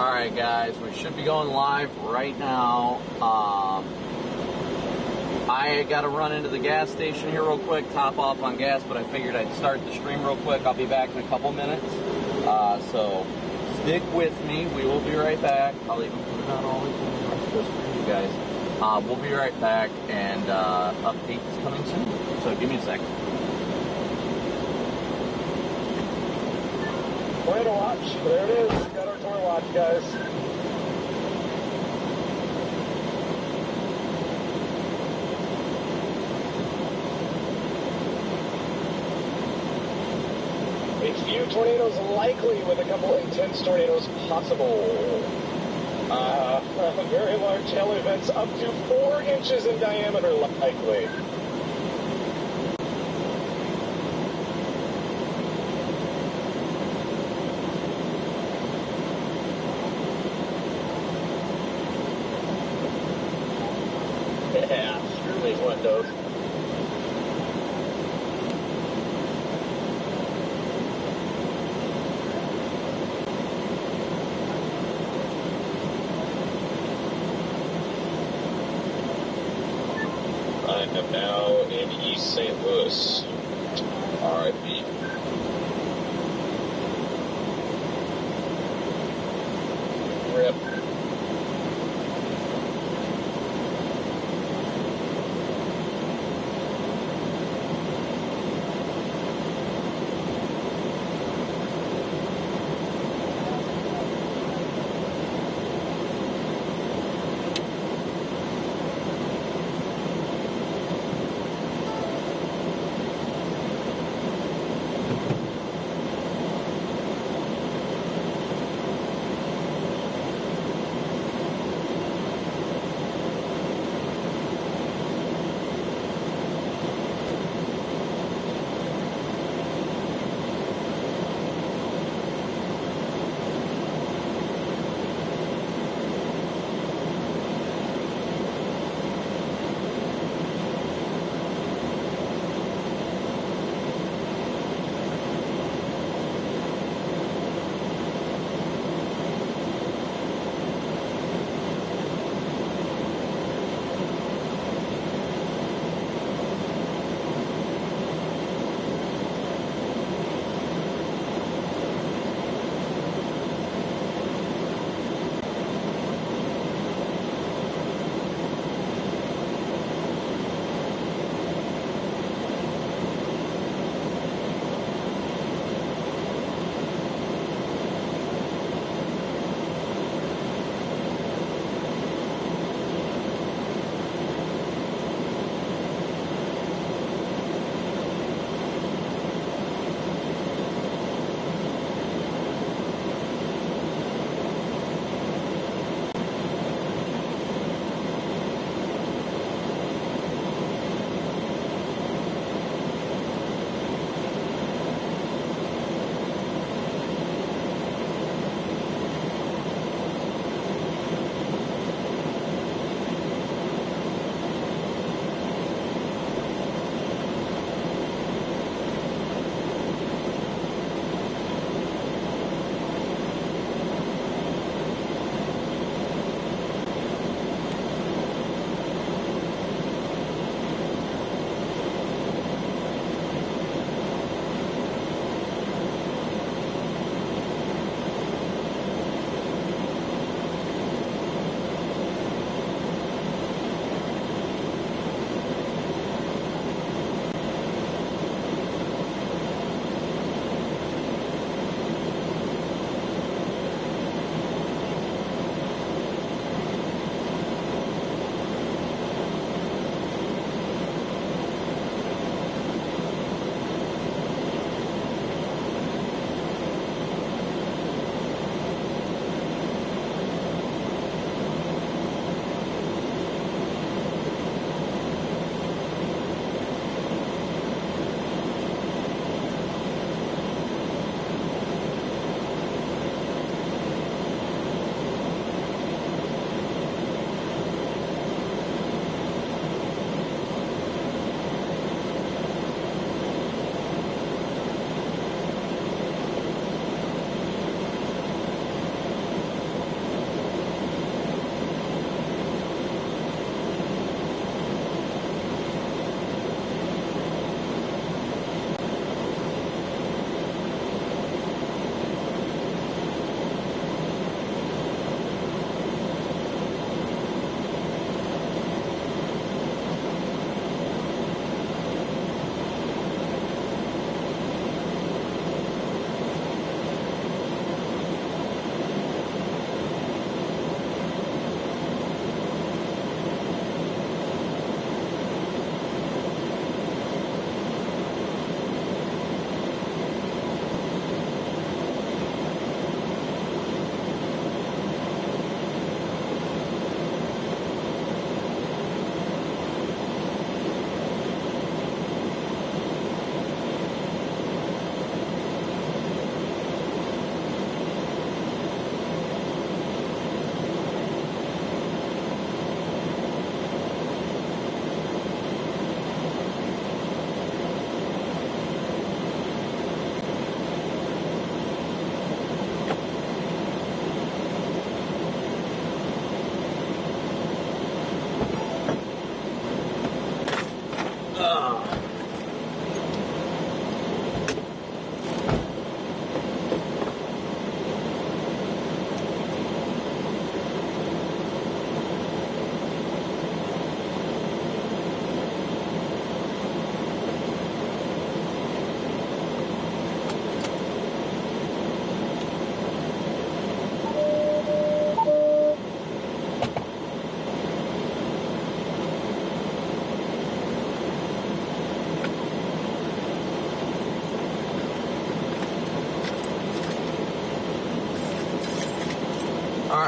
Alright guys, we should be going live right now. I gotta run into the gas station here real quick, top off on gas, but I figured I'd start the stream real quick. I'll be back in a couple minutes. So stick with me. We will be right back. I'll even put it on all the time just for you guys. We'll be right back, and updates coming soon. So give me a second. Tornado watch. There it is. We got our tour watch, guys. A few tornadoes likely, with a couple intense tornadoes possible. Very large hail events up to 4 inches in diameter likely. Yeah, screw these windows. I am now in East St. Louis. R.I.P. RIP.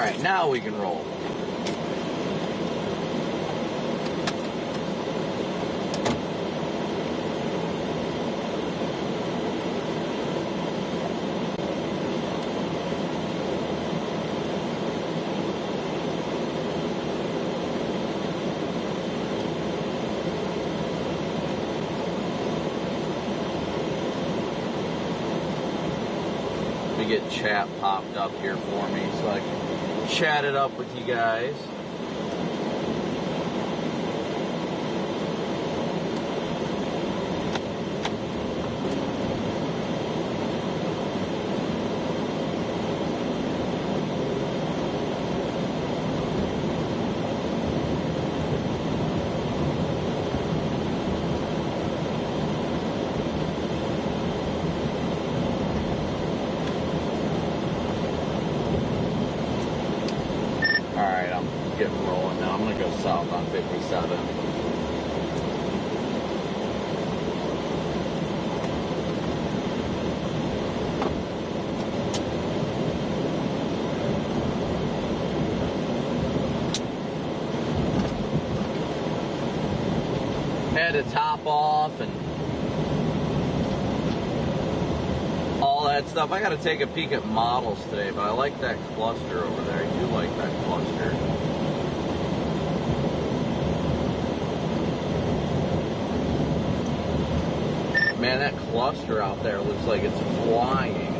right, now we can roll. Get chat popped up here for me so I can chat it up with you guys. Getting rolling now. I'm going to go south on 57. Had to top off and all that stuff. I got to take a peek at models today, but I like that cluster over there. I do like that cluster. Man, that cluster out there looks like it's flying.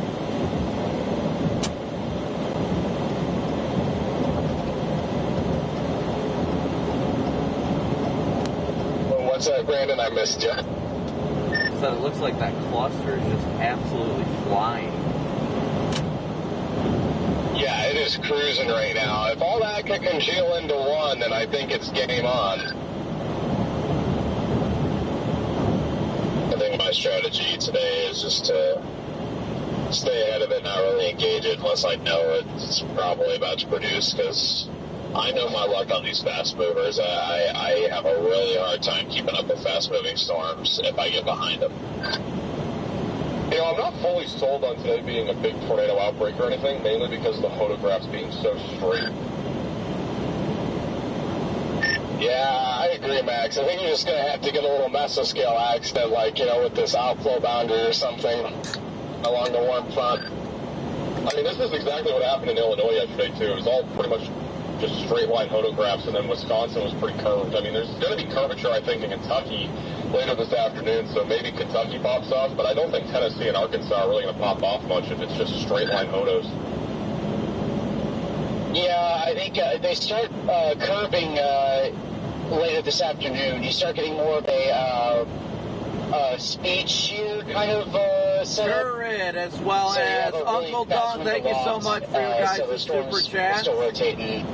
Well, what's that, Brandon? I missed you. So it looks like that cluster is just absolutely flying. Yeah, it is cruising right now. If all that can congeal into one, then I think it's game on. My strategy today is just to stay ahead of it, not really engage it unless I know it's probably about to produce, because I know my luck on these fast movers. I have a really hard time keeping up with fast moving storms if I get behind them. You know, I'm not fully sold on today being a big tornado outbreak or anything, mainly because of the photographs being so straight. Yeah, I agree, Max. I think you're just going to have to get a little mesoscale accident, like, you know, with this outflow boundary or something along the warm front. I mean, this is exactly what happened in Illinois yesterday, too. It was all pretty much just straight line photographs, and then Wisconsin was pretty curved. I mean, there's going to be curvature, I think, in Kentucky later this afternoon, so maybe Kentucky pops off, but I don't think Tennessee and Arkansas are really going to pop off much if it's just straight line photos. Yeah, I think they start curving later this afternoon. You start getting more of a speed shear kind of setup. Sure it, as well So you as have a really Uncle fast Don. Thank you so window much loss, for your guys' so the super storms chat. still rotating.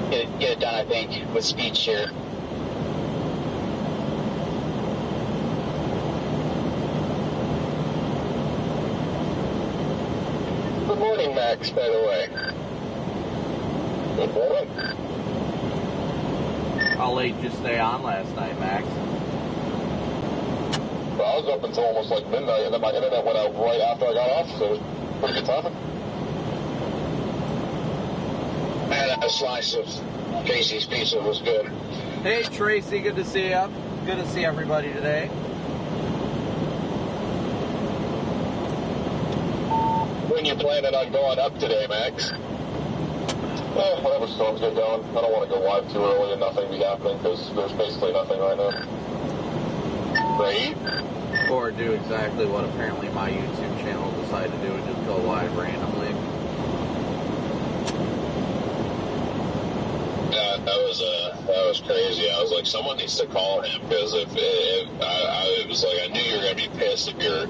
Get it done, I think, with speed shear. Good morning, Max, by the way. Good morning. How late did you stay on last night, Max? Well, I was up until almost like midnight, and then my internet went out right after I got off, so it was pretty good timing. Man, that slice of Casey's pizza was good. Hey, Tracy, good to see you. Good to see everybody today. When you planning on going up today, Max? Whatever storms get going. I don't want to go live too early and nothing be happening, because there's basically nothing right now. Right? Or do exactly what apparently my YouTube channel decided to do and just go live randomly. Yeah, that was crazy. I was like, someone needs to call him, because if I was like, I knew you were going to be pissed if your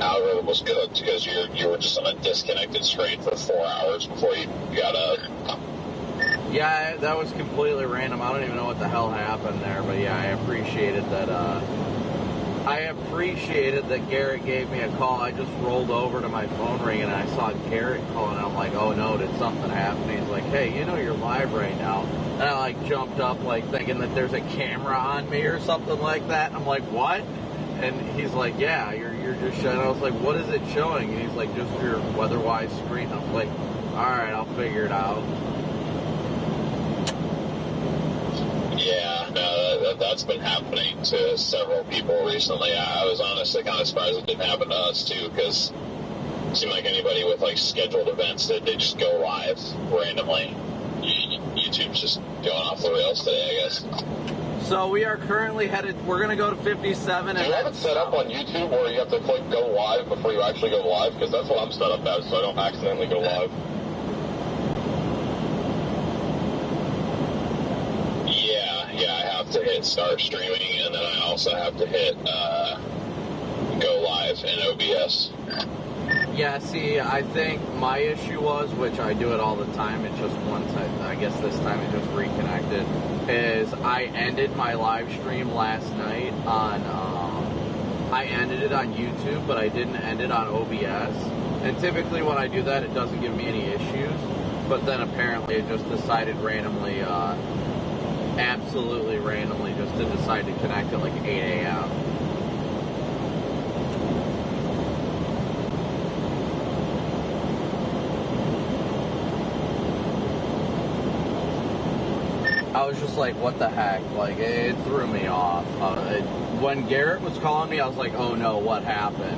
algorithm was cooked, because you were just on a disconnected screen for 4 hours before you got up. Yeah, that was completely random. I don't even know what the hell happened there, but yeah, I appreciated that. I appreciated that Garrett gave me a call. I just rolled over to my phone ring and I saw Garrett calling. I'm like, oh no, did something happen? He's like, hey, you know you're live right now. And I like jumped up like thinking that there's a camera on me or something like that. I'm like, what? And he's like, yeah, you're just showing. I was like, what is it showing? And he's like, just your weather-wise screen. I'm like, all right, I'll figure it out. that's been happening to several people recently. I was honestly kind of surprised it didn't happen to us too, because it seemed like anybody with like scheduled events that they just go live randomly. YouTube's just going off the rails today, I guess. So we are currently headed, we're going to go to 57. Do you have it set up on YouTube where you have to click go live before you actually go live? Because that's what I'm set up as, so I don't accidentally go live. Yeah, I have to hit start streaming, and then I also have to hit go live in OBS. Yeah, see, I think my issue was, which I do it all the time, it's just once, I guess this time it just reconnected, is I ended my live stream last night on, I ended it on YouTube, but I didn't end it on OBS. And typically when I do that, it doesn't give me any issues. But then apparently it just decided randomly, absolutely randomly, just to decide to connect at like 8 a.m. I was just like, what the heck? Like, it threw me off. When Garrett was calling me, I was like, oh no, what happened?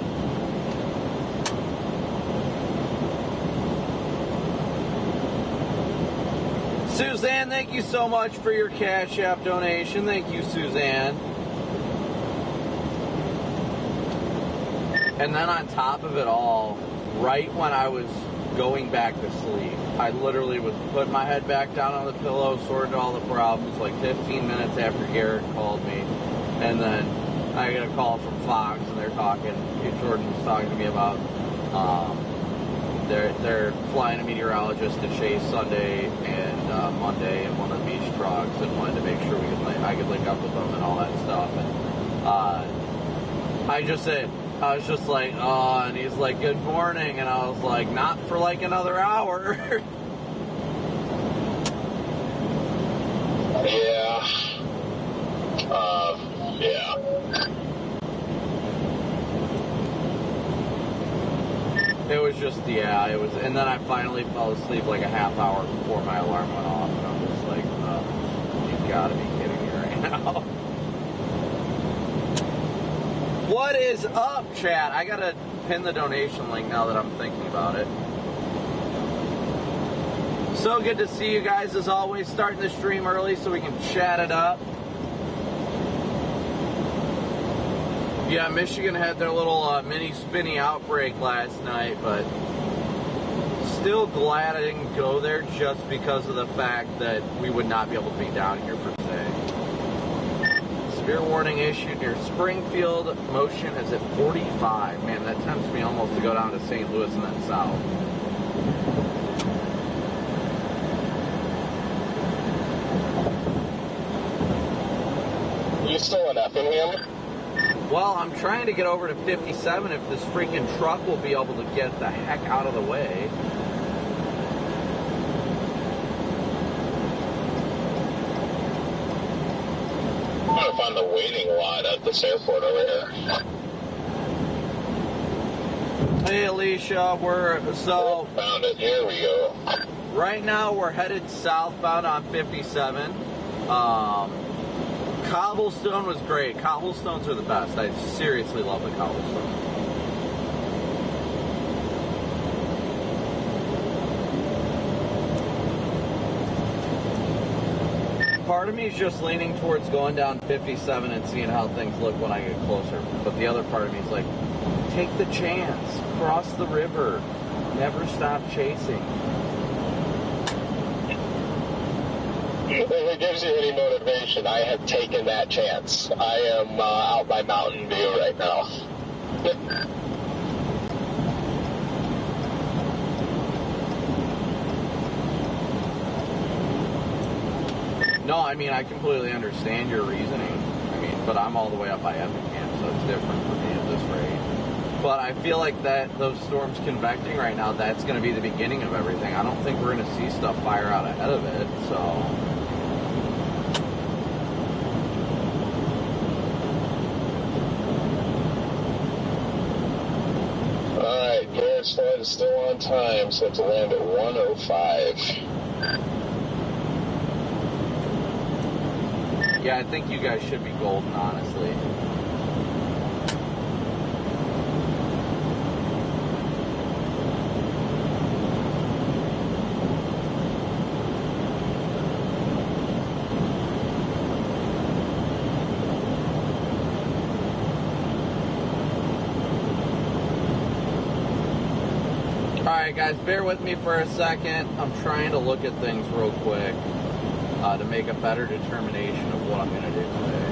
Suzanne, thank you so much for your Cash App donation. Thank you, Suzanne. And then on top of it all, right when I was going back to sleep, I literally was putting my head back down on the pillow, sorting all the problems, like 15 minutes after Garrett called me. And then I get a call from Fox, and they're talking, Jordan was talking to me about, they're flying a meteorologist to Chase Sunday and Monday in one of the beach trucks, and wanted to make sure I could link up with them and all that stuff. And I was just like, oh, and he's like, good morning. And I was like, not for like another hour. Yeah. It was just, it was, and then I finally fell asleep like a half hour before my alarm went off, and I'm just like, you've got to be kidding me right now. What is up, chat? I gotta pin the donation link now that I'm thinking about it. So good to see you guys as always, starting the stream early so we can chat it up. Yeah, Michigan had their little mini spinny outbreak last night, but still glad I didn't go there just because of the fact that we would not be able to be down here for today. Severe warning issued near Springfield. Motion is at 45. Man, that tempts me almost to go down to St. Louis and then south. You still in Effingham? Well, I'm trying to get over to 57 if this freaking truck will be able to get the heck out of the way. I'm trying to find the waiting lot at this airport over here. Hey, Alicia, Found it. Here we go. Right now we're headed southbound on 57. Cobblestone was great. Cobblestones are the best. I seriously love the cobblestone. Part of me is just leaning towards going down 57 and seeing how things look when I get closer. But the other part of me is like, take the chance. Cross the river. Never stop chasing. If it gives you any motivation, I have taken that chance. I am out by Mountain View right now. No, I mean, I completely understand your reasoning. I mean, but I'm all the way up by Effingham, so it's different for me at this rate. But I feel like that those storms convecting right now, that's going to be the beginning of everything. I don't think we're going to see stuff fire out ahead of it, so... Garrett's flight is still on time, so to land at 1:05. Yeah, I think you guys should be golden, honestly. Alright guys, bear with me for a second. I'm trying to look at things real quick to make a better determination of what I'm going to do today.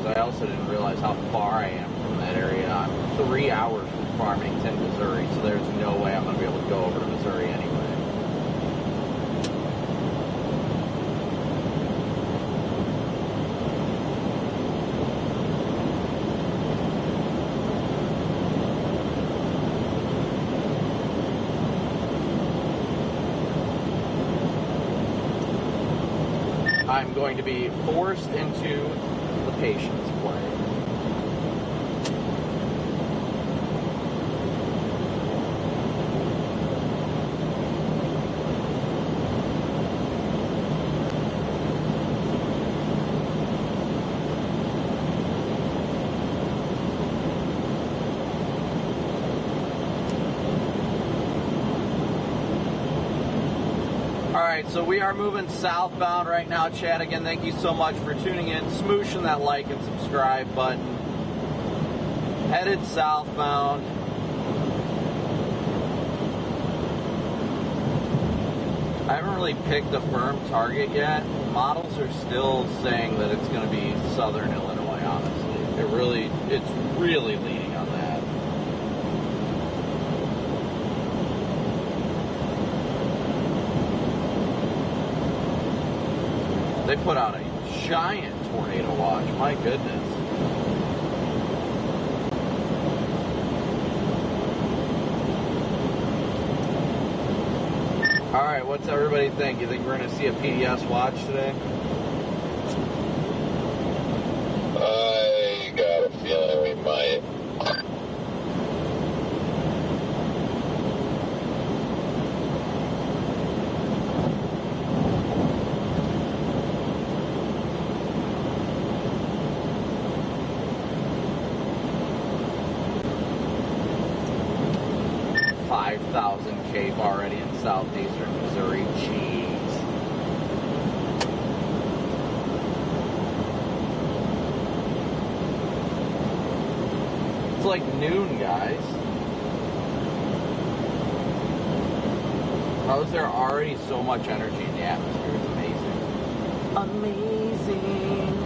I also didn't realize how far I am from that area. I'm 3 hours from Farmington, Missouri, so there's no way I'm going to be able to go over to Missouri anyway. I'm going to be forced into the patience play. Alright, so we are moving southbound right now, Chad. Again, thank you so much for tuning in, smooshing that like and subscribe button. Headed southbound. I haven't really picked a firm target yet. Models are still saying that it's going to be southern Illinois, honestly. It's really leaning on that. They put out a giant tornado watch. My goodness. All right, what's everybody think? You think we're going to see a PDS watch today? I got a feeling we might. Cape already in southeastern Missouri. Jeez. It's like noon, guys. How is there already so much energy in the atmosphere? It's amazing. Amazing.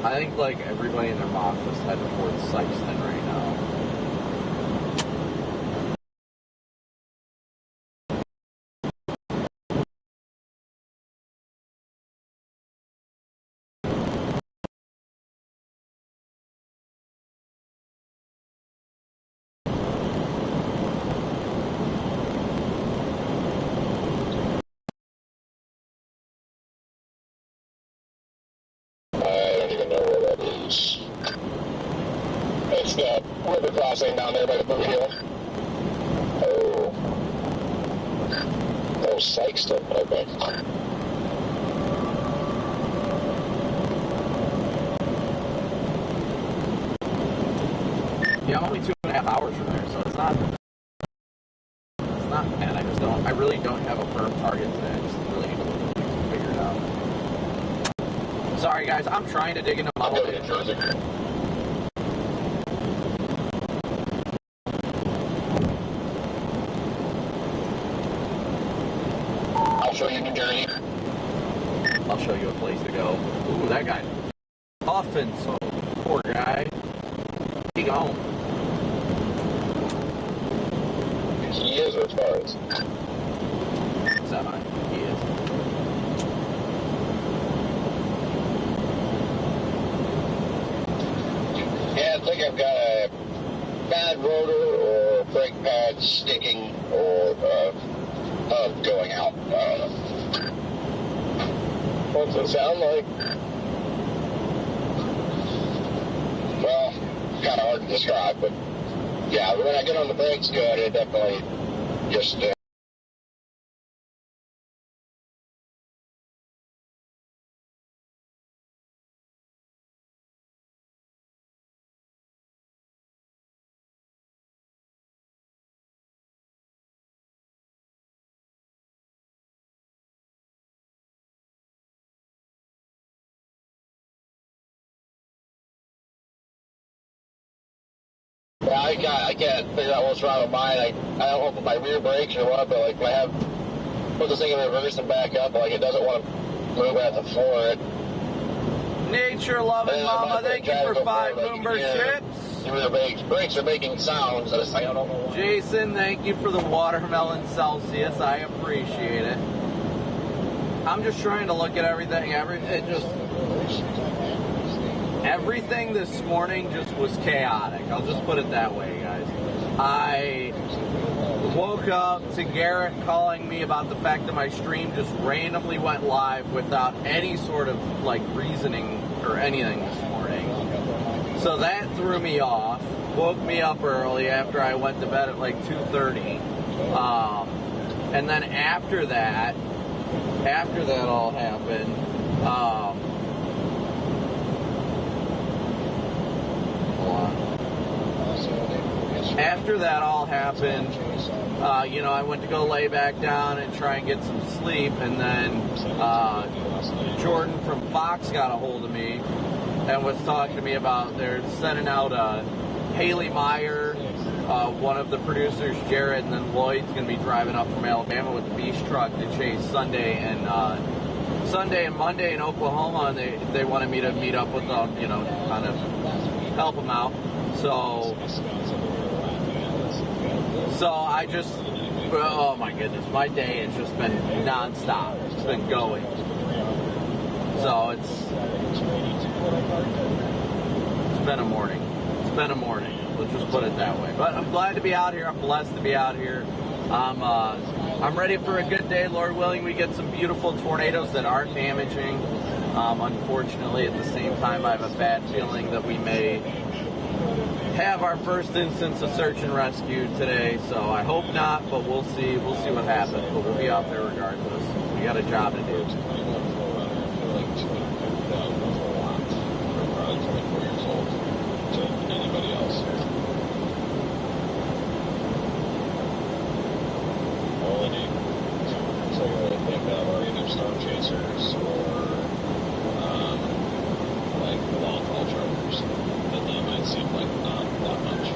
I think like everybody and their mom just heading towards Sykeston right now. It's the river crossing down there by the boot hill. Oh, Sykeston, okay. Yeah, I'm only 2.5 hours from there, so it's not bad. I really don't have a firm target today. I just really need to figure it out. Sorry guys, I'm trying to dig into model data. I'll show you New Jersey. I'll show you a place to go. Ooh, that guy's puffing, so poor guy. He gone. He is, as far as. Semi. He is. I've got a bad rotor or brake pad sticking or hub going out. What's it sound like? Well, kind of hard to describe, but yeah, when I get on the brakes good, it definitely just... Yeah, I can't figure out what's wrong with mine. I don't know if it's my rear brakes or what, but like when I have put this thing in reverse and back up, like it doesn't want to move at the floor. Nature loving mama, thank you for 5 memberships. The brakes are making sounds. I don't know why. Jason, thank you for the watermelon Celsius. I appreciate it. I'm just trying to look at everything. Everything this morning just was chaotic. I'll just put it that way, guys. I woke up to Garrett calling me about the fact that my stream just randomly went live without any sort of like reasoning or anything this morning. So that threw me off. Woke me up early after I went to bed at like 2:30. And then after that all happened, after that all happened, I went to go lay back down and try and get some sleep, and then Jordan from Fox got a hold of me and was talking to me about they're sending out Haley Meyer, one of the producers, Jared, and then Lloyd's going to be driving up from Alabama with the beast truck to chase Sunday and Monday in Oklahoma, and they wanted me to meet up with them, kind of help them out. So I just, oh my goodness, my day has just been nonstop. It's been going. So it's been a morning. It's been a morning. Let's just put it that way. But I'm glad to be out here. I'm blessed to be out here. I'm ready for a good day. Lord willing, we get some beautiful tornadoes that aren't damaging. Unfortunately, at the same time, I have a bad feeling that we may have our first instance of search and rescue today, so I hope not, but we'll see what happens, but we'll be out there regardless. We got a job to do. Storm chasers or like long haul truckers, then that might seem like not that much.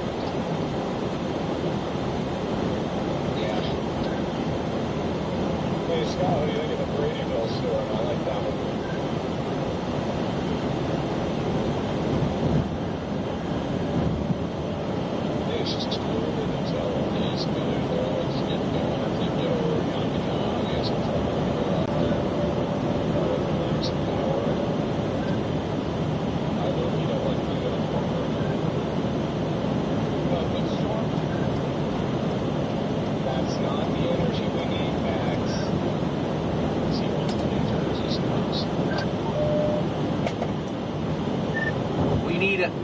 Yeah. Hey Scott, what do you think of the Bradyville storm? I like that one. It's just cool to tell these guys are always getting going or think they're going to become obvious or something.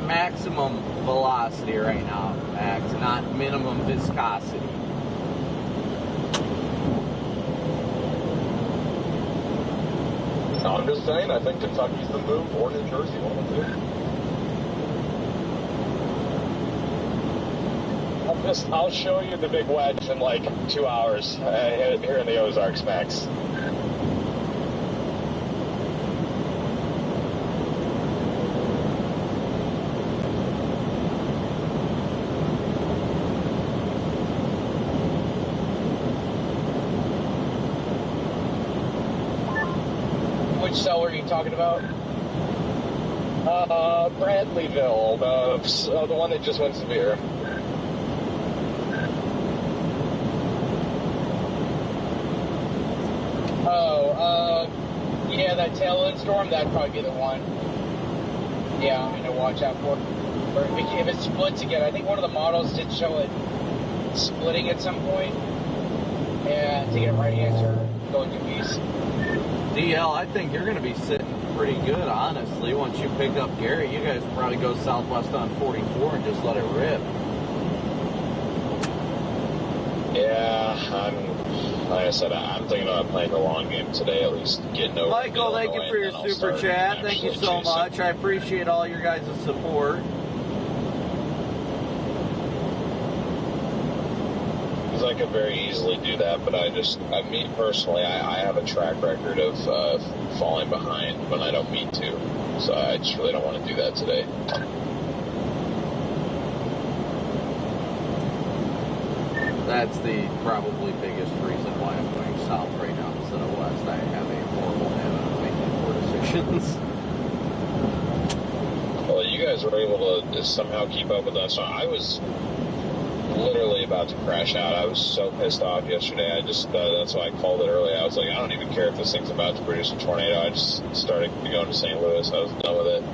Maximum velocity right now, Max, not minimum viscosity. I'm just saying, I think Kentucky's the move, or New Jersey, one of the two. I'll show you the big wedge in like 2 hours here in the Ozarks, Max. Which cell are you talking about? Bradleyville, the one that just went severe. Yeah, that tailwind storm, that'd probably be the one. Yeah, I'm gonna watch out for. or if it splits again. I think one of the models did show it splitting at some point, and taking a right-hand turn, going due east. DL, I think you're going to be sitting pretty good, honestly. Once you pick up Gary, you guys probably go southwest on 44 and just let it rip. Yeah, like I said, I'm thinking about playing the long game today, at least getting over. Michael, thank you for your super chat. Thank you so much. I appreciate all your guys' support. Because I could very easily do that, but me personally, I have a track record of falling behind when I don't mean to. So I just really don't want to do that today. That's the probably biggest reason why I'm going south right now instead of west. I have a horrible habit of making poor decisions. Well, you guys were able to somehow keep up with us. So I was literally about to crash out. I was so pissed off yesterday. That's why I called it early. I was like, I don't even care if this thing's about to produce a tornado. I just started going to St. Louis. I was done with it.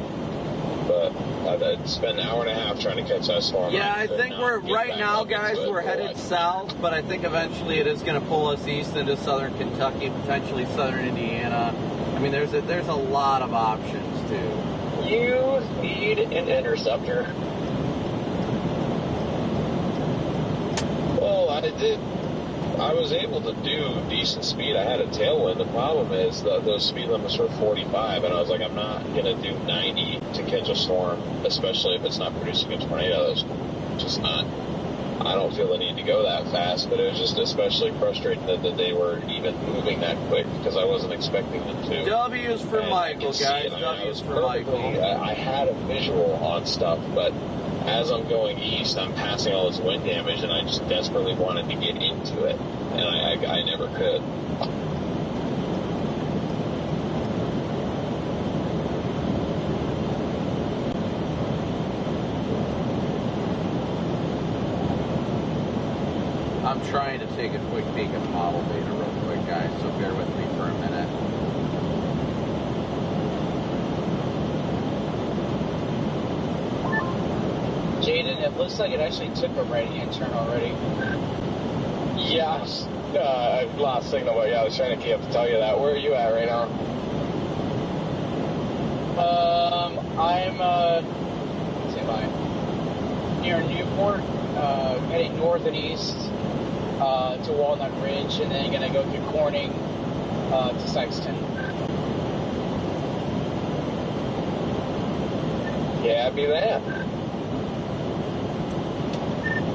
But I'd spent an hour and a half trying to catch that storm. Yeah, I think we're right now, guys, we're headed south, but I think eventually it is going to pull us east into southern Kentucky, potentially southern Indiana. I mean, there's a lot of options too. You need an interceptor. Well, I was able to do decent speed. I had a tailwind. The problem is that those speed limits were 45, and I was like, I'm not going to do 90 to catch a storm, especially if it's not producing a tornado. It's just not. I don't feel the need to go that fast, but it was just especially frustrating that they were even moving that quick because I wasn't expecting them to. W's for Michael, guys. W's for Michael. I had a visual on stuff, but as I'm going east, I'm passing all this wind damage, and I just desperately wanted to get into it, and I never could. I'm trying to take a quick peek at the model data real quick, guys, so bear with me for a minute. Jaden, it looks like it actually took a right-hand turn already. Yeah, I've lost signal, but yeah, I was trying to keep up to tell you that. Where are you at right now? I'm near Newport, heading north and east to Walnut Ridge, and then gonna go through Corning to Sykeston. Yeah, be that.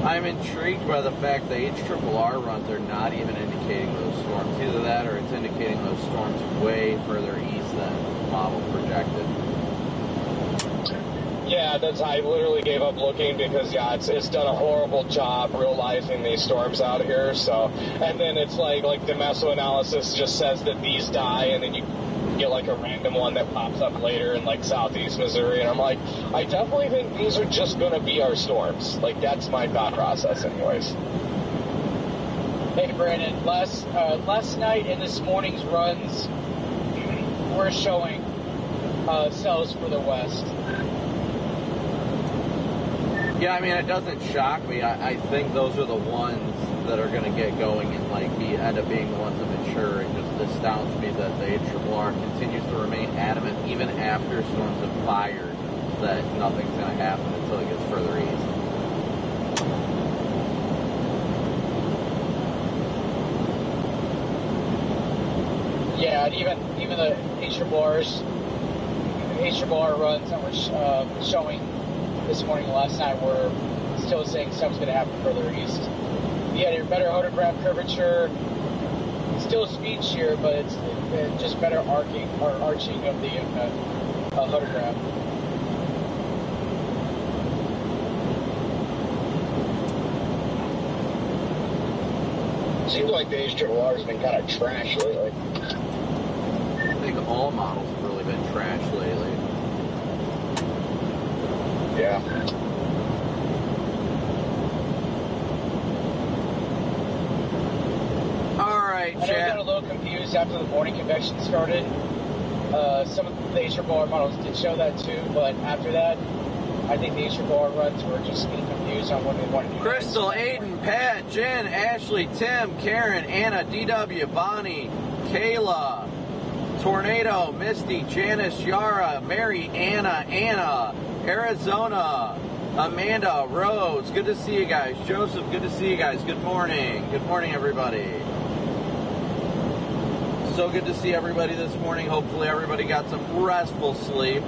I'm intrigued by the fact the HRRR runs are not even indicating those storms. Either that or it's indicating those storms way further east than the model projected. Yeah, I literally gave up looking because, yeah, it's done a horrible job realizing these storms out here. So, and then it's like the meso-analysis just says that these die, and then you get like a random one that pops up later in like southeast Missouri, and I'm like, I definitely think these are just going to be our storms. Like, that's my thought process anyways. Hey Brandon, last night and this morning's runs were showing cells for the west. Yeah, I mean, it doesn't shock me. I think those are the ones that are going to get going and end up being the ones that mature. It just astounds me that the HRRR continues to remain adamant even after storms have fired that nothing's going to happen until it gets further east. Yeah, and even the HRRR runs that were showing this morning and last night were still saying stuff's going to happen further east. You had your better hodograph curvature, still speed shear, but it's just better arching of the hodograph. Seems like the HRRR has been kind of trash lately. I think all models have really been trash lately. Yeah. I know I got a little confused after the morning convection started. Some of the HRRR models did show that too, but after that, I I think these are bar runs. We're just getting confused on what we want to do. Crystal, Aiden, Pat, Jen, Ashley, Tim, Karen, Anna, DW, Bonnie, Kayla, Tornado, Misty, Janice, Yara, Mary, Anna, Arizona, Amanda, Rose. Good to see you guys. Joseph, good to see you guys. Good morning. Good morning, everybody. So good to see everybody this morning. Hopefully everybody got some restful sleep.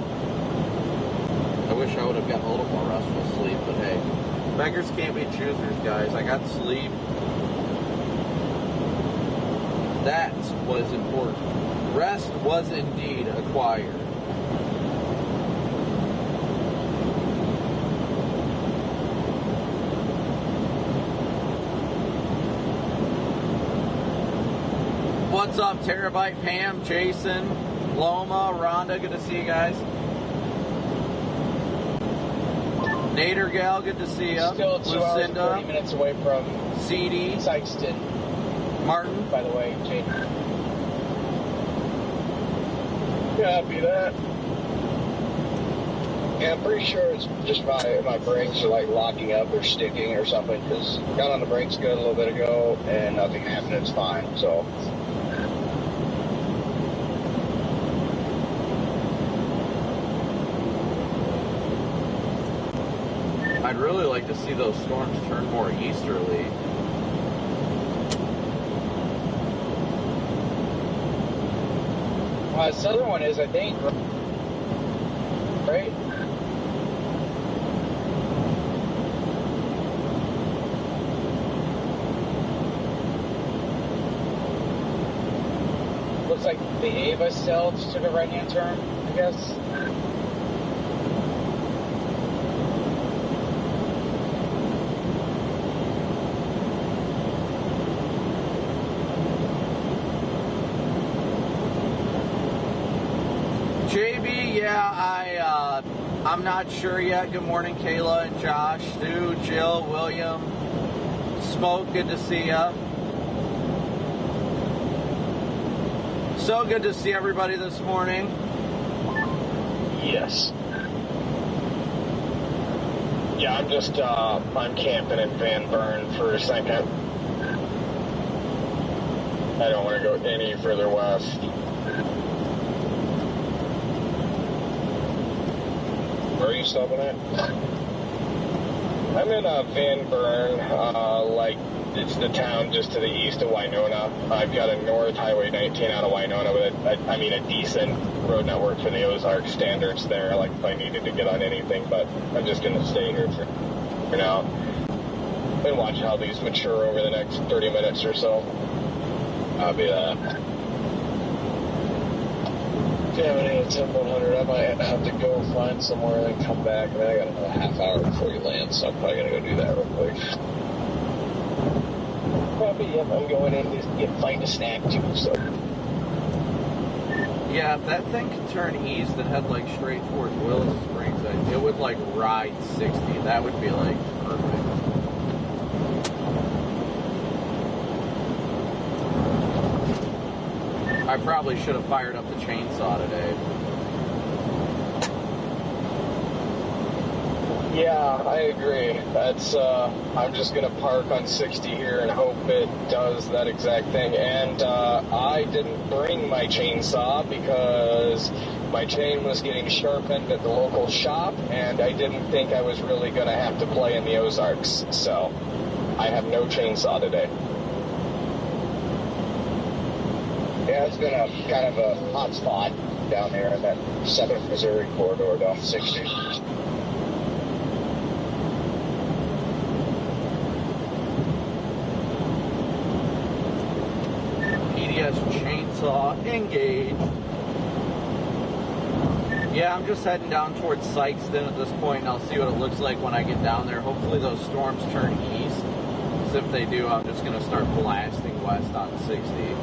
I wish I would have gotten a little more restful sleep, but hey, beggars can't be choosers, guys. I got sleep. That's what is important. Rest was indeed acquired. What's up, Terabyte, Pam, Jason, Loma, Rhonda? Good to see you guys. Nader Gal, good to see you. Still 2 hours and 30 minutes away from CD, Sykeston. Martin. By the way, Jake. Copy that. Yeah, I'm pretty sure it's just my brakes are like locking up or sticking or something, because got on the brakes good a little bit ago and nothing happened. It's fine. So. I'd really like to see those storms turn more easterly. The southern one is, I think, right? Looks like the Ava cell just took a right-hand turn, I guess. JB, yeah, I'm not sure yet. Good morning, Kayla and Josh, Stu, Jill, William, Smoke, good to see ya. So good to see everybody this morning. Yes. Yeah, I'm camping in Van Buren for a second. I don't want to go any further west. Where are you stopping at? I'm in Van Buren, like it's the town just to the east of Winona. I've got a North Highway 19 out of Winona with a decent road network for the Ozark standards there, like if I needed to get on anything, but I'm just going to stay here for now and watch how these mature over the next 30 minutes or so. I'll be Tammany at 100. I might have to go find somewhere and then come back. I mean, I got another half hour before you land, so I'm probably going to go do that real quick. Probably, yep, I'm going in to find a snack too, so. Yeah, if that thing could turn east and head like straight towards Willis Springs, it would like ride 60. That would be like perfect. I probably should have fired up the chainsaw today. Yeah, I agree. That's, I'm just going to park on 60 here and hope it does that exact thing. And I didn't bring my chainsaw because my chain was getting sharpened at the local shop, and I didn't think I was really going to have to play in the Ozarks. So I have no chainsaw today. Yeah, it's been a kind of a hot spot down there in that 7th Missouri corridor down 60. PDS chainsaw engaged. Yeah, I'm just heading down towards Sykeston at this point, and I'll see what it looks like when I get down there. Hopefully those storms turn east. So if they do, I'm just going to start blasting west on 60.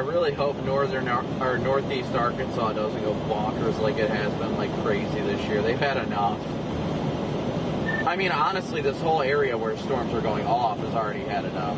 really hope northern or northeast Arkansas doesn't go bonkers like it has been like crazy this year. They've had enough. I mean, honestly, this whole area where storms are going off has already had enough.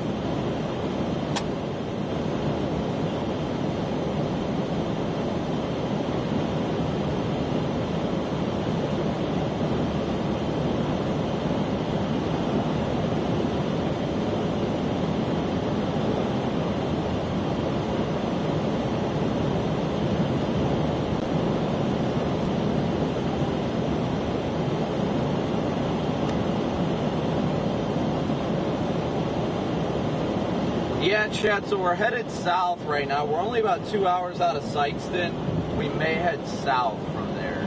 Yeah, Chad, so we're headed south right now. We're only about 2 hours out of Sykeston. We may head south from there.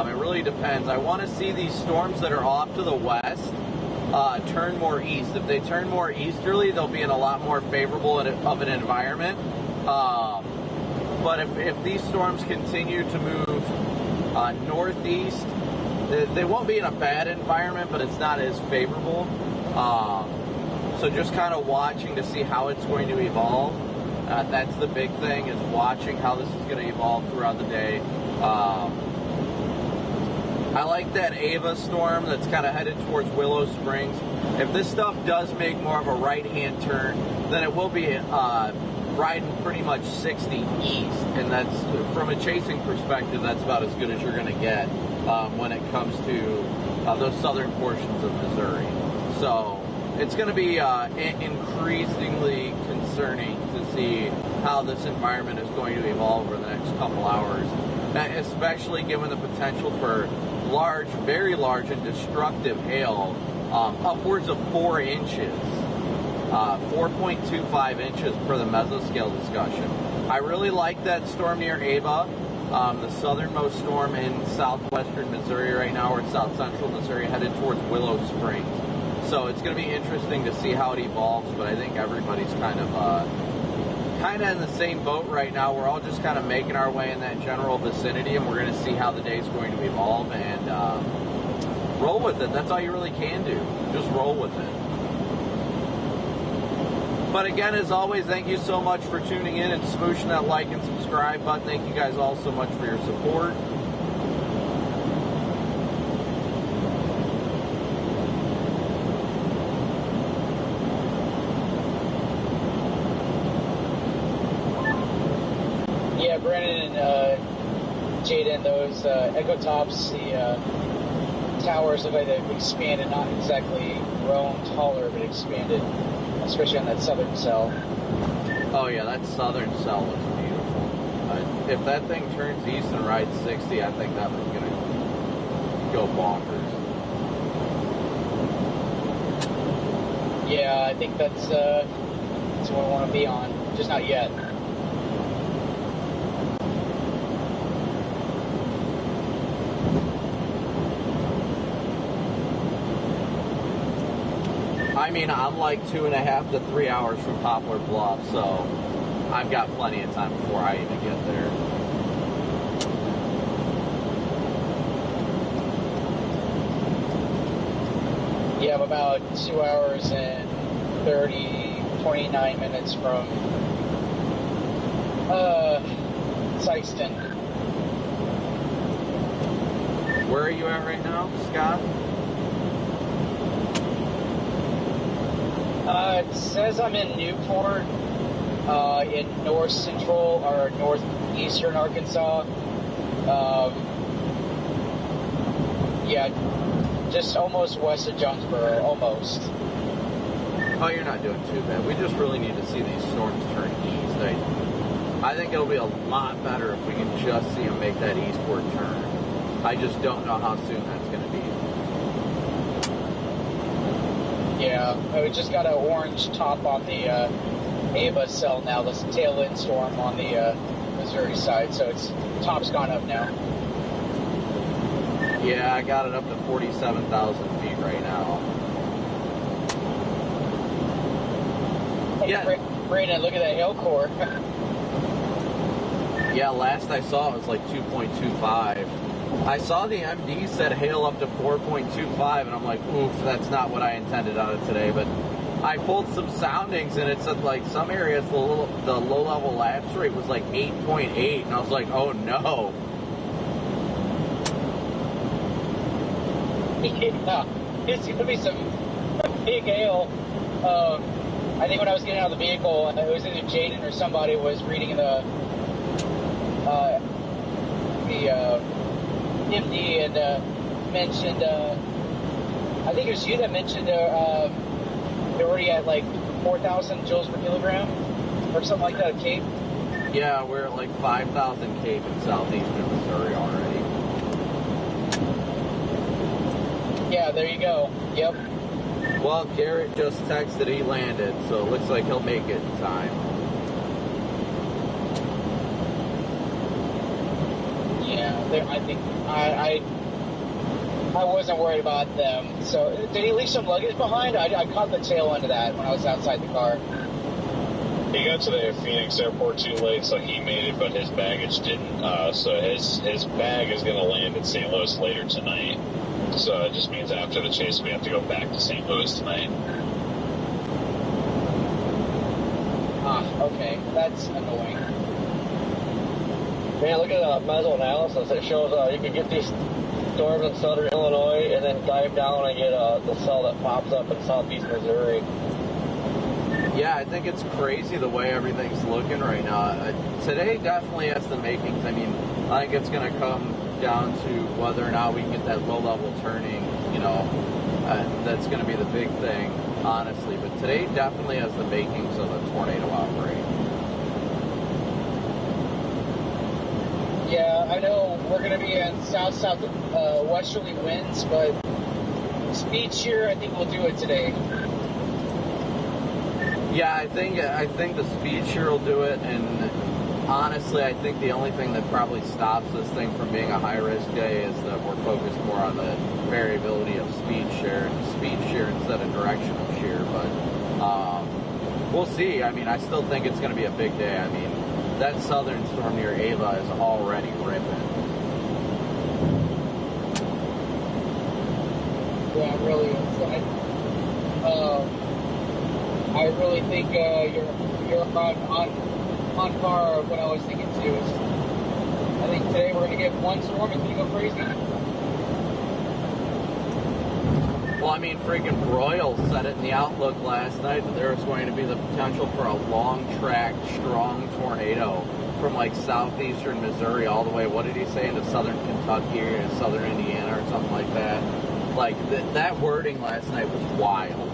It really depends. I want to see these storms that are off to the west turn more east. If they turn more easterly, they'll be in a lot more favorable of an environment. But if these storms continue to move northeast, they won't be in a bad environment, but it's not as favorable. So just kind of watching to see how it's going to evolve. That's the big thing, is watching how this is going to evolve throughout the day. I like that Ava storm that's kind of headed towards Willow Springs. If this stuff does make more of a right-hand turn, then it will be riding pretty much 60 east. And that's, from a chasing perspective, that's about as good as you're going to get when it comes to those southern portions of Missouri. So it's going to be increasingly concerning to see how this environment is going to evolve over the next couple hours, especially given the potential for large, very large and destructive hail, upwards of 4 inches, 4.25 inches per the mesoscale discussion. I really like that storm near Ava, the southernmost storm in southwestern Missouri right now, or south central Missouri, headed towards Willow Springs. So it's going to be interesting to see how it evolves, but I think everybody's kind of in the same boat right now. We're all just kind of making our way in that general vicinity, and we're going to see how the day's going to evolve and roll with it. That's all you really can do. Just roll with it. But again, as always, thank you so much for tuning in and smooshing that like and subscribe button. Thank you guys all so much for your support. Brandon and Jaden, those Echo Tops, the towers look like they've expanded, not exactly grown taller, but expanded, especially on that southern cell. Oh yeah, that southern cell looks beautiful. If that thing turns east and rides 60, I think that one's going to go bonkers. Yeah, I think that's what I want to be on, just not yet. I mean, I'm like 2.5 to 3 hours from Poplar Bluff, so I've got plenty of time before I even get there. Yeah, I'm about 2 hours and 29 minutes from Sykeston. Where are you at right now, Scott? It says I'm in Newport, in north central or northeastern Arkansas. Yeah, just almost west of Jonesboro, almost. Oh, you're not doing too bad. We just really need to see these storms turn east. I think it'll be a lot better if we can just see them make that eastward turn. I just don't know how soon that's going to be. Yeah, we just got an orange top on the Ava cell now, the tail end storm on the Missouri side, so its top's gone up now. Yeah, I got it up to 47,000 feet right now. Hey, yeah. Brandon, look at that hail core. Yeah, last I saw it was like 2.25. I saw the MD said hail up to 4.25, and I'm like, oof, that's not what I intended on it today. But I pulled some soundings, and it said, like, some areas the low-level lapse rate was, like, 8.8, and I was like, oh, no. Yeah, it's going to be some big hail. I think when I was getting out of the vehicle, it was either Jaden or somebody was reading the MD and mentioned, I think it was you that mentioned they're already at like 4,000 joules per kilogram or something like that, Cape. Yeah, we're at like 5,000 Cape in southeastern Missouri already. Yeah, there you go. Yep. Well, Garrett just texted he landed, so it looks like he'll make it in time. Yeah, I think I wasn't worried about them. So, did he leave some luggage behind? I caught the tail end of that when I was outside the car. He got to the Phoenix airport too late, so he made it, but his baggage didn't. So his bag is going to land in St. Louis later tonight. So it just means after the chase, we have to go back to St. Louis tonight. Ah, okay. That's annoying. Man, look at meso analysis. It shows you can get these storms in southern Illinois and then dive down and get the cell that pops up in southeast Missouri. Yeah, I think it's crazy the way everything's looking right now. Today definitely has the makings. I mean, I think it's going to come down to whether or not we can get that low-level turning, you know. That's going to be the big thing, honestly. But today definitely has the makings of a tornado outbreak. Yeah, I know we're going to be in south-south-westerly winds, but speed shear, I think we'll do it today. Yeah, I think the speed shear will do it, and honestly, I think the only thing that probably stops this thing from being a high-risk day is that we're focused more on the variability of speed shear instead of directional shear. But we'll see. I mean, I still think it's going to be a big day. I mean, that southern storm near Ava is already ripping. Yeah, it really is. I really think you're on par of what I was thinking too. I think today we're going to get one storm and it's going to go crazy. Well, I mean, freaking Broyle said it in the Outlook last night that there was going to be the potential for a long-track, strong tornado from like southeastern Missouri all the way, what did he say, into southern Kentucky or southern Indiana or something like that. Like, that wording last night was wild.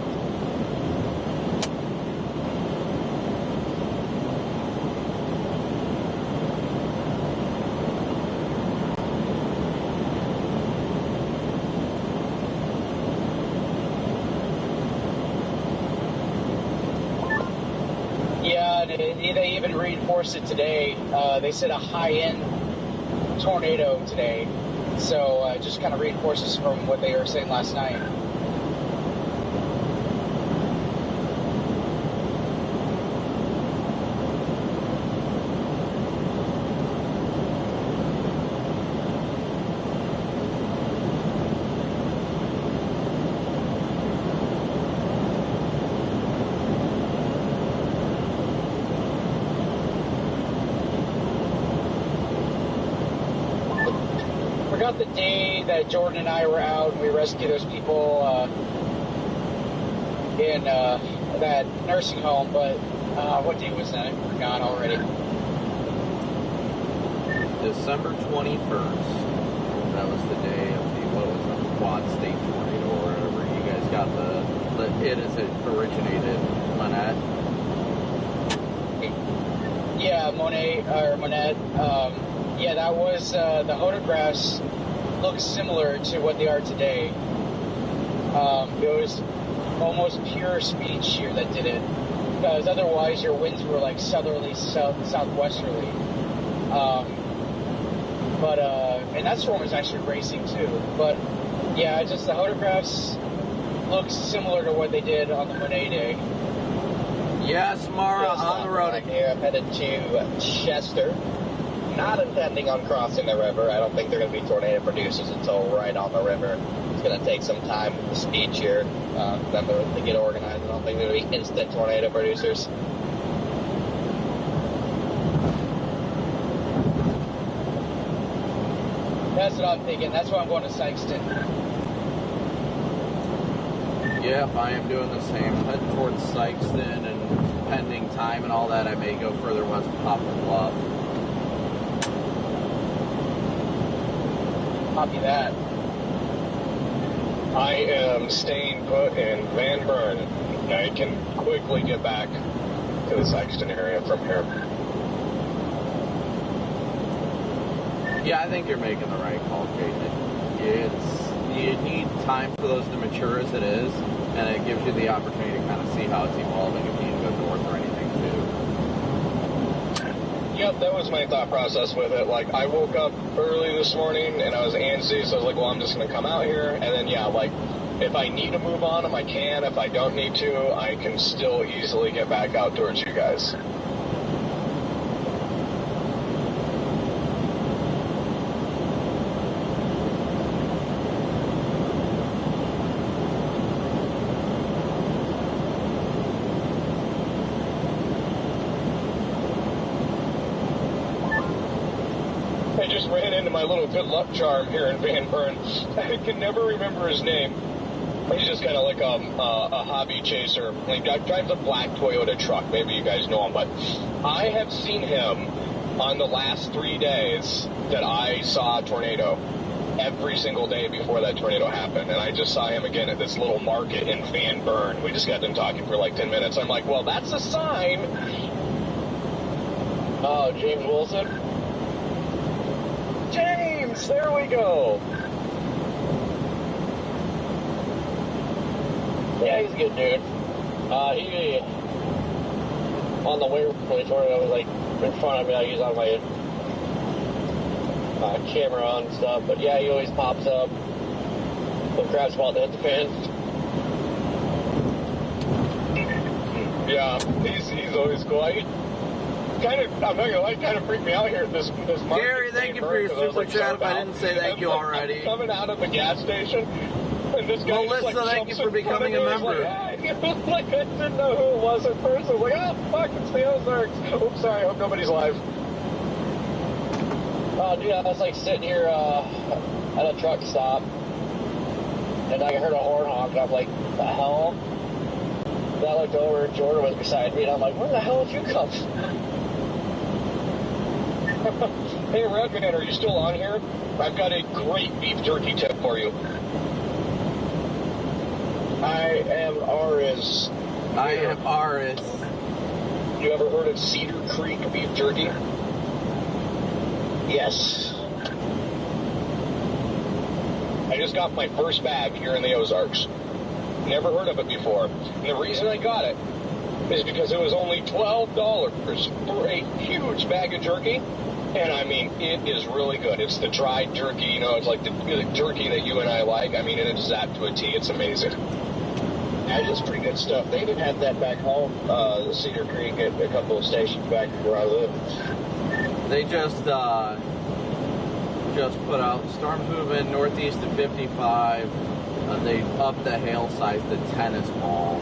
They even reinforced it today. They said a high-end tornado today. So just kind of reinforces from what they were saying last night. The day that Jordan and I were out and we rescued those people in that nursing home, but what day was that? I forgot already. December 21st. That was the day of the Quad State tornado or whatever. You guys got the hit as it originated, Monette. Yeah, Monette. Yeah, that was the photographs look similar to what they are today. It was almost pure speed shear that did it, because otherwise your winds were like southerly, southwesterly. And that storm was actually racing too. But yeah, just the photographs look similar to what they did on the Monet day. Yes, Mara, on the road. Here, I'm headed to Chester. not intending on crossing the river. I don't think they're going to be tornado producers until right on the river. It's going to take some time with the speech here for them to get organized. I don't think they're going to be instant tornado producers. That's what I'm thinking. That's why I'm going to Sykeston. Yeah, I am doing the same. Heading towards Sykeston, and pending time and all that, I may go further west to Poplar Bluff. Copy that. I am staying put in Van Buren. I can quickly get back to the Sykeston area from here. Yeah, I think you're making the right call, Jason. You need time for those to mature as it is, and it gives you the opportunity to kind of see how it's evolving if you need to go north or anything too. Yep, that was my thought process with it. Like, I woke up early this morning and I was antsy, so I was like, well, I'm just going to come out here. And then, yeah, like, if I need to move on them, I can. If I don't need to, I can still easily get back out towards you guys. I just ran into my little good luck charm here in Van Buren. I can never remember his name. He's just kind of like a hobby chaser. He drives a black Toyota truck. Maybe you guys know him, but I have seen him on the last 3 days that I saw a tornado. Every single day before that tornado happened, and I just saw him again at this little market in Van Buren. We just got done talking for like 10 minutes. I'm like, well, that's a sign. Oh, James Wilson? James, there we go. Yeah, he's a good dude. He, on the way from the tornado, was like in front of me. I use on my camera on and stuff. But yeah, he always pops up. Some crap spot to hit the fan. Yeah, he's always cool. I'm not gonna lie, kind of freaked me out here at this market. Gary, thank you for your super chat. If I didn't say thank you already. Coming out of the gas station, and this guy Melissa, just, like, thank you jumps for in becoming a front of me. member. Like, I didn't know who it was at first. I was like, oh fuck, it's the Ozarks. Oops, sorry, I hope nobody's live. Oh, dude, I was like sitting here at a truck stop, and I heard a horn honk, and I'm like, the hell? Then I looked over, and Jordan was beside me, and I'm like, where the hell did you come from? Hey, Redman, are you still on here? I've got a great beef jerky tip for you. I am Aris. You ever heard of Cedar Creek beef jerky? Yes. I just got my first bag here in the Ozarks. Never heard of it before. And the reason I got it is because it was only $12 for a huge bag of jerky. And I mean, it is really good. It's the dried jerky, you know, it's like the jerky that you and I like. I mean, it is zapped to a T. It's amazing. That is pretty good stuff. They even had that back home, Cedar Creek, at a couple of stations back where I live. They just put out storms moving northeast of 55. They upped the hail size to tennis ball.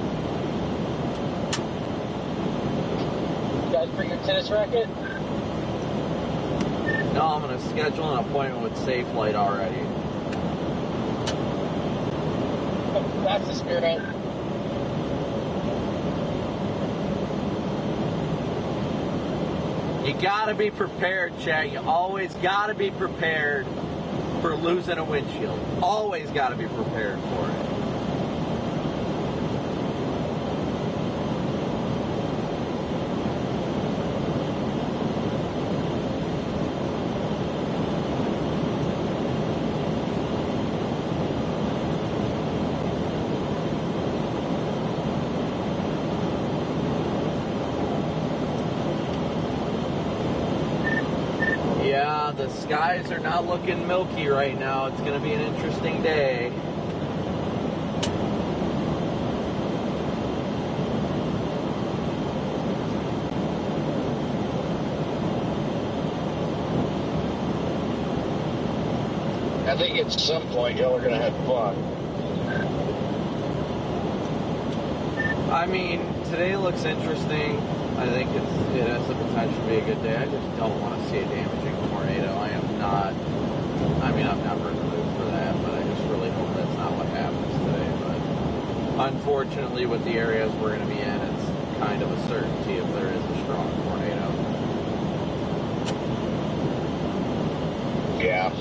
You guys bring your tennis racket? No, I'm going to schedule an appointment with Safe Light already. That's the spirit. You gotta be prepared, chat. You always gotta be prepared for losing a windshield. Always gotta be prepared for it. The skies are not looking milky right now. It's going to be an interesting day. I think at some point y'all are going to have fun. I mean, today looks interesting. I think it has the potential to be a good day. I just don't want to see a damaging tornado. I'm not in the mood for that, but I just really hope that's not what happens today. But unfortunately, with the areas we're going to be in, it's kind of a certainty if there is a strong tornado. Yeah.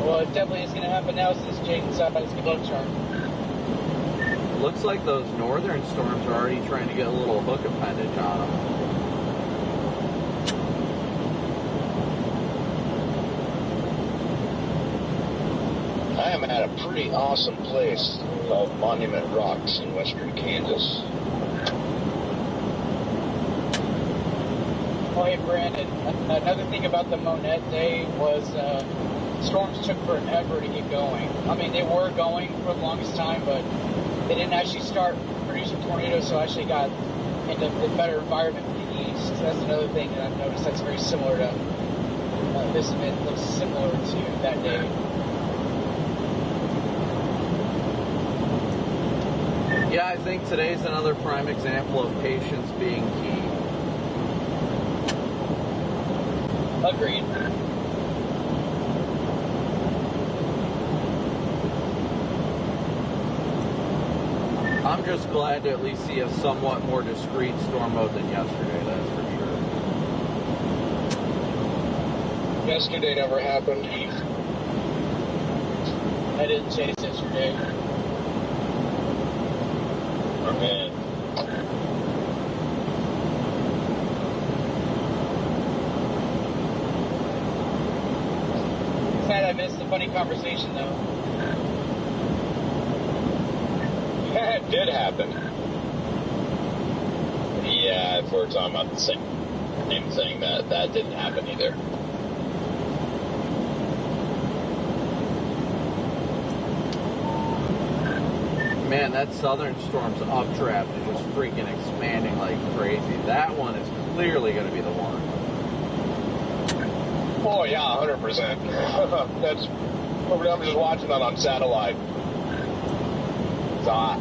Well, it definitely is going to happen now since Jaden decided to go turn. Looks like those northern storms are already trying to get a little hook appendage on them. I am at a pretty awesome place called Monument Rocks in western Kansas. Oh, hey, Brandon. Another thing about the Monette Day was storms took forever to get going. I mean, they were going for the longest time, but they didn't actually start producing tornadoes, so actually got into a better environment in the east. So that's another thing that I've noticed that's very similar to this event. Looks similar to that day. Yeah, I think today's another prime example of patience being key. Agreed. I'm just glad to at least see a somewhat more discreet storm mode than yesterday, that's for sure. Yesterday never happened. I didn't chase yesterday. Okay. Sad I missed the funny conversation, though. Yeah, it did happen. Yeah, if we're talking about the same thing, that didn't happen either. Man, that southern storm's updraft is just freaking expanding like crazy. That one is clearly going to be the one. Oh, yeah, 100%. That's, I'm just watching that on satellite. It's hot.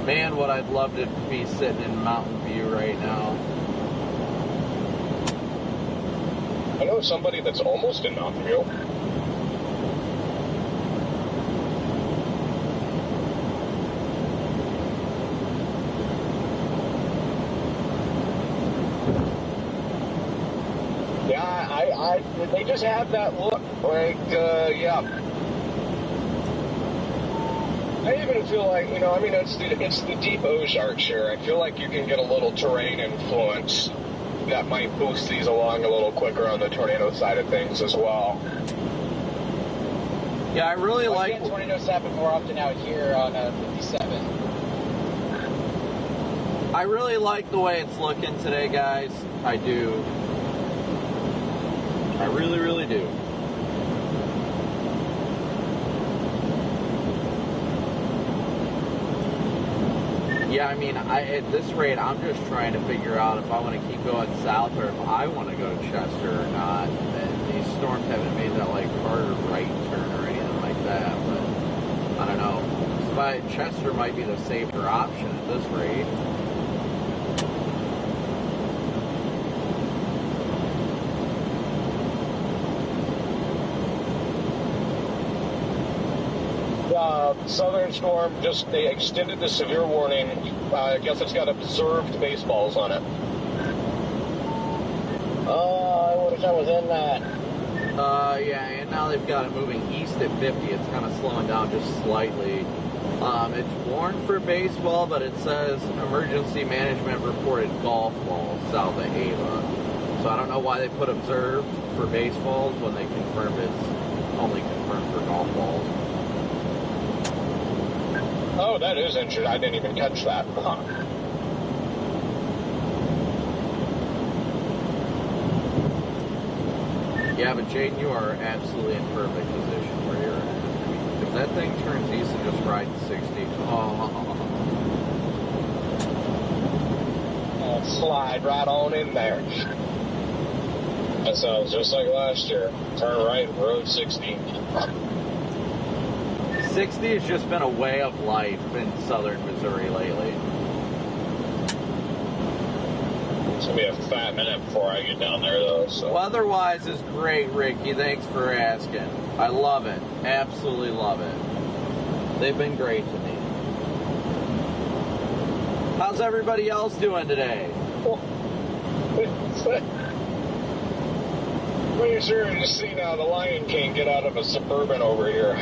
Man, what I'd love to be sitting in Mountain View right now. I know somebody that's almost in Mountain View. Yeah, they just have that look, like, yeah. I even feel like, I mean, it's the deep Ozarks here. I feel like you can get a little terrain influence that might boost these along a little quicker on the tornado side of things as well. Yeah, I really like... tornadoes happen more often out here on 57. I really like the way it's looking today, guys. I do. I really, really do. Yeah, I mean, at this rate, I'm just trying to figure out if I want to keep going south or if I want to go to Chester or not. And these storms haven't made that, like, harder right turn or anything like that, but I don't know. Chester might be the safer option at this rate. Southern storm, they extended the severe warning. I guess it's got observed baseballs on it. Oh, I wish I was in that. Yeah, and now they've got it moving east at 50. It's kind of slowing down just slightly. It's warned for baseball, but it says emergency management reported golf balls south of Ava. So I don't know why they put observed for baseballs when they confirmed it's only confirmed for golf balls. Oh, that is interesting. I didn't even catch that. Huh. Yeah, but Jaden, you are absolutely in perfect position where you're at. I mean, if that thing turns east and just rides 60, oh. slide right on in there. That sounds just like last year. Turn right, road 60. 60 has just been a way of life in southern Missouri lately. It's going to be a fat minute before I get down there, though. So. Weather-wise is great, Ricky. Thanks for asking. I love it. Absolutely love it. They've been great to me. How's everybody else doing today? Pretty sure to see now the Lion King get out of a Suburban over here.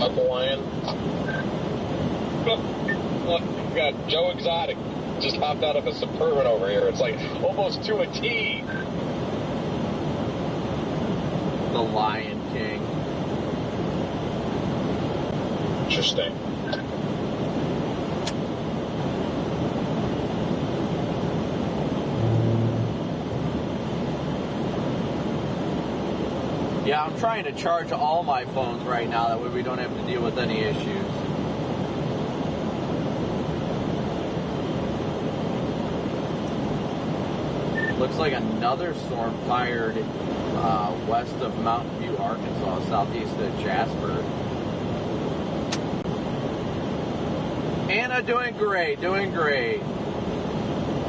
Up the Lion. Look, we've got Joe Exotic just hopped out of a Suburban over here. It's like almost to a T. The Lion King. Interesting. Yeah, I'm trying to charge all my phones right now. That way we don't have to deal with any issues. Looks like another storm fired west of Mountain View, Arkansas, southeast of Jasper. Anna, doing great, doing great.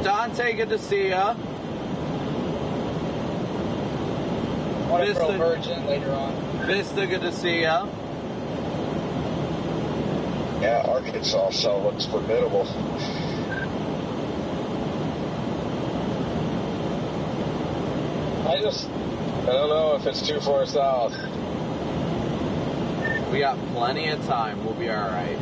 Dante, good to see ya. Wonderful Virgin later on. Vista, good to see ya. Yeah, Arkansas so looks formidable. I don't know if it's too far south. We got plenty of time. We'll be all right.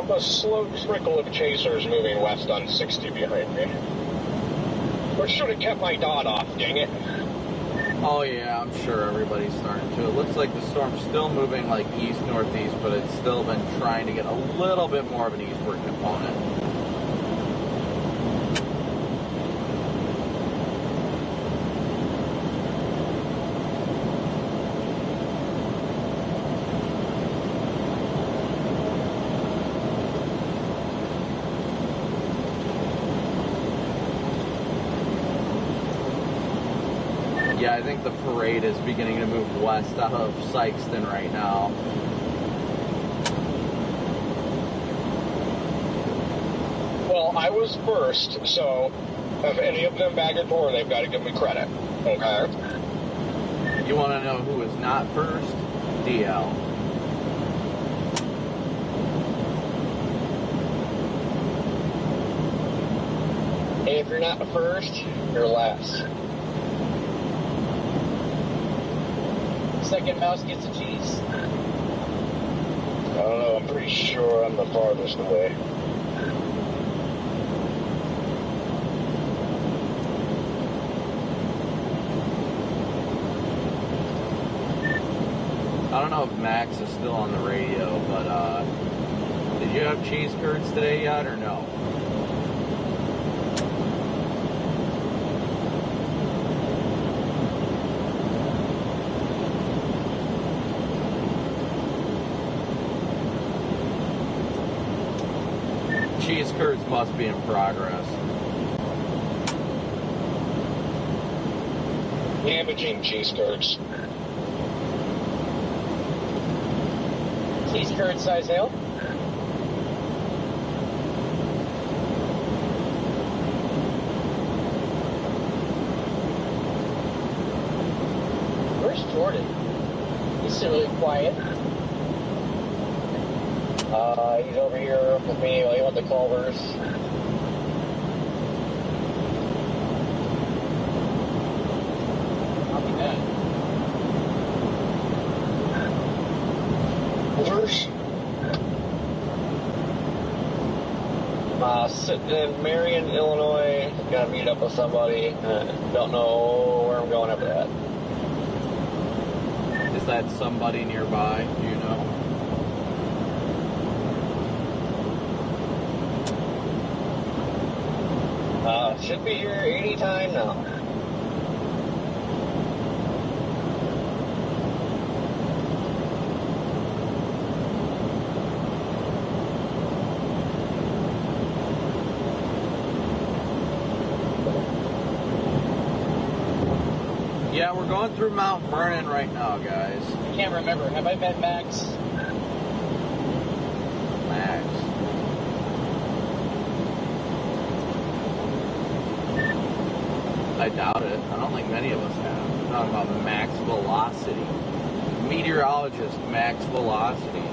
A slow trickle of chasers moving west on 60 behind me. Or should have kept my dot off, dang it. Oh yeah, I'm sure everybody's starting to. It looks like the storm's still moving like east-northeast, but it's still been trying to get a little bit more of an eastward component. Yeah, I think the parade is beginning to move west out of Sykeston right now. Well, I was first, so if any of them bag a door, they've got to give me credit. Okay? You want to know who was not first? DL. Hey, if you're not the first, you're last. Second mouse gets a cheese. I don't know, I'm pretty sure I'm the farthest away. I don't know if Max is still on the radio, but did you have cheese curds today yet or no? Cheese curds must be in progress. Damaging cheese curds. Cheese curd size hail. Where's Jordan? He's really quiet. He's over here with me while he went to Culver's. Copy that. Culver's? Sitting in Marion, Illinois. Gotta meet up with somebody. Don't know where I'm going after that. Is that somebody nearby? Do you know? Should be here any time now. Yeah, we're going through Mount Vernon right now, guys. I can't remember. Have I met Max? Max. I doubt it. I don't think many of us have. We're talking about max velocity. Meteorologist Max Velocity.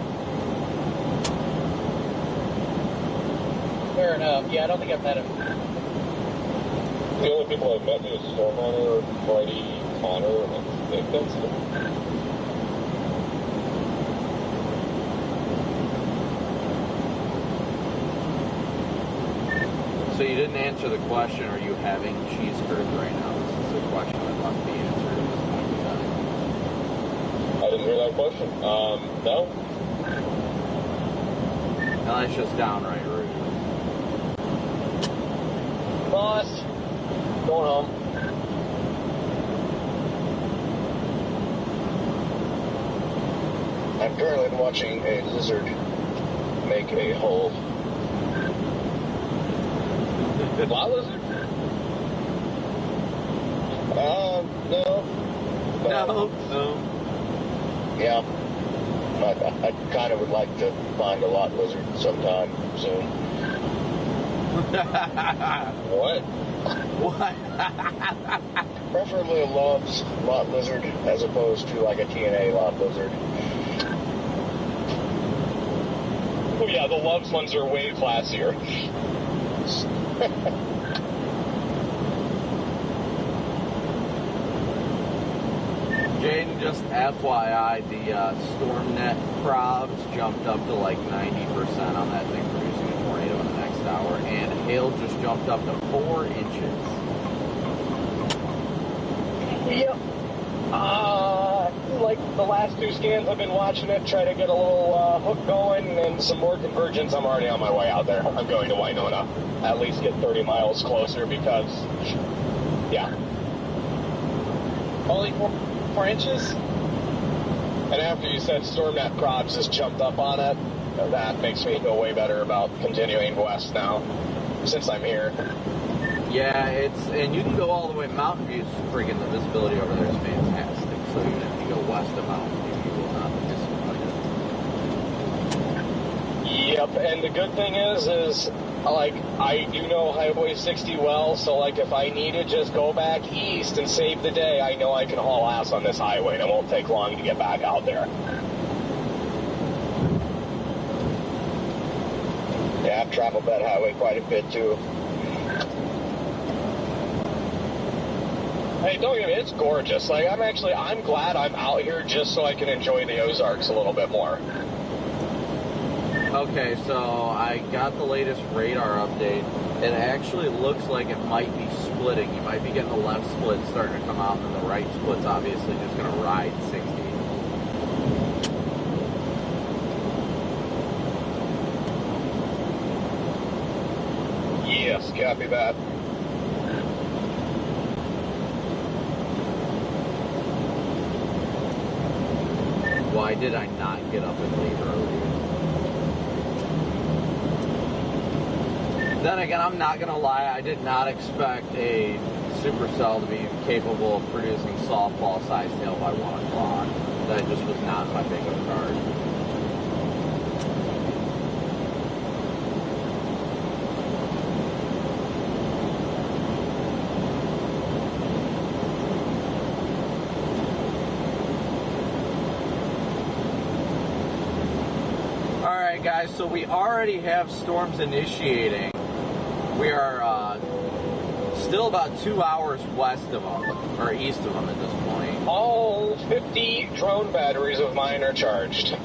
Fair enough. Yeah, I don't think I've met him. The only people I've met is Stormrunner, Freddy, Connor, and I think that's it. So you didn't answer the question, are you having cheese curds right now? This is the question that must be answered at this point in time. I didn't hear that question. No. No, that's just downright rude. Boss, going home. I'm currently watching a lizard make a hole. Lot lizard? No. No. Yeah. I kind of would like to find a lot lizard sometime soon. What? What? Preferably a lot lizard as opposed to like a TNA lot lizard. Oh yeah, the Loves ones are way classier. Jaden, just FYI, the StormNet probs jumped up to like 90% on that thing, producing a tornado in the next hour, and hail just jumped up to 4 inches. Yep. Like the last 2 scans, I've been watching it, try to get a little hook going and some more convergence. I'm already on my way out there. I'm going to Winona. At least get 30 miles closer because, yeah. Only 4 inches? And after you said StormNet probs has jumped up on it, that makes me feel way better about continuing west now, since I'm here. Yeah, and you can go all the way. Mountain View's friggin' the visibility over there is fantastic. So even if you go west of Mountain View, you will not be disappointed. Yep, and the good thing is like, I do know Highway 60 well, so like if I need to just go back east and save the day, I know I can haul ass on this highway, and it won't take long to get back out there. Yeah, I've traveled that highway quite a bit too. Hey, don't get me, it's gorgeous. Like, I'm glad I'm out here just so I can enjoy the Ozarks a little bit more. Okay, so I got the latest radar update. It actually looks like it might be splitting. You might be getting the left split starting to come out, and the right split's obviously just going to ride 60. Yes, copy that. Why did I not get up and leave early? Then again, I'm not going to lie, I did not expect a supercell to be capable of producing softball-sized hail by 1 o'clock. That just was not my bingo card. guys, so we already have storms initiating. We are still about 2 hours west of them, or east of them at this point. All 50 drone batteries of mine are charged.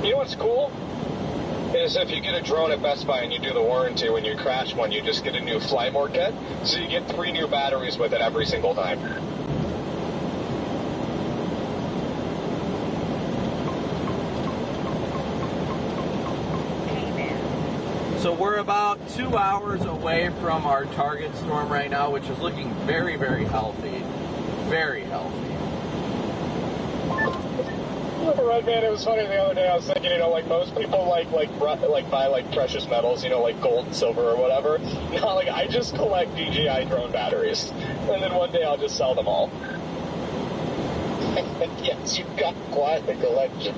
You know what's cool? Is if you get a drone at Best Buy and you do the warranty, when you crash one, you just get a new fly more kit. So you get 3 new batteries with it every single time. So we're about 2 hours away from our target storm right now, which is looking very, very healthy. Very healthy. Right, man, it was funny the other day. I was thinking, you know, like most people like buy like precious metals, you know, like gold and silver or whatever. Now, like I just collect DJI drone batteries, and then one day I'll just sell them all. Yes, you've got quite the collection.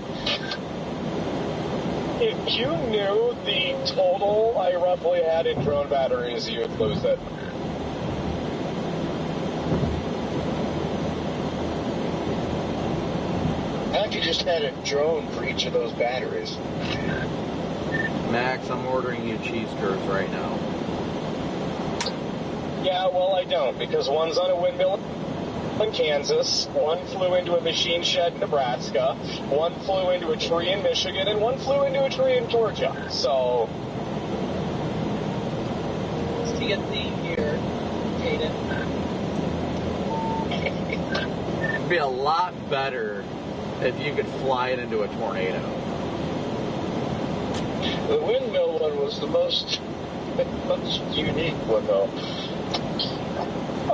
If you knew the total I roughly had in drone batteries, you would lose it. I thought you just had a drone for each of those batteries. Max, I'm ordering you cheese curds right now. Yeah, well, I don't, because one's on a windmill in Kansas, one flew into a machine shed in Nebraska, one flew into a tree in Michigan, and one flew into a tree in Georgia. So, See a theme here, Jaden. It'd be a lot better if you could fly it into a tornado. The windmill one was the most unique one, though.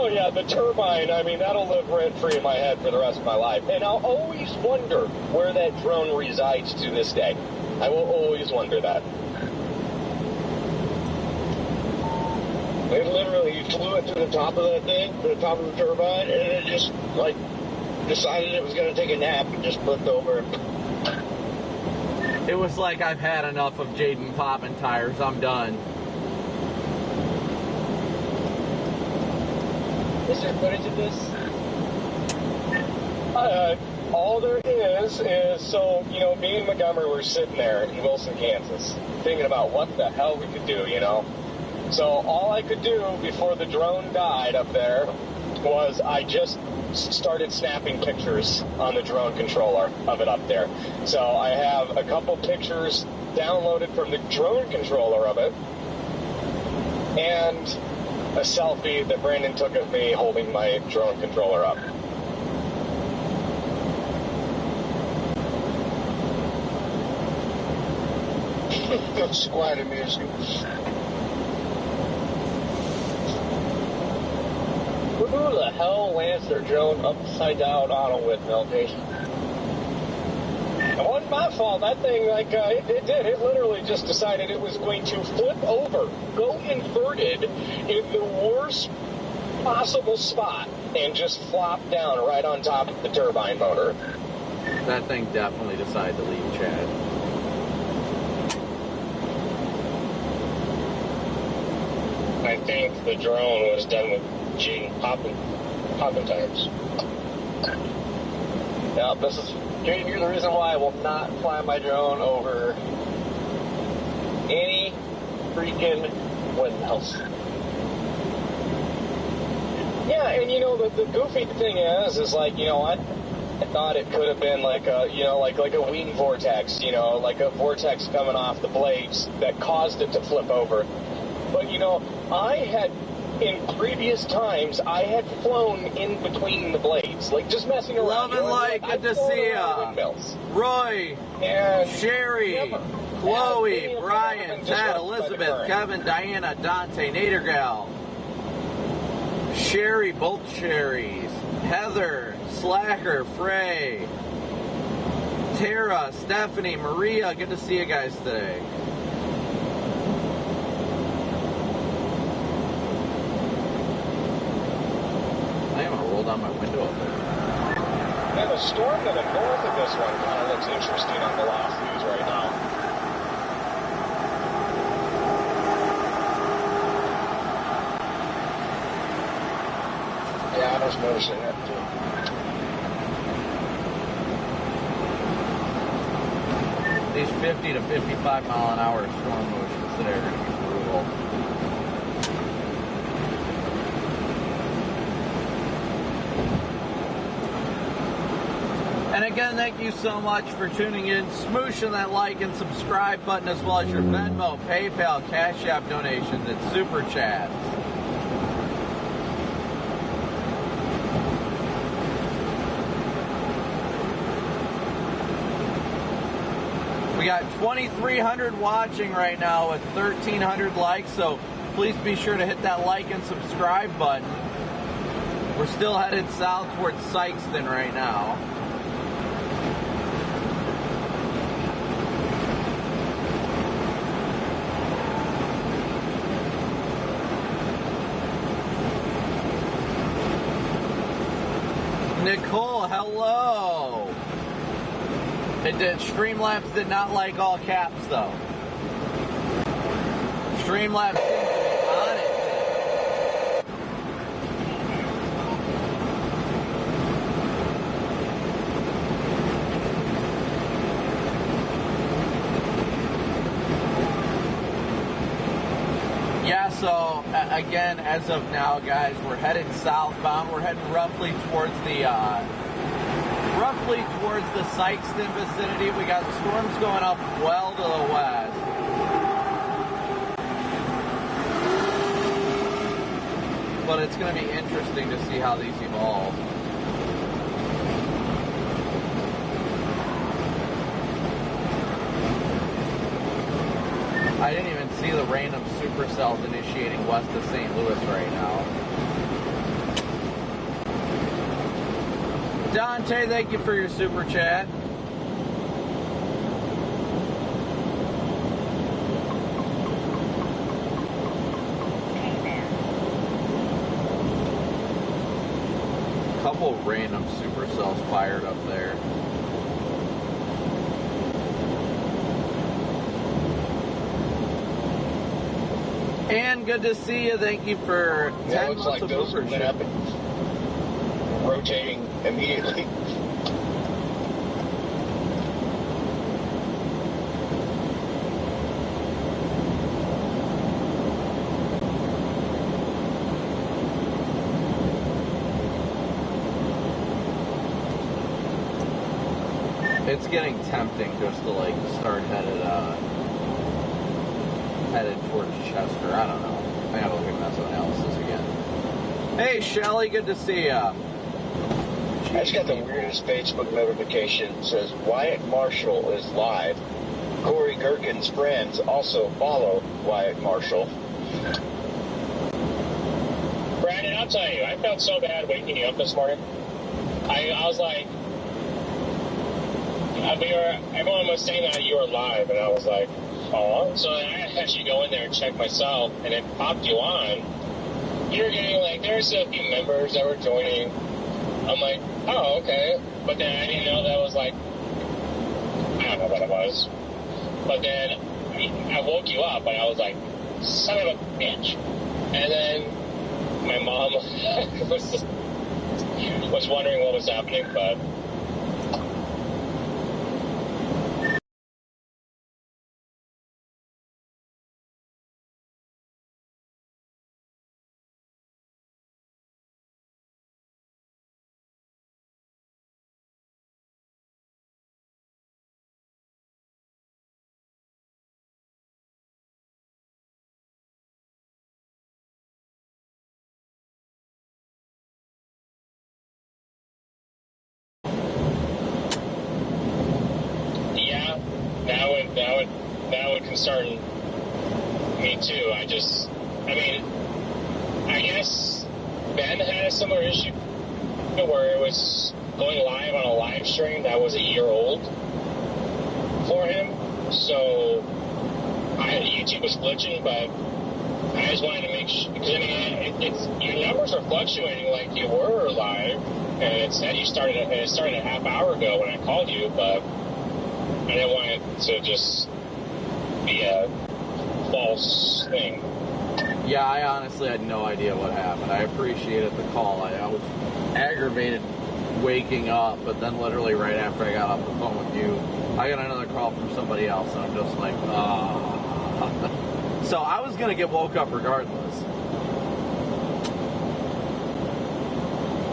oh yeah, the turbine, I mean, that'll live rent-free in my head for the rest of my life. And I'll always wonder where that drone resides to this day. I will always wonder that. It literally, you flew it to the top of that thing, to the top of the turbine, and it just, like, decided it was going to take a nap and just flipped over. It was like, I've had enough of Jaden popping tires. I'm done. Is there footage of this? All there is, so, you know, me and Montgomery were sitting there in Wilson, Kansas, thinking about what the hell we could do, you know? So all I could do before the drone died up there was I just started snapping pictures on the drone controller of it up there. So I have a couple pictures downloaded from the drone controller of it, and a selfie that Brandon took of me holding my drone controller up. It's quite amusing. Who the hell lands their drone upside down on a windmill, Jason? It wasn't my fault. That thing, it did. It literally just decided it was going to flip over, go inverted in the worst possible spot, and just flop down right on top of the turbine motor. That thing definitely decided to leave Chad. I think the drone was done with Jaden popping tires. Yeah, this is, Jaden, you're the reason why I will not fly my drone over any freaking windmills. Yeah, and you know, the goofy thing is like, you know what? I thought it could have been like a, you know, like a wind vortex, you know, like a vortex coming off the blades that caused it to flip over. But, you know, in previous times, I had flown in between the blades, like just messing around. Love and light, good to see ya. Roy, and Sherry, Chloe, Brian, Ted, Elizabeth, Kevin, Diana, Dante, Nadergal, Sherry, both Sherrys, Heather, Slacker, Frey, Tara, Stephanie, Maria, good to see you guys today. Roll down my window up there. And the storm to the north of this one kind of looks interesting on the last news right now. Yeah, I was noticing that too. These 50 to 55 mile an hour storm motions today are going to be brutal. And again, thank you so much for tuning in. Smooshing that like and subscribe button, as well as your Venmo, PayPal, Cash App donations, and Super Chats. We got 2,300 watching right now with 1,300 likes, so please be sure to hit that like and subscribe button. We're still headed south towards Sykeston right now. Nicole, hello. Streamlabs did not like all caps, though. Streamlabs seems to be on it. Yeah, so again, as of now, guys, we're headed southbound. We're heading roughly towards the Sykeston vicinity. We got storms going up well to the west. But it's going to be interesting to see how these evolve. I didn't even see the random supercells initiating west of St. Louis right now. Dante, thank you for your super chat. Couple random supercells fired up there. And good to see you. Thank you for 10 months of membership. Rotating immediately. It's getting tempting just to like start headed towards Chester. I don't know. I gotta look at meso analysis again. Hey Shelly, good to see ya. I just got the weirdest Facebook notification. It says Wyatt Marshall is live. Corey Gerken's friends also follow Wyatt Marshall. Brandon, I'll tell you, I felt so bad waking you up this morning. I was like, everyone was saying that you were live, and I was like, oh. So I had to actually go in there and check myself, and it popped you on. You were getting like, there's a few members that were joining. I'm like, oh, okay. But then I didn't know that was like, I don't know what it was. But then I woke you up, and I was like, son of a bitch. And then my mom was wondering what was happening, but... That would concern me too. I guess Ben had a similar issue where it was going live on a live stream that was a year old for him. So YouTube was glitching, but I just wanted to make sure, because it's your numbers are fluctuating like you were live, and it said it started a half hour ago when I called you, but I didn't want it to just be a false thing. Yeah, I honestly had no idea what happened. I appreciated the call. I was aggravated waking up, but then literally right after I got off the phone with you, I got another call from somebody else, and I'm just like, So I was going to get woke up regardless.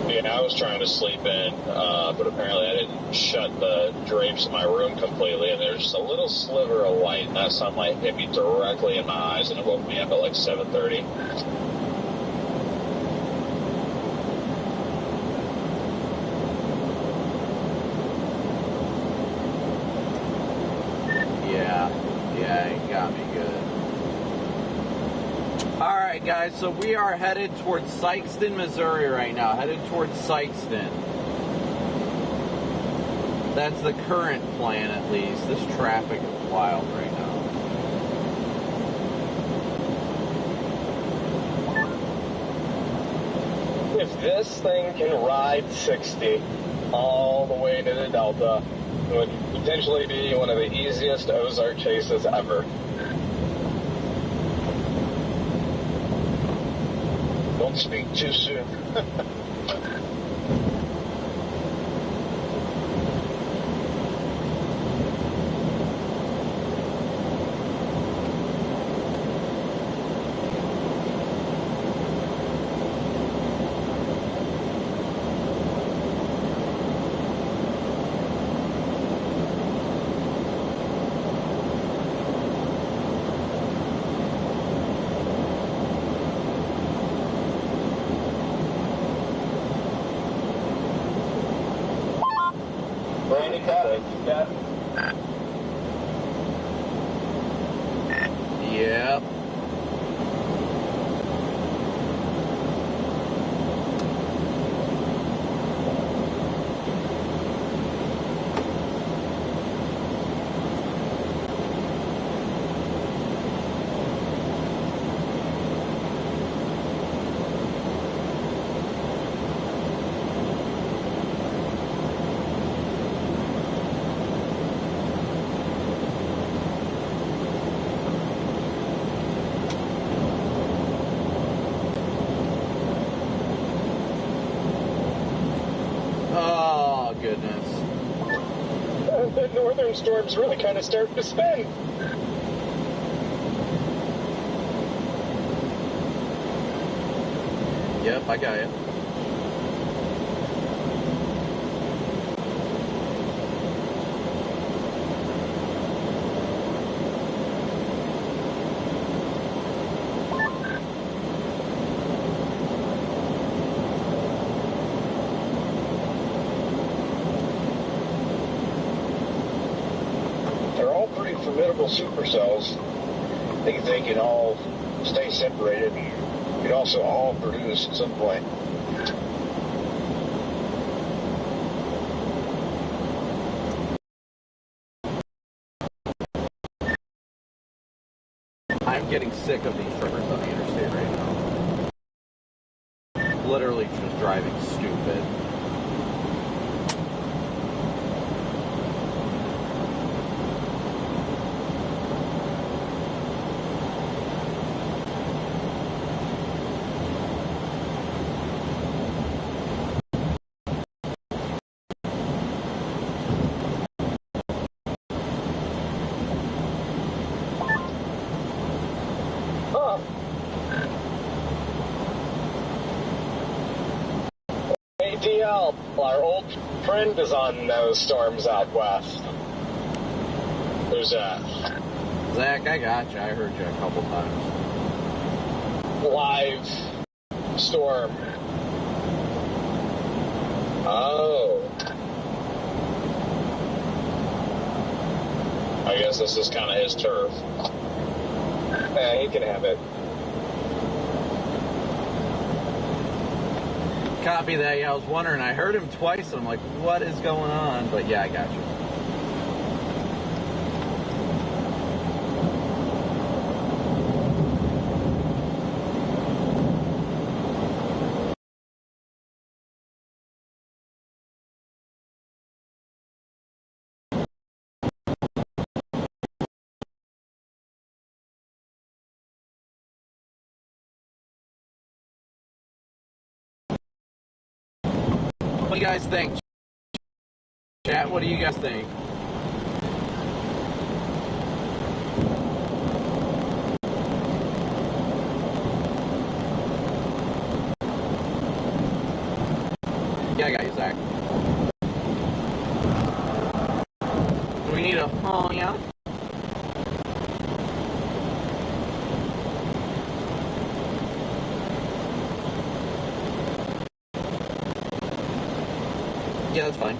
Yeah, I was trying to sleep in, but apparently I didn't shut the drapes in my room completely, and there's just a little sliver of light, and that sunlight hit me directly in my eyes, and it woke me up at like 7:30. Yeah, it got me good. All right, guys, so we are headed towards Sikeston, Missouri right now. Headed towards Sikeston. That's the current plan, at least. This traffic is wild right now. If this thing can ride 60 all the way to the Delta, it would potentially be one of the easiest Ozark chases ever. Don't speak too soon. Randy Copic, yeah. Yep. Oh, goodness. The northern storm's really kind of starting to spin. Yep, I got you. They're all pretty formidable supercells. They can all stay separated and can also all produce at some point. I'm getting sick of these truckers on the interstate right now. Literally just driving stupid. Huh. ADL, our old friend, is on those storms out west. Who's that? Zach, I got you. I heard you a couple times. Live storm. Oh. I guess this is kind of his turf. Yeah, he can have it. Copy that. Yeah, I was wondering. I heard him twice, and I'm like, what is going on? But yeah, I got you. What do you guys think? Chat, what do you guys think? Oh, yeah? Yeah, that's fine.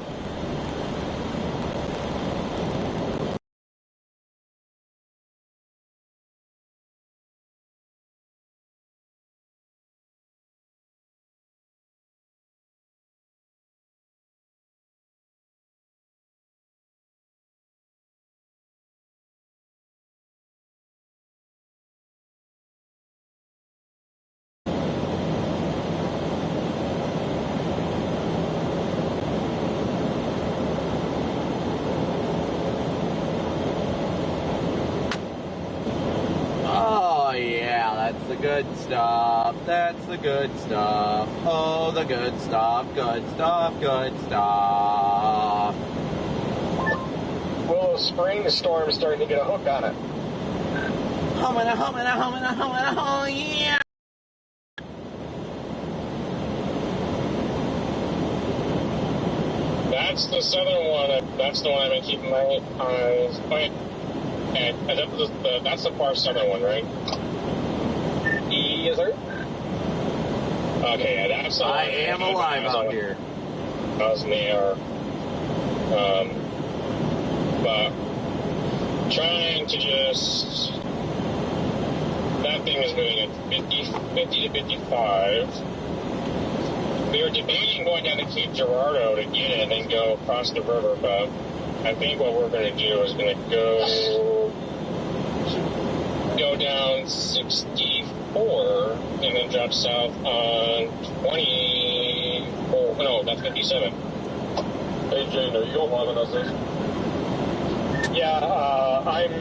Oh, yeah, that's the good stuff. That's the good stuff. Oh, the good stuff, good stuff, good stuff. Willow Spring Storm starting to get a hook on it. Humana, humana, humana, humana, oh, yeah. That's the southern one. That's the one I've been keeping my eyes on. And that's the far southern one, right? Yes, sir. Okay, yeah, that's the one. I am alive out here. I was in the air. But trying to just... That thing is moving at 50 to 55. We were debating going down to Cape Girardeau to get it and then go across the river, but I think what we're going to do is going to go down 64 and then drop south on 24. No, that's 57. Hey, Jane, are you going live on us? Yeah, I'm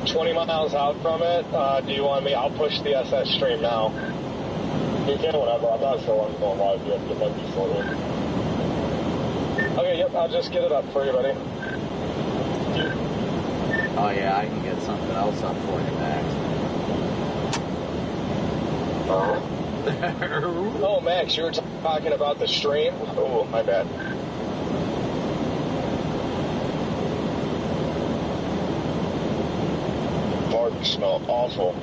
20 miles out from it. Do you want me? I'll push the SS stream now. You can whatever. I'm not sure when I'm going live yet. It might be shortly. Okay, yep, I'll just get it up for you, buddy. Oh, yeah, I can get something else up for you, Max. Oh, Max, you were talking about the stream? Oh, my bad. Bark smell awful.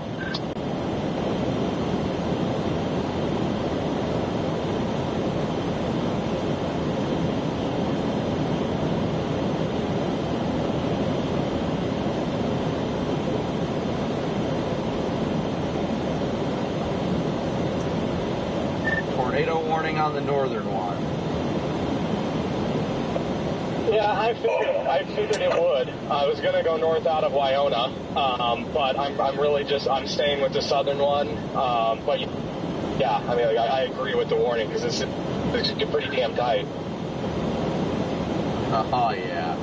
Tornado warning on the northern one. Yeah, I figured it would. I was gonna go north out of Wyona, but I'm really just staying with the southern one. But yeah, I mean, I agree with the warning because it's pretty damn tight. Oh, yeah.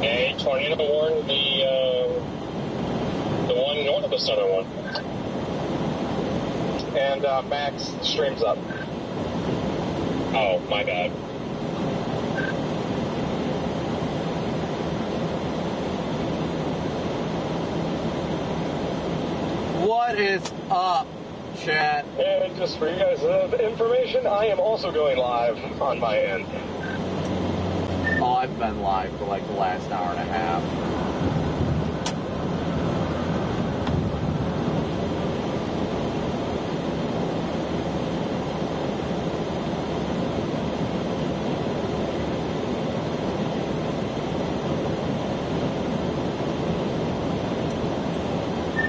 Hey, tornado warned the one north of the southern one. And Max, stream's up. Oh, my bad. What is up, chat? And just for you guys' information, I am also going live on my end. Oh, I've been live for like the last hour and a half.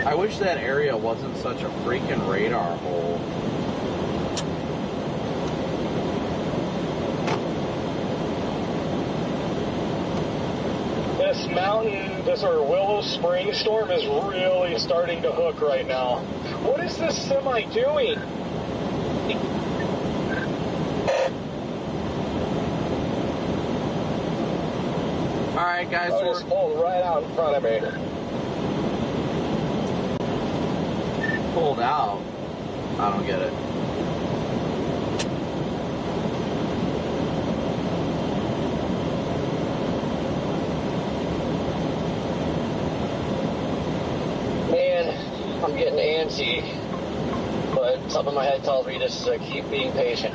I wish that area wasn't such a freaking radar hole. This Willow Spring storm is really starting to hook right now. What is this semi doing? Alright, guys, Oh, it's pulled right out in front of me. pulled out. I don't get it. Man, I'm getting antsy, but something in my head tells me just to keep being patient.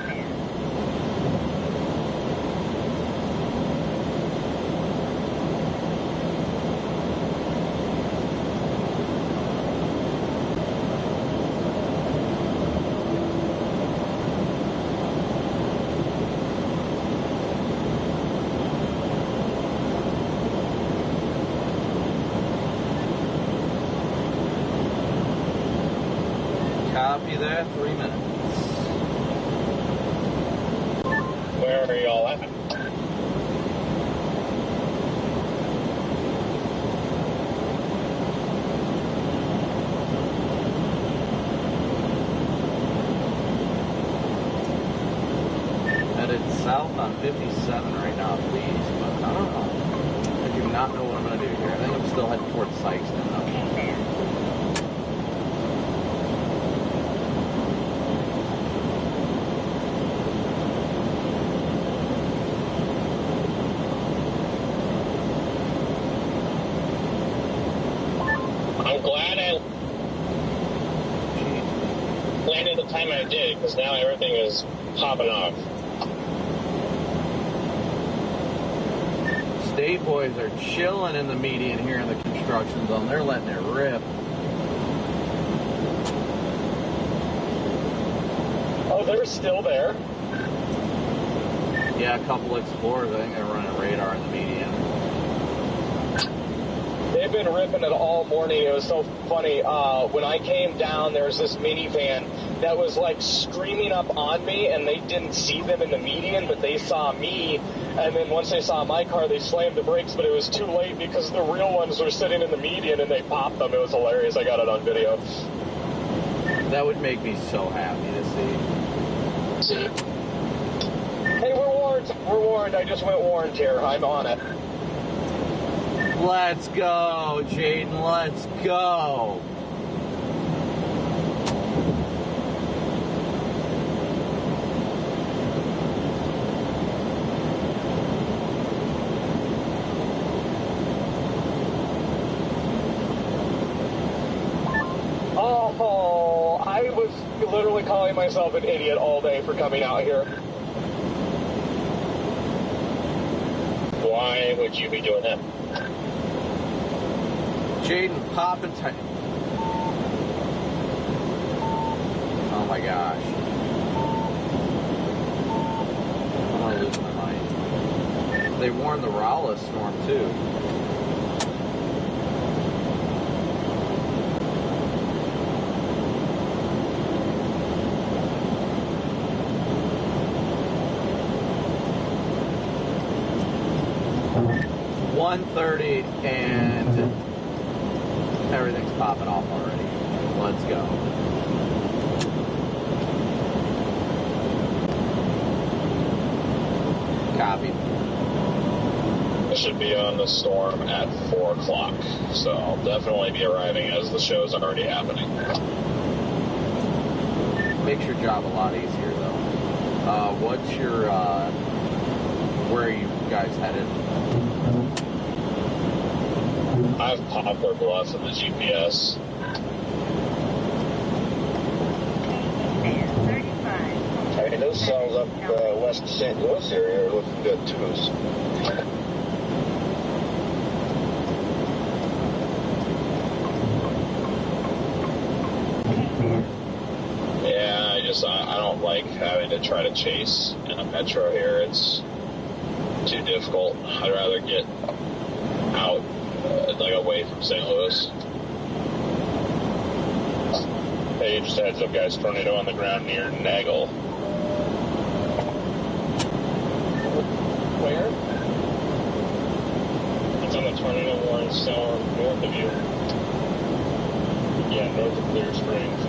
Copy that, 3 minutes. Where are y'all at? Headed south on 57 right now, please, but I don't know. I do not know what I'm going to do here. I think I'm still heading towards Sykeston, though. I'm glad I landed the time I did, because now everything is popping off. State boys are chilling in the median here in the construction zone. They're letting it rip. Oh, they're still there? Yeah, a couple Explorers. I think they're running radar in the median. They've been ripping it all morning. It was so funny. When I came down, there was this minivan that was like screaming up on me, and they didn't see them in the median, but they saw me. And then once they saw my car, they slammed the brakes, but it was too late because the real ones were sitting in the median, and they popped them. It was hilarious. I got it on video. That would make me so happy to see. Hey, we're warned. We're warned. I just went warned here. I'm on it. Let's go, Jaden. Let's go. Oh, I was literally calling myself an idiot all day for coming out here. Why would you be doing that? Jaden, pop and tight. Oh my gosh. I'm gonna lose my mind. They warned the Raleigh storm too. .130 and everything's popping off already. Let's go. Copy. I should be on the storm at 4 o'clock, so I'll definitely be arriving as the show's already happening. Makes your job a lot easier, though. What's your, where are you guys headed? I have Poplar Bluff in the GPS. I mean, those cells up west of St. Louis area are looking good too. Yeah, I don't like having to try to chase in a metro here. It's too difficult. I'd rather get out, like away from St. Louis. Hey, just a heads up, guys. Tornado on the ground near Nagel. Where? It's on the tornado warning storm north of you. Yeah, north of Clear Springs,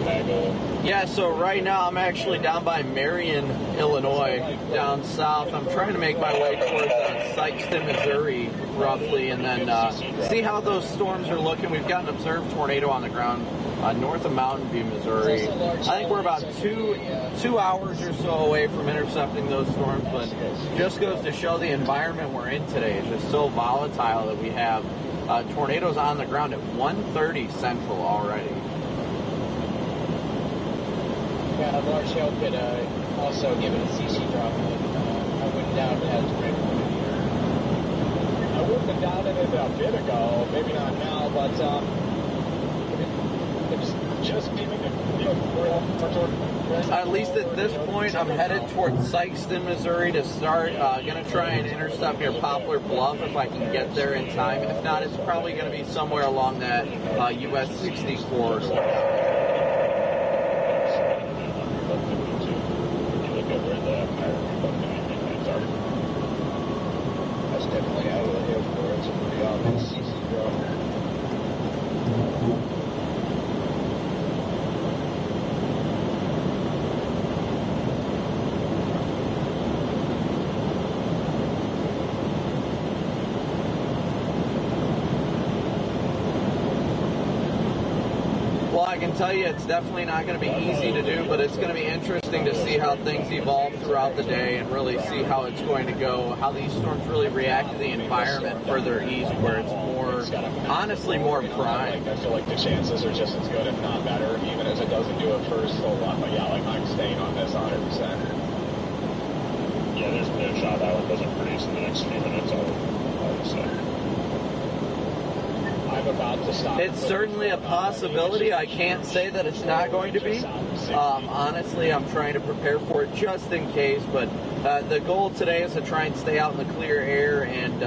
Nagel. Yeah, so right now I'm actually down by Marion, Illinois, down south. I'm trying to make my way towards Sykeston, Missouri, roughly, and then see how those storms are looking. We've got an observed tornado on the ground north of Mountain View, Missouri. I think we're about two hours or so away from intercepting those storms, but just goes to show the environment we're in today is just so volatile that we have tornadoes on the ground at 1:30 Central already. Yeah, a large hail could also give it a CC drop. I wouldn't doubt it has great here. I wouldn't have doubted it a bit ago, maybe not now, but it's just giving a real. At least at this point, I'm headed towards Sykeston, Missouri to start. Going to try and intercept near Poplar Bluff if I can get there in time. If not, it's probably going to be somewhere along that US 60 corridor. big CC drone. Well, I can tell you it's definitely not going to be easy to do, but it's going to be interesting to see how things evolve throughout the day and really see how it's going to go, how these storms really react to the environment further east where it's more, honestly, more prime. I feel like the chances are just as good, if not better, even as it doesn't do it first so long. But yeah, like I'm staying on this 100%. Yeah, there's no shot that one doesn't produce in the next few minutes, I would say. I'm about to stop. It's certainly a possibility. I can't say that it's not going to be. Honestly, I'm trying to prepare for it just in case, but the goal today is to try and stay out in the clear air and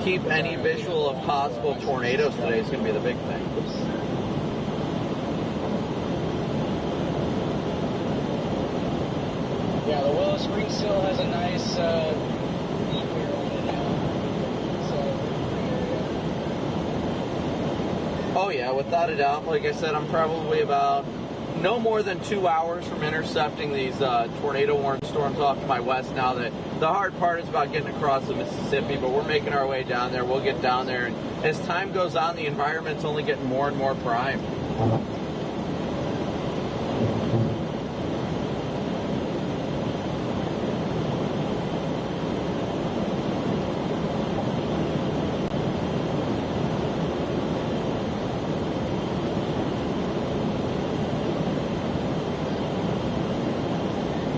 keep any visual of possible tornadoes today is going to be the big thing. Yeah, the Willow Spring still has a nice deep air on it now. Oh yeah, without a doubt. Like I said, I'm probably about no more than 2 hours from intercepting these tornado warning storms off to my west now. That the hard part is about getting across the Mississippi, but we're making our way down there. We'll get down there, and as time goes on, the environment's only getting more and more prime.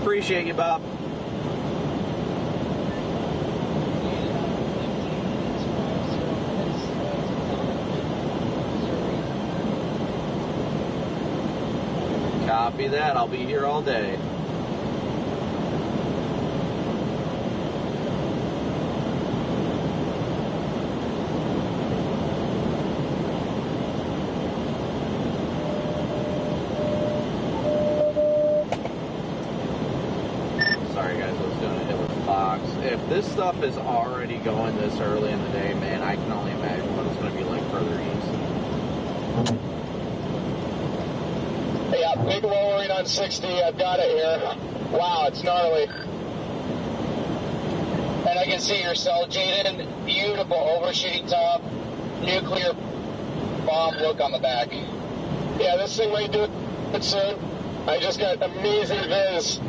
Appreciate you, Bob. Copy that. I'll be here all day. If this stuff is already going this early in the day, man, I can only imagine what it's going to be like further east. Yeah, big lowering on 60. I've got it here. Wow, it's gnarly. And I can see your cell, Jaden. Beautiful overshooting top. Nuclear bomb look on the back. Yeah, this thing might do it soon. I just got amazing viz.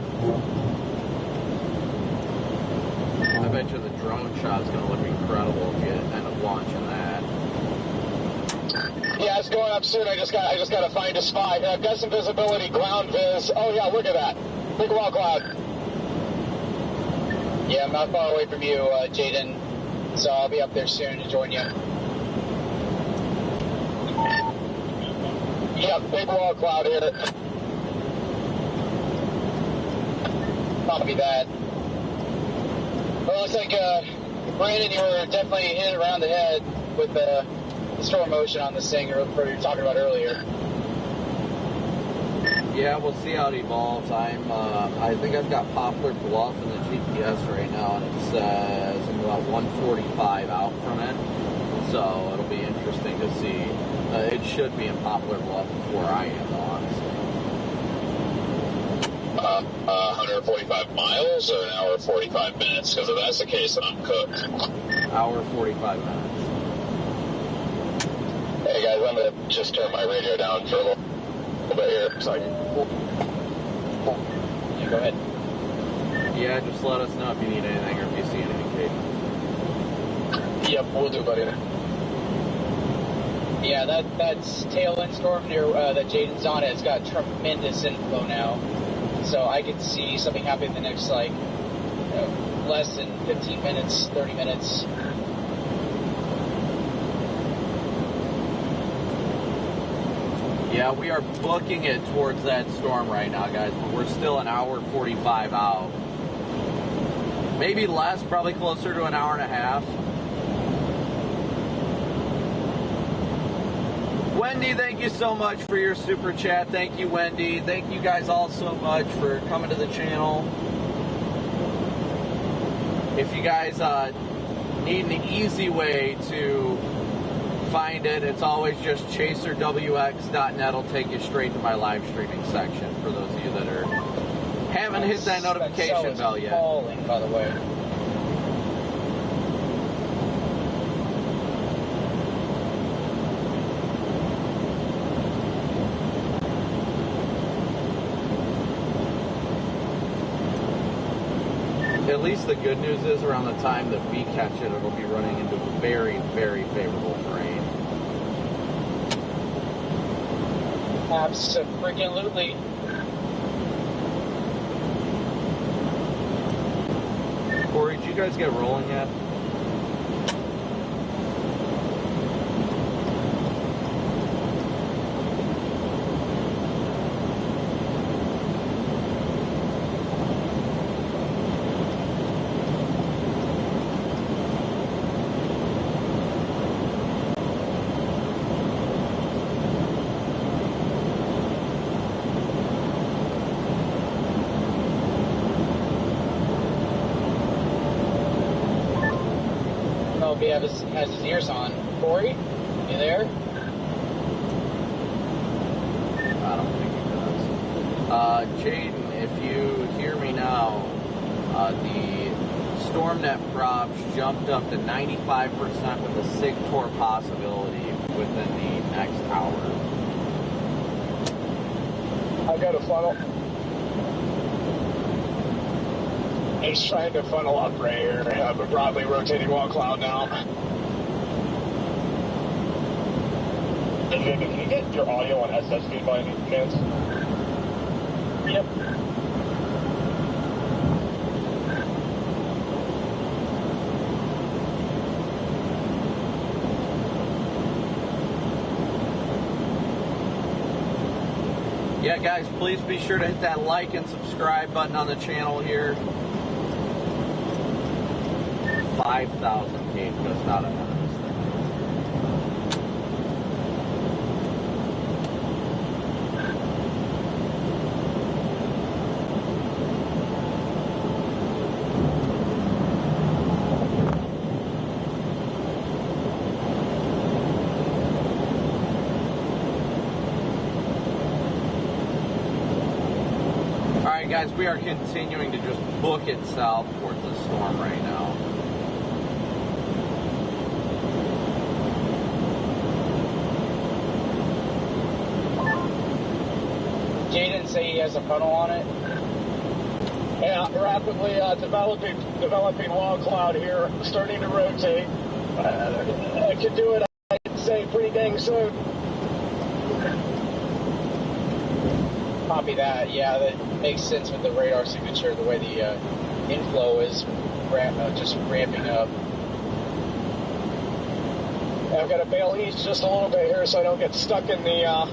I bet you the drone shot's going to look incredible if you end up launching that. Yeah, it's going up soon. I just got to find a spot. I've got some visibility, ground viz. Oh yeah, look at that. Big wall cloud. Yeah, I'm not far away from you, Jaden. So I'll be up there soon to join you. Yeah, big wall cloud here. Copy that. Well, it looks like, Brandon, you were definitely hit around the head with the storm motion on this thing you were talking about earlier. Yeah, we'll see how it evolves. I think I've got Poplar Bluff in the GPS right now, and it says I'm about 145 out from it. So it'll be interesting to see. It should be in Poplar Bluff before I am, though, honestly. 145 miles or an hour 45 minutes? Because if that's the case, then I'm cooked. Hour 45 minutes. Hey guys, I'm going to just turn my radio down for a little bit here. So I can... Yeah, go ahead. Yeah, just let us know if you need anything or if you see any indication. Yep, we'll do, buddy. Yeah, that's tailwind storm near that Jaden's on it. It's got tremendous inflow now. So I could see something happening the next, like, less than 15 minutes, 30 minutes. Yeah, we are booking it towards that storm right now, guys, but we're still an hour 45 out. Maybe less, probably closer to an hour and a half. Wendy, thank you so much for your super chat. Thank you, Wendy. Thank you guys all so much for coming to the channel. If you guys need an easy way to find it, it's always just chaserwx.net will take you straight to my live streaming section for those of you that haven't hit that notification bell yet. Falling, by the way. At least the good news is around the time that we catch it, it'll be running into very, very favorable terrain. Abso-freaking-lutely. Corey, did you guys get rolling yet? He has his ears on. Corey, you there? I don't think he does. Jaden, if you hear me now, the StormNet props jumped up to 95% with a SIG-Tor possibility within the next hour. I've got a funnel. He's trying to funnel up right here. I have a broadly rotating wall cloud now. And David, can you get your audio on SS feed by any chance? Yep. Yeah, guys, please be sure to hit that like and subscribe button on the channel here. 5,000 Kate does not enough. Alright guys, we are continuing to just book it south towards the storm right now. Jaden say he has a funnel on it. Yeah, rapidly developing wall cloud here, starting to rotate. I could do it, I'd say, pretty dang soon. Copy that. Yeah, that makes sense with the radar signature, the way the inflow is just ramping up. I've got to bail east just a little bit here so I don't get stuck in the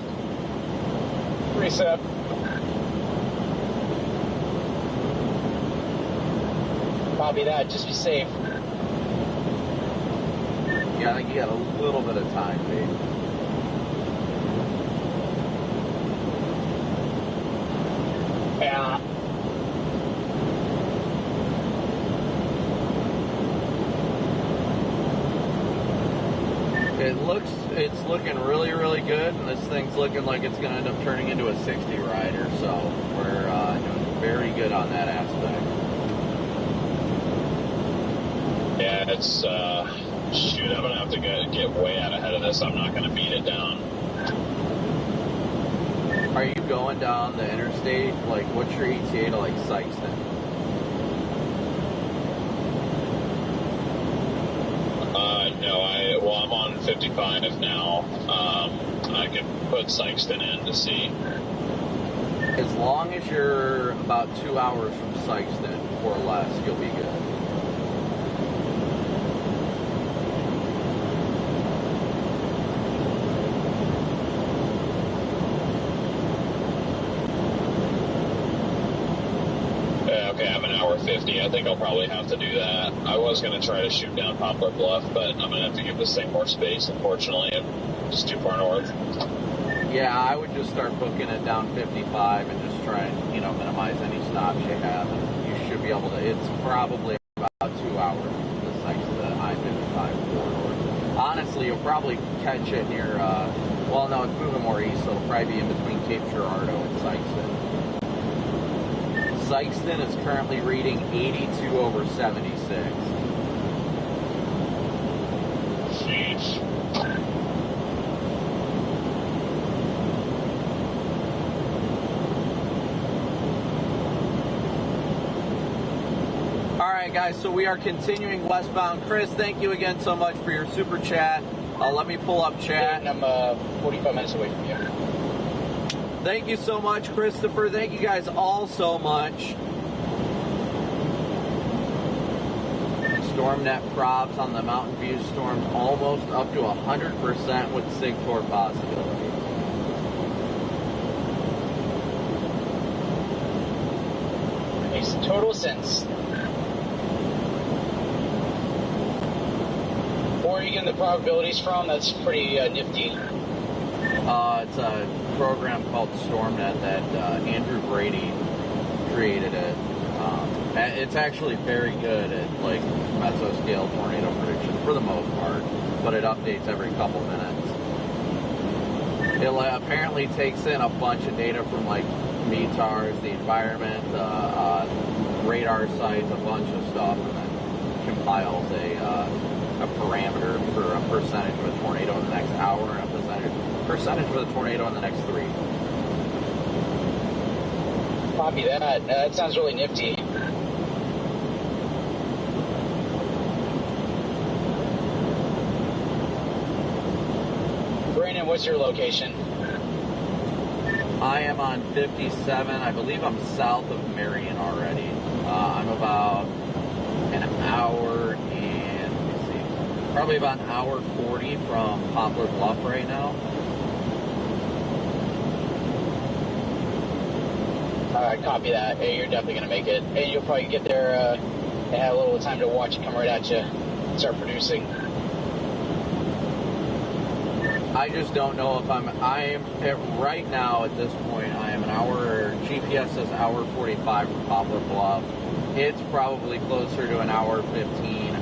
reset. Copy that. Just be safe. Yeah, I think you got a little bit of time, babe. Yeah. It's looking really, really good, and this thing's looking like it's going to end up turning into a 60 rider, so we're doing very good on that aspect. Yeah, it's, shoot, I'm going to have to get way out ahead of this. I'm not going to beat it down. Are you going down the interstate? Like, what's your ETA to, like, Sykeston? No, I'm on 55 now. I can put Sykeston in to see. As long as you're about 2 hours from Sykeston or less, you'll be good. Okay, I'm an hour 50. I think I'll probably have to do that. I was going to try to shoot down Poplar Bluff, but I'm going to have to give this thing more space, unfortunately. I'm just too far north. Yeah, I would just start booking it down 55 and just try and, minimize any stops you have. And you should be able to, it's probably about 2 hours from the Sykeston, 55 corridor. Honestly, you'll probably catch it near, well, no, it's moving more east, so it'll probably be in between Cape Girardeau and Sykeston. Sykeston is currently reading 82 over 76. Jeez. Alright guys, so we are continuing westbound. Chris, thank you again so much for your super chat. Let me pull up chat. And I'm 45 minutes away from you. Thank you so much, Christopher. Thank you guys all so much. StormNet probs on the Mountain View storms almost up to 100% with SIG-TOR possibility. Makes total sense. Where are you getting the probabilities from? That's pretty nifty. It's a program called StormNet that Andrew Brady created it. It's actually very good at like mesoscale tornado prediction for the most part, but it updates every couple minutes. It apparently takes in a bunch of data from like METARs, the environment, radar sites, a bunch of stuff, and then compiles a parameter for a percentage of a tornado in the next hour and a percentage of a tornado in the next 3. Copy that. That sounds really nifty. Brandon, what's your location? I am on 57. I believe I'm south of Marion already. I'm about an hour and, let me see, probably about an hour 40 from Poplar Bluff right now. Copy that. Hey, you're definitely going to make it. Hey, you'll probably get there and have a little time to watch it come right at you and start producing. I just don't know if right now at this point, I am an hour, GPS says hour 45 from Poplar Bluff. It's probably closer to an hour 15,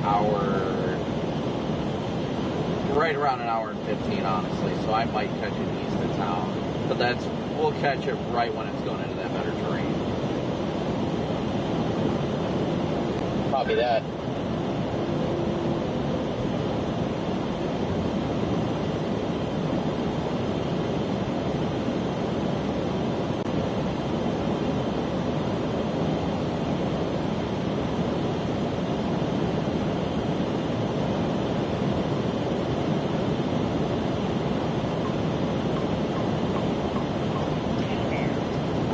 right around an hour and 15, honestly. So I might catch it east of town. But we'll catch it right when it's going into that better terrain. Copy that.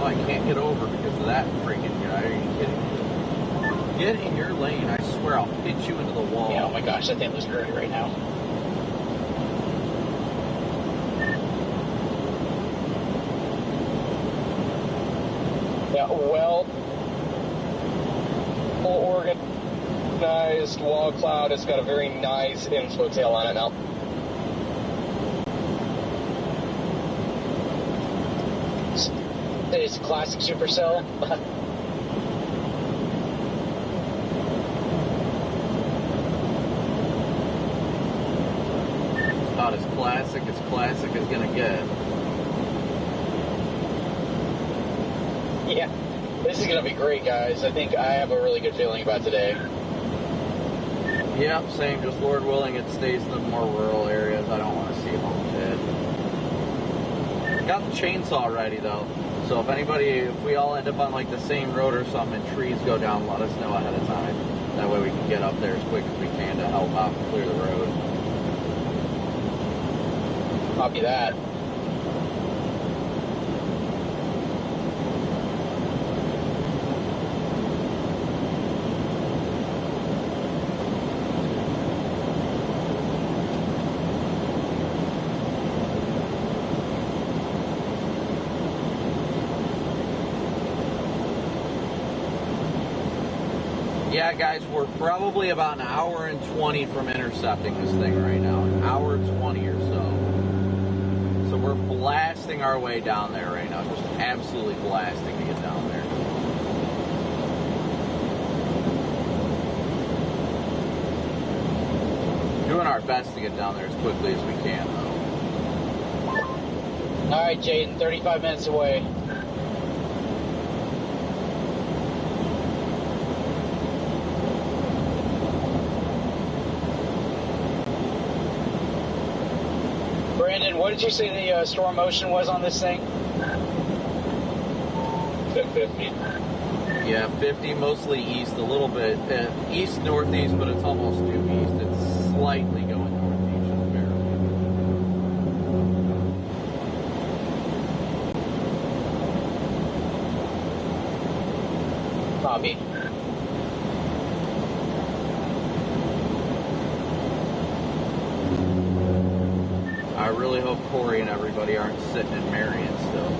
I can't get over because of that freaking guy. Are you kidding me? Get in your lane. I swear I'll hit you into the wall. Yeah, oh my gosh, that thing looks dirty right now. Yeah, well organized wall cloud. It's got a very nice inflow tail on it now. It's a classic supercell. About as classic as gonna get. Yeah, this is gonna be great, guys. I think I have a really good feeling about today. Yep, same. Just Lord willing, it stays in the more rural areas. I don't want to see homestead. Got the chainsaw ready though. So if we all end up on like the same road or something and trees go down, let us know ahead of time. That way we can get up there as quick as we can to help out and clear the road. Copy that. Yeah, guys, we're probably about an hour and 20 from intercepting this thing right now. An hour 20 or so. So we're blasting our way down there right now. Just absolutely blasting to get down there. doing our best to get down there as quickly as we can, though. All right, Jaden, 35 minutes away. Brandon, what did you say the storm motion was on this thing? 50. Yeah, 50, mostly east, a little bit east-northeast, but it's almost due east. It's slightly going northeast, just barely. Bobby. I really hope Corey and everybody aren't sitting in Marion still.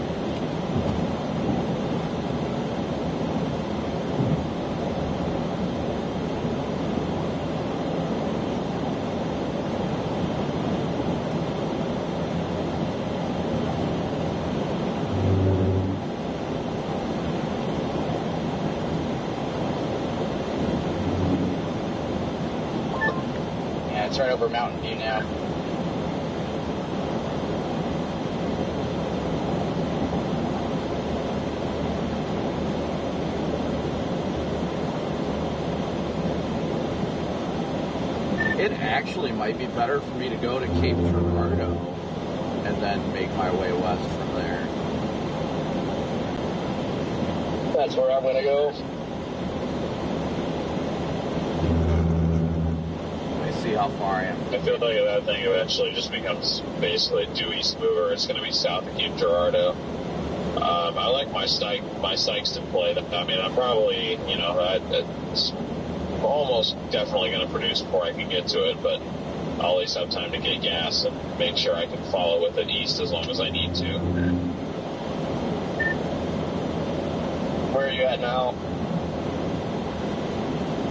Yeah, it's right over Mountain View now. It actually might be better for me to go to Cape Girardeau and then make my way west from there. That's where I'm going to go. Let me see how far I am. I feel like that thing eventually just becomes basically a due east mover. It's going to be south of Cape Girardeau. I like my Sykeston play. I mean, I'm probably, it's almost definitely going to produce before I can get to it, but I'll at least have time to get gas and make sure I can follow with it east as long as I need to. Where are you at now?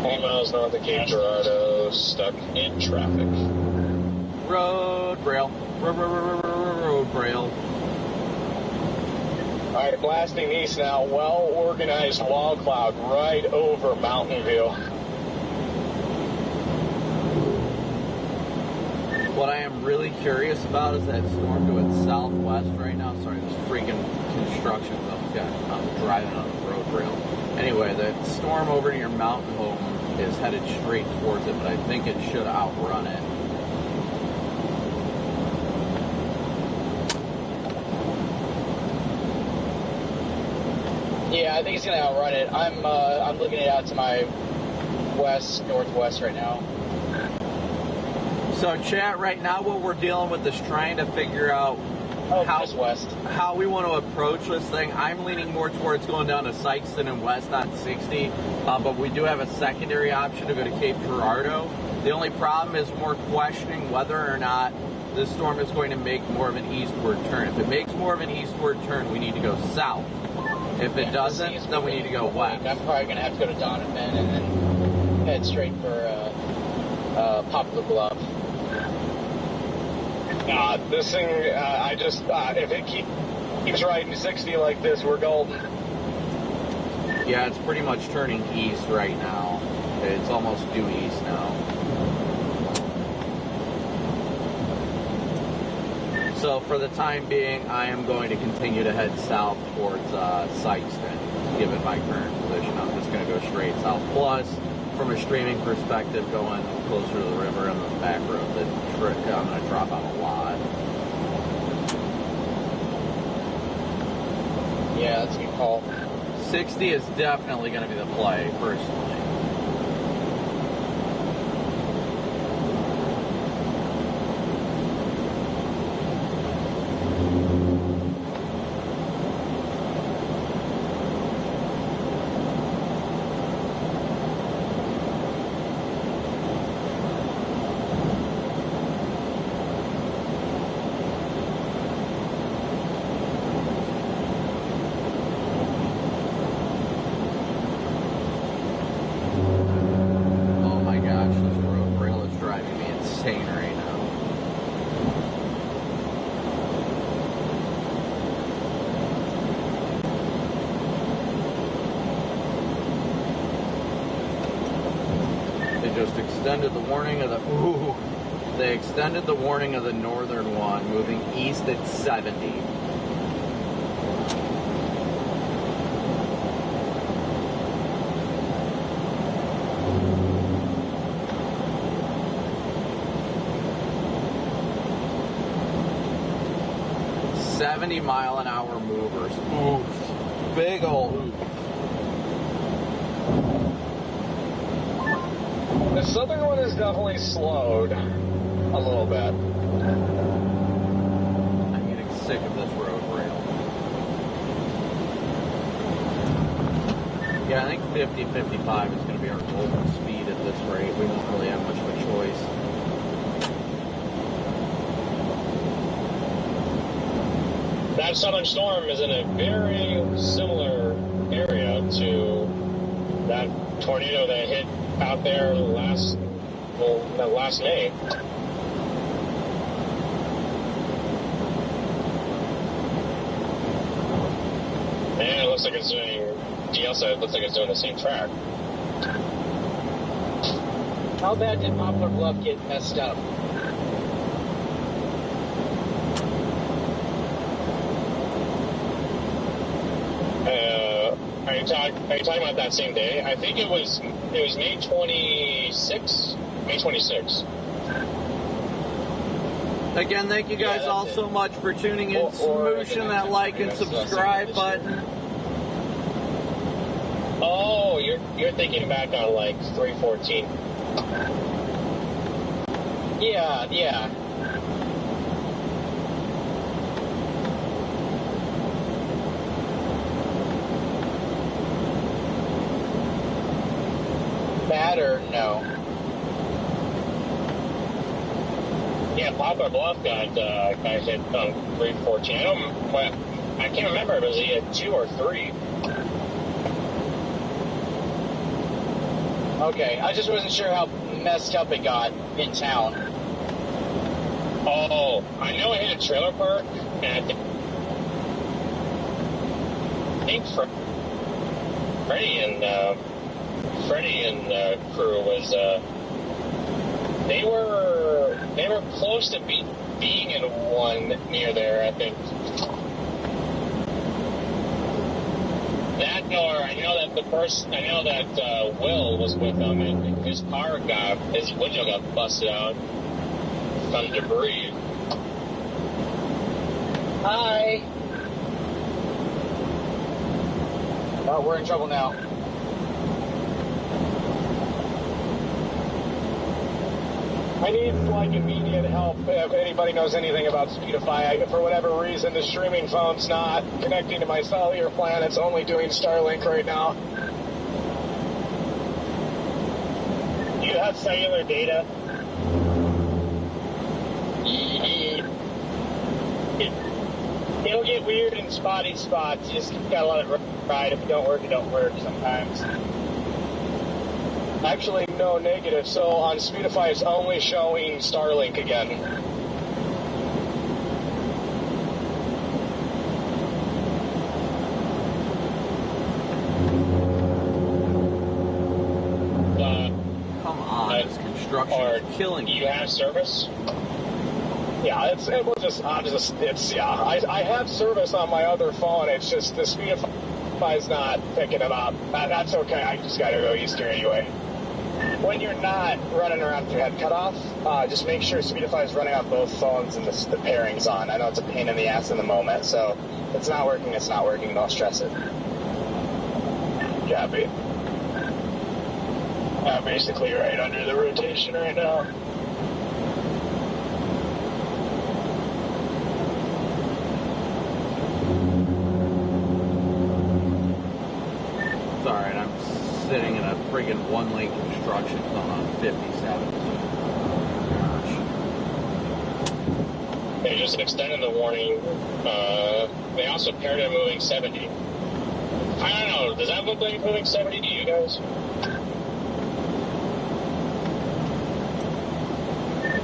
8 miles north of Cape Girardeau, stuck in traffic. Road rail. Road rail. All right, blasting east now. Well-organized wall cloud right over Mountain View. What I am really curious about is that storm to its southwest right now. Sorry, this freaking construction zone. I'm driving on the road rail. Anyway, the storm over near Mountain Home is headed straight towards it, but I think it should outrun it. Yeah, I think it's going to outrun it. I'm looking it out to my northwest right now. So, chat, right now what we're dealing with is trying to figure out how we want to approach this thing. I'm leaning more towards going down to Sykeston and west on 60, but we do have a secondary option to go to Cape Girardeau. The only problem is more questioning whether or not this storm is going to make more of an eastward turn. If it makes more of an eastward turn, we need to go south. If it doesn't, then we need to go west. I'm probably going to have to go to Donovan and then head straight for Poplar Bluff. This thing, if it keeps riding 60 like this, we're golden. Yeah, it's pretty much turning east right now. It's almost due east now. So for the time being, I am going to continue to head south towards Sykeston, given my current position. I'm just going to go straight south. Plus, from a streaming perspective, going closer to the river and the back road, I'm going to drop out a lot. Yeah, that's a good call. 60 is definitely going to be the play, personally. Extended the warning of the They extended the warning of the northern one, moving east at 70. .70-mile-an-hour movers. Oof. Big old oof. The southern one is definitely slowed a little bit. I'm getting sick of this road rail. Yeah, I think 50, 55 is going to be our golden speed at this rate. We won't really have much of a choice. That southern storm is in a very similar area to that tornado that hit out there last May. And it looks like it's doing, DL said it looks like it's doing the same track. How bad did Poplar Bluff get messed up? Are you talking about that same day? I think it was May 26. May 26. Again, thank you guys all so much for tuning in. Smooshing that like and subscribe button. Oh, you're thinking back on like 314. Yeah. Bad or no? Yeah, Poplar Bluff got hit on 314. I can't remember if it was either 2 or 3. Okay, I just wasn't sure how messed up it got in town. Oh, I know it hit a trailer park, and I think Freddie and crew was they were close to being in one near there, I think. I know that Will was with them, and his window got busted out from debris. Hi. Oh, we're in trouble now. I need like immediate help if anybody knows anything about Speedify. For whatever reason, the streaming phone's not connecting to my cellular plan. It's only doing Starlink right now. Do you have cellular data? It'll get weird in spotty spots. You just gotta let it ride. If it don't work, it don't work sometimes. Actually, no, negative. So on Speedify, it's only showing Starlink again. Come on, this construction is killing me. Do you have service? Yeah, I have service on my other phone. It's just the Speedify's not picking it up. That's okay. I just gotta go Easter anyway. When you're not running around with your head cut off, just make sure Speedify is running on both phones and the pairing's on. I know it's a pain in the ass in the moment, so if it's not working, it's not working. Don't stress it. Copy. I'm basically right under the rotation right now. It's alright, I'm sitting in a friggin' one-lane construction zone on 57. They just extended the warning. They also paired it moving 70. I don't know, does that look like moving 70 to you guys?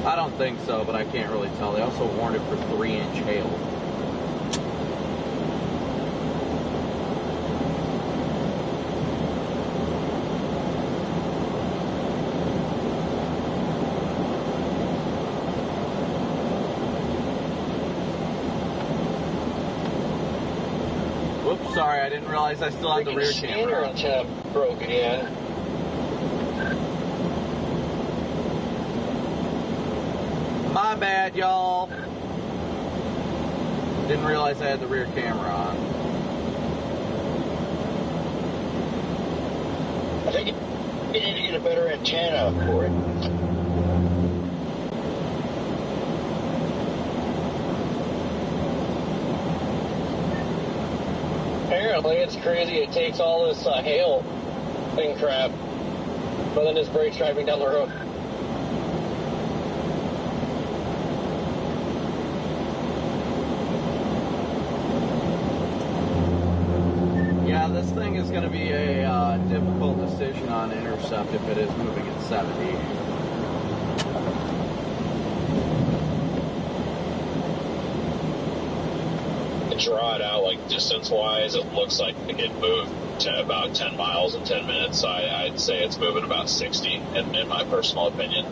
I don't think so, but I can't really tell. They also warned it for 3-inch hail. Sorry, I didn't realize I still had the rear Scanner camera. antenna broke again. My bad, y'all. Didn't realize I had the rear camera on. I think you need to get a better antenna for it. Apparently, it's crazy. It takes all this hail and crap, but then just brakes driving down the road. Yeah, this thing is going to be a difficult decision on intercept if it is moving at 70. Draw it out, like distance-wise, it looks like it moved to about 10 miles in 10 minutes. So I'd say it's moving about 60, in my personal opinion.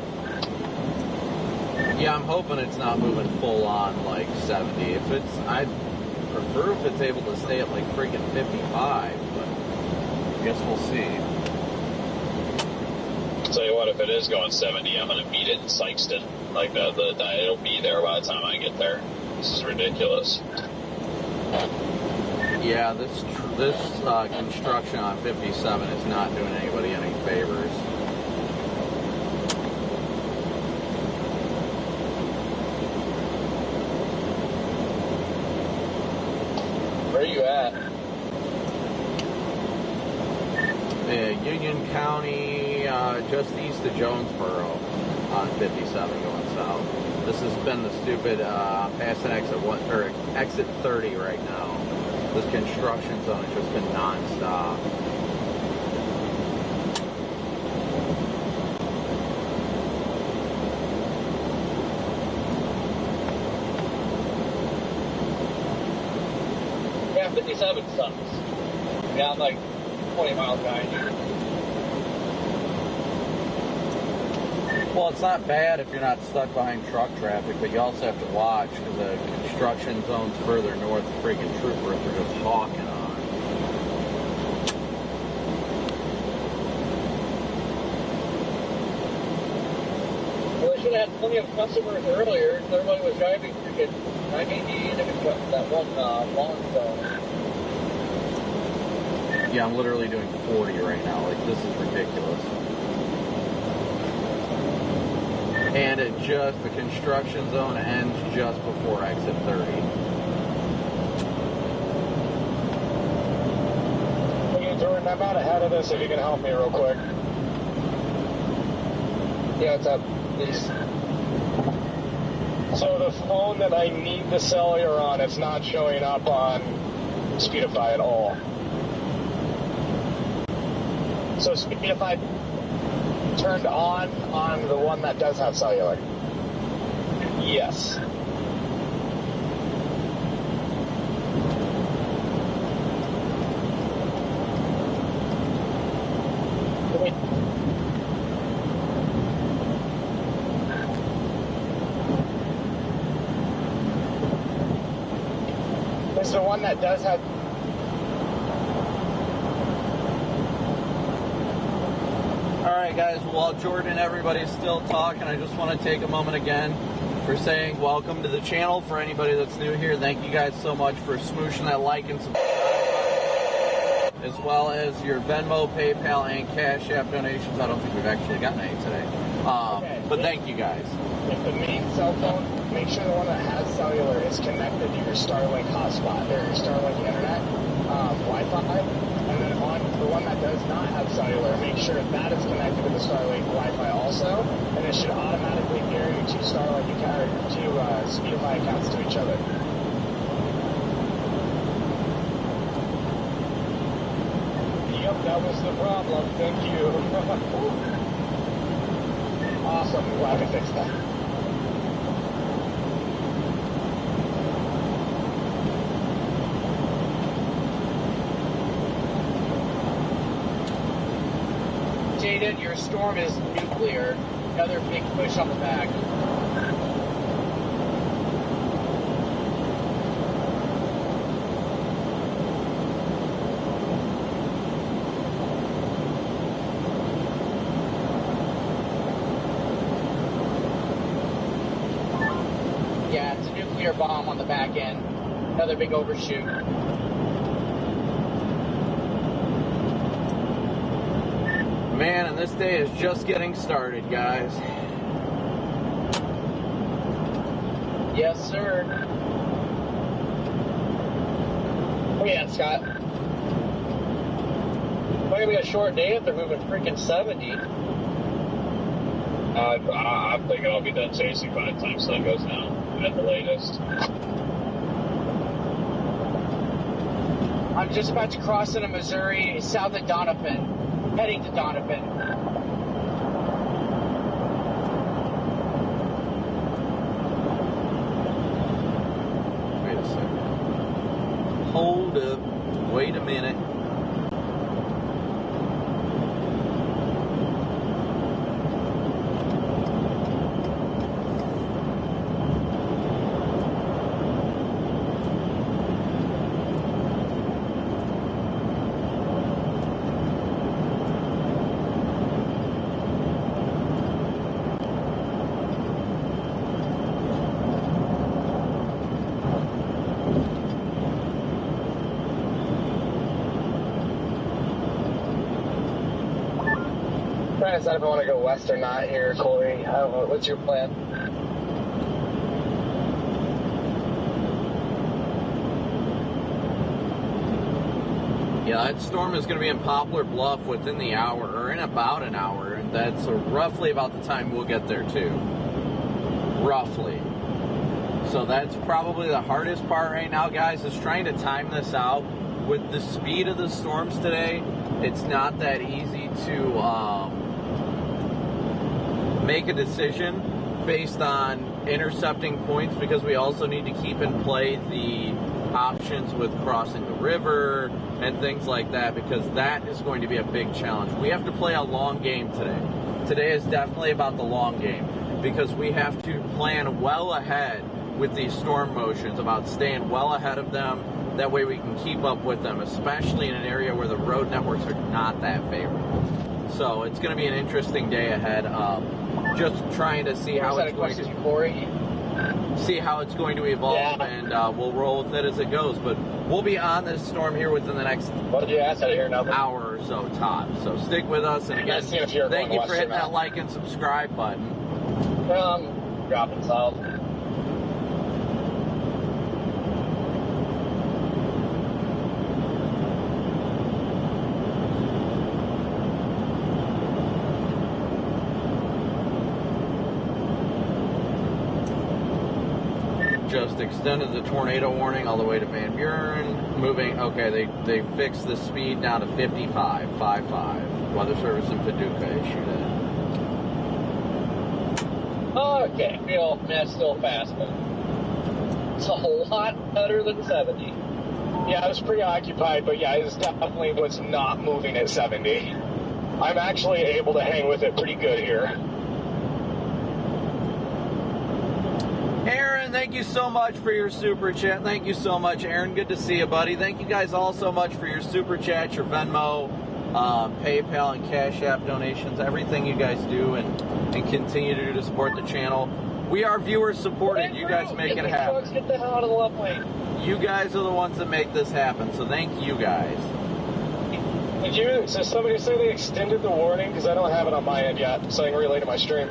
Yeah, I'm hoping it's not moving full on like 70. If it's, I'd prefer if it's able to stay at like freaking 55, but I guess we'll see. Tell you what, if it is going 70, I'm going to meet it in Sykeston. Like it'll be there by the time I get there. This is ridiculous. Yeah, this construction on 57 is not doing anybody any favors. Where are you at? Union County, just east of Jonesboro on 57 going south. This has been the stupid passing exit 30 right now. This construction zone has just been non-stop. Yeah, 57 sucks. Yeah, I'm like 20 miles behind you. Well, it's not bad if you're not stuck behind truck traffic, but you also have to watch because the construction zones further north, the freaking troopers are just hawking on. Well, they should have had plenty of customers earlier. Everybody was driving freaking 90 into that one lawn zone. Yeah, I'm literally doing 40 right now. Like, this is ridiculous. And the construction zone ends just before exit 30. Hey, Jordan, I'm out ahead of this if you can help me real quick. Yeah, what's up? So the phone that I need the cellular on, it's not showing up on Speedify at all. So Speedify turned on the one that does have cellular. Yes. Is the one that does have... Alright guys, while Jordan and everybody's still talking, I just want to take a moment again for saying welcome to the channel. For anybody that's new here, thank you guys so much for smooshing that like and subscribe, as well as your Venmo, PayPal, and Cash App donations. I don't think we've actually gotten any today. But thank you guys. If the main cell phone, make sure the one that has cellular is connected to your Starlink hotspot, or your Starlink internet Wi-Fi. And then on the one that does not have cellular, make sure that is connected to the Starlink Wi-Fi also, and it should automatically pair your two Starlink accounts, two Speedify accounts to each other. Yep, that was the problem. Thank you. Awesome. Glad we fixed that. Jaden, your storm is nuclear. Another big push on the back. nuclear bomb on the back end. Another big overshoot. Man, and this day is just getting started, guys. Yes, sir. Oh yeah, Scott. It's gonna be a short day if they're moving freaking 70. I'm thinking I'll be done chasing by the time sun goes down at the latest. I'm just about to cross into Missouri, south of Donovan, heading to Donovan. Wait a second. Hold up. Wait a minute. Trying to decide if I want to go west or not here, Corey. I don't know. What's your plan? Yeah, that storm is going to be in Poplar Bluff within the hour, or in about an hour, and that's roughly about the time we'll get there too. Roughly. So that's probably the hardest part right now, guys, is trying to time this out. With the speed of the storms today, it's not that easy to make a decision based on intercepting points, because we also need to keep in play the options with crossing the river and things like that, because that is going to be a big challenge. We have to play a long game today. Today is definitely about the long game, because we have to plan well ahead with these storm motions, about staying well ahead of them. That way we can keep up with them, especially in an area where the road networks are not that favorable. So it's going to be an interesting day ahead. Just trying to see how it's going to evolve, Yeah. and we'll roll with it as it goes. But we'll be on this storm here within the next What did you ask? I didn't hear nothing. hour or so tops. So stick with us, and again, Seeing if you're thank going you for west or hitting that not. like and subscribe button. Dropping south. Just extended the tornado warning all the way to Van Buren. Moving, okay, they fixed the speed down to 55. Weather Service in Paducah issued it. Okay, that's still fast, but it's a whole lot better than 70. Yeah, I was preoccupied, but yeah, it definitely was not moving at 70. I'm actually able to hang with it pretty good here. Aaron, thank you so much for your super chat. Thank you so much, Aaron. Good to see you, buddy. Thank you guys all so much for your super chat, your Venmo, PayPal, and Cash App donations, everything you guys do and continue to do to support the channel. We are viewer supported. You guys make it happen. Get the hell out of the left lane. You guys are the ones that make this happen, so thank you guys. So somebody say they extended the warning? Because I don't have it on my end yet, saying relay to my stream.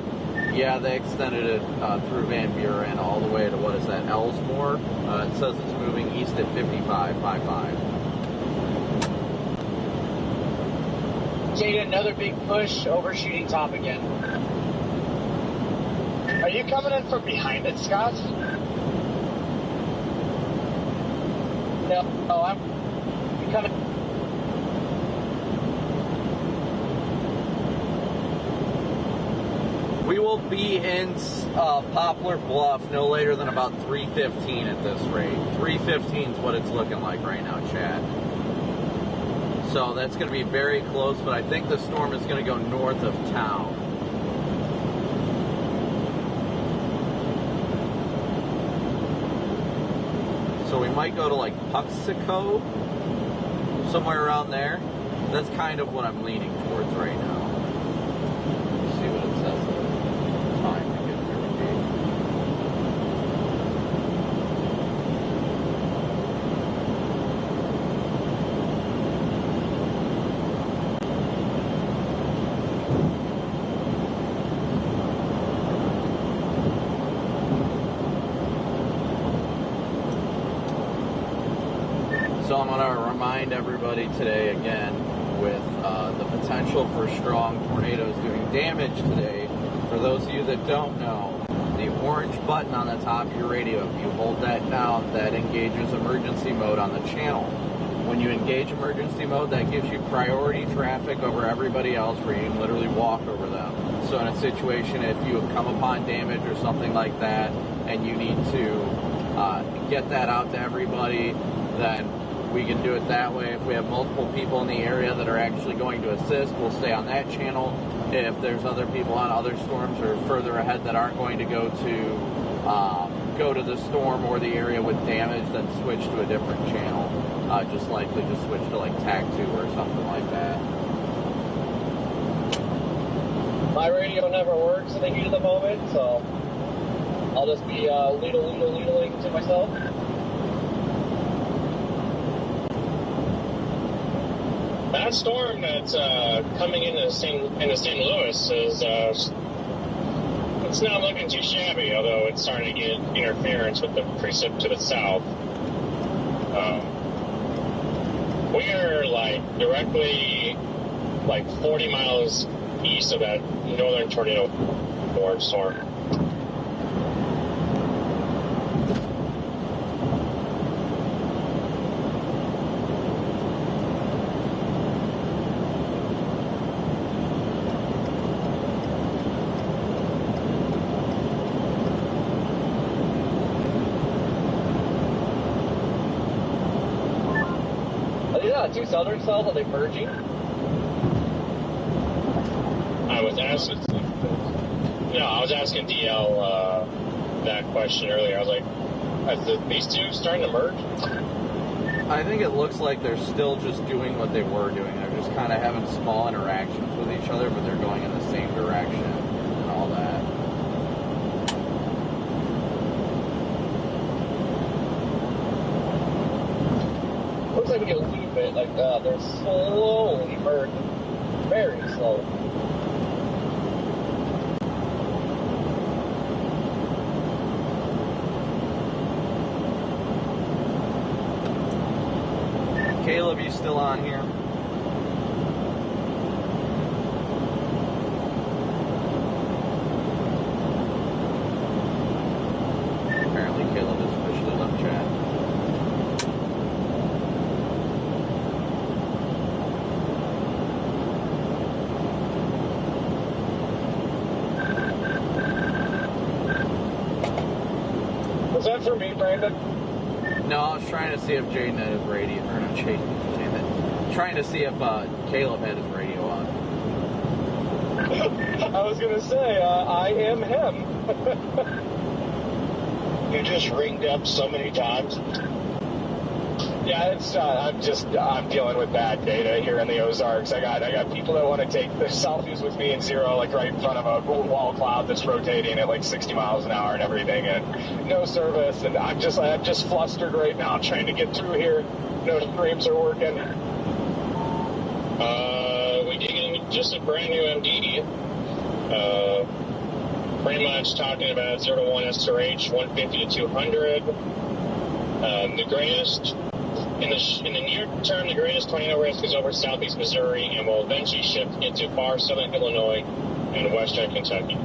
Yeah, they extended it through Van Buren all the way to, what is that, Ellsmore? It says it's moving east at 55. Jada, another big push, overshooting top again. Are you coming in from behind it, Scott? No, I'm coming. We will be in Poplar Bluff no later than about 3:15 at this rate. 3:15 is what it's looking like right now, Chad. So that's going to be very close, but I think the storm is going to go north of town. So we might go to like Puxico, somewhere around there. That's kind of what I'm leaning towards right now. Let's see what it says. Time to get there. I'm going to remind everybody today again with the potential for strong tornadoes doing damage today. For those of you that don't know, the orange button on the top of your radio, if you hold that down, that engages emergency mode on the channel. When you engage emergency mode, that gives you priority traffic over everybody else where you can literally walk over them. So in a situation, if you come upon damage or something like that, and you need to get that out to everybody, then we can do it that way. If we have multiple people in the area that are actually going to assist, we'll stay on that channel. If there's other people on other storms or further ahead that aren't going to go to the storm or the area with damage, then switch to a different channel. Just likely just switch to like TAC 2 or something like that. My radio never works in the heat of the moment, so I'll just be leadling to myself. That storm that's coming into St. Louis is it's not looking too shabby, although it's starting to get interference with the precip to the south. We are like directly like 40 miles east of that northern tornado warning storm. Two southern cells, are they merging? I was asking DL that question earlier. I was like, are these two starting to merge? I think it looks like they're still just doing what they were doing. They're just kind of having small interactions with each other, but they're going in the same direction and all that. Looks like we get a little bit, like, they're slowly merging. Very slow. Caleb, you still on here? Apparently Caleb has officially left chat. Was that for me, Brandon? No, I was trying to see if Jaden had his radio, or not Jaden, damn it. Trying to see if Caleb had his radio on. I was going to say, I am him. You just ringed up so many times. Yeah, it's I'm dealing with bad data here in the Ozarks. I got people that want to take their selfies with me in zero, like right in front of a wall cloud that's rotating at like 60 miles an hour and everything, and no service. And I'm just flustered right now trying to get through here. No streams are working. We did get just a brand new MD. Pretty much talking about 0 to 1 SRH, 150 to 200. The greatest. In the near term, the greatest tornado risk is over southeast Missouri and will eventually shift into far southern Illinois and western Kentucky.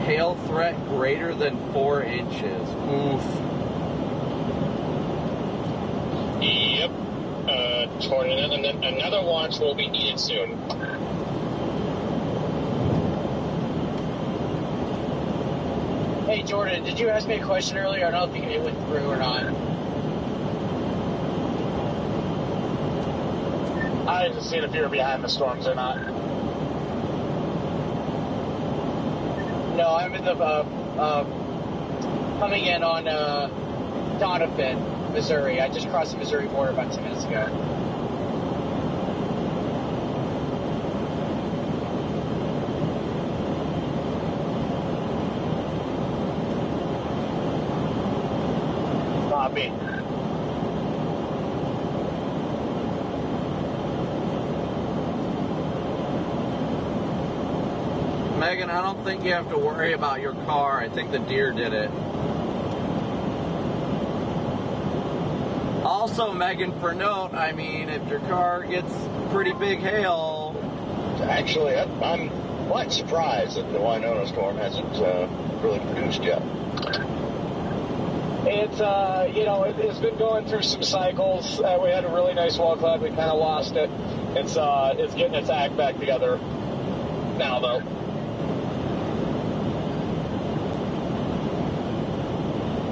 Hail threat greater than 4 inches. Oof. Yep. Tornado, and then another watch will be needed soon. Hey, Jordan, did you ask me a question earlier? I don't know if it went through or not. I just seen if you were behind the storms or not. No, I'm in the coming in on Donovan, Missouri. I just crossed the Missouri border about 2 minutes ago. Not me. Megan, I don't think you have to worry about your car. I think the deer did it. Also, Megan, for note, I mean, if your car gets pretty big hail... Actually, I'm quite surprised that the Winona storm hasn't really produced yet. It's, it's been going through some cycles. We had a really nice wall cloud. We kind of lost it. It's getting its act back together now, though.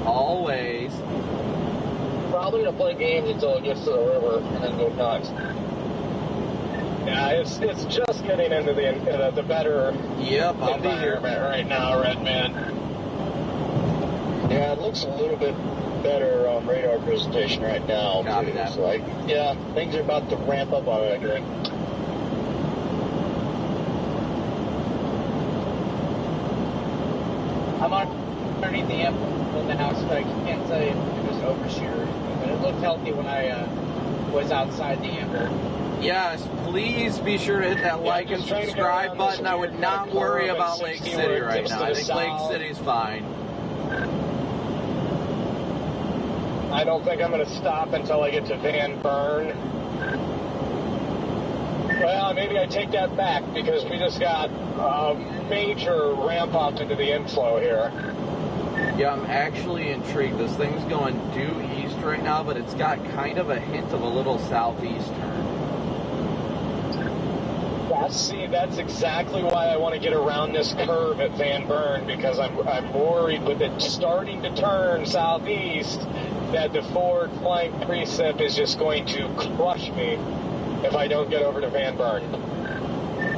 Always. Probably to play games until it gets to the river and then go nuts. Yeah, it's just getting into the better environment right now, Redman. Yeah, it looks a little bit better on radar presentation right now, Copy too. that. So, things are about to ramp up on it, I think. I'm underneath the amp in the house, but I can't say it was overshear. But it looked healthy when I was outside the amp. Yes, please be sure to hit that like and subscribe button. I would not worry about Lake City right now. I think Lake City's fine. I don't think I'm going to stop until I get to Van Buren. Well, maybe I take that back because we just got a major ramp up into the inflow here. Yeah, I'm actually intrigued. This thing's going due east right now, but it's got kind of a hint of a little southeast turn. That's exactly why I want to get around this curve at Van Buren, because I'm worried with it starting to turn southeast that the forward flank precip is just going to crush me if I don't get over to Van Buren.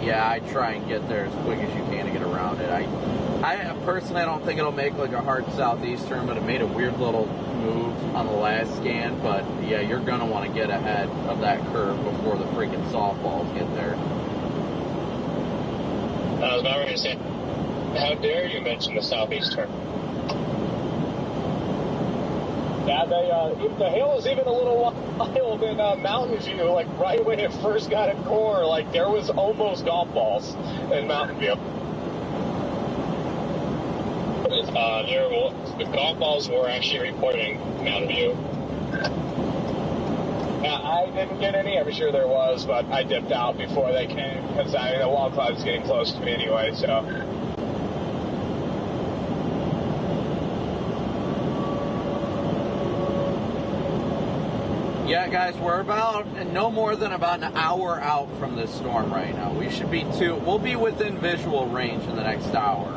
Yeah, I try and get there as quick as you can to get around it. I personally, I don't think it'll make like a hard southeast turn, but it made a weird little move on the last scan. But yeah, you're gonna want to get ahead of that curve before the freaking softballs get there. I was about ready to say, how dare you mention the southeast turn? Yeah, the hail was even a little wild in Mountain View, like right when it first got at core, like there was almost golf balls in Mountain View. The golf balls were actually reporting Mountain View. I didn't get any. I'm sure there was, but I dipped out before they came because the wall cloud was getting close to me anyway. So. Yeah, guys, we're about no more than about an hour out from this storm right now. We should be we'll be within visual range in the next hour.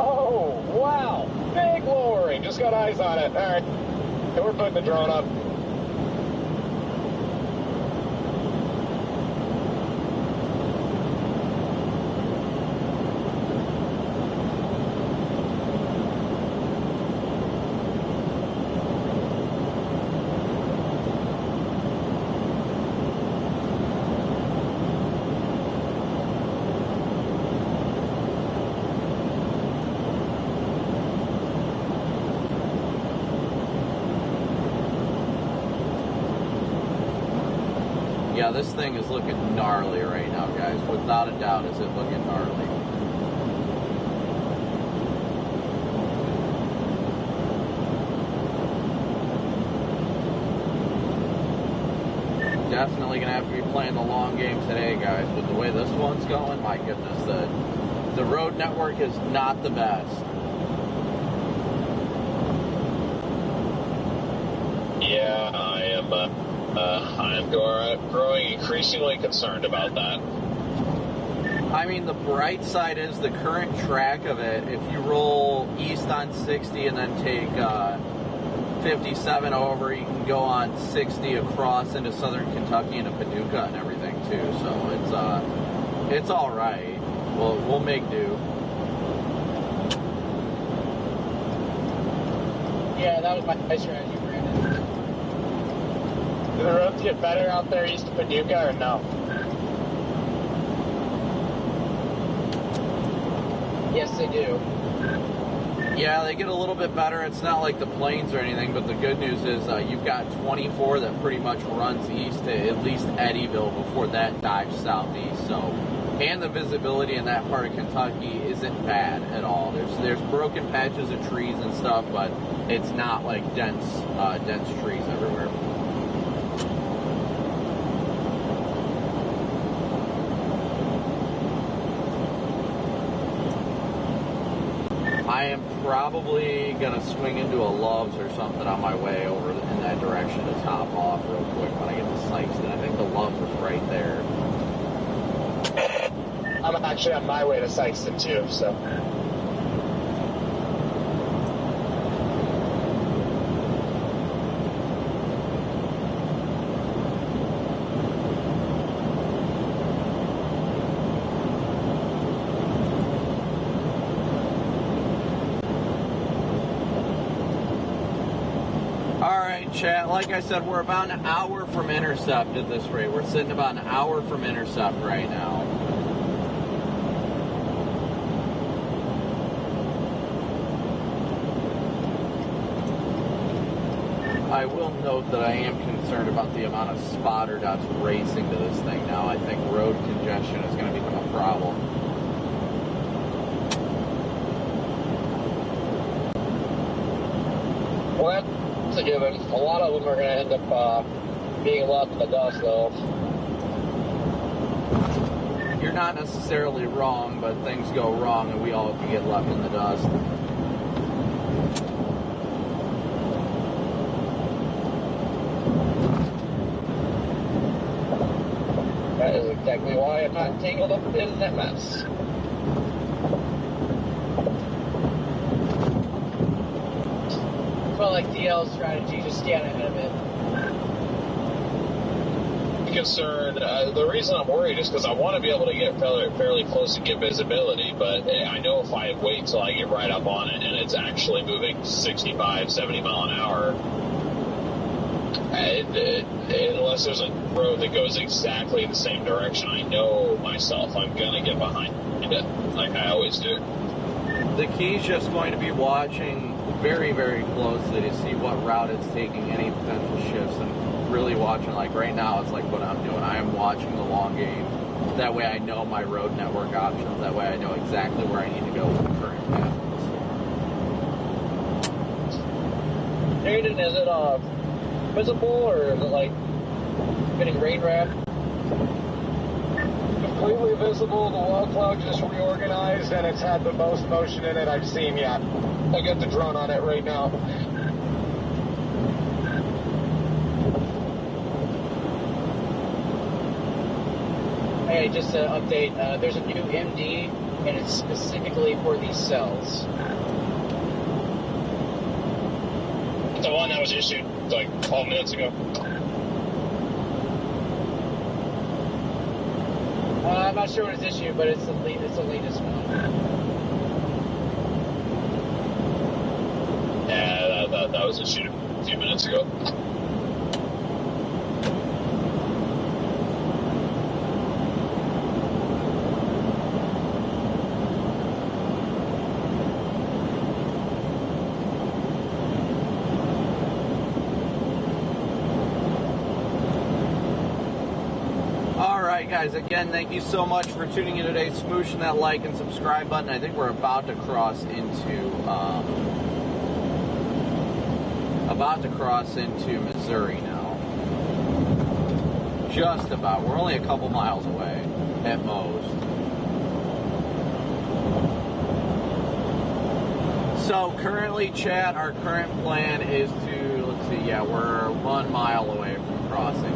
Oh, wow. Big lowering. Just got eyes on it. All right. So we're putting the drone up. Yeah, this thing is looking gnarly right now, guys. Without a doubt, is it looking gnarly. Definitely going to have to be playing the long game today, guys. With the way this one's going, my goodness, the road network is not the best. Yeah, I'm growing increasingly concerned about that. I mean, the bright side is the current track of it. If you roll east on 60 and then take 57 over, you can go on 60 across into southern Kentucky into Paducah and everything too. So it's all right. We'll make do. Yeah, that was my strategy, Brandon. Do the roads get better out there east of Paducah or no? Yes, they do. Yeah, they get a little bit better. It's not like the plains or anything, but the good news is you've got 24 that pretty much runs east to at least Eddyville before that dives southeast. So And the visibility in that part of Kentucky isn't bad at all. There's broken patches of trees and stuff, but it's not like dense trees everywhere. I am probably gonna swing into a Love's or something on my way over in that direction to top off real quick when I get to Sykeston. I think the Love's is right there. I'm actually on my way to Sykeston too, so. Chat, like I said, we're about an hour from intercept at this rate. We're sitting about an hour from intercept right now. I will note that I am concerned about the amount of spotter that's racing to this thing now. I think road congestion is going to become a problem. Well, that's a given. A lot of them are going to end up being left in the dust, though. You're not necessarily wrong, but things go wrong and we all can get left in the dust. That is exactly why I'm not tangled up in that mess. Well, like DL's strategy, just stand ahead of it. Concerned. The reason I'm worried is because I want to be able to get fairly close and get visibility, but I know if I wait till I get right up on it and it's actually moving 65, 70 mile an hour, unless there's a road that goes exactly the same direction, I know myself I'm going to get behind it, like I always do. The key is just going to be watching very, very closely to see what route it's taking, any potential shifts, and really watching. Like right now, it's like what I'm doing. I am watching the long game. That way I know my road network options. That way I know exactly where I need to go with the current path. Jaden, is it visible or is it like getting rain wrapped? Completely visible. The wall cloud just reorganized and it's had the most motion in it I've seen yet. I got the drone on it right now. Hey, just to update, there's a new MD, and it's specifically for these cells. The one that was issued like 12 minutes ago. I'm not sure what it's issued, but it's the latest one. Yeah, that was issued a few minutes ago. Guys, again, thank you so much for tuning in today. Smooshing that like and subscribe button. I think we're about to cross into Missouri now. Just about. We're only a couple miles away at most. So currently, chat, our current plan is to, let's see, yeah, we're 1 mile away from crossing.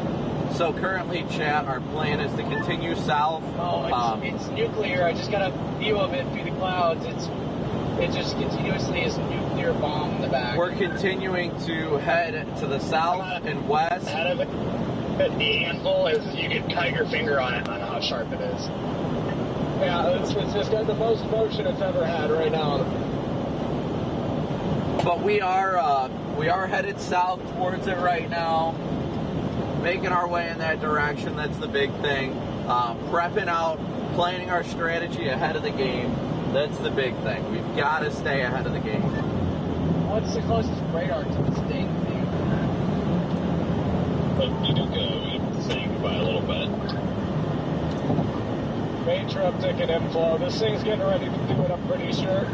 So currently, chat, our plan is to continue south. Oh, it's nuclear. I just got a view of it through the clouds. It just continuously is a nuclear bomb in the back. We're continuing to head to the south and west. Out of it, the anvil is you can cut your finger on it on how sharp it is. Yeah, it's just got the most motion it's ever had right now. But we are headed south towards it right now. Making our way in that direction, that's the big thing. Prepping out, planning our strategy ahead of the game, that's the big thing. We've got to stay ahead of the game. What's the closest radar to this thing? But you do go saying goodbye a little bit. Major uptick in inflow. This thing's getting ready to do it, I'm pretty sure.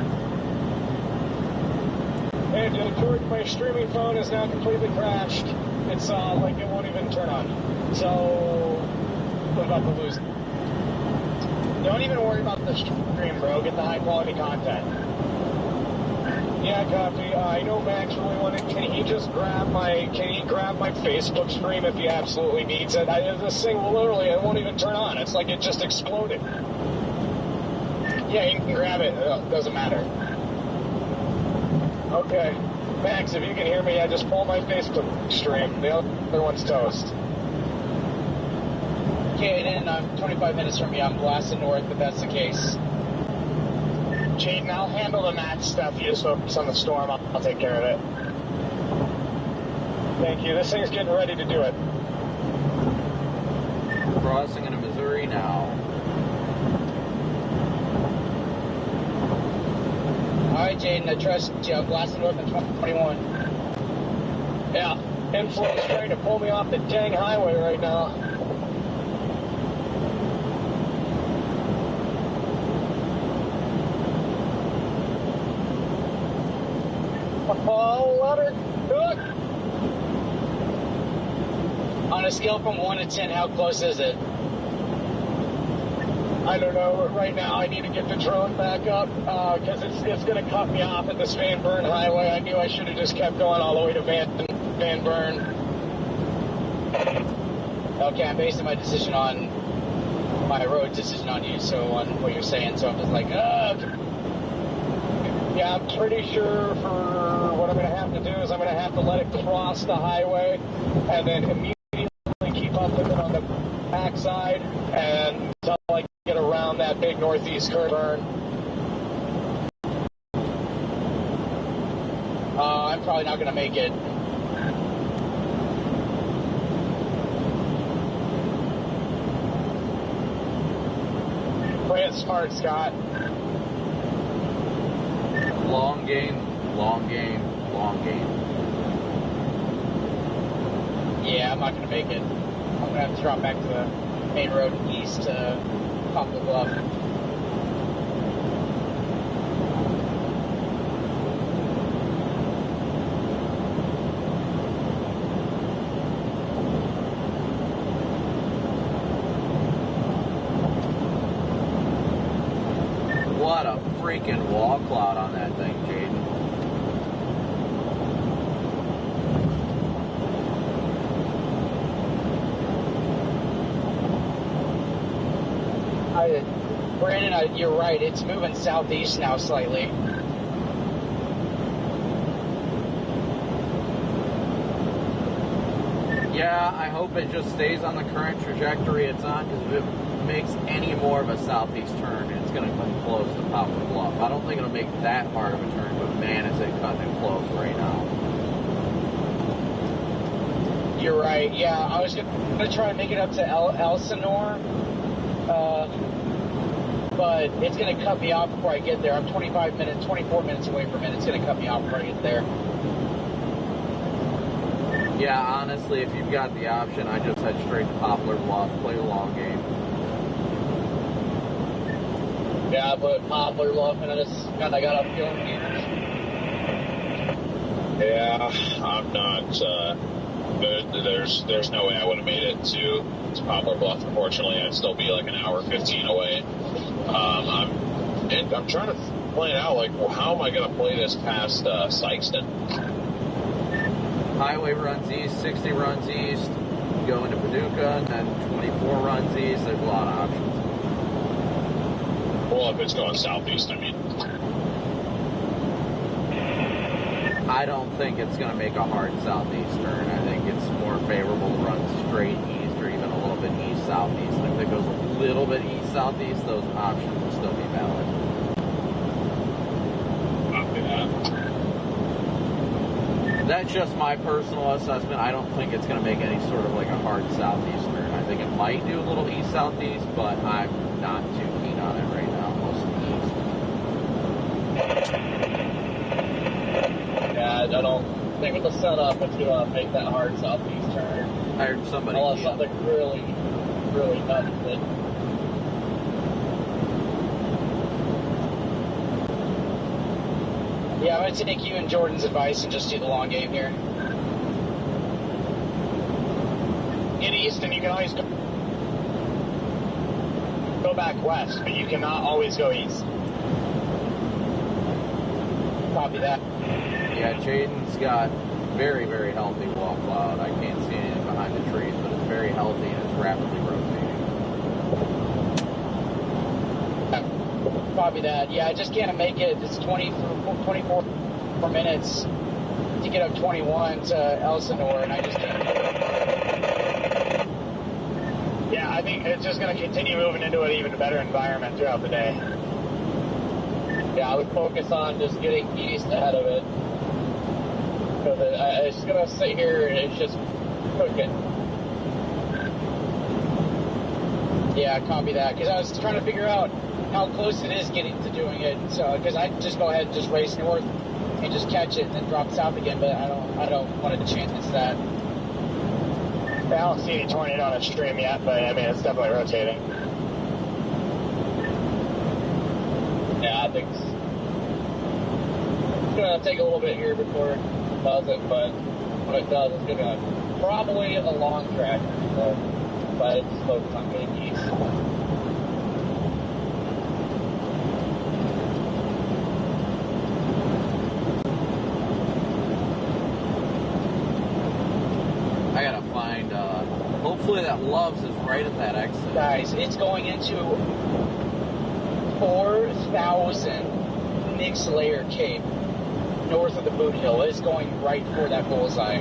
And Jordan, my streaming phone is now completely crashed. It's like it won't even turn on. So, I'm about to lose it. Don't even worry about the stream, bro. Get the high quality content. Yeah, copy. I know Max really wanted. Can he grab my Facebook stream if he absolutely needs it? This thing literally, it won't even turn on. It's like it just exploded. Yeah, you can grab it. Doesn't matter. Okay. Max, if you can hear me, I just pulled my Facebook stream. The other one's toast. Okay, and I'm 25 minutes from you. I'm blasting north, but that's the case. Jaden, I'll handle the Max stuff. You just focus on the storm. I'll take care of it. Thank you. This thing's getting ready to do it. Crossing into Missouri now. Alright, Jaden, I trust you. I'm blasting north in 2021. Yeah, inflow is trying to pull me off the dang highway right now. Oh, let her cook. On a scale from 1 to 10, how close is it? I don't know. Right now, I need to get the drone back up because it's going to cut me off at this Van Buren highway. I knew I should have just kept going all the way to Van Buren. Okay, I'm basing my decision on my road decision on you, so on what you're saying. So I'm just like, yeah, I'm pretty sure for what I'm going to have to do is I'm going to have to let it cross the highway and then immediately keep up with it on the backside and until I get around that big northeast curve turn. I'm probably not going to make it. Play it smart, Scott. Long game, long game, long game. Yeah, I'm not going to make it. I'm going to have to drop back to the main road east to Poplar Bluff. What a freaking wall cloud on that thing, Jaden. Brandon, you're right. It's moving southeast now slightly. Yeah, I hope it just stays on the current trajectory it's on, because if it makes any more of a southeast turn, it's going to come close to Poplar Bluff. I don't think it'll make that hard of a turn, but man, is it cutting it close right now. You're right. Yeah, I was going to try to make it up to Elsinore, but it's going to cut me off before I get there. I'm 24 minutes away from it. It's going to cut me off before I get there. Yeah, honestly, if you've got the option, I just head straight to Poplar Bluff, play the long game. Yeah, I put Poplar Bluff and I got up feeling games. Yeah, I'm not. There's no way I would have made it to Poplar Bluff. Unfortunately, I'd still be like an hour 15 away. I'm trying to plan out like, well, how am I going to play this past Sykeston? Highway runs east, 60 runs east, go into Paducah, and then 24 runs east. There's a lot of options. Well, if it's going southeast, I mean. I don't think it's going to make a hard southeast turn. I think it's more favorable to run straight east or even a little bit east-southeast. And if it goes a little bit east-southeast, those options will still be valid. Copy that. That's just my personal assessment. I don't think it's going to make any sort of like a hard southeast turn. I think it might do a little east-southeast, but I'm not too keen on it right now, mostly east. Yeah, I don't think with the setup it's going to make that hard southeast turn. I heard somebody. Unless something really, really nuts it. I'm going to take you and Jordan's advice and just do the long game here. Get east, and you can always go back west, but you cannot always go east. Copy that. Yeah, Jaden's got very, very healthy wall cloud. I can't see anything behind the trees, but it's very healthy and it's rapidly rotating. Copy that. Yeah, I just can't make it. It's 24 minutes to get up 21 to Elsinore, and I just can't. Yeah, I think it's just going to continue moving into an even better environment throughout the day. Yeah, I would focus on just getting east ahead of it. Because it's going to sit here and it's just cooking. Yeah, copy that. Because I was trying to figure out how close it is getting to doing it. So, because I just go ahead and just race north and just catch it and then drop south again. But I don't want to chance that. I don't see any tornado on a stream yet, but I mean, it's definitely rotating. Yeah, I think it's going to take a little bit here before it does it, but when it does, it's going to probably a long track. So, but it's focused on getting east. I gotta find, hopefully that Loves is right at that exit. Guys, it's going into 4,000 Nick's Layer Cape north of the boot hill. It's going right for that bullseye.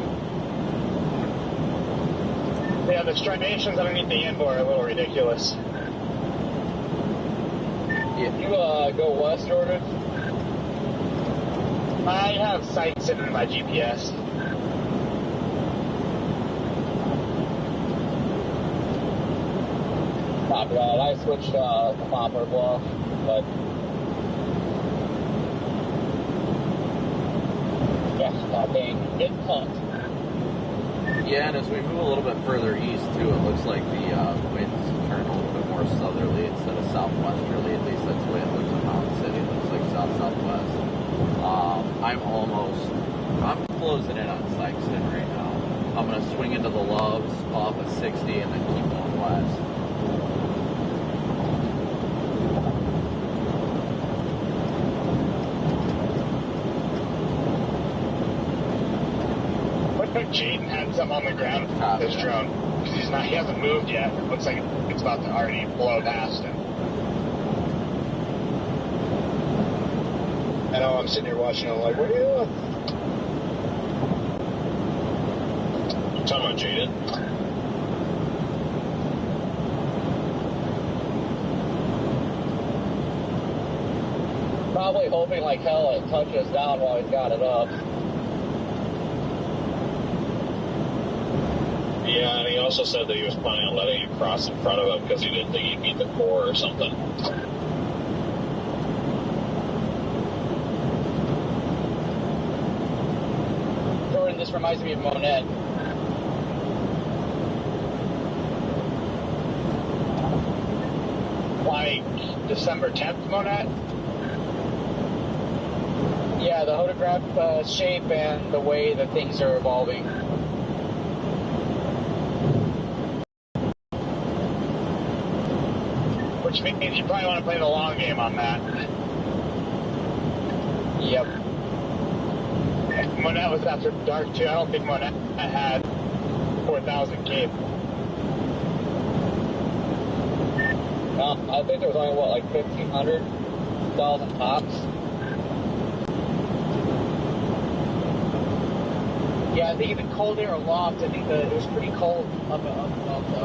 Yeah, the striations underneath the inboard are a little ridiculous. Yeah. You go west, Jordan? I have sights sitting in my GPS. Copy that. I switched to Poplar Bluff, but yeah, that thing getting pumped. Yeah, and as we move a little bit further east, too, it looks like the winds turn a little bit more southerly instead of southwesterly. At least that's the way it looks in Mountain City. It looks like south-southwest. I'm closing in on Sykeston right now. I'm going to swing into the Loves off at 60 and then keep going west. Jaden had something on the ground with his drone. Because he hasn't moved yet. It looks like it's about to already blow past him. I know, I'm sitting here watching, I'm like, what are you doing? You talking about Jaden? Probably hoping like hell it touches down while he's got it up. Yeah, and he also said that he was planning on letting you cross in front of him because he didn't think he'd beat the core or something. Jordan, this reminds me of Monette. Like December 10th, Monette? Yeah, the photograph shape and the way that things are evolving. Which means you probably want to play the long game on that. Yep. Monette was after dark too. I don't think Monette had 4,000 Cape. I think there was only, what, like 1,500, 2,000 tops? Yeah, I think in the cold air aloft, I think it was pretty cold up above though.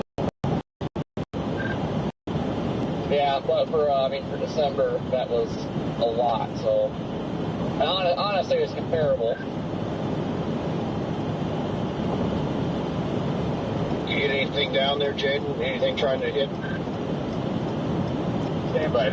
Yeah, but for December, that was a lot, so. And honestly, it's comparable. You get anything down there, Jaden? Anything trying to hit? Stand by.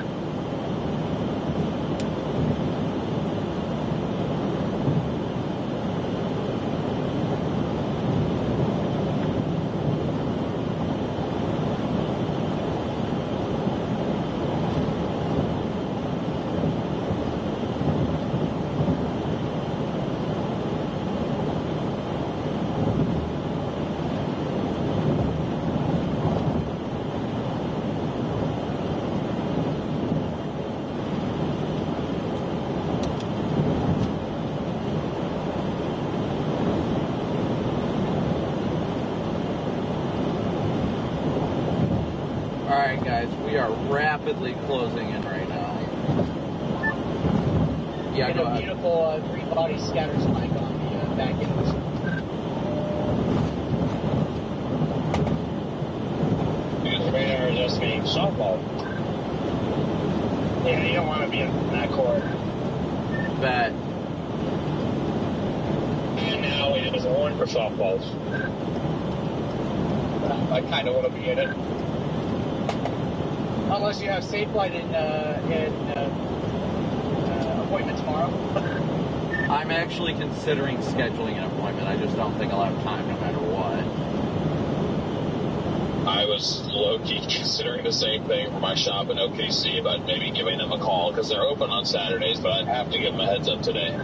are rapidly closing in right now. Yeah, go a ahead. beautiful green body scatter spike on the back end. Because radar is just being softball. Yeah, you don't want to be in that corner. Bet. And now it is a warning for softballs. I kind of want to be in it. Unless you have safe flight in appointment tomorrow. I'm actually considering scheduling an appointment. I just don't think I'll have time no matter what. I was low-key considering the same thing for my shop in OKC about maybe giving them a call because they're open on Saturdays, but I'd have to give them a heads up today.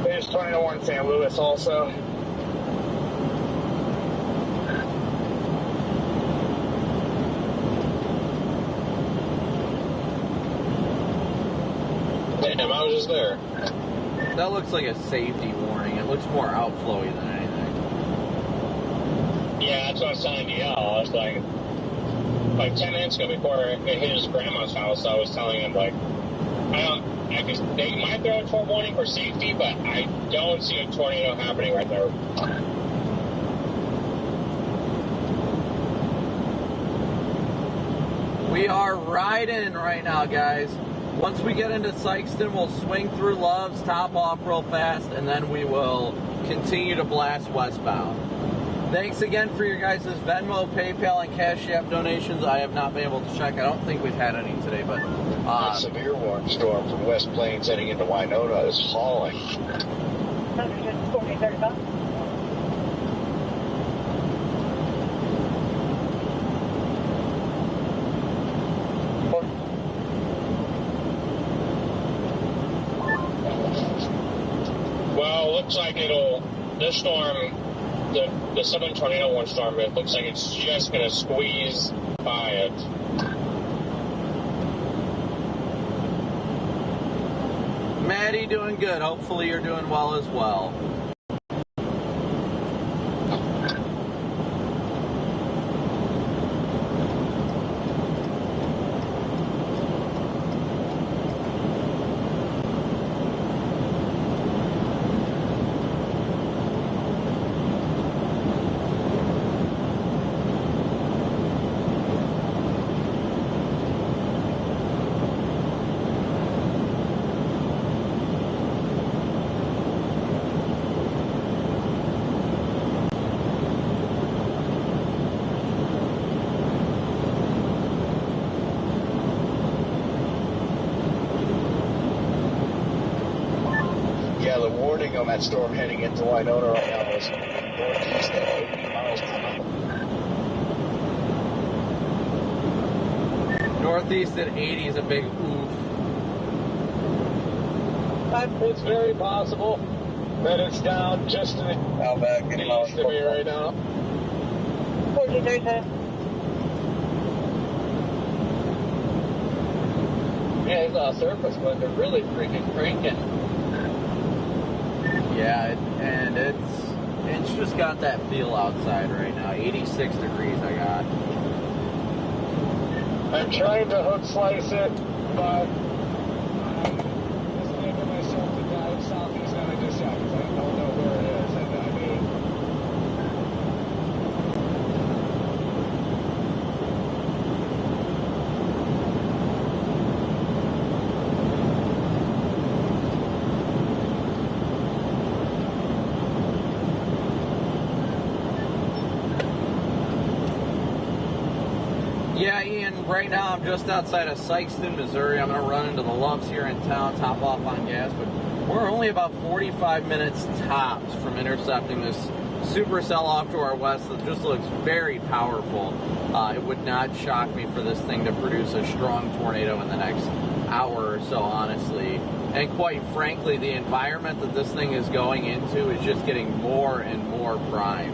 There's 2001 St. Louis also. Damn, I was just there. That looks like a safety warning. It looks more outflowy than anything. Yeah, that's what I was telling DL. I was like 10 minutes ago before it hit his grandma's house, I was telling him, like, they might throw a tornado warning for safety, but I don't see a tornado happening right there. We are riding right now, guys. Once we get into Sykeston, we'll swing through Loves, top off real fast, and then we will continue to blast westbound. Thanks again for your guys' Venmo, PayPal, and Cash App donations. I have not been able to check. I don't think we've had any today, but A severe warm storm from West Plains heading into Winona is hauling. Well, looks like this storm, the southern tornado warning storm, it looks like it's just going to squeeze by it. Maddie doing good. Hopefully you're doing well as well. Yeah, the warning on that storm heading into Winona right now is northeast at 80 miles per hour. Northeast at 80 is a big oof. It's very possible that it's down just to the east of me right now. Yeah, it's a surface, but they're really freaking cranking. Yeah, and it's just got that feel outside right now. 86 degrees I got. I'm trying to hook slice it, but I'm just leaving myself to dive southeast on it just yet because I don't know where it is. And I mean, Yeah, Ian, right now I'm just outside of Sykeston, Missouri. I'm going to run into the Loves here in town, top off on gas, but we're only about 45 minutes tops from intercepting this supercell off to our west that just looks very powerful. It would not shock me for this thing to produce a strong tornado in the next hour or so, honestly. And quite frankly, the environment that this thing is going into is just getting more and more prime.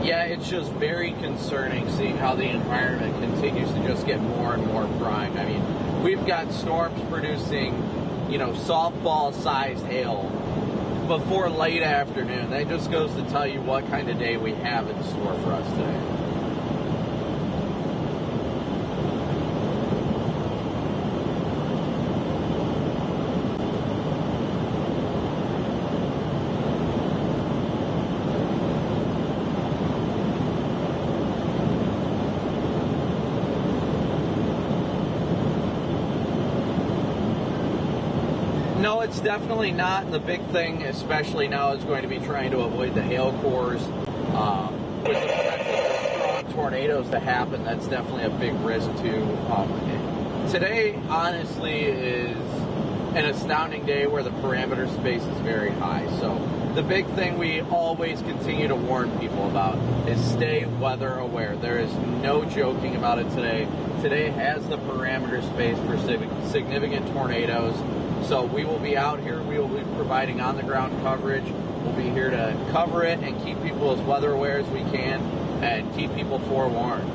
Yeah, it's just very concerning seeing how the environment continues to just get more and more prime. I mean, we've got storms producing, softball-sized hail before late afternoon. That just goes to tell you what kind of day we have in store for us today. No, it's definitely not. The big thing, especially now, is going to be trying to avoid the hail cores. With the fact that there's strong tornadoes to happen, that's definitely a big risk too. Today, honestly, is an astounding day where the parameter space is very high. So the big thing we always continue to warn people about is stay weather aware. There is no joking about it today. Today has the parameter space for significant tornadoes. So we will be out here, we will be providing on-the-ground coverage. We'll be here to cover it and keep people as weather aware as we can and keep people forewarned.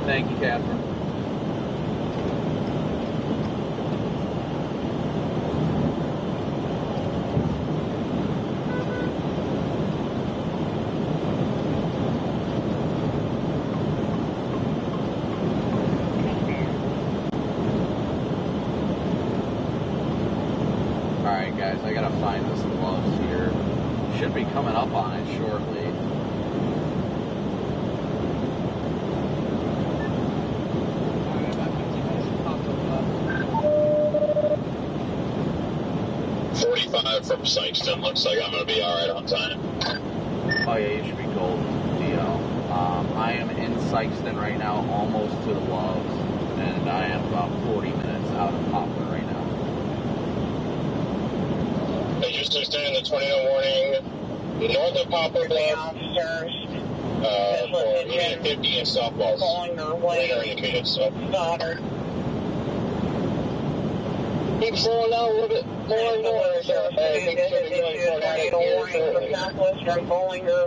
Thank you, Catherine. Alright guys, I gotta find this gloves here. Should be coming up on it shortly. From Sykeston, looks like I'm going to be alright on time. Oh yeah, you should be golden, DL. I am in Sykeston right now, almost to the Loves, and I am about 40 minutes out of Poplar right now. They just extended the tornado warning north of Poplar Bluff for medium 50 and softballs. Radar indicated, so. Keep slowing down a little bit more and more. Southwestern Bollinger.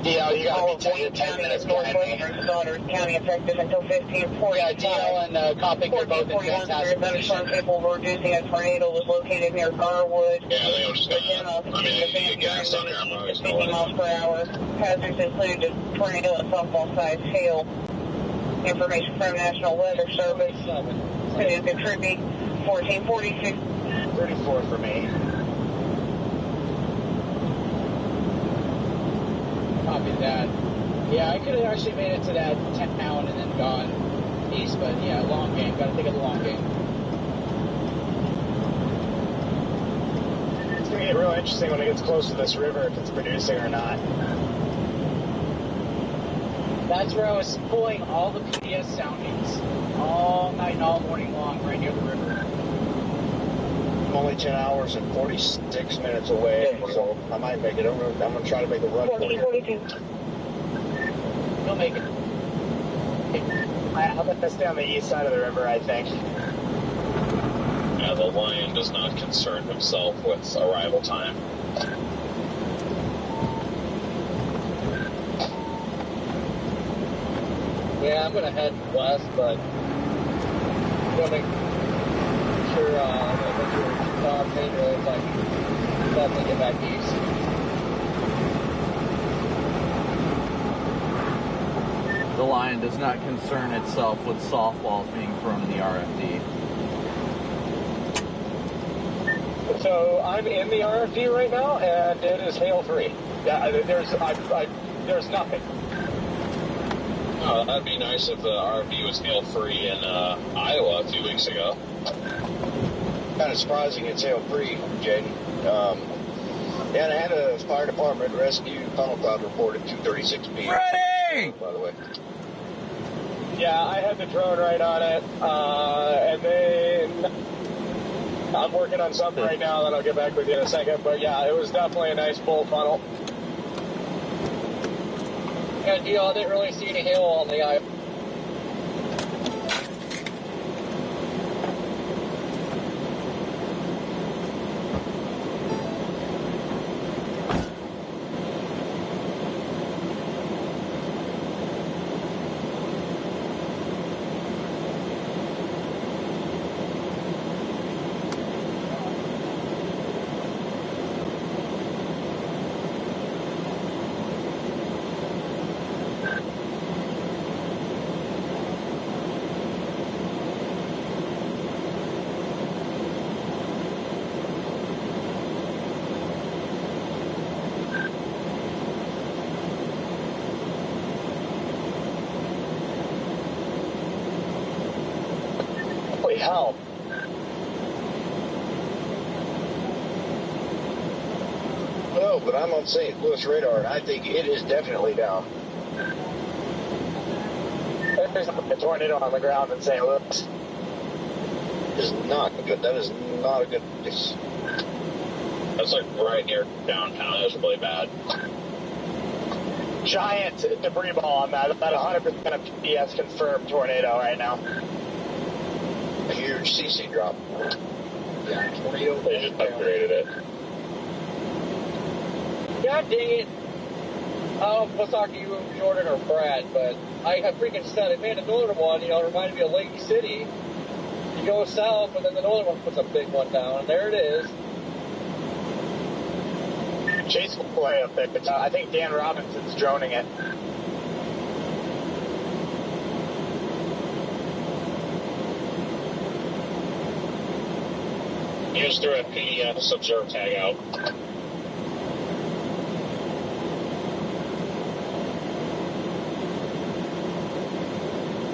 DL, you got to be 10 minutes behind me. Goddard County effective until 15:45. Yeah, DL and Copic are both in fantastic position. People were reducing a tornado was located near Garwood. Yeah, I think I'm just going to, if you get gas on here, I'm always going 50 miles per hour. Hazards include a tornado and softball-sized hail. Information from National Weather Service. To contribute 1446. 34 for me. Copy that. Yeah, I could have actually made it to that town and then gone east, but yeah, long game. Got to think of the long game. It's going to get real interesting when it gets close to this river, if it's producing or not. That's where I was pulling all the PDS soundings all night and all morning long, right near the river. I'm only 10 hours and 46 minutes away, so I might make it. I'm going to try to make a run for it. You'll make it. I'll bet that's down the east side of the river, I think. Yeah, the Lion does not concern himself with arrival time. Yeah, I'm gonna head west, but I'm gonna make sure main roads I can definitely get back east. The Lion does not concern itself with softballs being thrown in the RFD. So I'm in the RFD right now, and it is hail-free. Yeah, there's nothing. Oh, that'd be nice if the RFD was hail-free in Iowa a few weeks ago. Kind of surprising it's hail-free, Jaden. And I had a fire department rescue tunnel cloud report at 2:36 p.m. Ready! By the way. Yeah, I had the drone right on it, and then I'm working on something right now that I'll get back with you in a second. But yeah, it was definitely a nice full funnel. Yeah, deal. I didn't really see any hail on the eye. Holy hell. No, but I'm on St. Louis radar, and I think it is definitely down. There's a tornado on the ground in St. Louis. It is not good. That is not a good place. That's like right near downtown. It was really bad. Giant debris ball on that. About 100% of PS confirmed tornado right now. A huge CC drop. Yeah, tornado. They just upgraded it. God dang it. I don't know if I'll talk to you, Jordan, or Brad, but I freaking said it. Man, the northern one, reminded me of Lake City. You go south, and then the northern one puts a big one down, and there it is. Chase will play up there. But, I think Dan Robinson's droning it. You just threw a PDF observe tag out.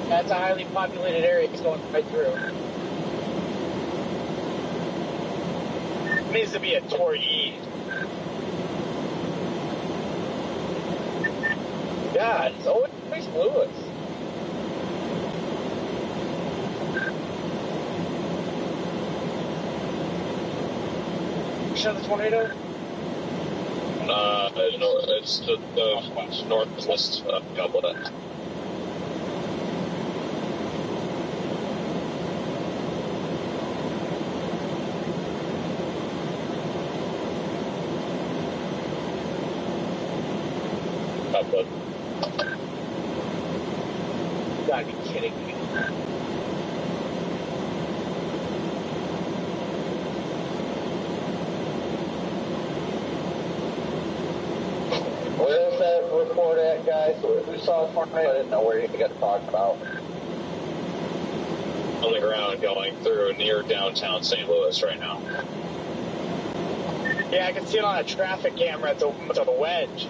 That's a highly populated area. It's going right through. It needs to be a Torrey. God, it's always Lewis. Show the tornado? No, it's the northwest couple of that. Couple. You gotta be kidding me. Where's that report at, guys? Who saw a tornado? I didn't know where you got to talk about. On the ground going through near downtown St. Louis right now. Yeah, I can see it on a traffic camera. It's a wedge.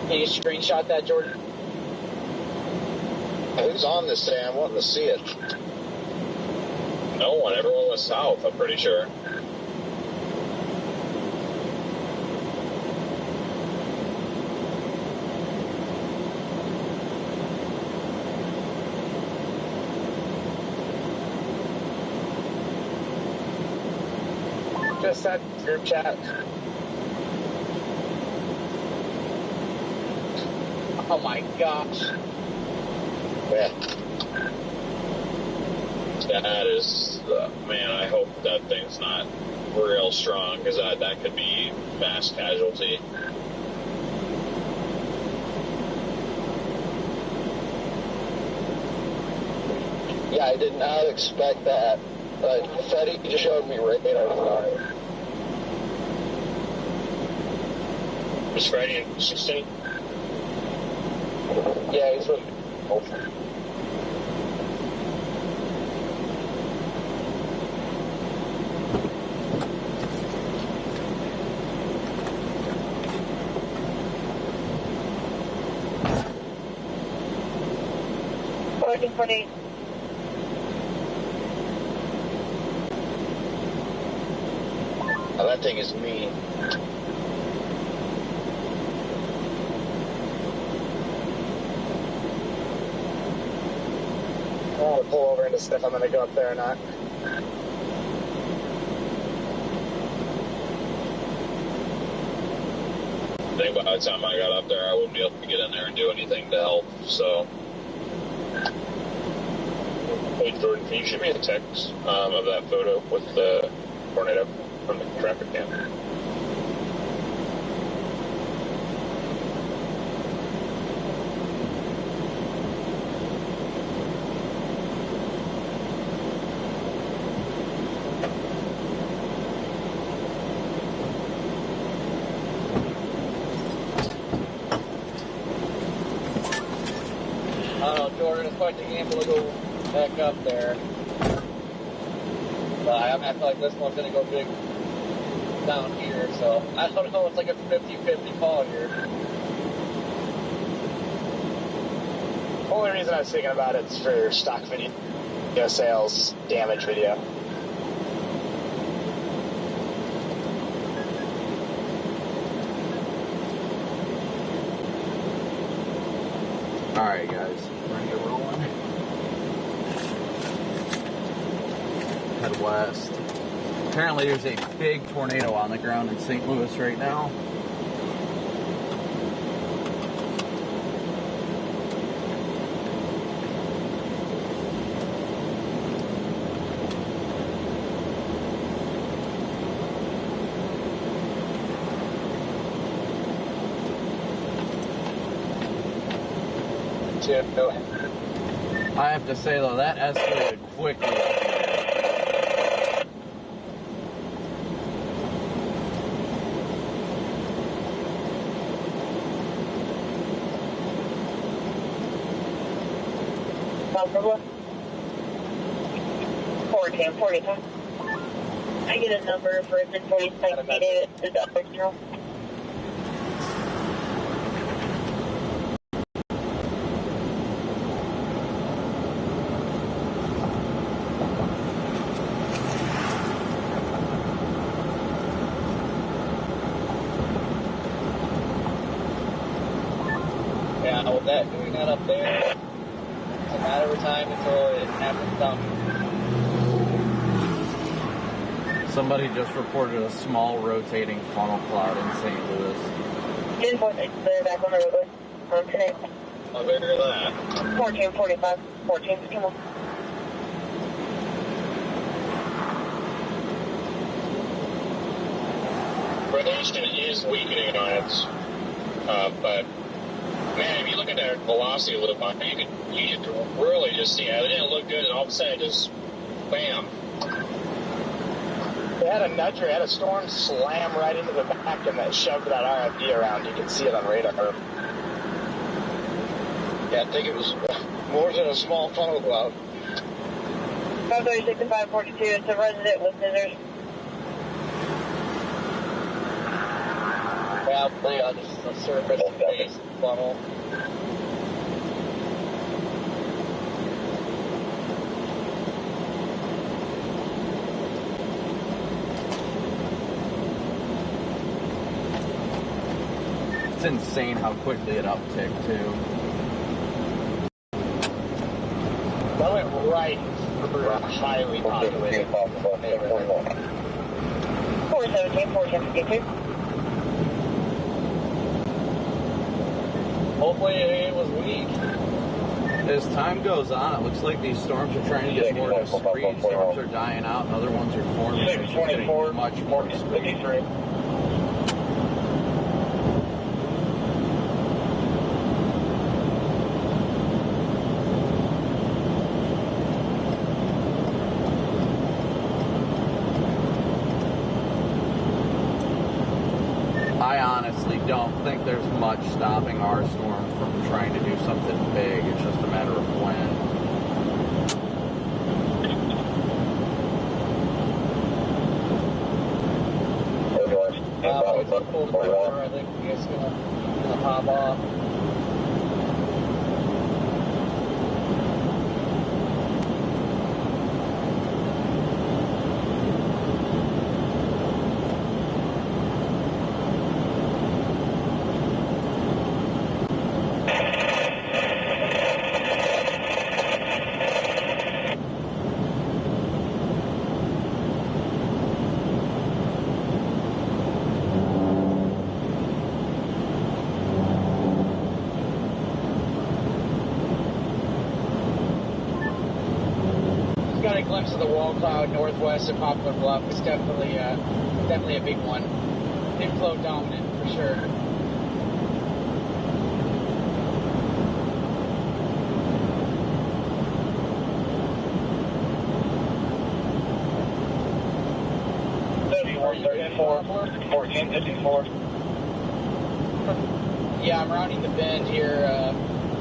Can you screenshot that, Jordan? Who's on this day? I'm wanting to see it. No one. Everyone was south, I'm pretty sure. Just sent group chat. Oh my gosh. Yeah. That is, man, I hope that thing's not real strong, because that could be mass casualty. Yeah, I did not expect that. But Fetty just showed me radar fire. Was Friday in 16? Yeah, he's with Oh, that thing is mean. I want to pull over into stuff. I'm going to go up there or not. I think by the time I got up there, I wouldn't be able to get in there and do anything to help, so. Hey, Jordan, can you shoot me a text of that photo with the tornado from the traffic cam? I don't know, Jordan, it's quite the gamble to go back up there. But I feel like this one's going to go big down here, so I don't know, it's like a 50-50 call here. Only reason I was thinking about it is for stock video sales, damage video. Alright guys, ready to roll in? Head west. Apparently there's a big tornado on the ground in St. Louis right now. I have to say though, that escalated quickly. Comfortable? 1445. I get a number for the 46 needed at the original. Yeah, with that, doing that up there, it's a matter of time until it happens down here. Somebody just reported a small rotating funnel cloud in St. Louis. 10.6, they're back on the roadway. On connect. I'll figure that. 1445. 14, come on. Radiation is weakening on it, but man, if you look at that velocity loop on it, you could really just see it. It didn't look good, and all of a sudden, it just bam. They had a nudger, it had a storm slam right into the back and that shoved that RFD around. You can see it on radar. Yeah, I think it was more than a small funnel cloud. 536 and 542, it's a resident with scissors. Probably on just a surface-based funnel. It's insane how quickly it upticked too. That went right through a highly populated 417, 452. Hopefully it was weak. As time goes on, it looks like these storms are trying to get more discreet. Storms are dying out and other ones are forming. It's getting much more discreet. honestly don't think there's much stopping our storm from trying to do something big. It's just a matter of when. I think it's gonna pop off. Got a glimpse of the wall cloud northwest of Poplar Bluff. It's definitely a big one. Big flow dominant for sure. Yeah, I'm rounding the bend here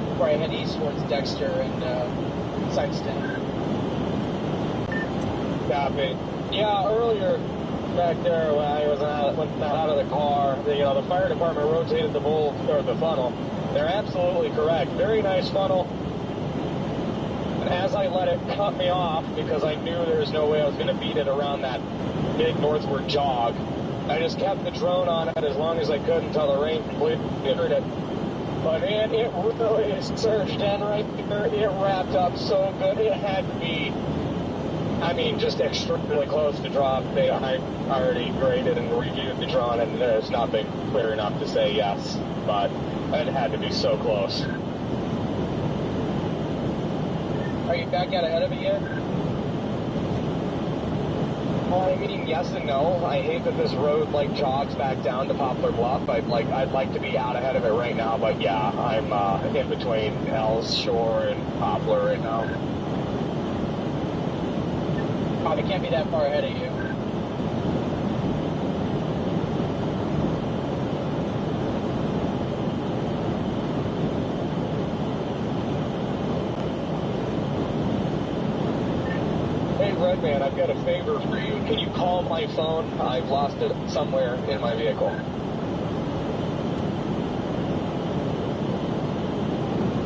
before I head east towards Dexter and Sideston. Copy. Yeah, earlier back there when I was went out of the car, the fire department rotated the the funnel. They're absolutely correct. Very nice funnel. And as I let it cut me off because I knew there was no way I was going to beat it around that big northward jog, I just kept the drone on it as long as I could until the rain completely hit it. But man, it really surged in right there. It wrapped up so good. It had to be, just extremely close to drop. I already graded and reviewed the drone, and it's not been clear enough to say yes, but it had to be so close. Are you back out ahead of it yet? Yes and no. I hate that this road jogs back down to Poplar Bluff. I'd like to be out ahead of it right now, but yeah, I'm in between Hell's Shore and Poplar right now. Probably can't be that far ahead of you. Hey, Redman, I've got a favor for you. Can you call my phone? I've lost it somewhere in my vehicle.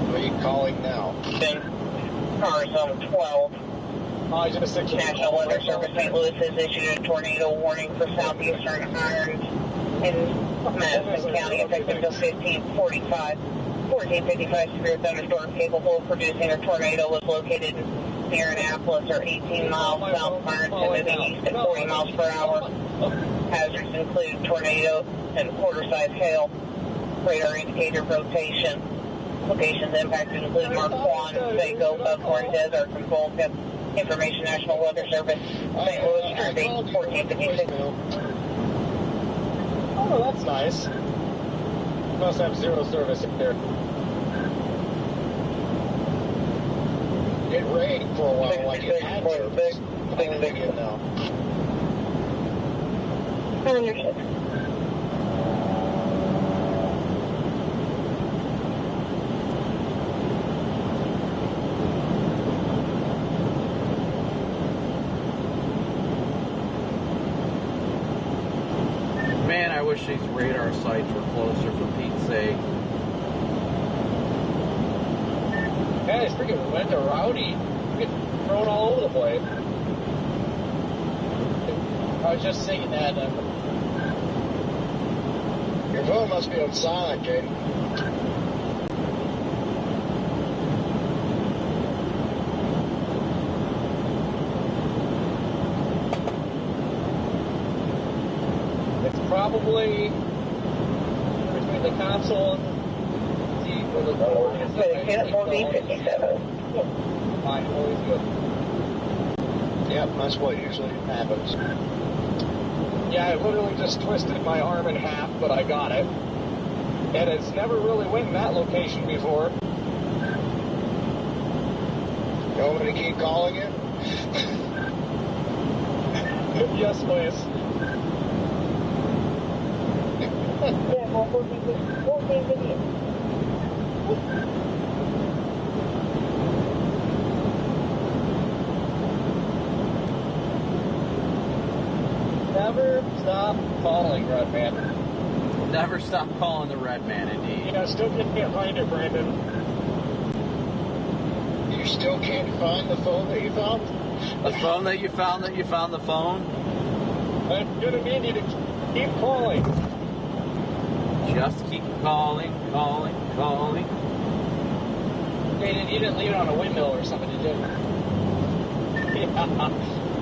Who are you calling now? Cars on 12. National Weather Service St. Louis has issued a tornado warning for southeastern Irons in Madison County effective until 1455 severe thunderstorm capable of producing a tornado was located near Annapolis or 18 miles south of Irons and moving east at 40 miles per hour. Hazards include tornado and quarter-size hail, radar indicator rotation. Locations impacted include Marquand, Seco, Buckhorn, Desert, and Vulcan. Information National Weather Service, St. Louis, Jersey, 1456. Oh, that's nice. Must have zero service there. It rained for a while, like it had to. Big now. Understood. Man, I wish these radar sites were closer for Pete's sake. Man, it's freaking wind are rowdy. Freaking thrown all over the place. I was just thinking that. Your phone must be on silent, Jaden. Probably between the console and the Medicaid 4B57. Fine, always good. Yep, that's what usually happens. Yeah, I literally just twisted my arm in half, but I got it. And it's never really went in that location before. You want me to keep calling you? Yes, please. Vehicle Never stop calling, Redman. Never stop calling the red man, indeed. Yeah, still can't find it, Brandon. You still can't find the phone that you found? The phone that you found the phone? That's gonna need you to keep calling. Just keep calling. You didn't leave it on a windmill or something, did you? Yeah.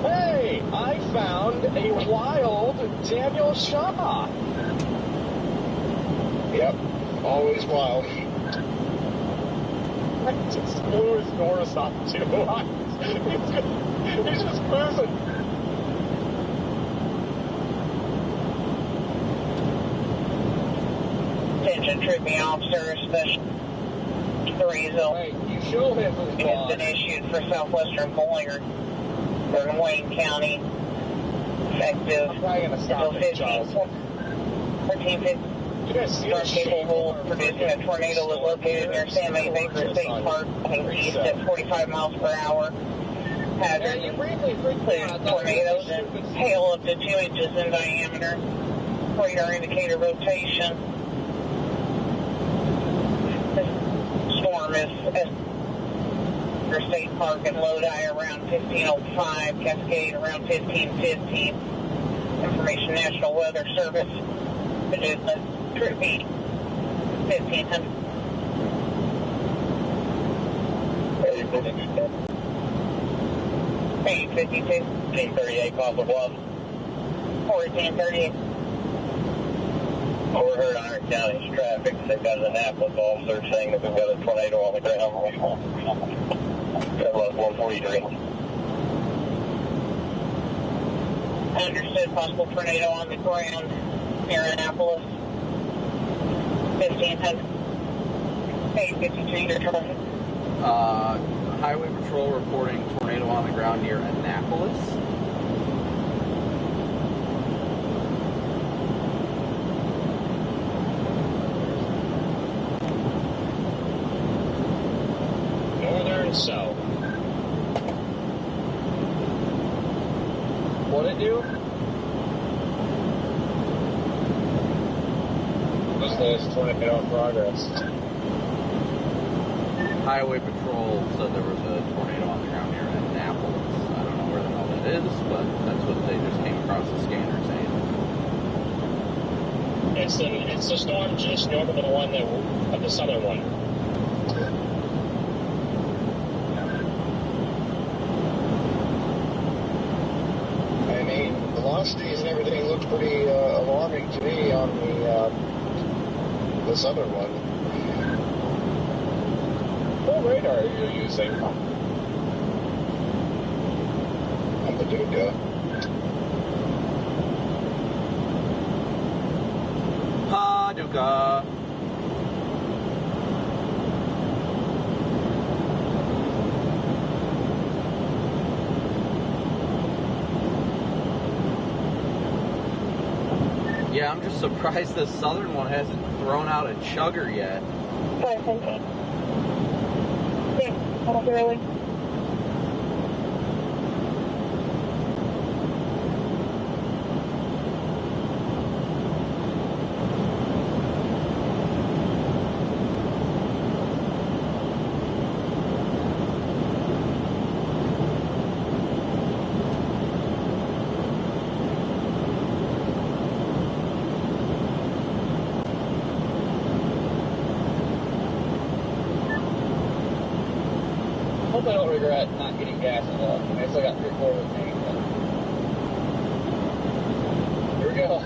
Hey, I found a wild Daniel Shaw. Yep, always wild. I just blew his doors off too. He's just cruising. Attention trooping officers, special 3 zone. Hey, you show him who's It's boss. been issued for southwestern Boyer in Wayne County, effective I'm probably gonna stop until it, Charles. 1450. You guys see Storm the shape capable of of our producing a freaking tornado was located near San May Baker State Park, heading east at 45 miles per hour. Yeah, Hazard you briefly freaked me out. I includes thought it was tornadoes and stupid. hail up to 2 inches in diameter. Radar indicator rotation. The storm is at State Park in Lodi around 1505, Cascade around 1550. Information National Weather Service. Troop 1500. 852. 1838 Poplar Bluff. 1438. Overheard Iron County's traffic. They've got an Annapolis officer saying that we've got a tornado on the ground. 143. Understood. Possible tornado on the ground near Annapolis. 1500. 852. Your turn. Highway Patrol reporting tornado on the ground near Annapolis. Northern south. What'd it do? This is tornado in progress. Highway Patrol said there was a tornado on the ground near Annapolis. I don't know where the hell it is, but that's what they just came across the scanner saying. It's the storm just north of the one of the southern one. I mean, velocities and everything looked pretty alarming to me on the southern one. What radar are you using? On the Duca. Paducah. Yeah, I'm just surprised this southern one hasn't thrown out a chugger yet. 510. Yeah, almost early. Hope I don't regret not getting gas enough. I mean, I still got 3/4 of the tank. Here we go.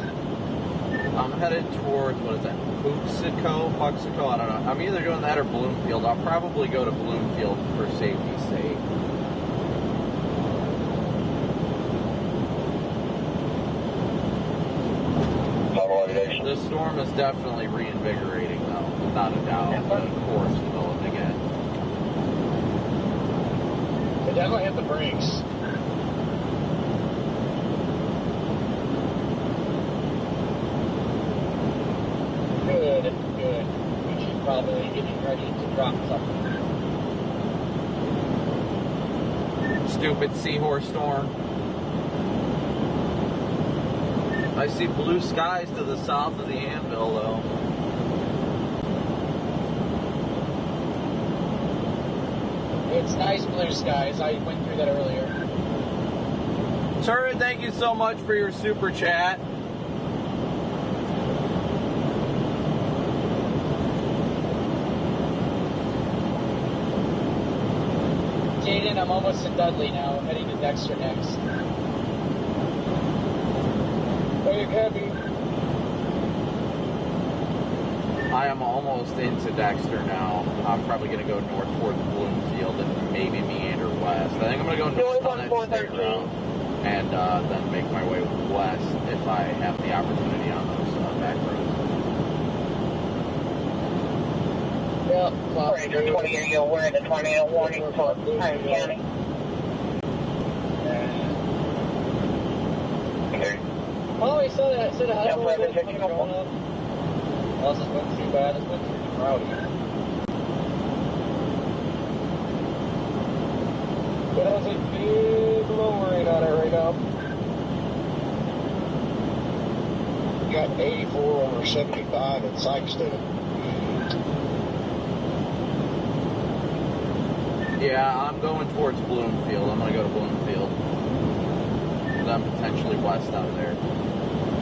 I'm headed towards, what is that, Puxico? I don't know. I'm either doing that or Bloomfield. I'll probably go to Bloomfield for safety's sake. This storm is definitely reinvigorating, though, without a doubt. The course developed again. It definitely hit the brakes. Good. probably getting ready to drop something. Stupid seahorse storm. I see blue skies to the south of the anvil, though. It's nice blue skies. I went through that earlier. Turin, thank you so much for your super chat. Jaden, I'm almost in Dudley now. I'm heading to Dexter next. Are you happy? I am almost into Dexter now. I'm probably going to go north towards Bloomfield and maybe meander west. I think I'm going to go north on that state route and then make my way west if I have the opportunity on those back roads. Yep. Ranger 20, are you aware of the tornado warning for Himes County? Oh, I saw that. I said I had a little bit Further, going up. Well, this wasn't too bad. This wasn't too rowdy. It has a big lowering on it right now. Got 84 over 75 at Sykeston. Yeah, I'm going towards Bloomfield. I'm going to go to Bloomfield. Then potentially west out of there.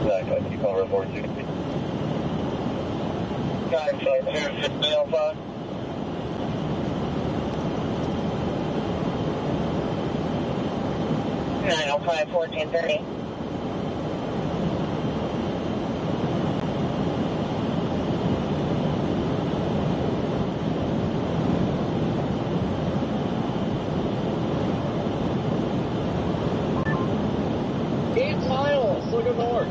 Exactly. You call report 60. Guys, 0605. 905-1430. Look at north.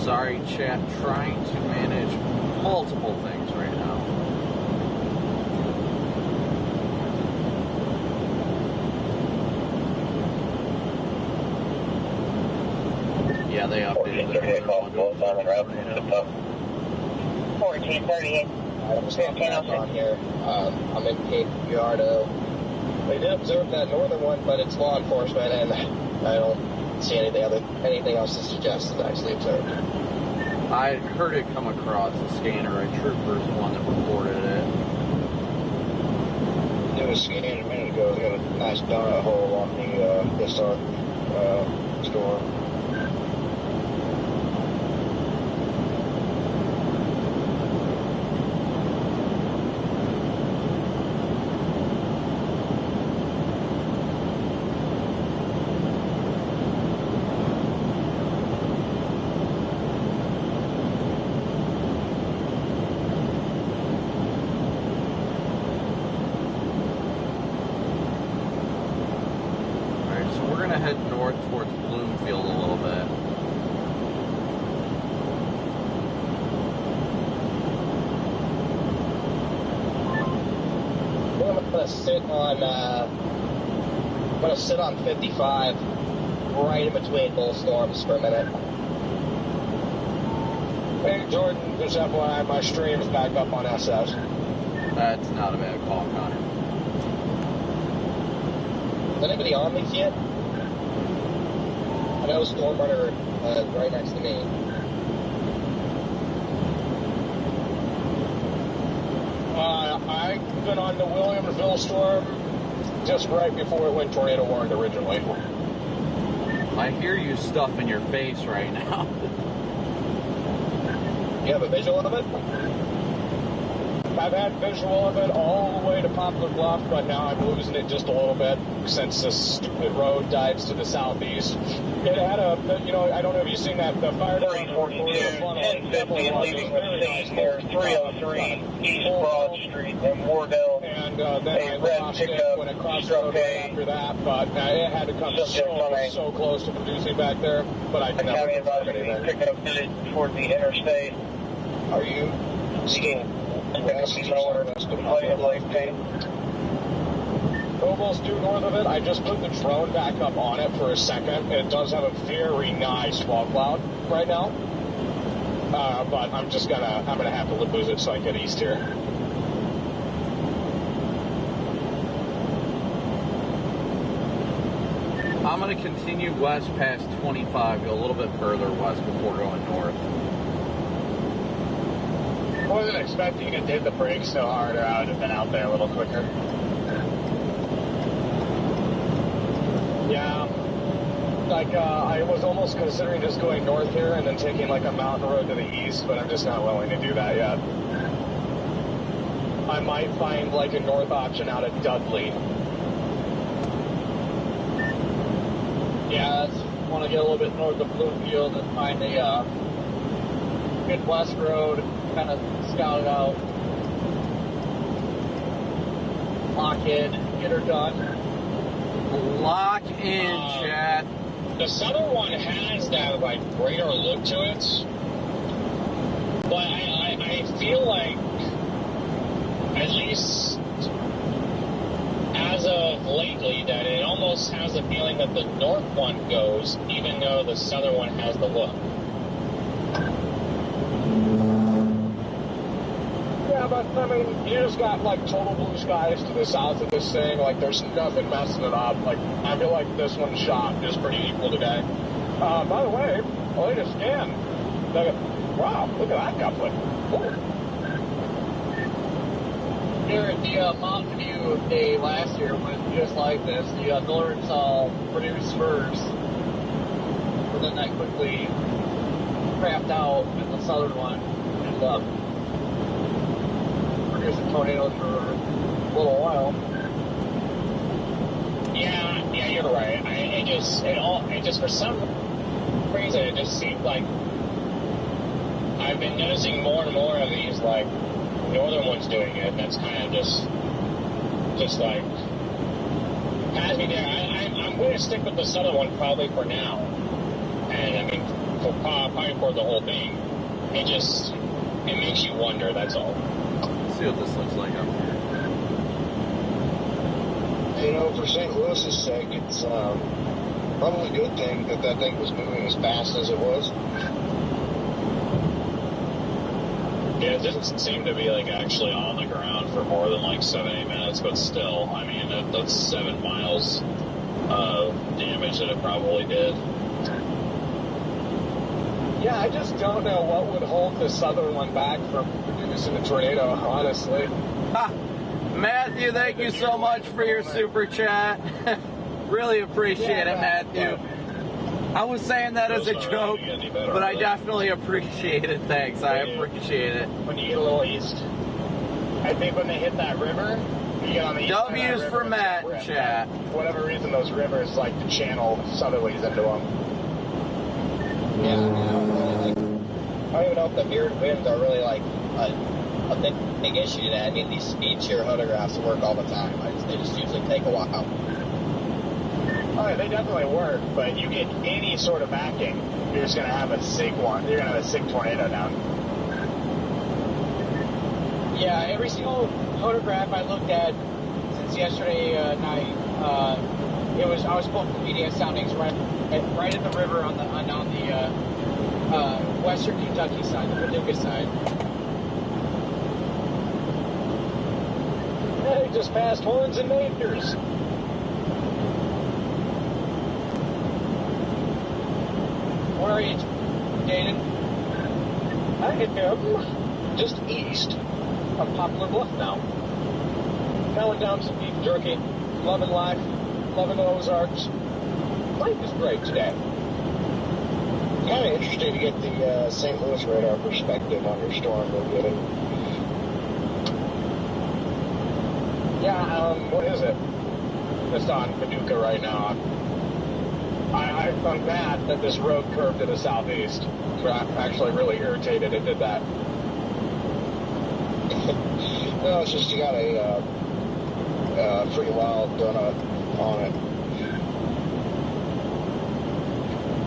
Sorry, chat, trying to manage multiple things right now. Yeah, they updated their 1438. I'm just not back on here. I'm in Cape Girardeau. They did observe that northern one, but it's law enforcement, and I don't see anything else to suggest it's actually observed. I heard it come across the scanner. A trooper's the one that reported it. It was scanned a minute ago. They got a nice donut hole on the historic store. I'm going to sit on 55 right in between both storms for a minute. Hey, Jordan, just FYI, my stream is back up on SS. That's not a bad call, Connor. Is anybody on these yet? I know Stormrunner right next to me. I've been on the Williamsville storm just right before it went tornado warned originally. I hear you stuffing your face right now. You have a visual of it? I've had visual of it all the way to Poplar Bluff, but now I'm losing it just a little bit since this stupid road dives to the southeast. It had a, I don't know if you've seen that, the fire department. 1050 leaving the scene near 303 East Broad Street in Wardell. And then I lost it when it crossed the road right after that, but it had to come so close to producing back there, but I never confirmed anything. Picked up toward the interstate. Are you skiing West, west of Life Pain. Almost due north of it. I just put the drone back up on it for a second. It does have a very nice fog cloud right now. But I'm gonna have to lose it so I get east here. I'm going to continue west past 25, go a little bit further west before going north. I wasn't expecting to hit the brakes so hard, or I would have been out there a little quicker. Yeah, like I was almost considering just going north here and then taking like a mountain road to the east, but I'm just not willing to do that yet. I might find like a north option out of Dudley. Yeah, I want to get a little bit north of Bluefield and find a good west road, kind of scout it out, lock in, get her done. Lock in, chat. The southern one has that like greater look to it, but I feel like, at least as of lately, that it almost has a feeling that the north one goes, even though the southern one has the look. Yeah, but I mean, you just got like total blue skies to the south of this thing. Like, there's nothing messing it up. Like, I feel like this one's shot is pretty equal today. By the way, latest scan. Wow, look at that coupling. Here at the Mountain View day last year was just like this. The northern saw produced first, but then that quickly crapped out, and the southern one ended up producing tornadoes for a little while. Yeah, you're right. It just for some reason, it just seemed like I've been noticing more and more of these like northern ones doing it, and that's kind of just like has me there. I'm going to stick with the southern one probably for now, and I mean probably for the whole thing. It makes you wonder. That's all. Let's see what this looks like up here. You know, for St. Louis's sake, it's probably a good thing that that thing was moving as fast as it was. Yeah, it didn't seem to be like actually on the ground for more than like 7-8 minutes, but still, I mean, that's 7 miles of damage that it probably did. Yeah, I just don't know what would hold the southern one back from producing a tornado, honestly. Matthew, thank you so much for your super chat. Really appreciate it, Matthew. I was saying that as a joke, but I definitely appreciate it. Thanks, I appreciate it. When you get a little east, I think when they hit that river, you get on the east side of that W's river, for Matt in chat. For whatever reason, those rivers like to channel southerlies into them. Yeah, I don't even know if the mirrored winds are really like a big issue to that. I mean, these speed shear photographs work all the time. They just usually take a while. Oh, yeah, they definitely work, but you get any sort of backing, you're just going to have a SIG one. You're going to have a SIG tornado down. Yeah, every single photograph I looked at since yesterday night, I was pulling PDS soundings right at the river on the western Kentucky side, the Paducah side. Hey, just passed Horns and Majors. Where are you, Jaden? I am just east of Poplar Bluff now. Mowing down some beef jerky, loving life, loving the Ozarks. Life is great today. Kind of interesting to get the St. Louis radar perspective on your storm review. Yeah, what is it? Just on Paducah right now. I'm mad that this road curved to the southeast. I'm actually really irritated it did that. No, it's just you got a pretty wild donut on it.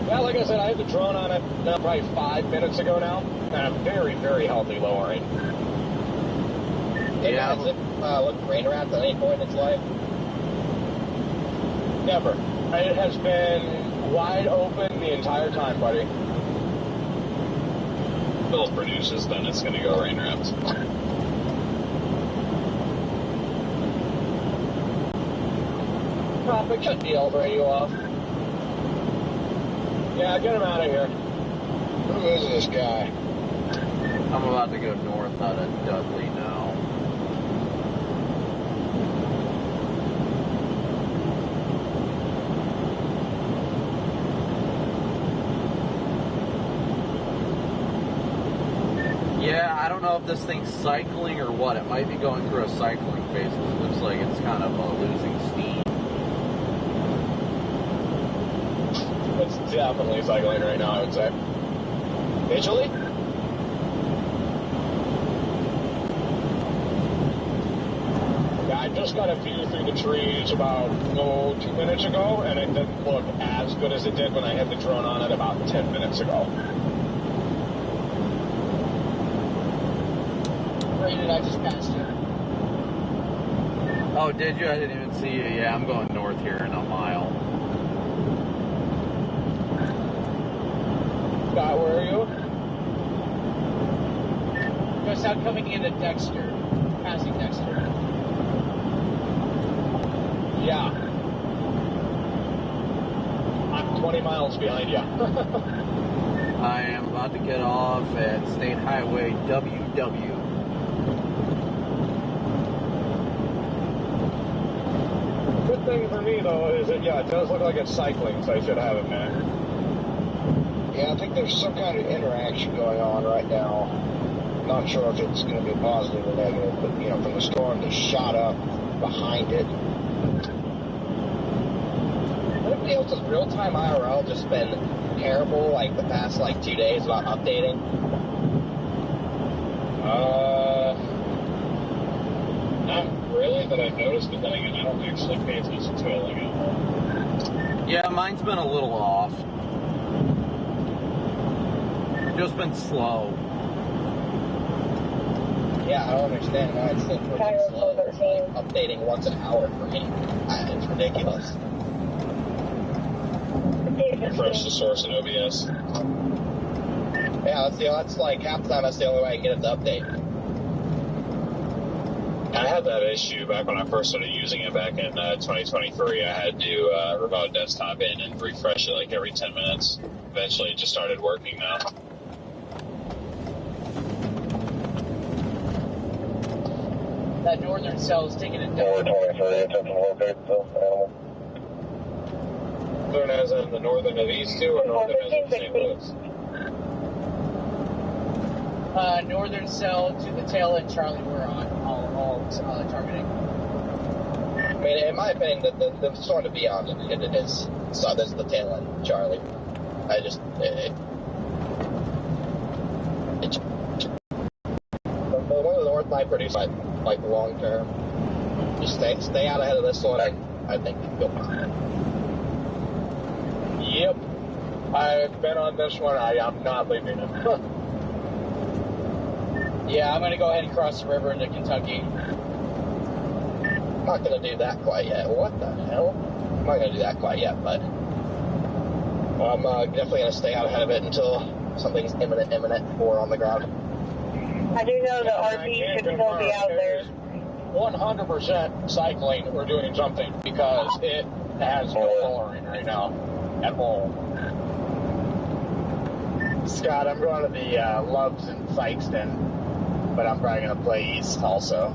Yeah, like I said, I had the drone on it probably 5 minutes ago now, and a very, very healthy lowering. Yeah. Has it looked rain wrapped at any point in its life? Never. It has been wide open the entire time, buddy. Bill produces, then it's going to go rain wrapped. Copic, shut the old radio off. Yeah, get him out of here. Who is this guy? I'm about to go north out of Dudley now. Yeah, I don't know if this thing's cycling or what. It might be going through a cycling phase. It looks like it's kind of losing steam. It's definitely cycling right now, I would say. Visually? Yeah, I just got a view through the trees about, 2 minutes ago, and it didn't look as good as it did when I had the drone on it about 10 minutes ago. Brandon, I just passed you. Oh, did you? I didn't even see you. Yeah, I'm going north here in a mile. Scott, where are you? Just out coming into Dexter. Passing Dexter. Yeah. I'm 20 miles behind you. I am about to get off at State Highway WW. Good thing for me, though, is that, yeah, it does look like it's cycling, so I should have it, man. Yeah, I think there's some kind of interaction going on right now. Not sure if it's going to be positive or negative, but, from the storm that shot up behind it. Anybody else's real-time IRL just been terrible, like, the past, 2 days about updating? Not really, but I've noticed, but then again, I don't actually pay attention to it like anymore. Yeah, mine's been a little off. Just been slow. Yeah, I don't understand why it's still pretty slow. It's like updating once an hour for me. It's ridiculous. Refresh the source in OBS. Yeah, that's like half the time that's the only way I can get it to update. I had that issue back when I first started using it back in 2023. I had to remote desktop in and refresh it every 10 minutes. Eventually it just started working now. That northern cell is taking it down. Northern as in the northern of these two, or northern as in St. Louis? Northern cell to the tail end, Charlie, we're on all targeting. I mean, in my opinion, the sort of beyond it is, so this is the tail end, Charlie. I just, the one of the north might produce, like long term. Just stay out ahead of this one, I think you'll fine. Yep. I've been on this one, I'm not leaving it. Yeah, I'm going to go ahead and cross the river into Kentucky. I'm not going to do that quite yet. What the hell? I'm not going to do that quite yet, but I'm definitely going to stay out ahead of it until something's imminent or on the ground. I do know the RP should still be out there. 100% cycling or doing something because it has no coloring right now at all. Scott, I'm going to the Loves in Fikeston, but I'm probably going to play East also.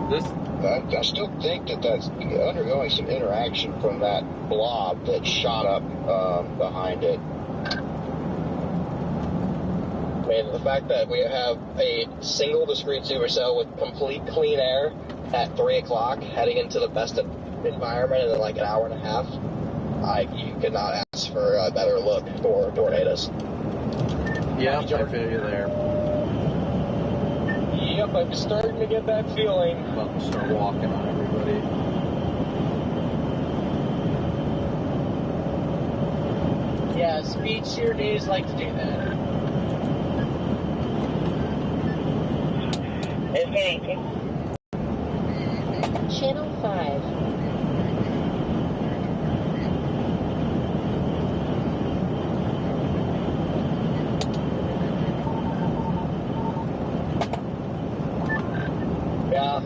I still think that's undergoing some interaction from that blob that shot up behind it. I mean, the fact that we have a single discrete supercell with complete clean air at 3 o'clock heading into the best environment in an hour and a half, you could not ask for a better look for tornadoes. Yeah, I feel you there. Yep, I'm starting to get that feeling. I'm about to start walking on everybody. Yeah, speed shear days like to do that. It's hitting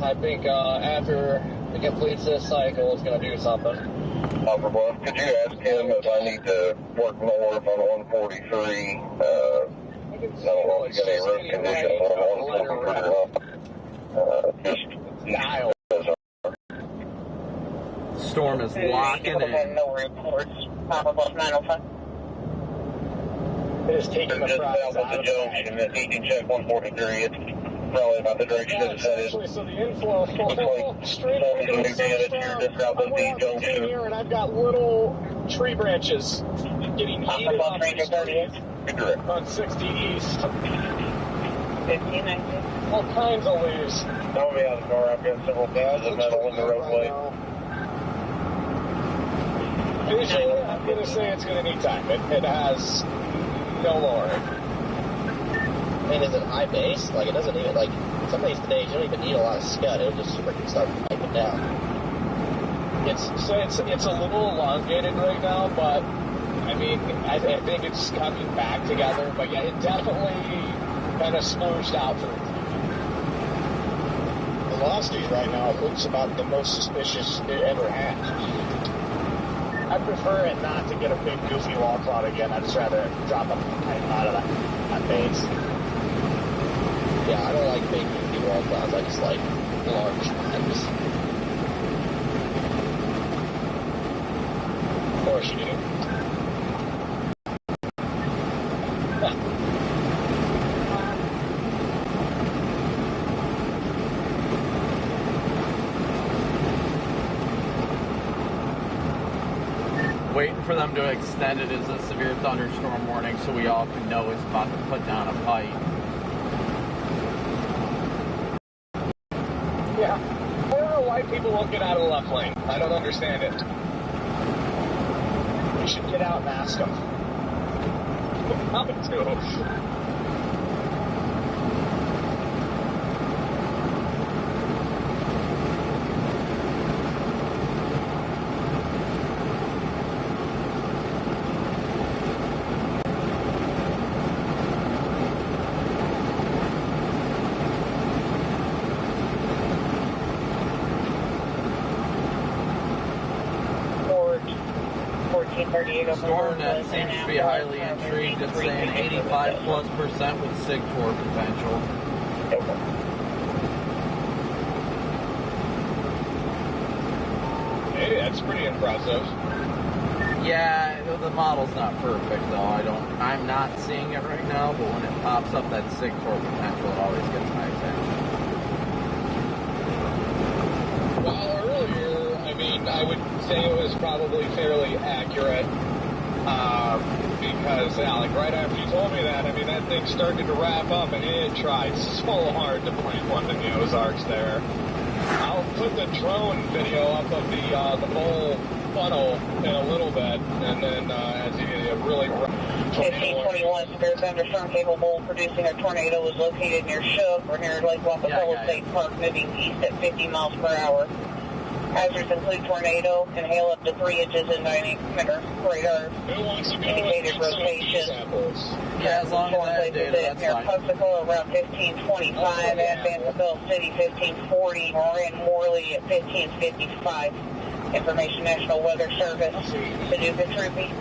I think after it completes this cycle, it's going to do something. Upper Bluff, could you ask him if I need to work north on 143? I don't know if he's got any road conditions on 143. Just dial. Storm is locking in. No reports. Upper Bluff 905. It is taking the just prize south of out the of junction. If he can check 143, it's probably about the direction it's headed. So the inflow Looks straight like some new damage here just south of the junction. here, and I've got little tree branches getting heated Upper off Bluff Ranger the street 38. on 60 East. 1590. All kinds of leaves. Don't be out of the car. I've got several pieces of metal in the roadway. Visually, I'm going to say it's going to need time. It has no lowering. I mean, is it high base? Like, it doesn't even, like, some of these days you don't even need a lot of scud. It'll just freaking start piping down. It's a little elongated right now, but, I mean, I think it's coming back together. But, yeah, it definitely kind of splooged out for it. Velocities right now, it looks about the most suspicious it ever had. I prefer it not to get a big goofy wall cloud again. I'd just rather drop a pipe out of that base. Yeah, I don't like big goofy wall clouds. I just like large pipes. Of course you do. Waiting for them to extend it as a severe thunderstorm warning so we all can know it's about to put down a pipe. Yeah. I don't know why people won't get out of the left lane. I don't understand it. We should get out and ask them. How to? StormNet seems to be highly intrigued. It's saying 85+% with SIG torque potential. Hey, that's pretty impressive. Yeah, the model's not perfect though. I'm not seeing it right now, but when it pops up that SIG torque potential, it always gets high attention. While earlier, I mean, I would say it was probably fairly accurate. Because, yeah, like right after you told me that, I mean, that thing started to wrap up and it tried so hard to plant one in the Ozarks there. I'll put the drone video up of the bowl funnel in a little bit, and then as you really... 1521, severe thunderstorm capable of producing a tornado was located near Shook or near Lake Wapacola State Park, moving east at 50 miles per hour. Hazards include tornado and hail up to 3 inches in diameter. Radar indicated rotation. Yeah, as long as that data, that's near fine. Copic around 1525, at Vanderbilt City 1540, Marin Morley at 1555. Information National Weather Service, Paducah Troopy,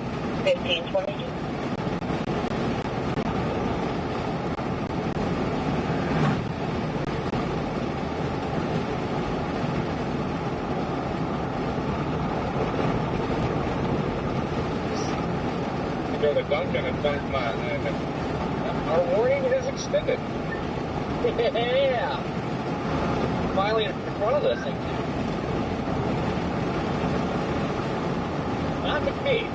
1522. Go to Duncan and dunk our warning is extended. Yeah! Finally in front of this thing. Not with me.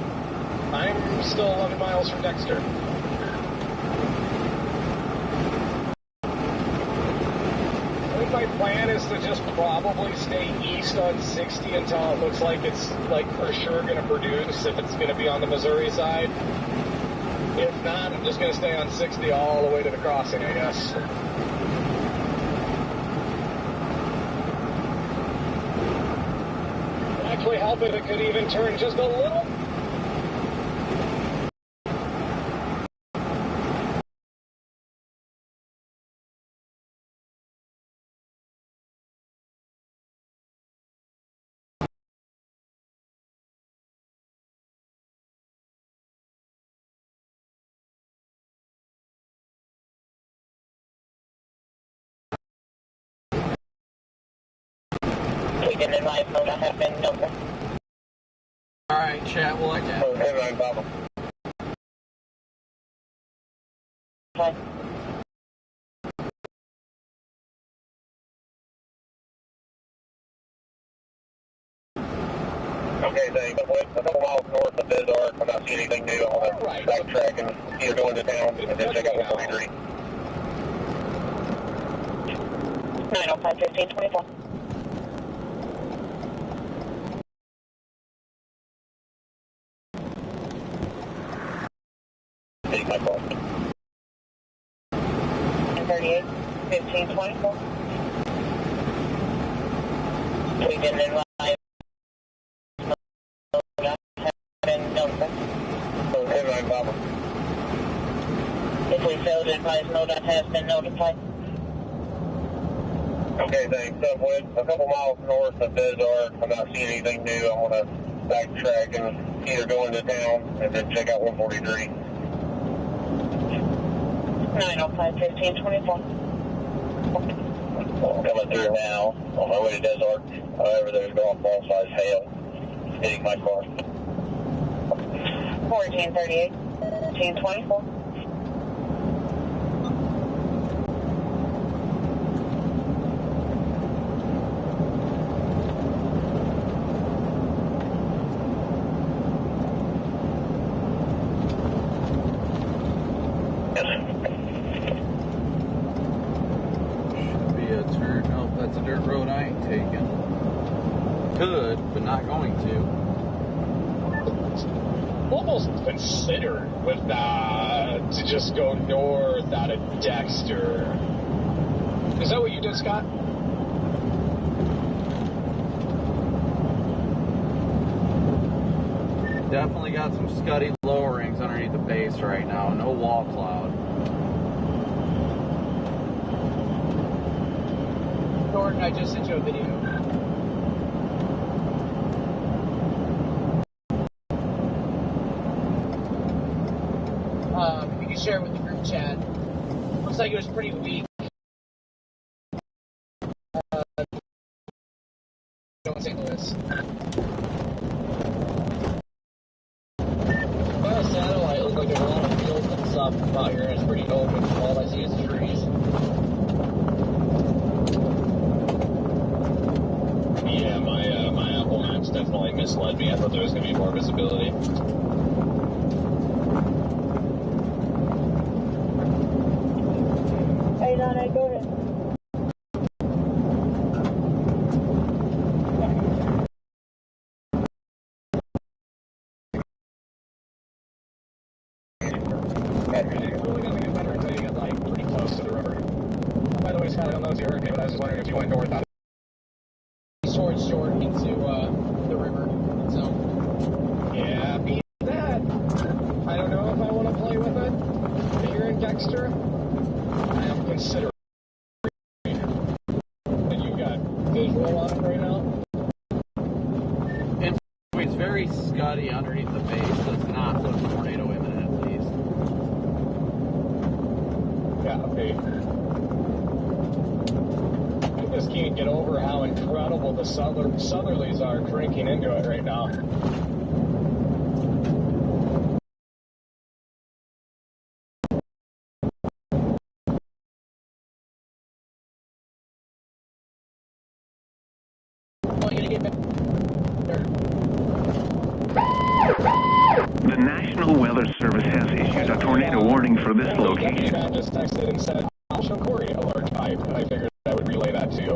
I'm still 11 miles from Dexter. I think my plan is to just probably stay east on 60 until it looks like it's like for sure going to produce if it's going to be on the Missouri side. If not, I'm just going to stay on 60 all the way to the crossing, I guess. Actually help if it could even turn just a little We didn't advise MoDOT has been notified. All right, chat. We'll look at it. Headline Papa. Hi. Okay, thanks. A couple miles north of Bismarck. I'm not seeing anything new. I want to backtrack and either go into town and then check out 143. 905 1524. Take my call. 38 1524. We didn't advise MoDOT has been notified. Headline Papa. If we fail to advise MoDOT has been notified. Okay, thanks. Southwest, a couple miles north of Bismarck. I'm not seeing anything new. I want to backtrack and either go into town and then check out 143. 905 1524. Coming through now on my way to Desert. However, there's golf ball size hail hitting my car. 1438 1524. Should be a turn. Nope, that's a dirt road I ain't taking. Could, but not going to. Almost considered with to just go north out of Dexter. Is that what you did, Scott? Definitely got some scuddy lowerings underneath the base right now. No wall cloud. Gordon, I just sent you a video. You can share it with the group chat. Looks like it was pretty weak. In St. Louis. Well, satellite looks like there's a lot of fields and stuff out here, and it's pretty open. All I see is trees. Yeah, my Apple Maps definitely misled me. I thought there was going to be more visibility. Hey, Donna, go ahead. It's only going to get better until you get like pretty close to the river. By the way, Scott, I don't know if you heard me, but I was just wondering if you went north out of Short into the river. So Yeah, beat that. I don't know if I want to play with it. Here in Dexter, I am considering. And you got visual on it right now? It's very scuddy underneath the base. Does not look tornado imminent, at least. Yeah, okay. I just can't get over how incredible the southerlies are drinking into it right now. The National Weather Service has issued a tornado warning for this location. I just texted and said, Joshua Corey, a large pipe, and I figured I would relay that to you.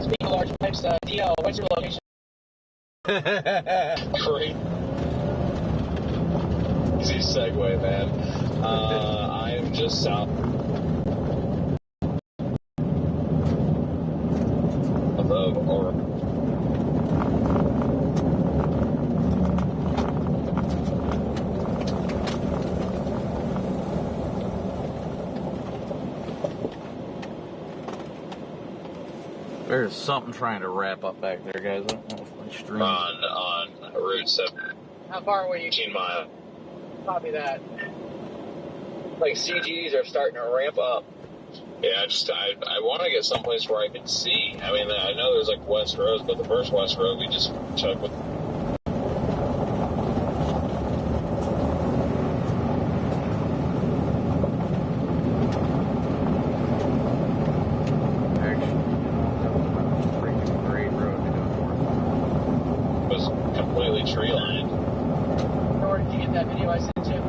speaking of large pipes, DL, what's your location? Great. Easy segue, man. I am just south of Aurora. There's something trying to wrap up back there, guys. I don't know if my stream. On Route 7. How far away are you? 18 miles. Copy that. Like CGs are starting to ramp up. Yeah, I want to get someplace where I can see. I mean, I know there's like west roads, but the first west road we just took with. Was completely tree lined. Where did you get that video I sent you?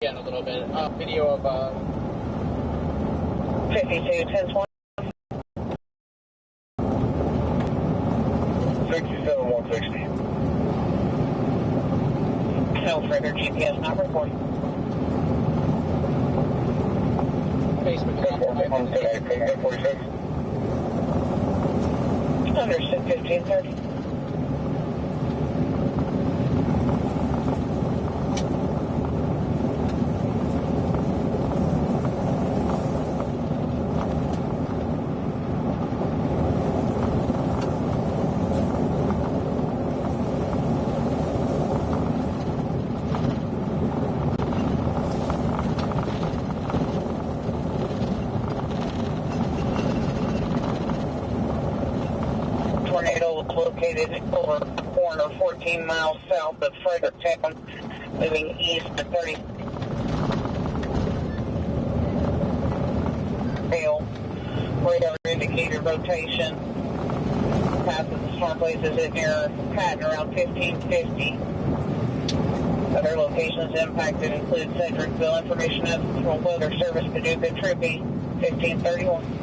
Yeah, in a little bit. Video of 52, 1020. 67, 160. No further GPS not recorded. Facebook account. 46. Understood, 1530. Tornado was located over the corner 14 miles south of Fredericktown, moving east to 30. Radar indicator rotation. Passes the smart places in near Patton around 1550. Other locations impacted include Cedricville. Information as from Weather Service, Paducah, Troopy, 1531.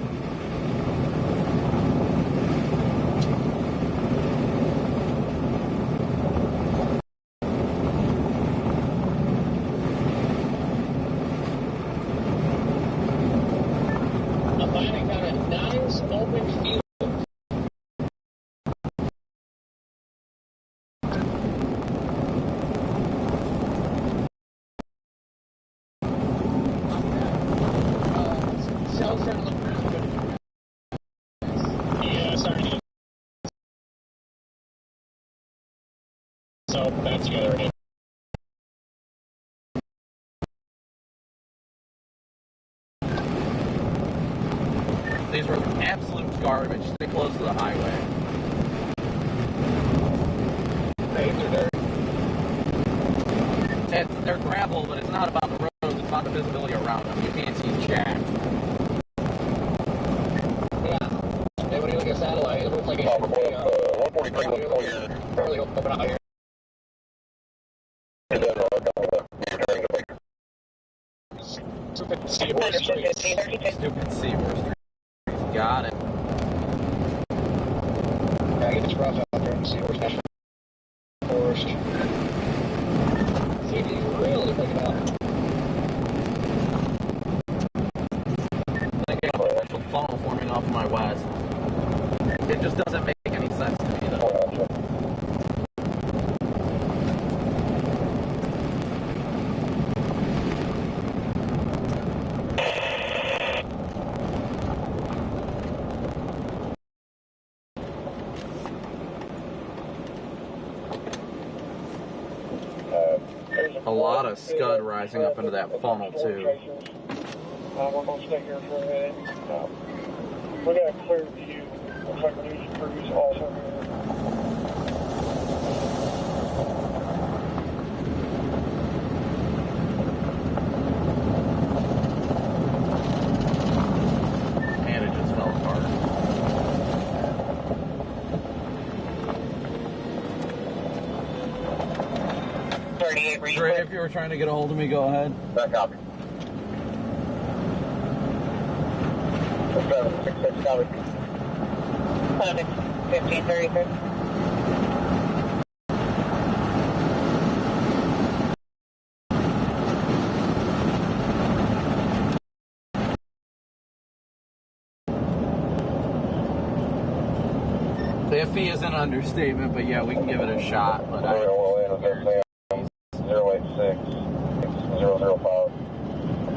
I'm finding kind of nice open field. Cells starting to look pretty good. Yeah, sorry. So that's together again. These were absolute garbage. Stay close to the highway. They're gravel, but it's not about the roads. It's about the visibility around them. You can't see jack. Yeah. Hey, when you look at satellite, it looks like it's 143 looks clear. really open out here. Stupid Seaboard Street. Got it. Yeah, I get this rough out there and see where's National Forest. See, do you really pick it up? Like a partial funnel forming off my west. It just doesn't make any sense to me, though. A lot of scud rising up into that funnel, too. We're going to stay here for a minute. We got a clear view. Looks like news crews also here. And it just fell apart. Trey, if you were trying to get a hold of me, go ahead. Back copy. 766 copy. 1533. Iffy is an understatement, but yeah, we can give it a shot. But 086 005.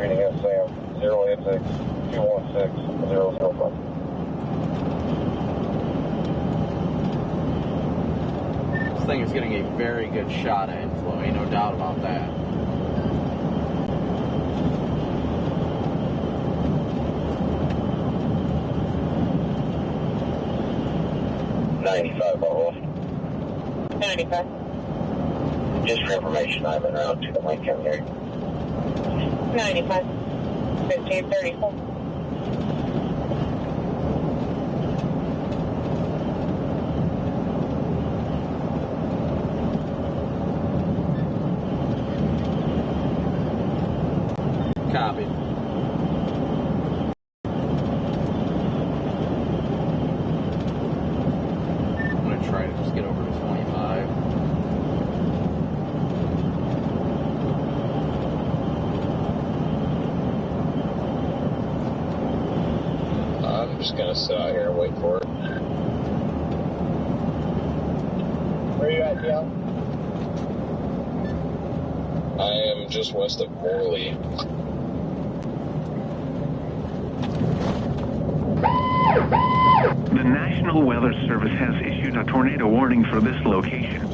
reading SAM 086 216 005. This thing is getting a very good shot at inflow, ain't no doubt about that. Level. 95. Just for information, I'm en route to the Lincoln here. 95. 1534. Copy. I'm going to try to just get over to 25. I'm just gonna sit out here and wait for it. Where are you at, Dale? I am just west of Morley. The National Weather Service has issued a tornado warning for this location.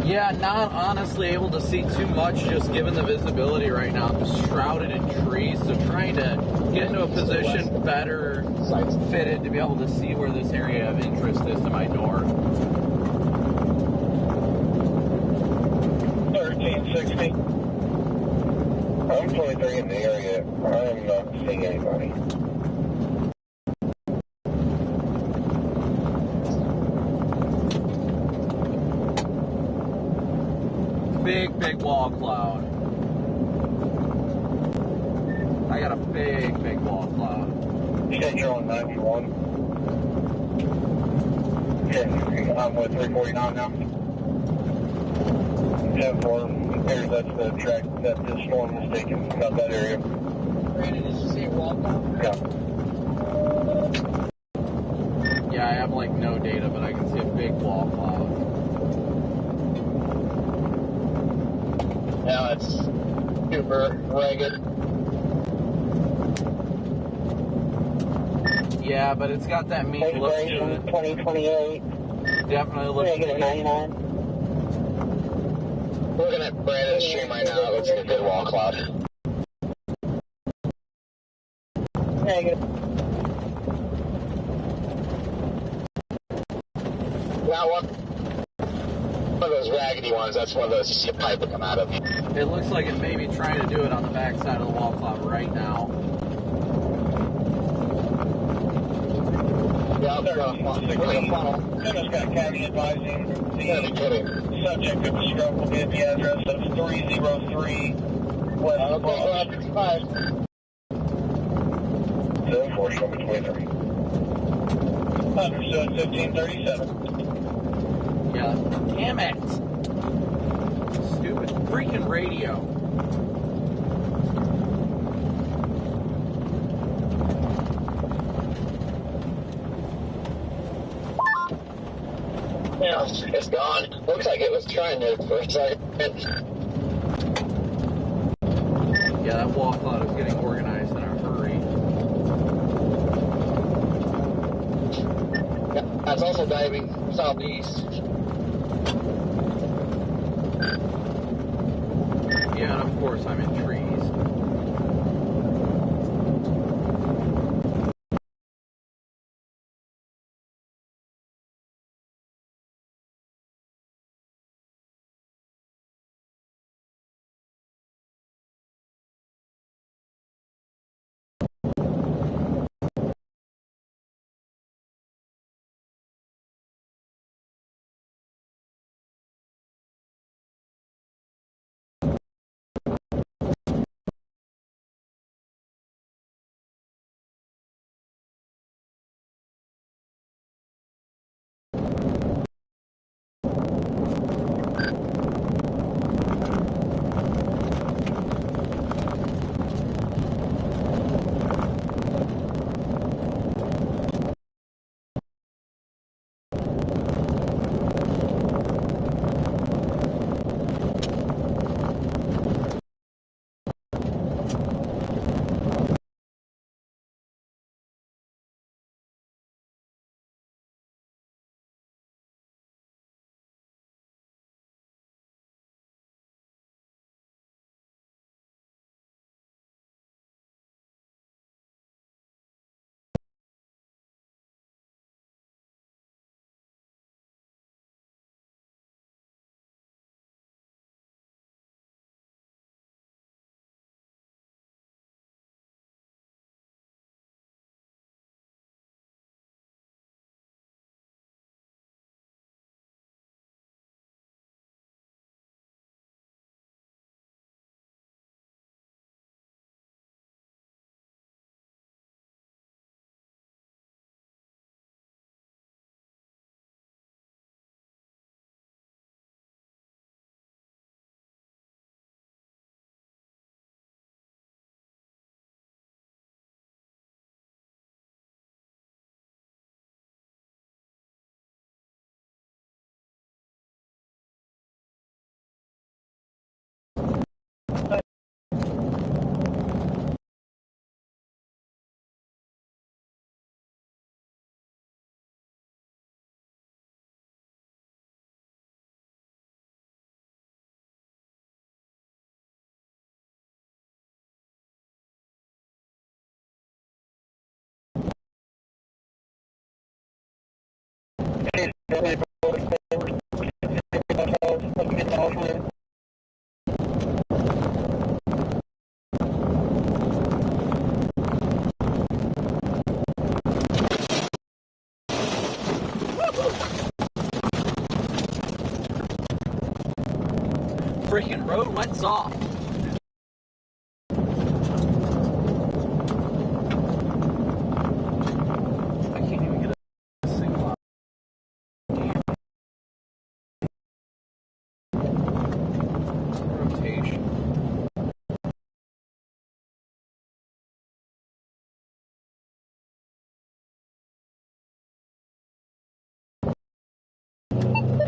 Yeah, not honestly able to see too much just given the visibility right now. I'm just shrouded in trees, so trying to get into a position better fitted to be able to see where this area of interest is to my north. 1360. I'm 23 in the area. I'm not seeing anybody. Big wall cloud. I got a big wall cloud. You said you're on 91. Okay, I'm with 349 now. 10-4. Here's that's the track that this storm was taking about that area. Brandon, did you say wall cloud? Yeah. Yeah, I have like no data, but I can see a big wall cloud. Now it's super ragged. Yeah, but it's got that mean look to it. 2028. Definitely looks Negative 99. Looking at Brandon's stream right now, it looks like a good wall cloud. Negative. Now one of those raggedy ones, that's one of those you see a pipe come out of. It looks like it may be trying to do it on the back side of the wall cloud right now. Yeah, they're going to funnel. Tennis got county advising the subject of the stroke will be at the address of 303 West Okay, 55. 7-4, show me 23. Understood, 1537. Yeah, damn it! Stupid freaking radio. Yeah, it's gone. Looks like it was trying to for a second. Yeah, that wall cloud is getting organized in a hurry. Yeah, that's also diving southeast. Yeah, and of course I'm in trees. Freaking road went soft. I can't even get a single out. Rotation.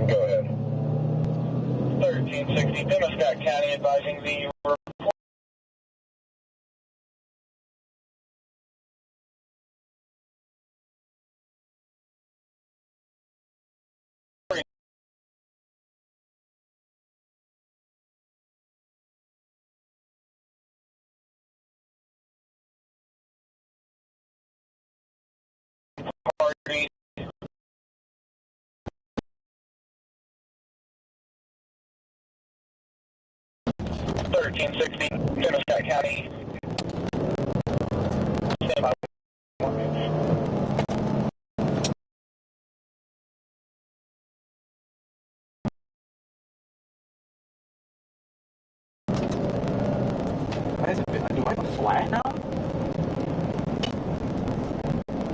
Go ahead. 1360, Demoscott County advising the party 1360, Demoscott County. Stand by. Why is it? Do I have a flat now?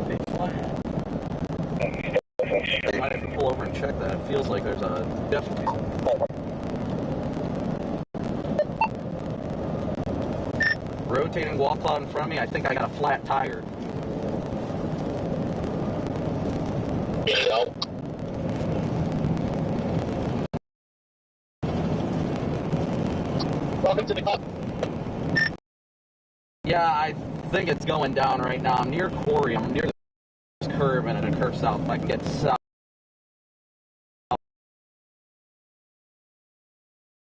Big flat. I might have to pull over and check that. It feels like there's a definitely. Rotating wall cloud in front of me. I think I got a flat tire. Yeah. Welcome to the club. Yeah, I think it's going down right now. I'm near Quarry. I'm near this curve and a curve south. If I can get south,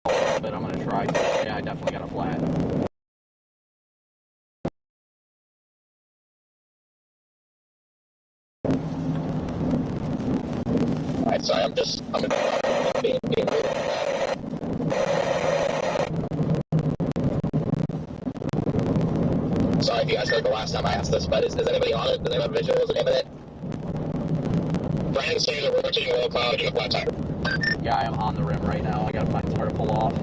but I'm gonna try. Yeah, I definitely got a flat. Alright, sorry, I'm being weird. Sorry if you guys heard the last time I asked this, but is anybody on it? Does anyone have visual? Is the name of it? Brian seeing a rotating low cloud and a flat tire. Yeah, I am on the rim right now. I gotta find somewhere to pull off.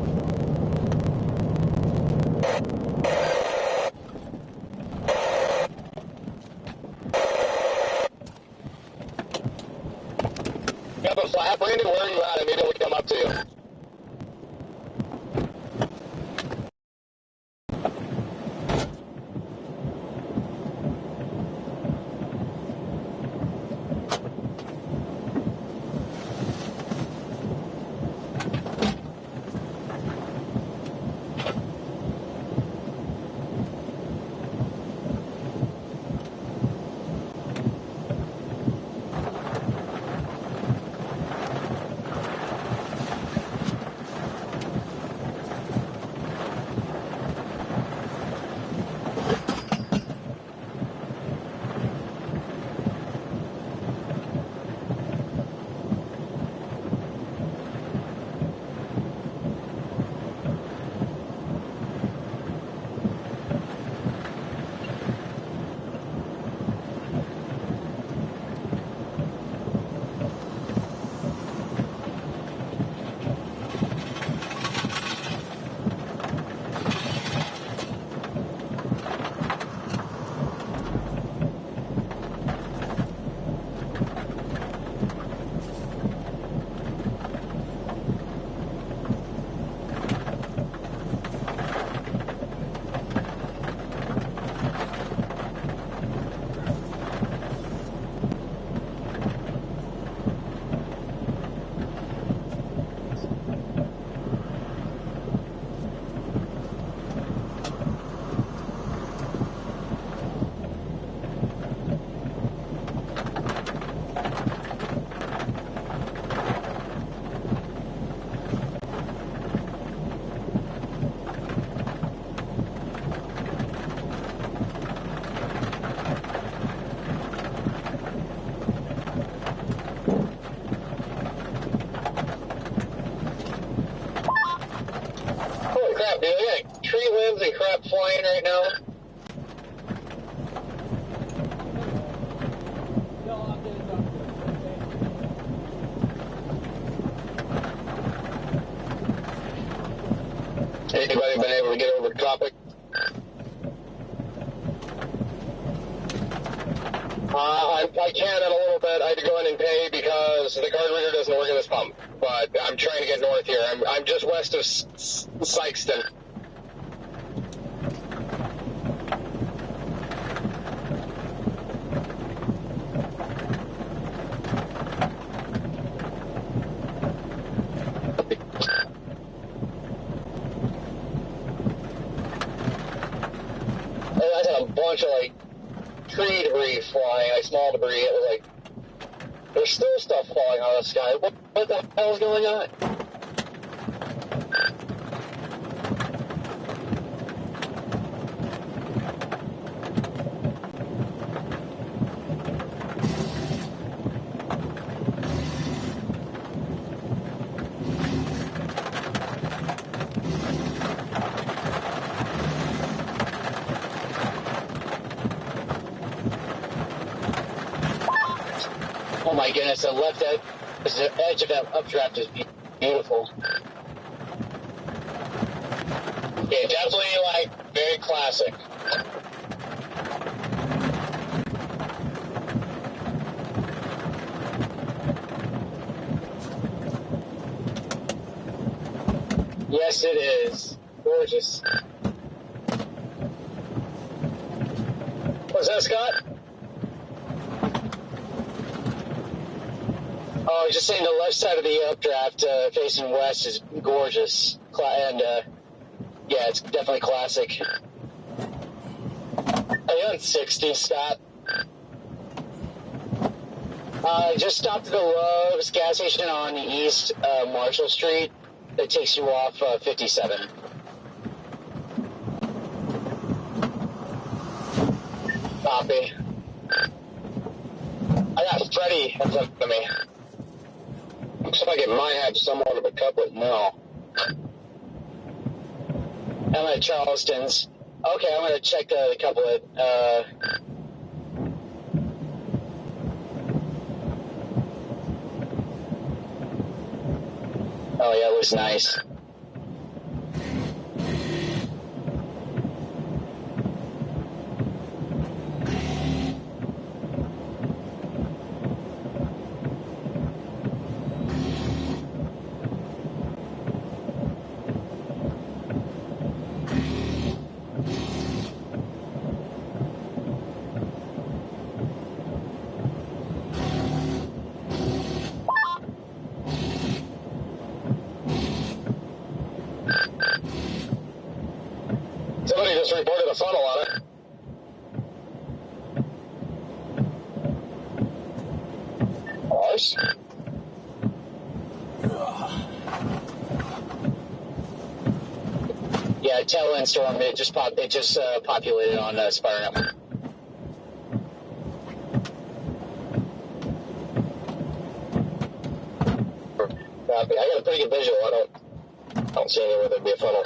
Got the flat, Brandon, where are you at? Maybe we'll come up to you. crab flying right now? Anybody been able to get over to Copic? I can in a little bit. I had to go in and pay because the card reader doesn't work at this pump. But I'm trying to get north here. I'm just west of Sykeston. I had a bunch of like tree debris flying, like small debris. It was like there's still stuff falling out of the sky. What the hell is going on? Oh my goodness, the left edge of that updraft is beautiful. Yeah, definitely like very classic. Yes, it is. Gorgeous. What's that, Scott? Oh, I was just saying the left side of the updraft facing west is gorgeous. And, yeah, it's definitely classic. Are you on 60, Scott? Just stopped at the Lowe's gas station on the East Marshall Street. That takes you off 57. Copy. I got Freddie in front of me. Looks like it might have somewhat of a couplet now. I'm at Charleston's. Okay, I'm going to check the couplet. Oh, yeah, it looks nice. Somebody just reported a funnel on it. Ours? Yeah, tailwind storm. It just populated on Spire Network. Copy. I got a pretty good visual. I don't see anywhere there'd be a funnel.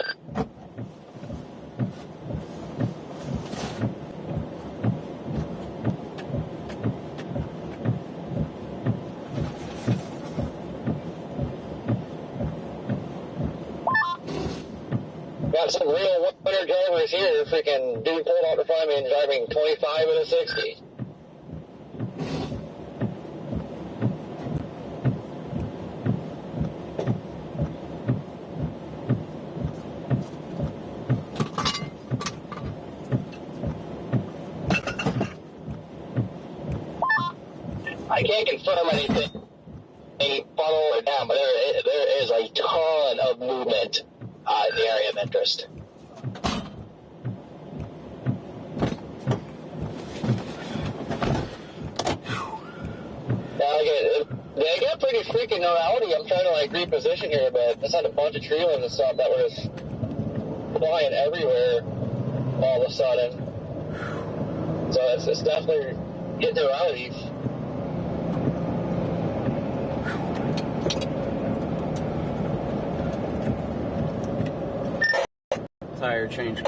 Got some real winter drivers here. Freaking dude pulled out to find me and driving 25 and a 60. I can't confirm anything funnel or down, but there is a ton of movement in the area of interest. Now, they got pretty freaking rowdy. I'm trying to like reposition here a bit. Just had a bunch of tree limbs and stuff that were just flying everywhere all of a sudden. So it's definitely getting rowdy. Tire change.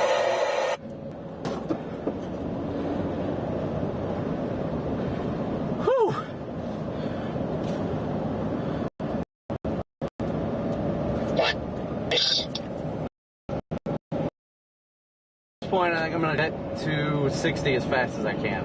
point, I think I'm going to get to 60 as fast as I can.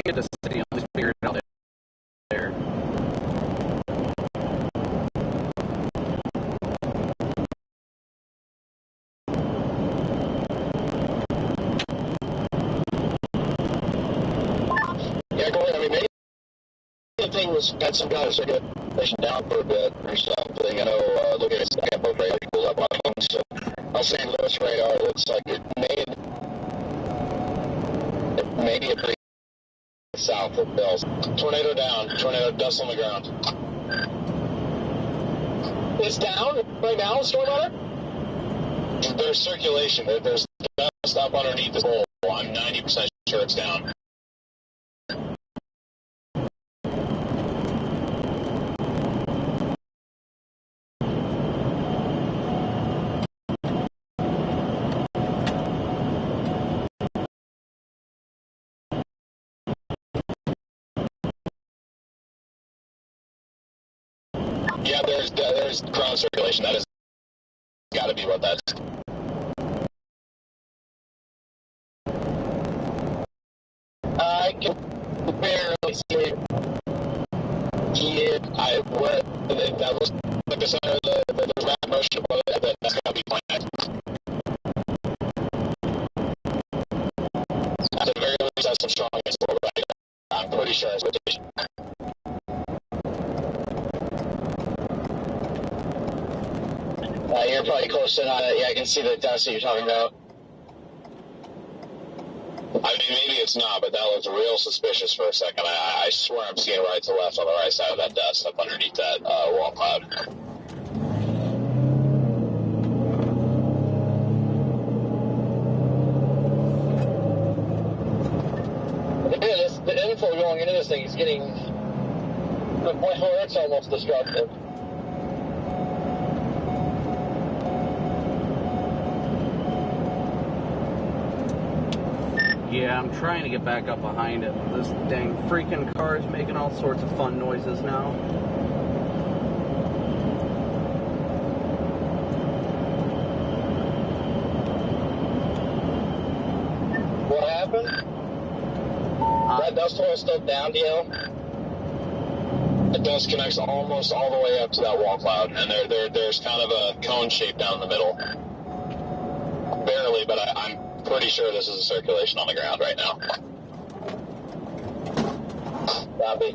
Get the city, I'll just figure it out there. Yeah, go ahead. I mean, maybe the thing was got some kind of circulation down for a bit or something. I know, looking at the boat radar pulled up on them, so I'll say Louis radar looks like it may be a pretty south of Bells. Tornado down. Tornado dust on the ground. It's down right now, Stormwater? There's circulation. There's dust up underneath the hole. I'm 90% sure it's down. Yeah, there's ground circulation. That has got to be what that's. I can barely see it. That looks like the center of the rapid motion. That's got to be planned. At the very least, that's some strong support. I'm pretty sure it's rotation. You're probably close enough. Yeah, I can see the dust that you're talking about. I mean, maybe it's not, but that looks real suspicious for a second. I swear I'm seeing right to left on the right side of that dust up underneath that wall cloud. The info going into this thing is getting to the point where it's almost destructive. Yeah, I'm trying to get back up behind it. This dang freaking car is making all sorts of fun noises now. What happened? That dust hole is still down, Dio? The dust connects almost all the way up to that wall cloud, and there's kind of a cone shape down the middle. Barely, but I'm pretty sure this is a circulation on the ground right now. Copy.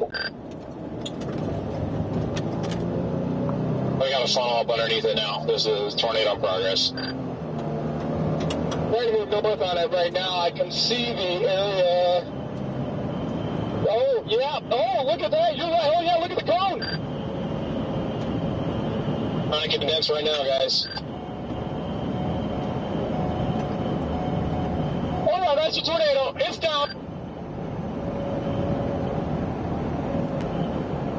We got a funnel up underneath it now. This is tornado progress. Trying to move north on it right now. I can see the area. Oh, yeah. Oh, look at that. You're right. Oh, yeah, look at the cone. Trying to condense right now, guys. Oh, that's a tornado. It's down.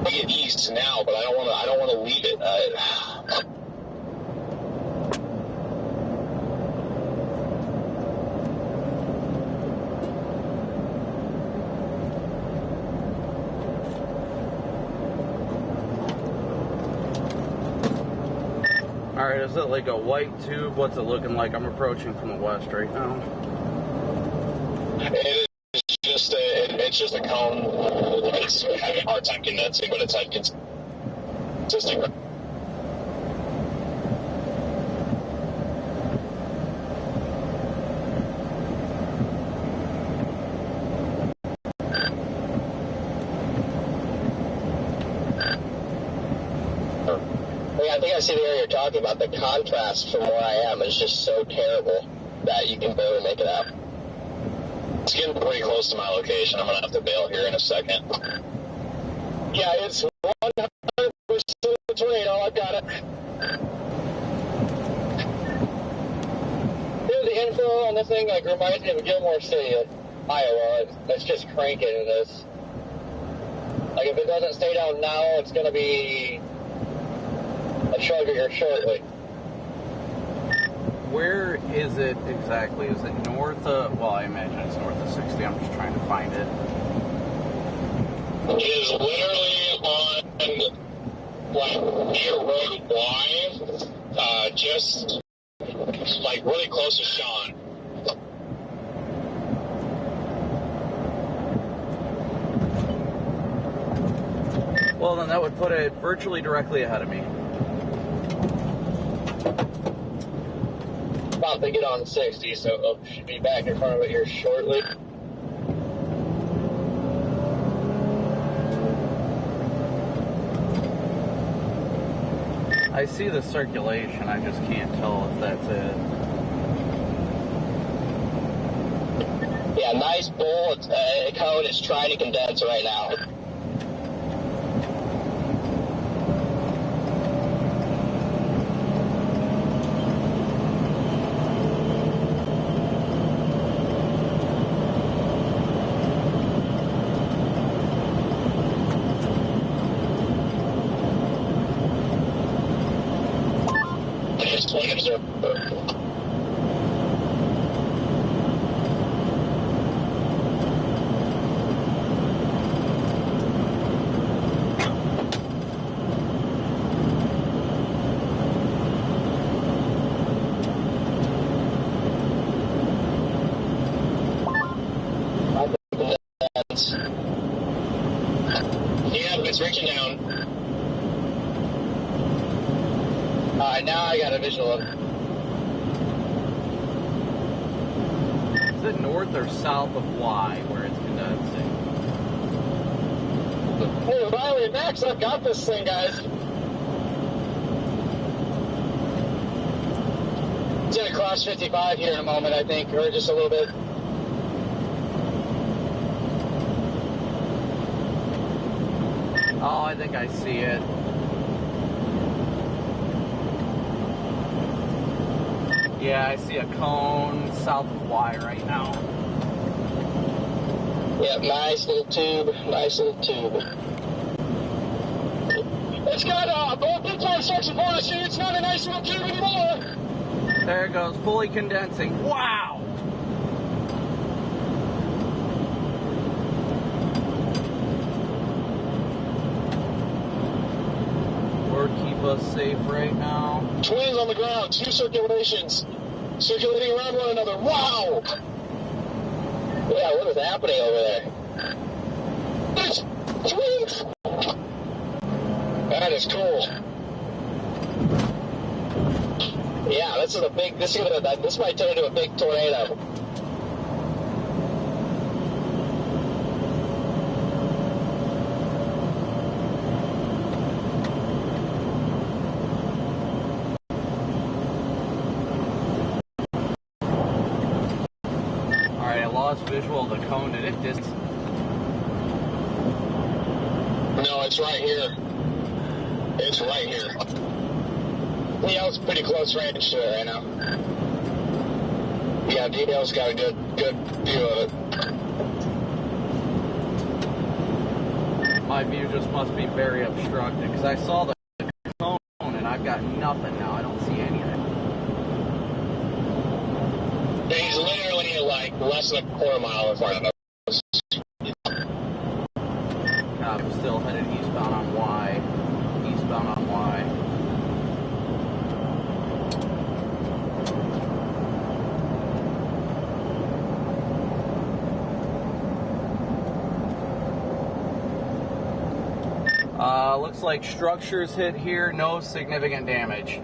I get east now, but I don't want to leave it. Alright, is it like a white tube? What's it looking like? I'm approaching from the west right now. It's just a cone. It's having a hard time condensing, but it's had consistent. I think I see the area you're talking about. The contrast from where I am is just so terrible that you can barely make it out. It's getting pretty close to my location. I'm going to have to bail here in a second. Yeah, it's 100% a tornado. I've got it. Here's the info on this thing. Like, reminds me of Gilmore City, Iowa. It's just cranking in this. Like, if it doesn't stay down now, it's going to be a chugger here shortly. Where is it exactly? Is it north of, well, I imagine it's north of 60. I'm just trying to find it. It is literally on, like, near Road Y, just, like, really close to Sean. Well, then that would put it virtually directly ahead of me. About to get on 60, so I should be back in front of it here shortly. I see the circulation, I just can't tell if that's it. Yeah, nice bowl. It's, cone is trying to condense right now. Yeah, it's reaching down. Alright, now I got a visual of it. Is it north or south of Y where it's condensing? Hey, Riley and Max, I've got this thing, guys. It's gonna cross 55 here in a moment, I think, or just a little bit. Oh, I think I see it. Yeah, I see a cone south of Y right now. Yep, nice little tube, nice little tube. It's got both big time section for us. It's not a nice little tube anymore. There it goes, fully condensing. Wow! Lord, keep us safe right now. Twins on the ground, 2 circulations, circulating around one another. Wow! Yeah, what is happening over there? It's twins! That is cool. Yeah, this might turn into a big tornado. Alright, I lost visual of the cone. Did it distance? No, it's right here. It's right here. Yeah, it's pretty close range to it right now. Yeah, DL's got a good view of it. My view just must be very obstructed because I saw the cone and I've got nothing now. I don't see anything. He's literally like less than a quarter mile in front of us. God, I'm still headed eastbound on Y. Eastbound on Y. Looks like structures hit here, no significant damage.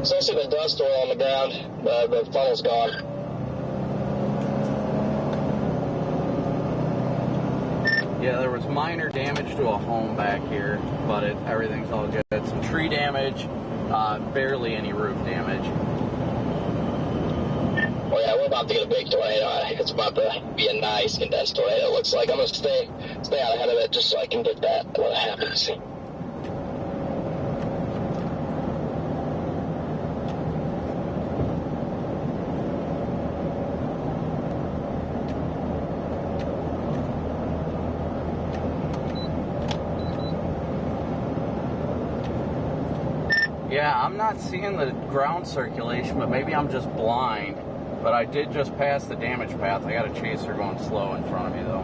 So I see the dust oil on the ground. The funnel's gone. Yeah, there was minor damage to a home back here, but everything's all good. Some tree damage, barely any roof damage. Well, yeah, we're about to get a big tornado. It's about to be a nice condensed tornado, it looks like. I'm going to stay out ahead of it just so I can get that when it happens. Yeah, I'm not seeing the ground circulation, but maybe I'm just blind. But I did just pass the damage path. I got a chaser going slow in front of me, though.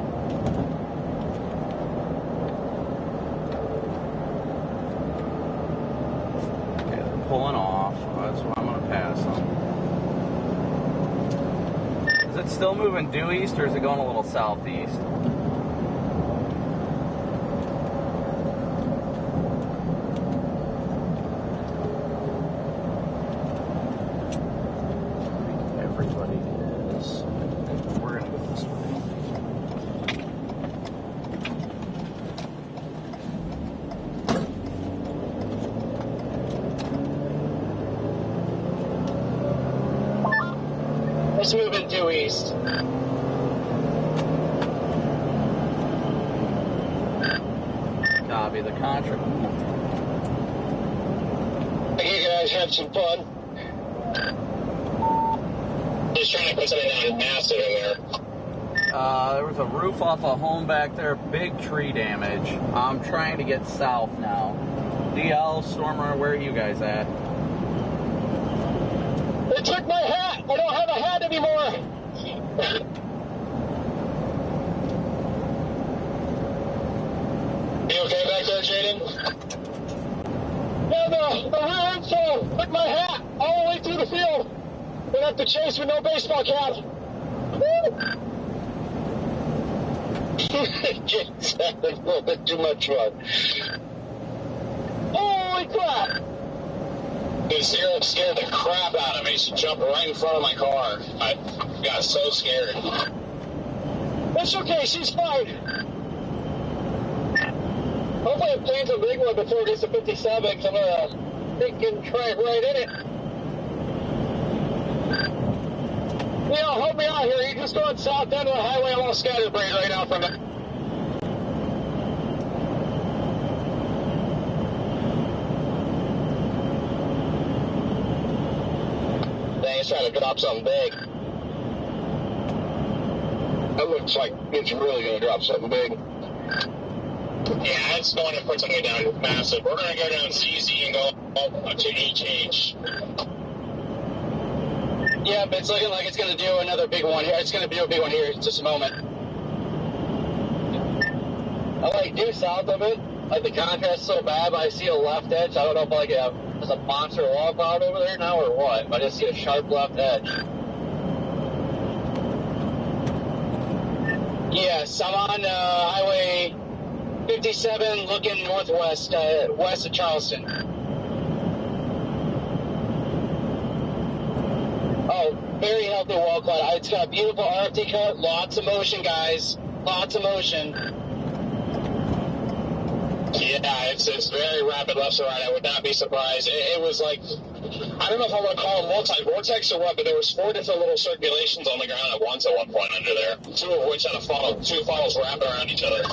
Okay, they're pulling off. That's what I'm going to pass them. Is it still moving due east, or is it going a little southeast? Everybody is. We're going to go this way. Let's move in due east. Copy the contract. You guys have some fun. Just trying to put something down massive in there. There was a roof off a home back there, big tree damage. I'm trying to get south now. DL, Stormer, where are you guys at? They took my hat! I don't have a hat anymore! You okay back there, Jaden? Yeah, the rear info took my hat all the way through the field. Went up the chase with no baseball cap. Woo! Jaden's having a little bit too much fun. Holy crap! Dude, Syrup scared the crap out of me. She jumped right in front of my car. I got so scared. It's okay, she's fine. Hopefully it plants a big one before it gets to 57, because I'm going to freaking drive right in it. Neil, help me out here. You're just going south end of the highway. I'm on a scatterbrain right now from it. Dang, it's trying to drop something big. That looks like it's really going to drop something big. Yeah, it's going to put something down massive. We're going to go down ZZ and go up to HH. Yeah, but it's looking like it's going to do another big one here. It's going to do a big one here in just a moment. I like due south of it. Like the contrast is so bad, but I see a left edge. I don't know if like there's a monster log cloud over there now or what. But I just see a sharp left edge. Yes, I'm on Highway 57 looking northwest, west of Charleston. Oh, very healthy wall cloud. It's got a beautiful RFT cut. Lots of motion, guys. Lots of motion. Yeah, it's very rapid left to right. I would not be surprised. It was like, I don't know if I want to call them multi-vortex or what, but there was 4 different little circulations on the ground at once at one point under there. 2 of which had a funnel, 2 funnels wrapping around each other.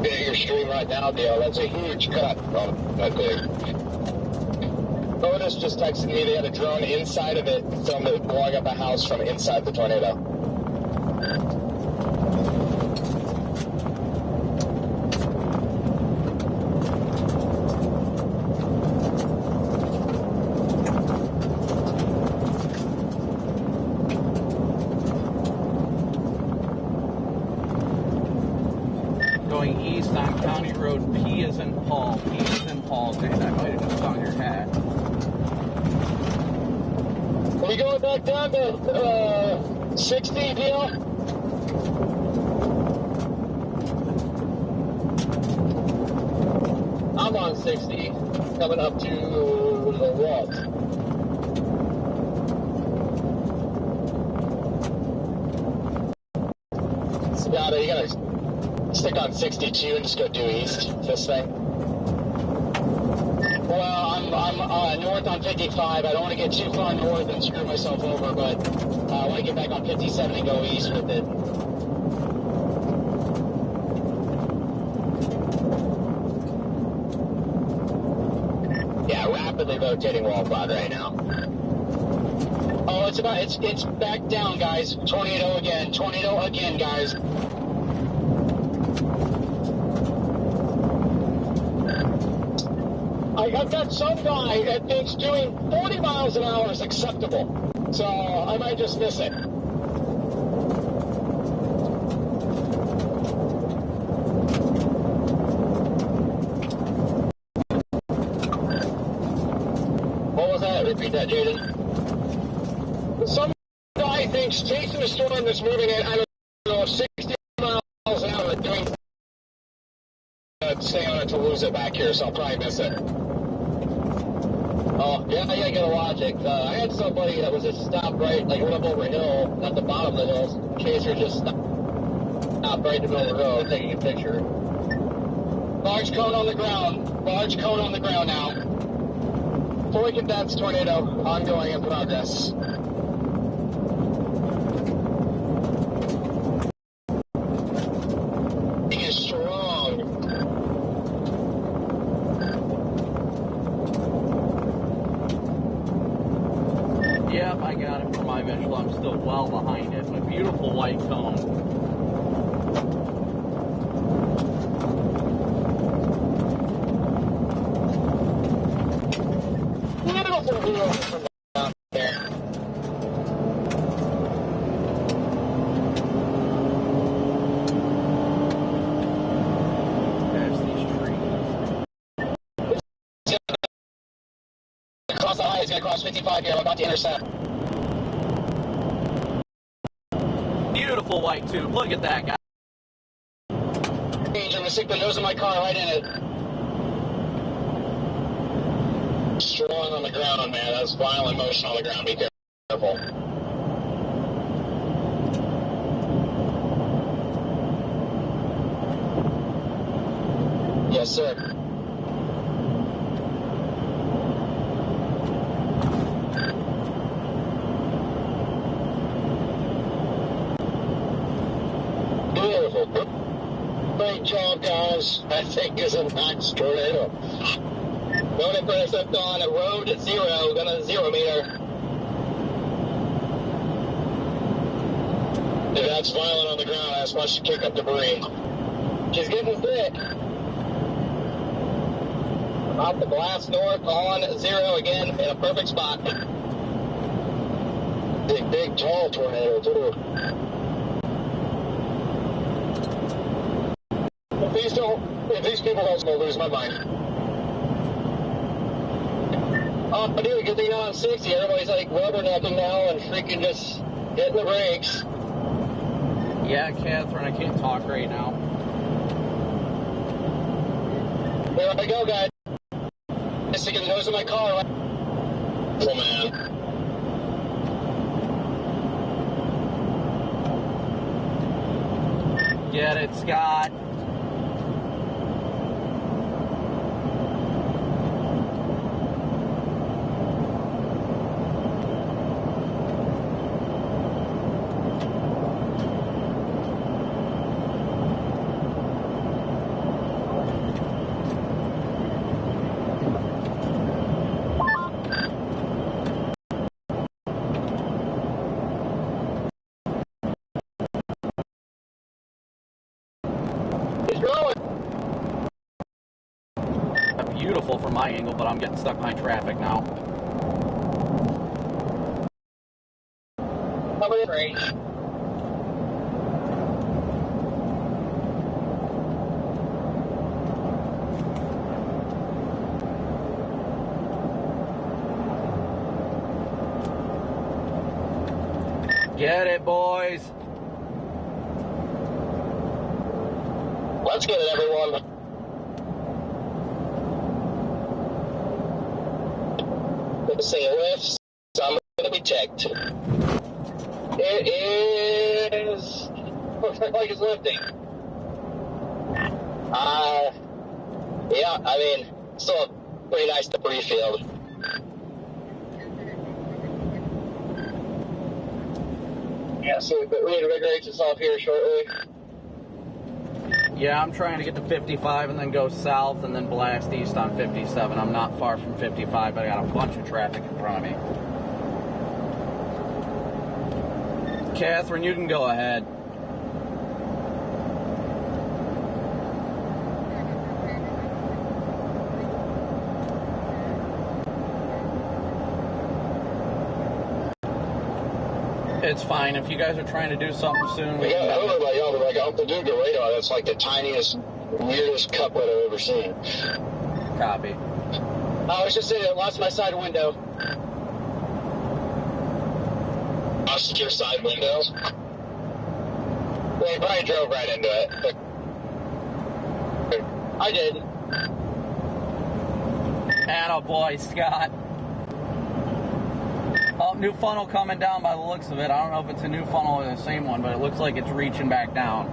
Get your stream right now, Dale. That's a huge cut right there. Otis just texted me they had a drone inside of it from the blowing up a house from inside the tornado. Going east on County Road, P is in Paul. P is in Paul. Dude, I might have just found your hat. Are we going back down to 60, Deal? I'm on 60, coming up to the wall. Scott, you gotta stick on 62 and just go due east this thing. Well, I'm north on 55. I don't want to get too far north and screw myself over, but I want to get back on 57 and go east with it. Yeah, rapidly rotating wall cloud right now. Oh, it's back down, guys. Tornado again, guys. I've got some guy that thinks doing 40 miles an hour is acceptable, so I might just miss it. What was that? Repeat that, Jaden. Some guy thinks chasing a storm that's moving at, I don't know, 60 miles an hour doing stay on it to lose it back here, so I'll probably miss it. Oh, yeah, I get a logic. I had somebody that was just stopped right, like went up over a hill, at the bottom of the hill. Chaser just stopped right in the middle of the road, taking a picture. Large cone on the ground now. Fully condensed tornado, ongoing in progress. He is strong. Yep, I got it from my visual. I'm still well behind it, but beautiful white cone. Beautiful view from down there. There's these trees. Across the high, it's going to cross 55 here. I'm about to intercept. Beautiful white tube. Look at that guy. I'm going to stick the nose of my car right in it. Strong on the ground, man. That's violent motion on the ground. Be careful. Yes, sir. Beautiful. Great job, guys. I think is a nice tornado. Going to intercept on a road at 0, gonna 0 meter. If that's violent on the ground, I just want you to kick up debris. She's getting thick. Off the blast north on 0 again in a perfect spot. Big, tall tornado, too. If these people don't, I'll lose my mind. Oh, dude, good thing not on 60. Everybody's like rubbernecking now and freaking just hitting the brakes. Yeah, Catherine, I can't talk right now. There I go, guys. Just sticking the nose of my car. Oh, man. Get it, Scott. Beautiful from my angle, but I'm getting stuck behind traffic now. Great. Get it, boys. Let's get it, everyone. This thing lifts, so I'm going to be checked. It is... looks like it's lifting. Yeah, I mean, still a pretty nice debris field. Yeah, so it reinvigorates itself here shortly. Yeah, I'm trying to get to 55 and then go south and then blast east on 57. I'm not far from 55, but I got a bunch of traffic in front of me. Catherine, you can go ahead. It's fine. If you guys are trying to do something soon, we I don't know about y'all, but like off the Duga radar, that's like the tiniest, weirdest couplet I've ever seen. Copy. I was just saying, I lost my side window. Lost your side window? Well, you probably drove right into it. I did. Attaboy, Scott. Oh, new funnel coming down by the looks of it. I don't know if it's a new funnel or the same one, but it looks like it's reaching back down.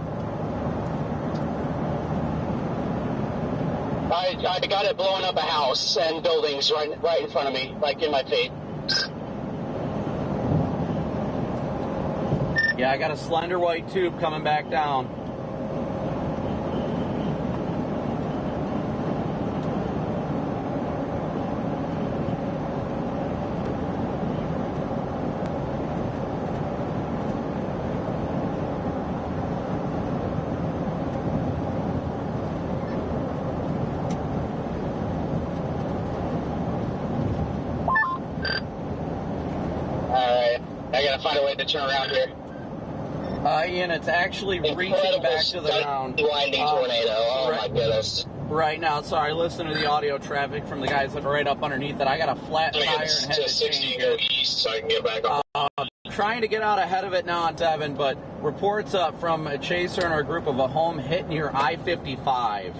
I got it blowing up a house and buildings right in front of me, like in my face. Yeah, I got a slender white tube coming back down. I gotta find a way to turn around here. Ian, it's actually reaching back to the ground. Winding tornado. Oh right, my goodness. Right now, sorry, listen to the audio traffic from the guys that are right up underneath it. I got a flat tire and head to 60 go east so I can get back on. Trying to get out ahead of it now on 7, but reports from a chaser in our group of a home hit near I-55.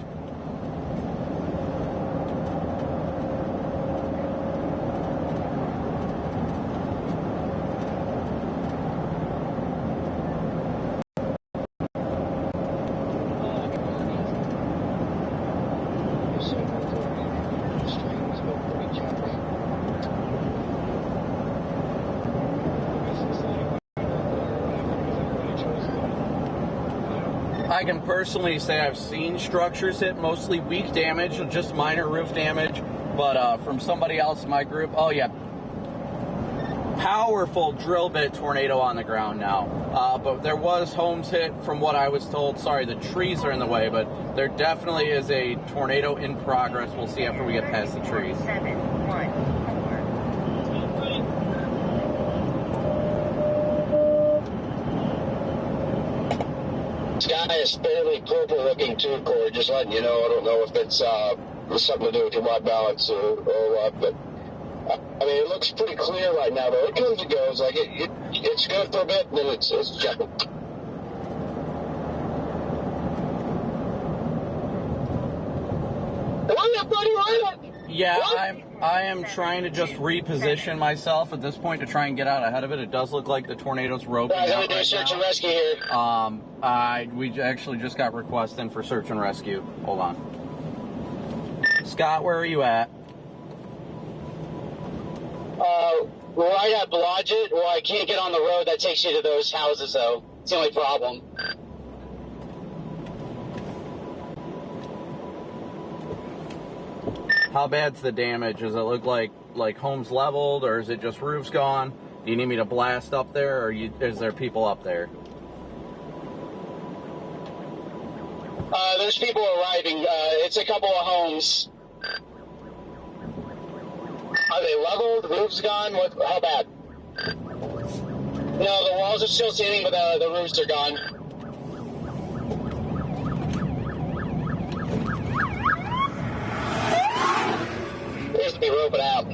I can personally say I've seen structures hit, mostly weak damage, just minor roof damage, but from somebody else in my group, oh yeah, powerful drill bit tornado on the ground now. But there was homes hit from what I was told. Sorry, the trees are in the way, but there definitely is a tornado in progress. We'll see after we get past the trees. 714. Sky is fairly purple looking too, Corey. Just letting you know. I don't know if it's something to do with your white balance or what, but I mean, it looks pretty clear right now, though. It comes and goes. Like it's good for a bit, and then it's jumping. Yeah, I am trying to just reposition myself at this point to try and get out ahead of it. It does look like the tornado's roping out right now. Search and rescue here. We actually just got requests in for search and rescue. Hold on. Scott, where are you at? Right at Blodgett. Well, I can't get on the road that takes you to those houses, though. It's the only problem. How bad's the damage? Does it look like homes leveled, or is it just roofs gone? Do you need me to blast up there, or is there people up there? There's people arriving. It's a couple of homes. Are they leveled? Roofs gone? How bad? No, the walls are still standing, but the roofs are gone. Appears to be roping out.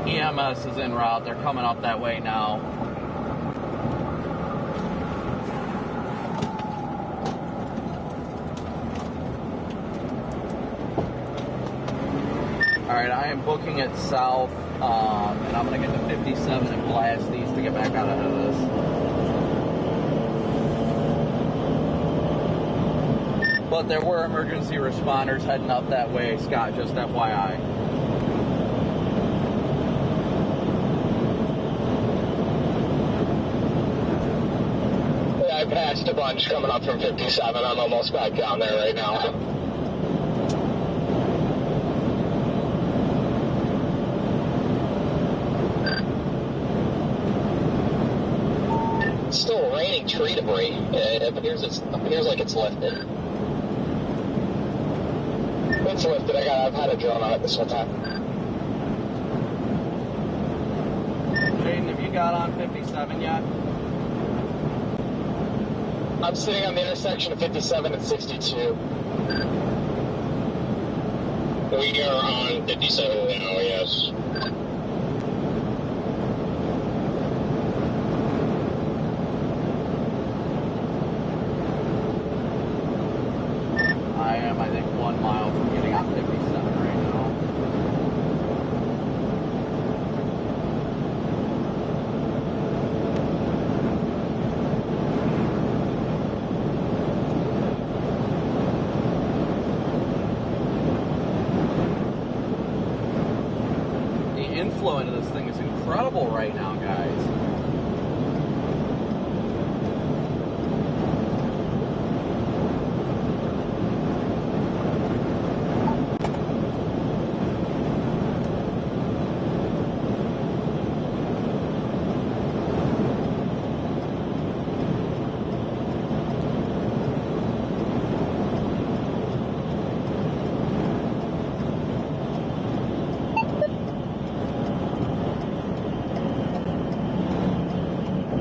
EMS is en route. They're coming up that way now. All Alright, I am booking it south, and I'm going to get to 57 and blast these to get back out ahead of this. But there were emergency responders heading up that way, Scott, just FYI. Yeah, I passed a bunch coming up from 57. I'm almost back down there right now. It's still raining tree debris. It appears like it's lifted. It's lifted. I've had a drone on it this whole time. Jaden, have you got on 57 yet? I'm sitting on the intersection of 57 and 62. We are on 57 now, yes. I am, I think, 1 mile from getting on 57 right now. The inflow into this thing is incredible right now, guys.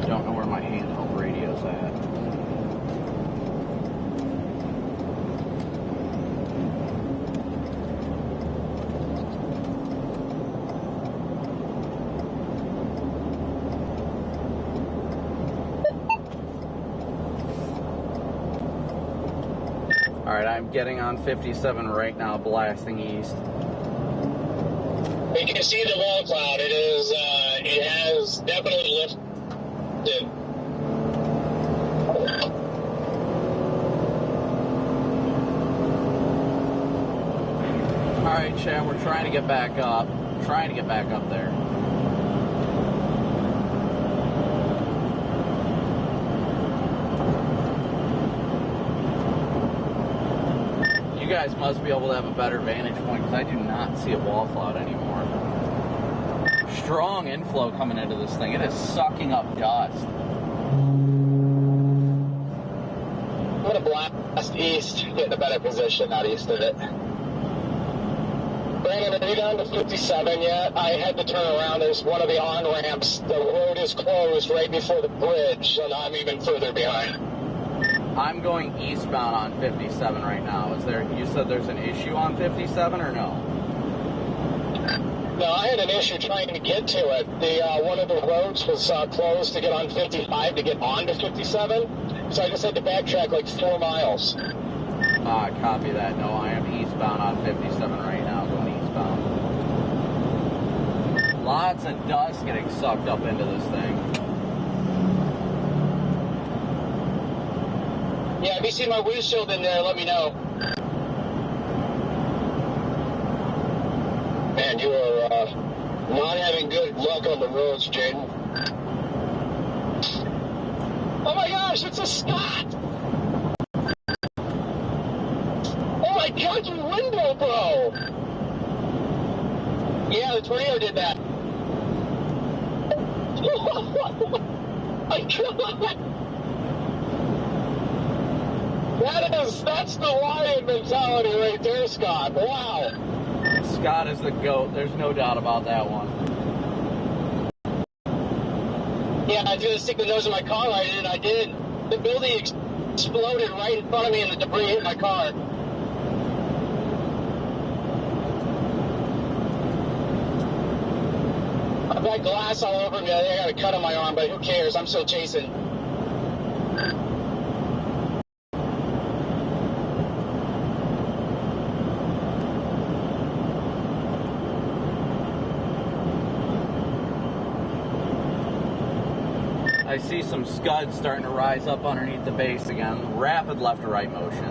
Don't know where my handheld radio's at. Alright, I'm getting on 57 right now, blasting east. We can see the wall cloud. It has definitely lifted. Alright, Chad, we're trying to get back up. Trying to get back up there. You guys must be able to have a better vantage point because I do not see a wall cloud anymore. Strong inflow coming into this thing. It is sucking up dust. I'm going to blast east, get in a better position out east of it. Brandon, are you down to 57 yet? I had to turn around. There's one of the on-ramps. The road is closed right before the bridge, and I'm even further behind. I'm going eastbound on 57 right now. You said there's an issue on 57 or no? No, I had an issue trying to get to it. One of the roads was closed to get on 55 to get onto 57, so I just had to backtrack like 4 miles. Copy that. No, I am eastbound on 57 right now, going eastbound. Lots of dust getting sucked up into this thing. Yeah, if you see my windshield in there, let me know. Man, you are not having good luck on the roads, Jaden. Oh my gosh, it's a Scott! Oh my God, your window, bro! Yeah, the tornado did that. Oh my God! That's the lion mentality right there, Scott. Wow. Scott is the GOAT. There's no doubt about that one. Yeah, I was going to stick the nose in my car light, and I did. The building exploded right in front of me, and the debris hit my car. I've got glass all over me. I think I got a cut on my arm, but who cares? I'm still chasing. I see some scuds starting to rise up underneath the base again. Rapid left to right motion.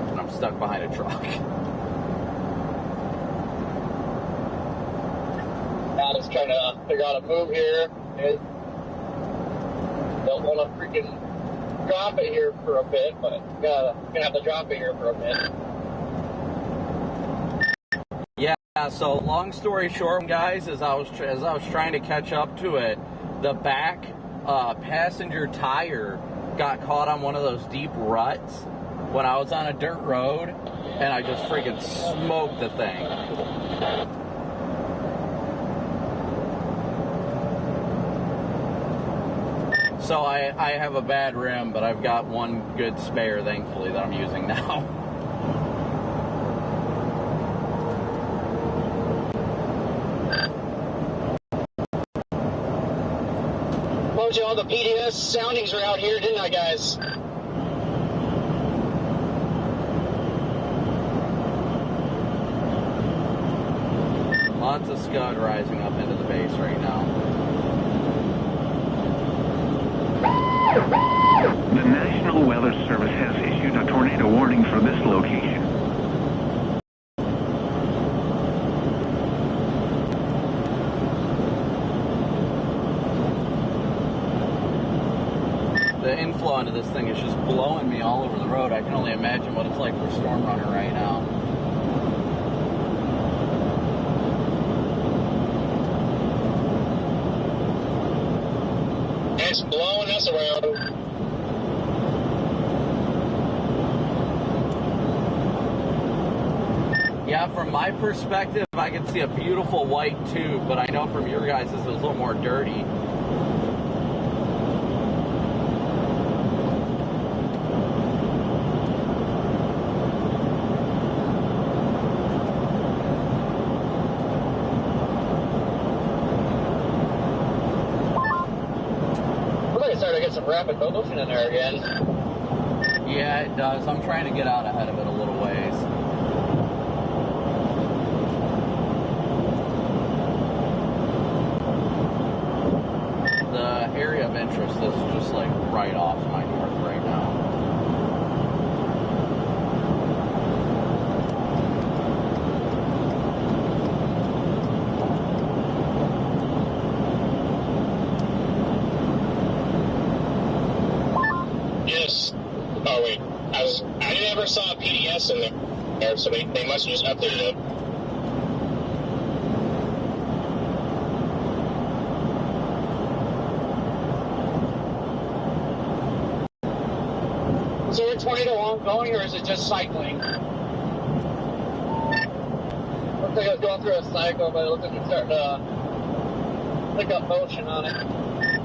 And I'm stuck behind a truck. I'm just trying to figure out a move here. Don't want to freaking drop it here for a bit, but gonna have to drop it here for a bit. Yeah, so long story short, guys, as I was trying to catch up to it, the back passenger tire got caught on one of those deep ruts when I was on a dirt road, and I just freaking smoked the thing. So I have a bad rim, but I've got one good spare, thankfully, that I'm using now. Told you all the PDS soundings are out here, didn't I, guys? Lots of scud rising up into the base right now. The National Weather Service has issued a tornado warning for this location. The inflow into this thing is just blowing me all over the road. I can only imagine what it's like for Storm Runner right now. It's blowing us around. Yeah, from my perspective, I can see a beautiful white tube, but I know from your guys' it's a little more dirty. Some rapid motion in there again. Yeah, it does. I'm trying to get out ahead of it a little ways. The area of interest is just like right off my north right now. Oh wait, I never saw a PDS in there, so they must have just updated it. Is there a tornado ongoing, or is it just cycling? Looks like it's going through a cycle, but it looks like it's starting to pick up motion on it.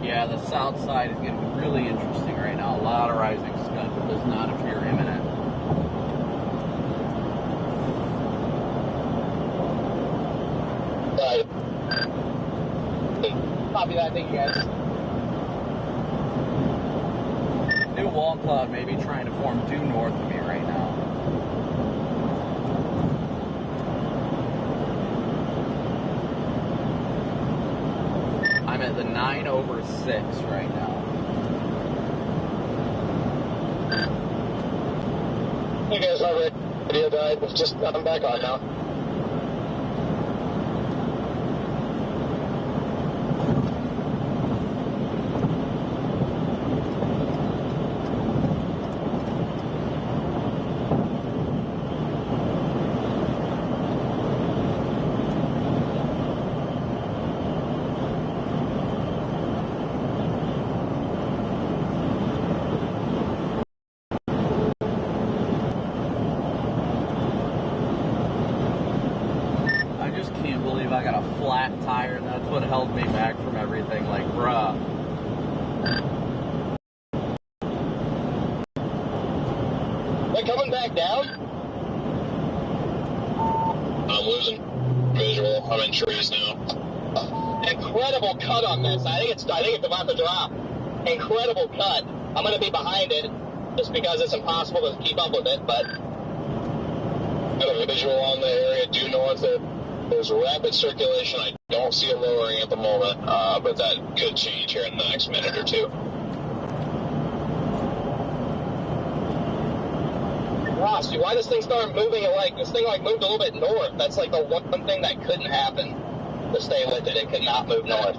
Yeah, the south side is getting really interesting right now. A lot of rising scud, but does not appear imminent. Copy that, thank you guys. New wall cloud may be trying to form due north of me right now. I'm at the 9/6 right now. Hey guys, my radio died. I'm back on now. I got a flat tire, and that's what held me back from everything. Like, bruh. They're coming back down? I'm losing visual. I'm in trees now. Incredible cut on this. I think it's about to drop. Incredible cut. I'm going to be behind it just because it's impossible to keep up with it, but got a visual on the area due north. There's rapid circulation. I don't see it lowering at the moment, but that could change here in the next minute or two. Ross, why does thing start moving? This thing moved a little bit north. That's like the one thing that couldn't happen to stay with it. It could not move north.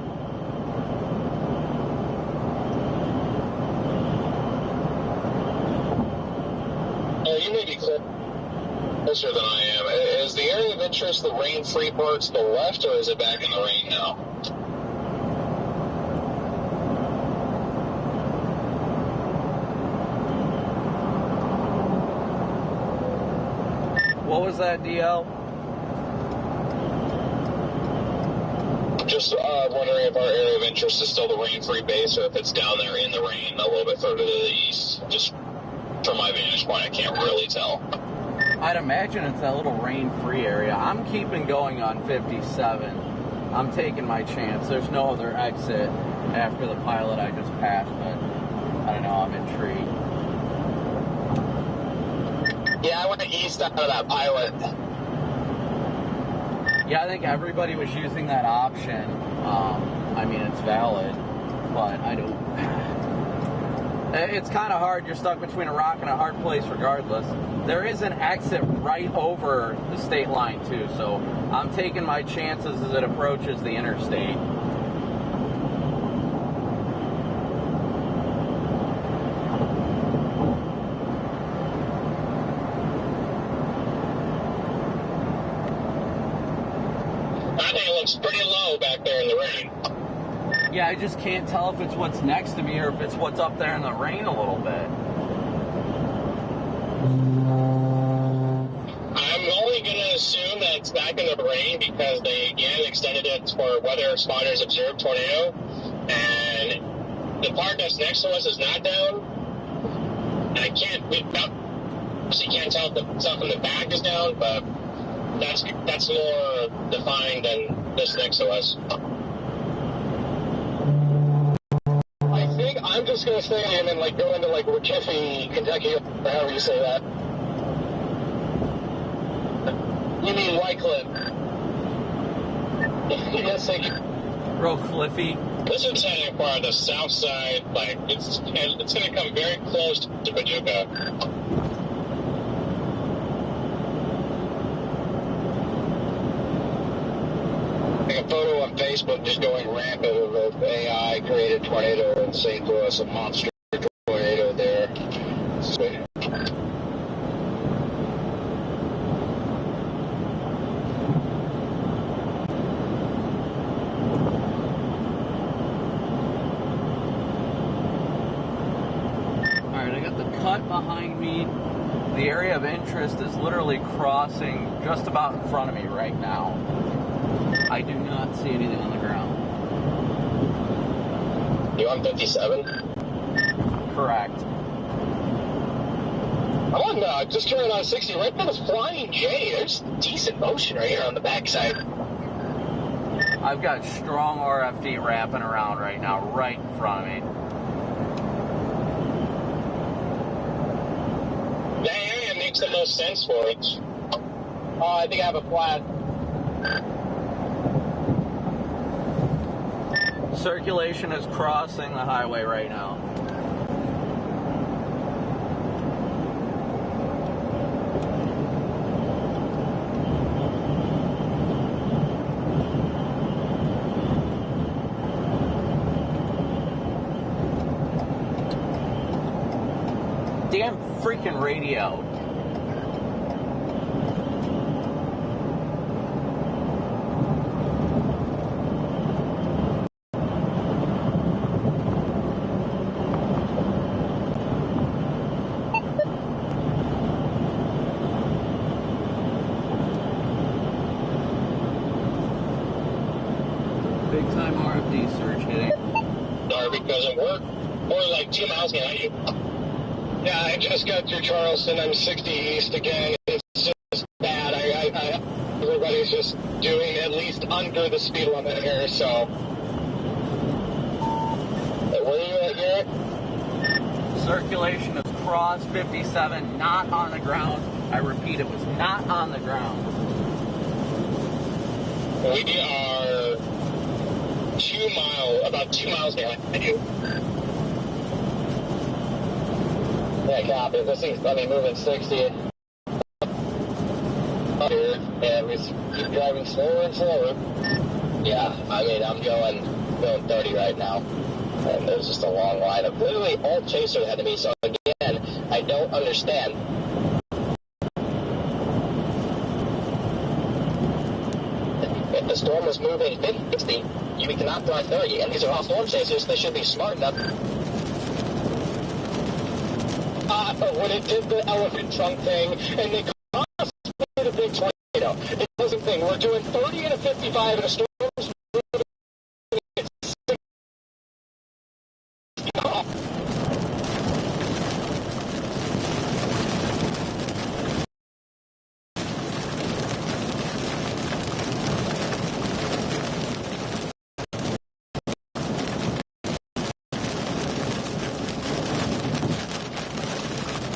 You may be closer than I am. Is the area of interest the rain-free part to the left, or is it back in the rain now? What was that, DL? Just wondering if our area of interest is still the rain-free base, or if it's down there in the rain a little bit further to the east. Just from my vantage point, I can't really tell. I'd imagine it's that little rain-free area. I'm keeping going on 57. I'm taking my chance. There's no other exit after the pilot I just passed, but I don't know, I'm intrigued. Yeah, I went east out of that pilot. Yeah, I think everybody was using that option. I mean, it's valid, but I don't... It's kind of hard. You're stuck between a rock and a hard place regardless. There is an exit right over the state line, too, so I'm taking my chances as it approaches the interstate. I think it looks pretty low back there in the rain. Yeah, I just can't tell if it's what's next to me or if it's what's up there in the rain a little bit. I'm only going to assume that it's back in the rain because they again extended it for weather spotters observed tornado. And the part that's next to us is not down. And I obviously can't tell if the stuff in the back is down, but that's more defined than this next to us. I'm just going to stay in and go into Rickiffy, Kentucky, or however you say that. You mean Wycliffe? Yes, thank you. Real cliffy. This is heading for the south side. It's going to come very close to Paducah. A photo on Facebook just going rampant of an AI-created tornado in St. Louis, a monster tornado there. Alright, I got the cut behind me. The area of interest is literally crossing just about in front of me right now. I do not see anything on the ground. You on 57? Correct. I'm on, just turning on 60 right now. This Flying J. There's decent motion right here on the backside. I've got strong RFD wrapping around right now, right in front of me. That area makes the most sense for it. Oh, I think I have a flat. Circulation is crossing the highway right now. Damn freaking radio. Big time RFD surge hitting. Darby doesn't work. More like 2 miles behind you. Yeah, I just got through Charleston. I'm 60 east again. It's just bad. Everybody's just doing at least under the speed limit here, so. Where are you at, Garrett? Circulation is cross 57, not on the ground. I repeat, it was not on the ground. We are about 2 miles behind you. Yeah, copy. This thing's, moving 60. Yeah, we keep driving slower and slower. Yeah, I'm going 30 right now. And there's just a long line of literally all chasers ahead of me. So again, I don't understand. If the storm was moving 50, 60, you cannot drive 30. And these are all storm chasers. They should be smart enough. When it did the elephant trunk thing, and they crossed the big tornado, it was a thing. We're doing 30 and a 55, and a storm's moving at 60.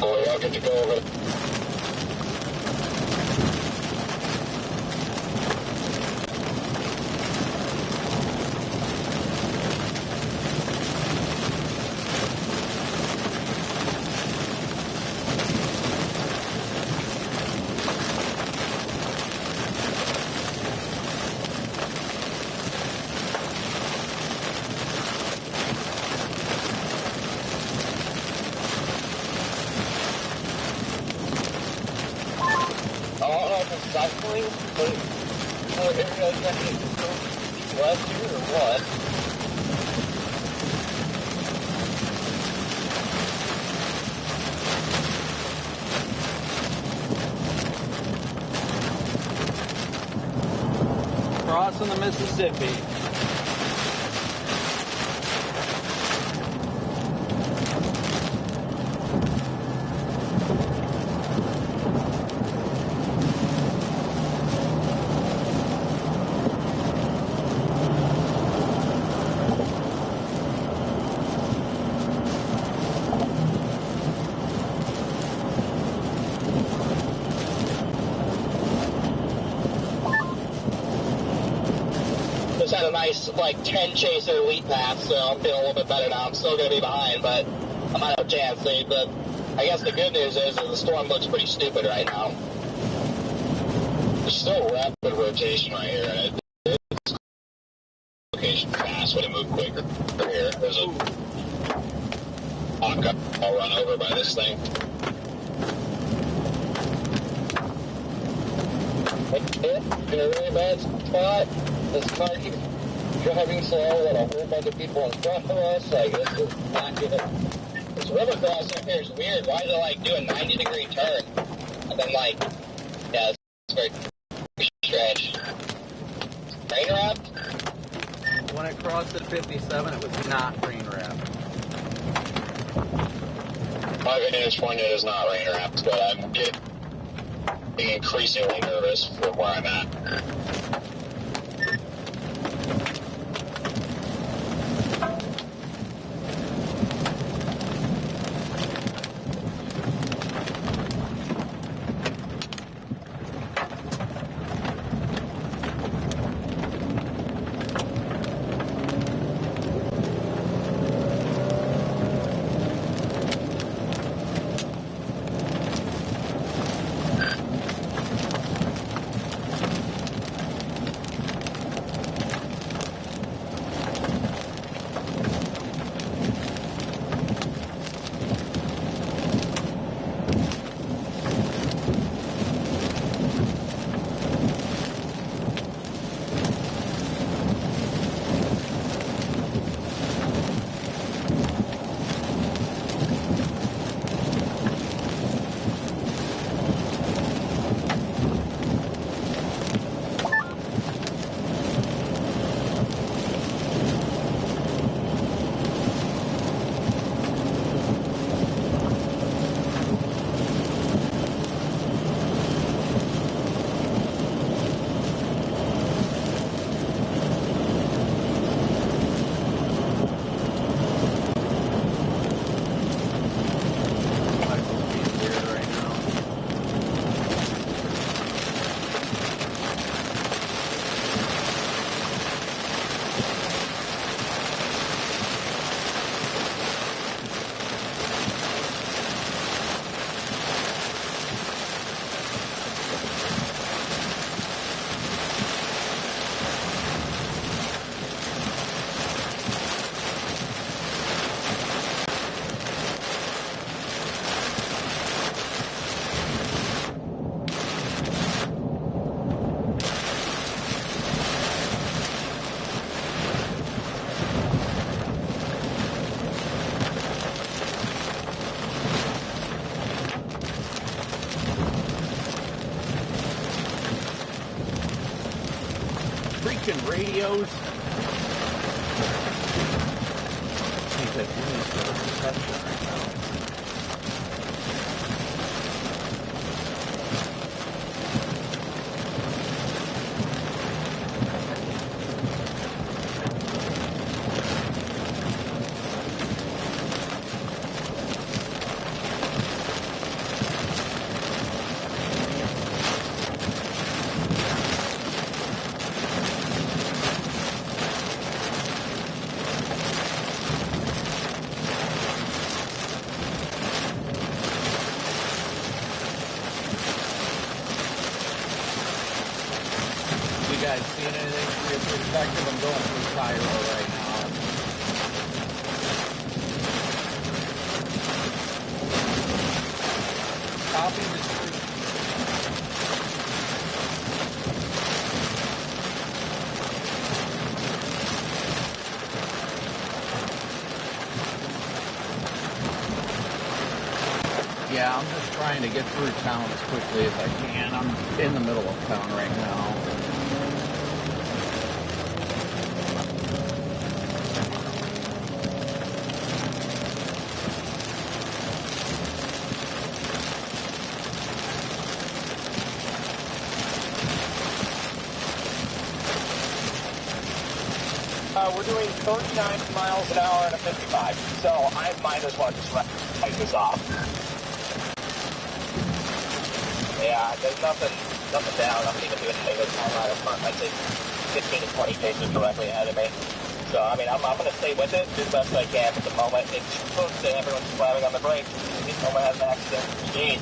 Boy, I'll get to go over it. Cycling, but areas that need to go west here or what? Crossing the Mississippi. Just had a nice, 10 chaser lead pass, so I'm feeling a little bit better now. I'm still going to be behind, but I might have a chance to. But I guess the good news is that the storm looks pretty stupid right now. There's still rapid rotation right here, and it's location fast when it moved quicker. Here, there's a hawk all run over by this thing. In a really bad spot. This car keeps driving slow, and a whole bunch of people in front of us. This is not good. This river crossing here is weird. Why is it do a 90-degree turn? And then yeah, it's very strange. Rain wrapped? When it crossed at 57, it was not rain wrapped. 5-inch tornado is not rain wrapped, but I'm getting increasingly nervous from where I'm at. broken radios. I think that is for the reception right now. You guys seeing anything from your perspective? I'm going through Cairo right now. Copy the street. Yeah, I'm just trying to get through town as quickly as I can. I'm in the middle of town right now. We're doing 39 miles an hour and a 55, so I might as well just write this off. Yeah, there's nothing down. I'm even doing anything right up front. I'd say 15 to 20 paces directly ahead of me. So, I mean, I'm going to stay with it as best I can at the moment. It's close to everyone's slamming on the brakes. If someone has an accident, jeez.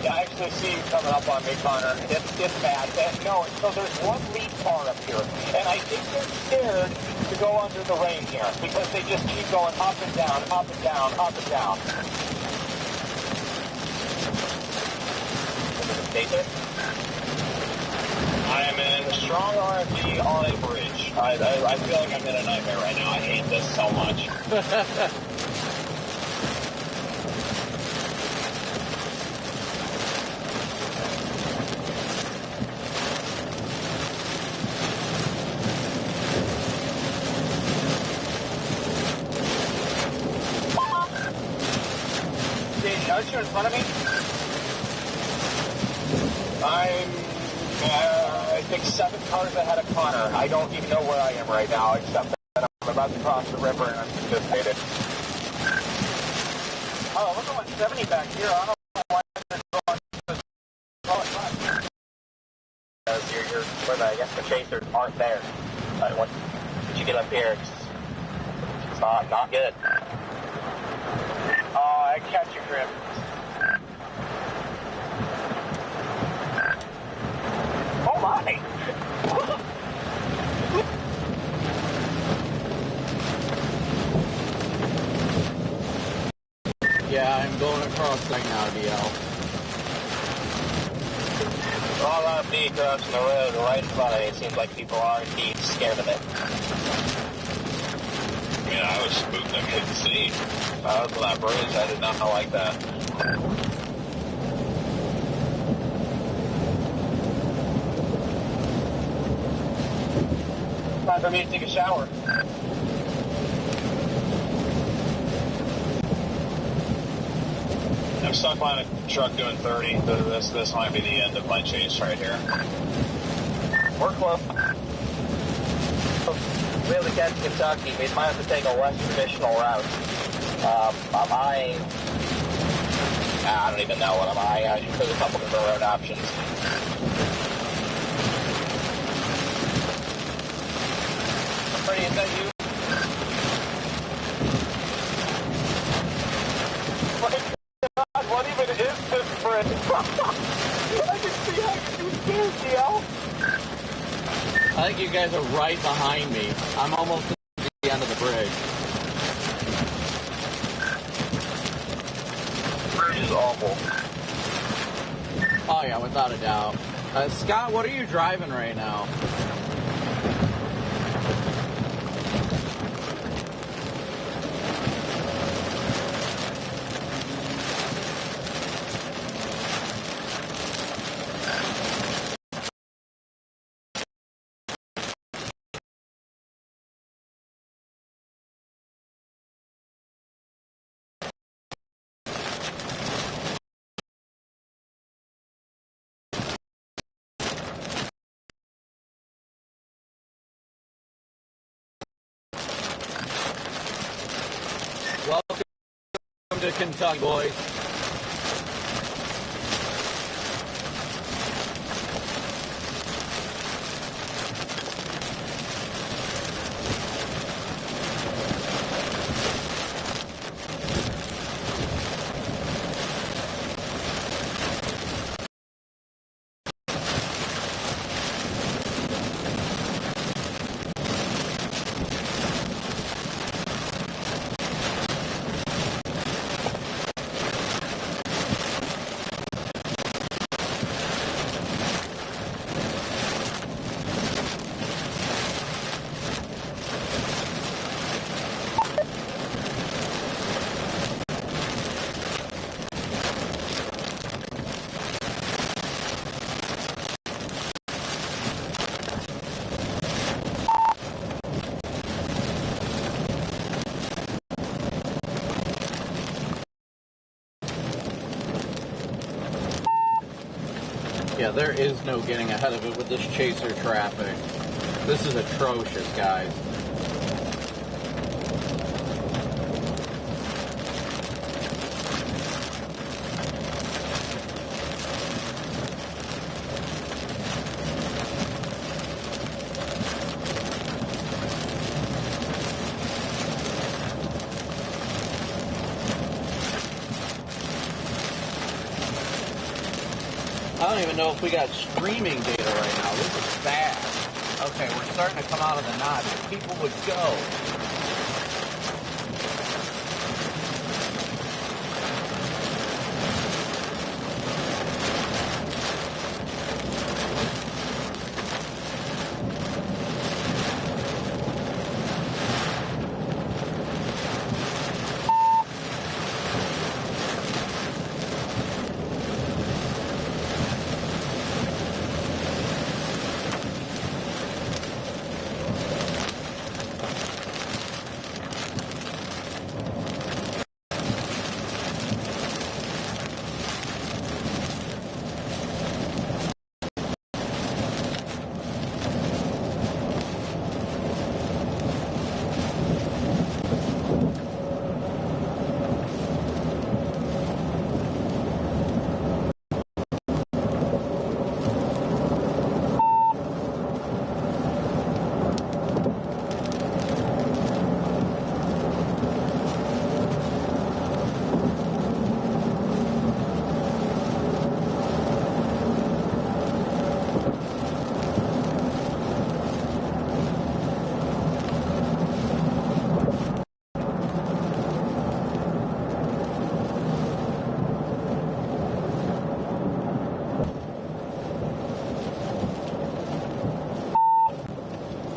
Yeah, I actually see you coming up on me, Connor. It's bad. No, so there's one lead car up here, and I think they're scared to go under the rain here because they just keep going up and down, up and down, up and down. I am in strong RFD on a bridge. I feel like I'm in a nightmare right now. I hate this so much. Are you in front of me? I'm, I think 7 cars ahead of Connor. I don't even know where I am right now, except that I'm about to cross the river and I'm anticipated. Oh, look at 170 back here. I don't know why they're going to because you're where I guess the chasers aren't there. But once you get up here, it's not good. Oh, I catch your grip. Oh my! Yeah, I'm going across right now, DL. All out of me crossing the road right in front of me. It seems like people are indeed scared of it. Yeah, I was spooked. I couldn't see. I was on that bridge. I did not like that. Time for me to take a shower. I'm stuck behind a truck doing 30. This might be the end of my chase right here. We're close. We have to catch Kentucky. We might have to take a less traditional route. I'm eyeing. I don't even know what I'm eyeing. There's a couple different road options. Freddie, is that you? My God, what even is this bridge? I can see how you scared, DL. I think you guys are right behind me. I'm almost at the end of the bridge. Bridge is awful. Oh yeah, without a doubt. Scott, what are you driving right now? Welcome to Kentucky, boys. Yeah, there is no getting ahead of it with this chaser traffic. This is atrocious, guys. I don't even know if we got streaming data right now. This is bad. Okay, we're starting to come out of the notch. If people would go.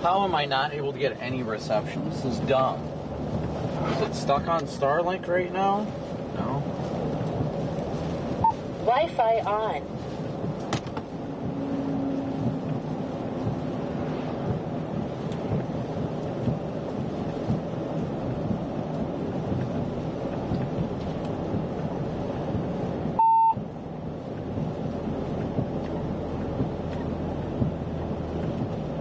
How am I not able to get any reception? This is dumb. Is it stuck on Starlink right now? No. Wi-Fi on.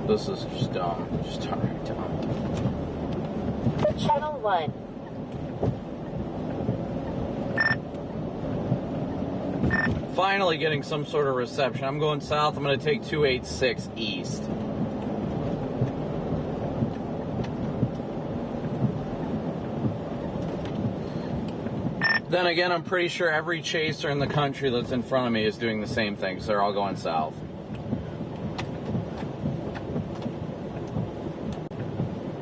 This is just dumb. Just alright, dumb. Channel 1. Finally getting some sort of reception. I'm going south. I'm going to take 286 east. Then again, I'm pretty sure every chaser in the country that's in front of me is doing the same thing, so they're all going south.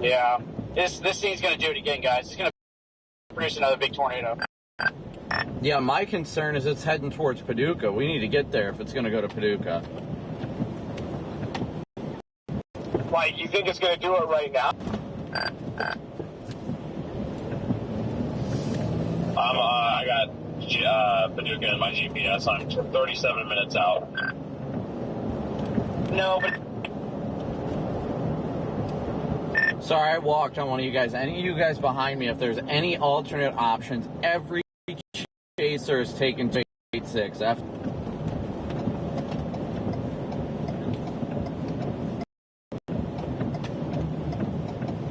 Yeah, this thing's going to do it again, guys. It's going to produce another big tornado. Yeah, my concern is it's heading towards Paducah. We need to get there if it's going to go to Paducah. Like, you think it's going to do it right now? I got Paducah in my GPS. I'm 37 minutes out. No, but... Sorry, I walked on one of you guys. Any of you guys behind me, if there's any alternate options, every chaser is taken to 86. Some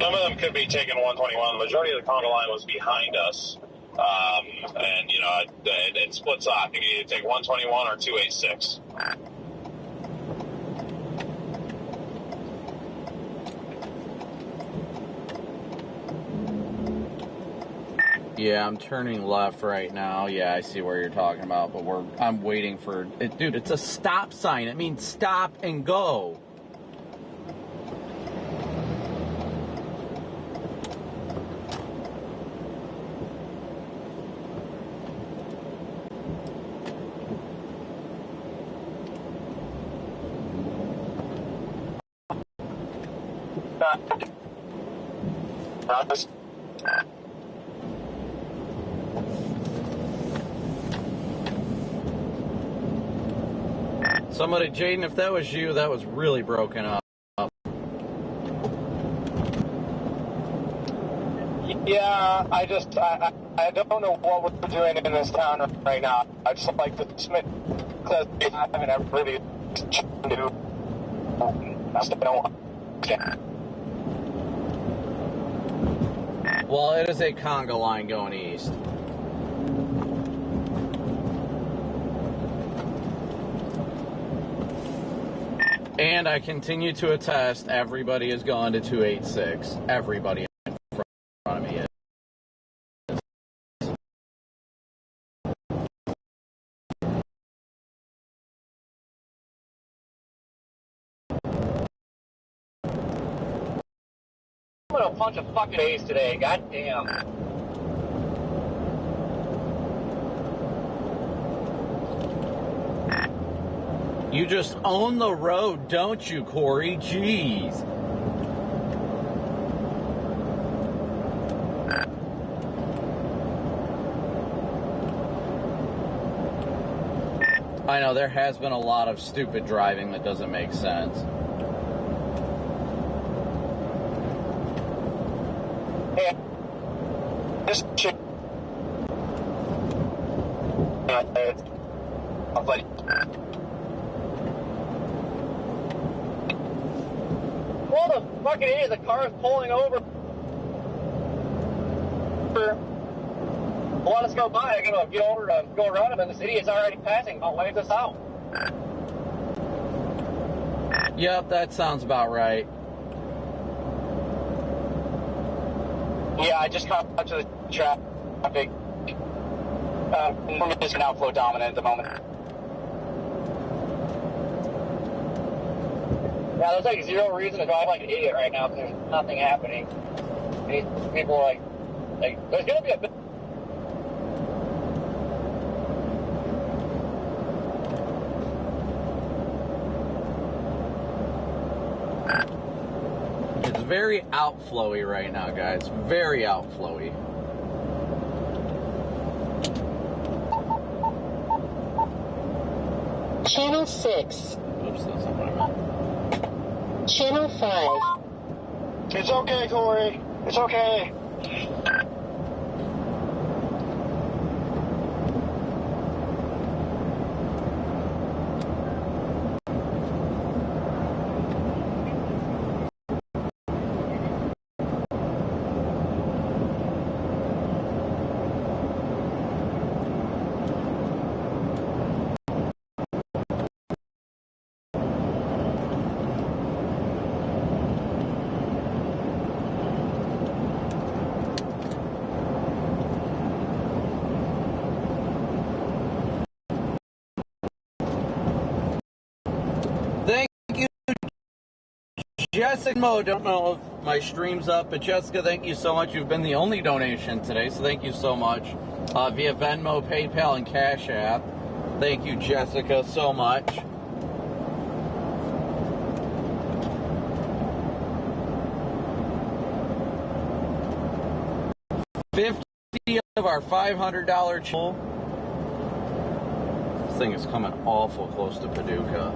of them could be taking 121. The majority of the conga line was behind us. And, you know, it splits off. You can either take 121 or 286. Yeah, I'm turning left right now. Yeah, I see where you're talking about, but I'm waiting for it. Dude, it's a stop sign. It means stop and go. Somebody, Jaden, if that was you, that was really broken up. Yeah, I don't know what we're doing in this town right now. I just like to submit class and everybody to Well, it is a conga line going east. And I continue to attest, everybody is gone to 286. Everybody in front of me is. I'm gonna punch a fucking face today, goddamn. You just own the road, don't you, Corey? Jeez. I know, there has been a lot of stupid driving that doesn't make sense. Hey, this chick. I'll let you. Well, the fucking idiot, the car is pulling over. Let us go by. I'm gonna get over to go around him, and this idiot's already passing. I'll wave this out. Yep, that sounds about right. Yeah, I just caught up to the traffic. We're just now flow dominant at the moment. Yeah, there's like zero reason to drive like an idiot right now because there's nothing happening. These people are like, there's gonna be a bit. It's very outflowy right now, guys. Very outflowy. Channel 6. Oops, that's not what I meant. Channel 5. It's okay, Corey. It's okay. Jessica Mo, don't know if my stream's up, but Jessica, thank you so much. You've been the only donation today, so thank you so much. Via Venmo, PayPal, and Cash App. Thank you, Jessica, so much. $50 of our $500 channel. This thing is coming awful close to Paducah.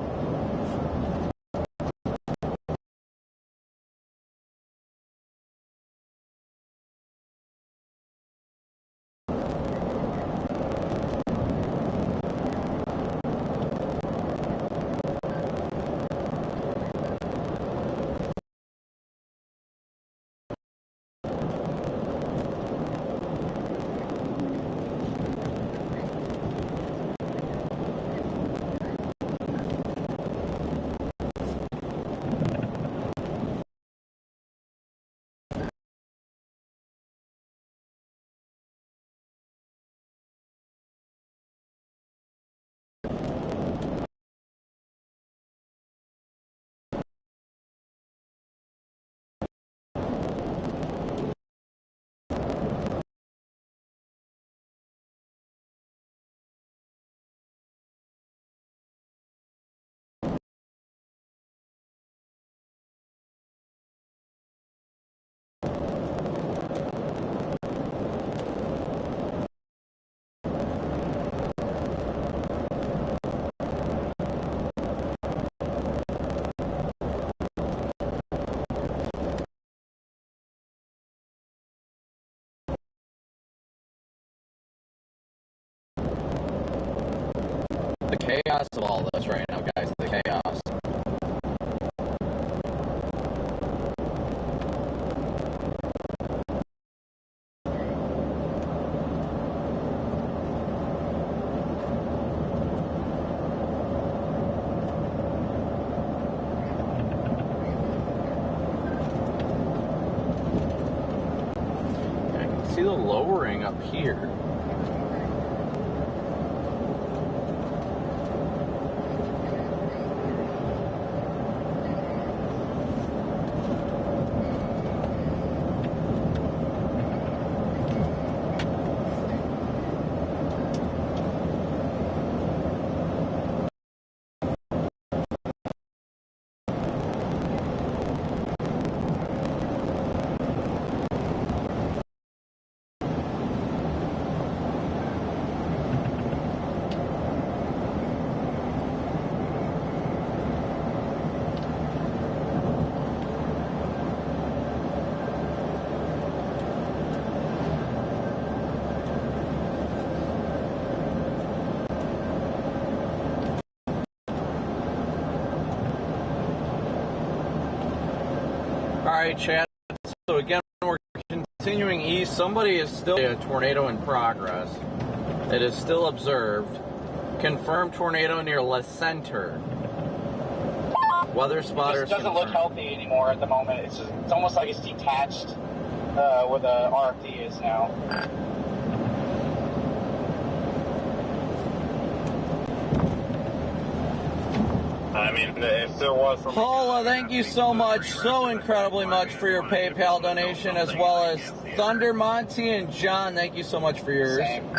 chaos of all this right now, guys. The chaos. I can see the lowering up here. Alright, chat. So again, we're continuing east. Somebody is still a tornado in progress. It is still observed. Confirmed tornado near La Center. Weather spotters. It doesn't look healthy anymore at the moment. It's almost like it's detached where the RFD is now. I mean, if there was some... Paula, thank you so much, so incredibly much for your PayPal donation, as well as Thunder Monty and John, thank you so much for yours. Same.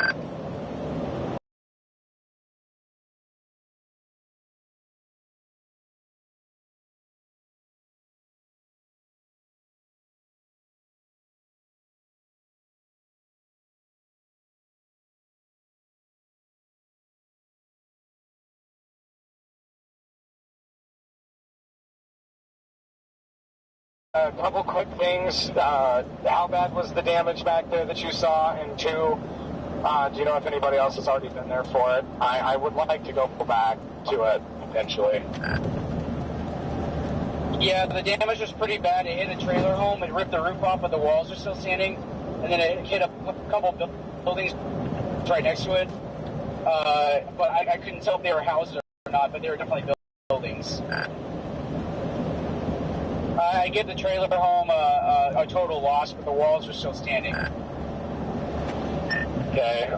A couple quick things. How bad was the damage back there that you saw? And two, do you know if anybody else has already been there for it? I would like to go back to it eventually. Yeah, the damage was pretty bad. It hit a trailer home. It ripped the roof off, but the walls are still standing. And then it hit a couple buildings right next to it. But I couldn't tell if they were houses or not, but they were definitely buildings. I gave the trailer home a total loss, but the walls are still standing. Okay.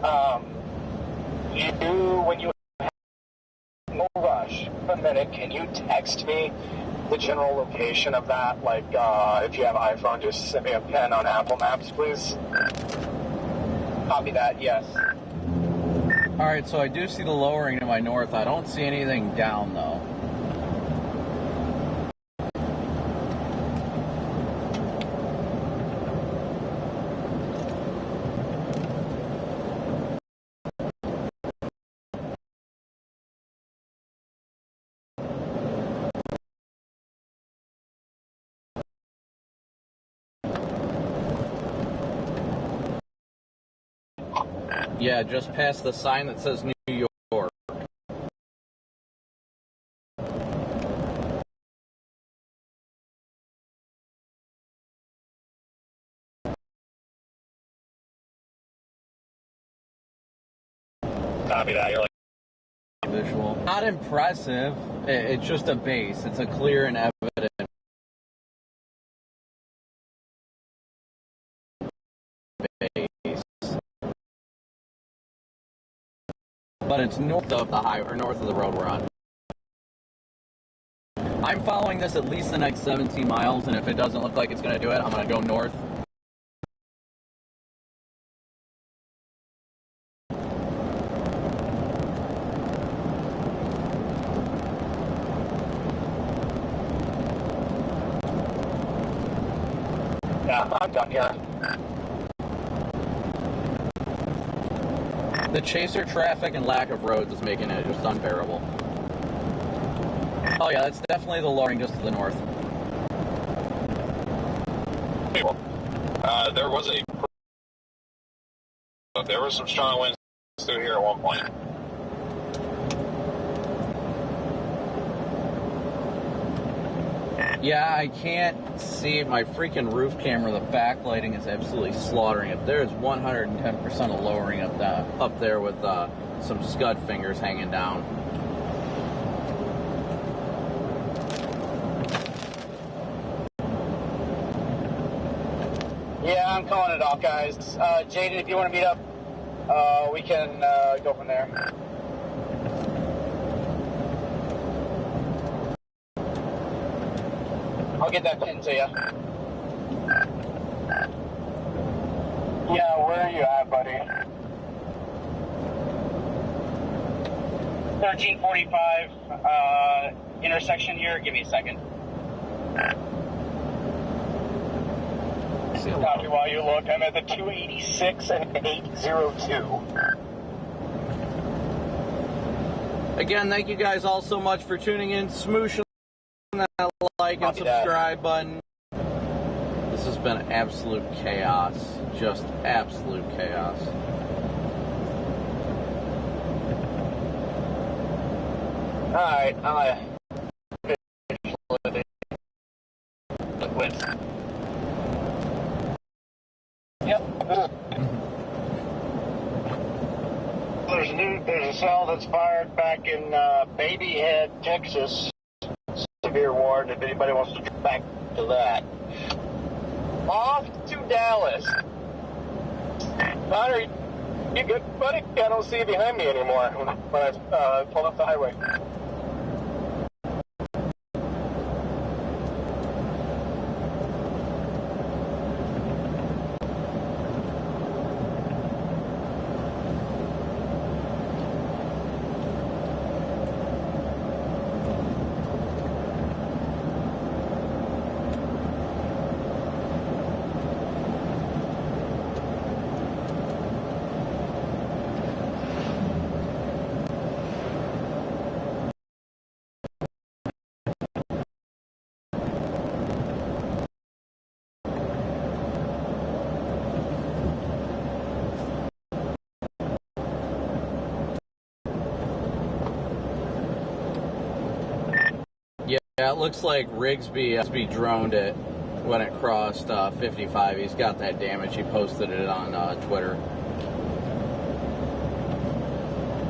When you no rush for a minute, can you text me the general location of that? Like, if you have iPhone, just send me a pin on Apple Maps, please. Copy that, yes. Alright, so I do see the lowering to my north. I don't see anything down, though. Yeah, just past the sign that says New York. Copy that. You're like Visual. Not impressive. It's just a base. It's a clear and evident base. But it's north of the highway, or north of the road we're on. I'm following this at least the next 17 miles, and if it doesn't look like it's going to do it, I'm going to go north. Yeah, I'm done here. The chaser traffic and lack of roads is making it just unbearable. Oh yeah, that's definitely the lowering just to the north. There was some strong winds through here at one point. Yeah, I can't see my freaking roof camera. The backlighting is absolutely slaughtering it. There's 110% of lowering up there with some scud fingers hanging down. Yeah, I'm calling it off, guys. Jaden, if you want to meet up, we can go from there. I'll get that pin to you. Yeah, where are you at, buddy? 1345, intersection here. Give me a second. Copy while you look. I'm at the 286 and 802. Again, thank you guys all so much for tuning in. Smoosh that like and subscribe button. This has been absolute chaos. Just absolute chaos. Alright, I'm Yep. There's a cell that's fired back in Baby Head, Texas. Severe warning if anybody wants to get back to that. Off to Dallas. Connor, you good, buddy? I don't see you behind me anymore when I pulled up the highway. Yeah, it looks like Rigsby droned it when it crossed 55. He's got that damage. He posted it on Twitter.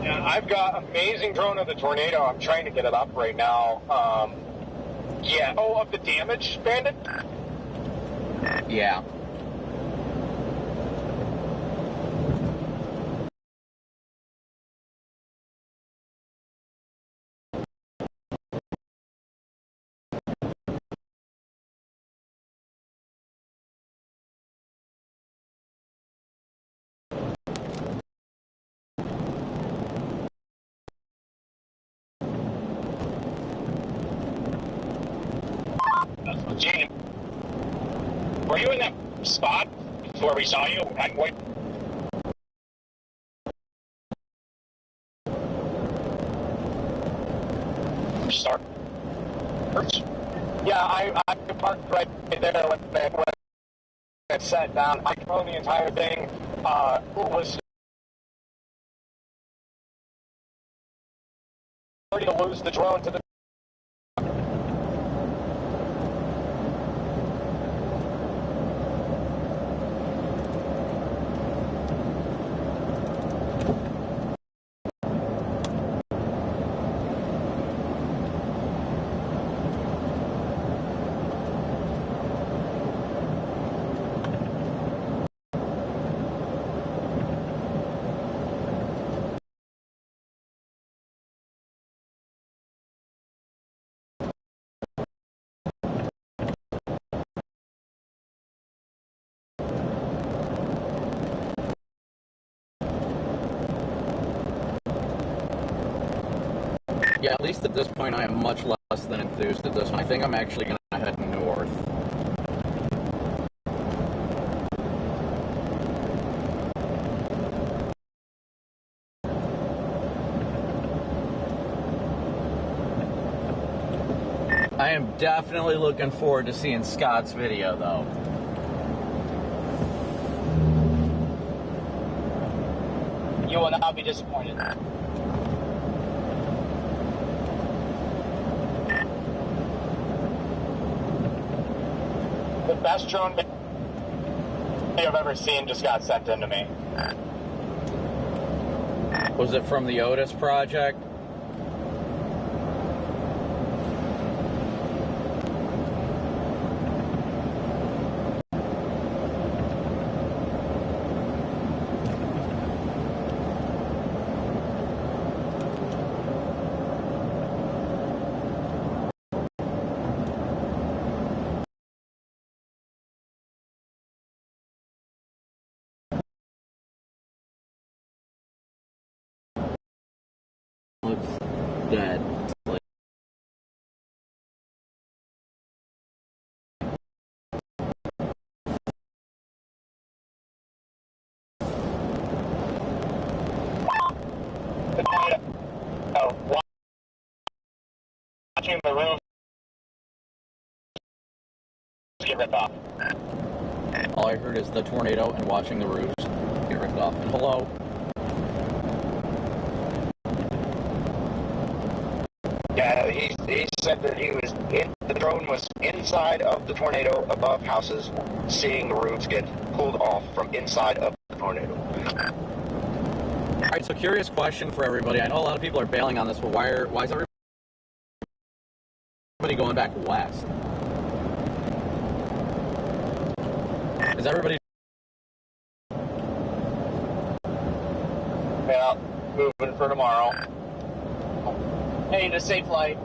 Yeah, I've got amazing drone of the tornado. I'm trying to get it up right now. Yeah. Oh, of the damage, Bandit? Yeah. Jaden, were you in that spot where we saw you? Start. Yeah, I parked right there when it sat down. I drove the entire thing. Was ready to lose the drone to the. Yeah, at least at this point I am much less than enthused at this one. I think I'm actually going to head north. I am definitely looking forward to seeing Scott's video, though. You will not be disappointed. Best drone video I've ever seen just got sent in to me. Was it from the Otis project? Looks dead. Watching the roofs get ripped off. All I heard is the tornado and watching the roofs get ripped off. And hello. Yeah, he said that the drone was inside of the tornado above houses, seeing the roofs get pulled off from inside of the tornado. All right, so curious question for everybody. I know a lot of people are bailing on this, but why is everybody going back west? Is everybody? Yeah, moving for tomorrow. Hey, a safe flight.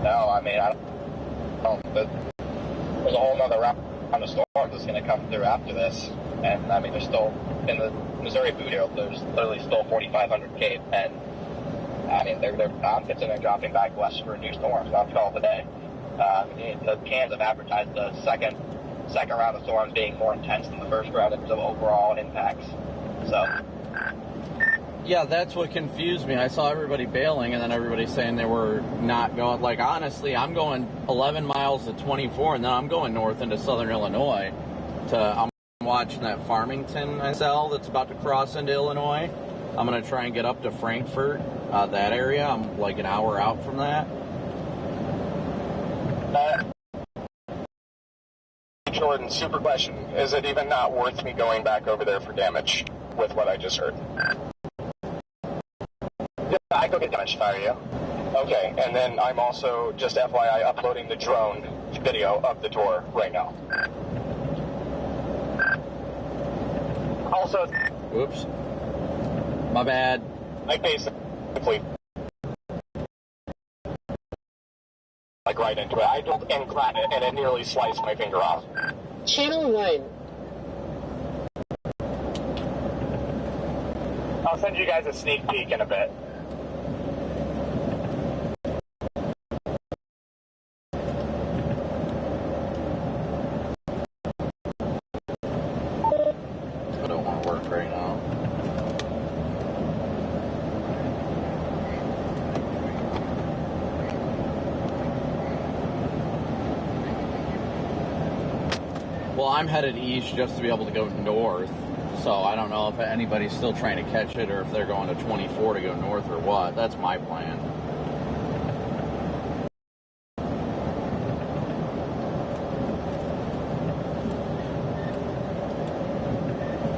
No, I mean, there's a whole nother round of storms that's going to come through after this. And, I mean, there's still, in the Missouri Boot, there's literally still 4,500 Cape. And, I mean, I'm considering dropping back west for a new storm. So I'm calling today. The cans have advertised the second round of storms being more intense than the first round in terms of overall impacts. So... Yeah, that's what confused me. I saw everybody bailing, and then everybody saying they were not going. Like, honestly, I'm going 11 miles to 24, and then I'm going north into southern Illinois. I'm watching that Farmington cell that's about to cross into Illinois. I'm going to try and get up to Frankfort, that area. I'm like an hour out from that. Jordan, super question. Is it even not worth me going back over there for damage with what I just heard? I go get damage fire you. Okay, and then I'm also, just FYI, uploading the drone video of the tour right now. Also... Whoops. My bad. I basically... like right into it. I don't and glad it, and it nearly sliced my finger off. Channel 1. I'll send you guys a sneak peek in a bit. I don't want to work right now. Well, I'm headed east just to be able to go north, so I don't know if anybody's still trying to catch it or if they're going to 24 to go north or what. That's my plan.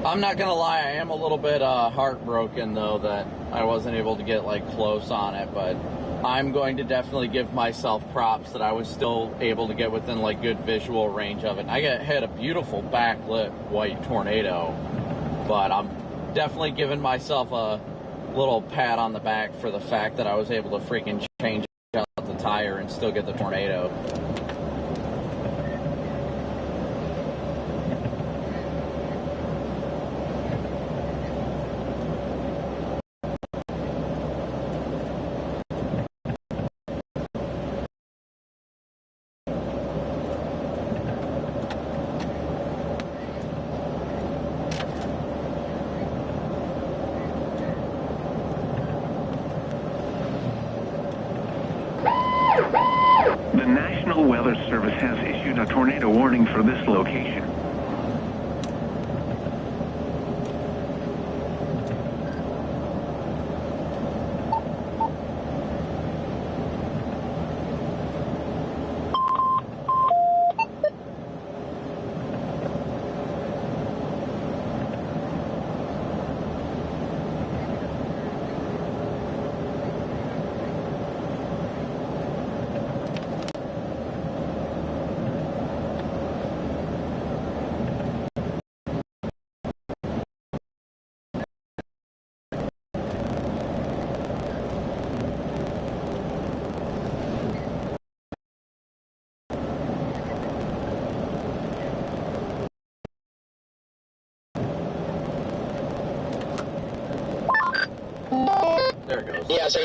I'm not gonna lie, I am a little bit heartbroken though that I wasn't able to get like close on it, but I'm going to definitely give myself props that I was still able to get within like good visual range of it. I had a beautiful backlit white tornado, but I'm definitely giving myself a little pat on the back for the fact that I was able to freaking change out the tire and still get the tornado. The National Weather Service has issued a tornado warning for this location. There it goes. Yeah, so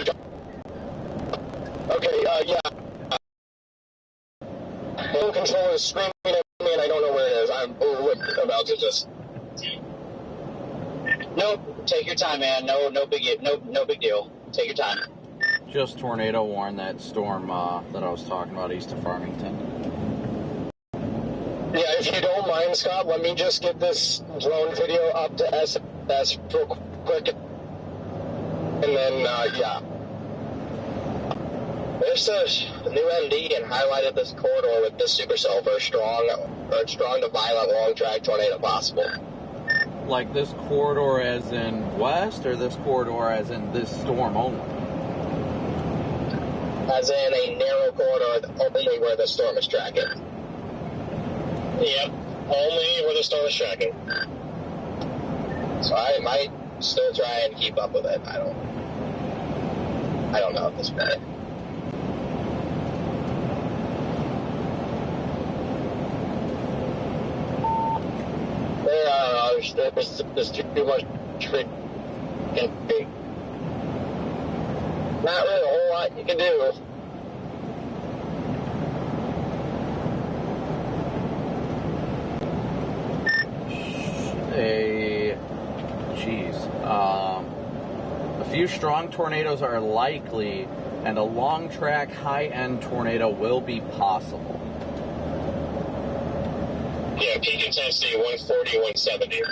okay, yeah. Phone controller is screaming at me and I don't know where it is. I'm about to just... Nope, take your time, man. No big deal. Take your time. Just tornado warn that storm that I was talking about east of Farmington. Yeah, if you don't mind, Scott, let me just get this drone video up to SS real quick. And then, yeah. There's a new MD and highlighted this corridor with this supercell for a strong to violent long track tornado possible. Like this corridor as in west, or this corridor as in this storm only? As in a narrow corridor only where the storm is tracking. Yep, only where the storm is tracking. So I might still try and keep up with it. I don't know at this point. There's too much freaking big. Not really a whole lot you can do. A few strong tornadoes are likely, and a long track high-end tornado will be possible. Yeah, peak intensity 140, 170.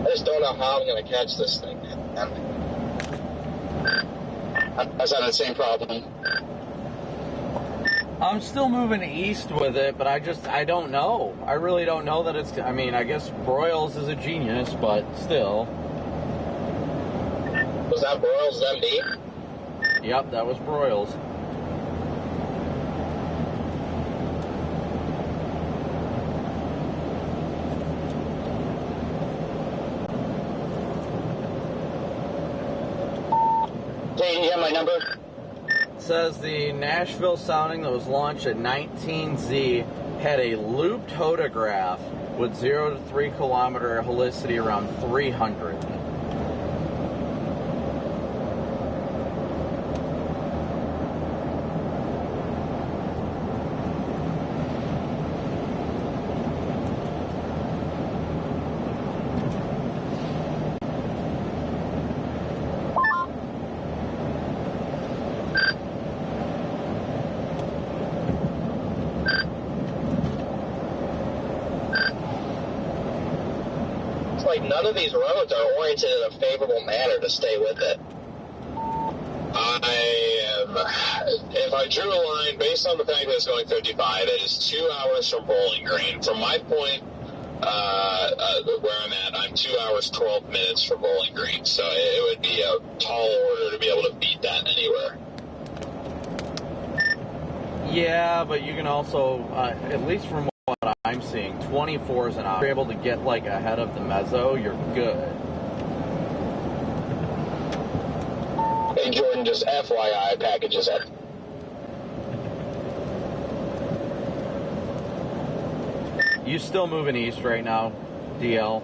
I just don't know how I'm going to catch this thing. I was having the same problem. I'm still moving east with it, but I don't know. I really don't know that it's... I mean, I guess Broyles is a genius, but still. Was that Broyles' MD? Yep, that was Broyles. Hey, you have my number? It says the Nashville sounding that was launched at 19Z had a looped hodograph with 0 to 3 kilometer helicity around 300. None of these roads are oriented in a favorable manner to stay with it. If I drew a line based on the fact that it's going 55, it is 2 hours from Bowling Green. From my point, where I'm at, I'm 2 hours, 12 minutes from Bowling Green. So it would be a tall order to be able to beat that anywhere. Yeah, but you can also, at least from what I'm seeing, 24s and up. If you're able to get like ahead of the mezzo, you're good. Hey Jordan, just FYI, packages up. You still moving east right now, DL?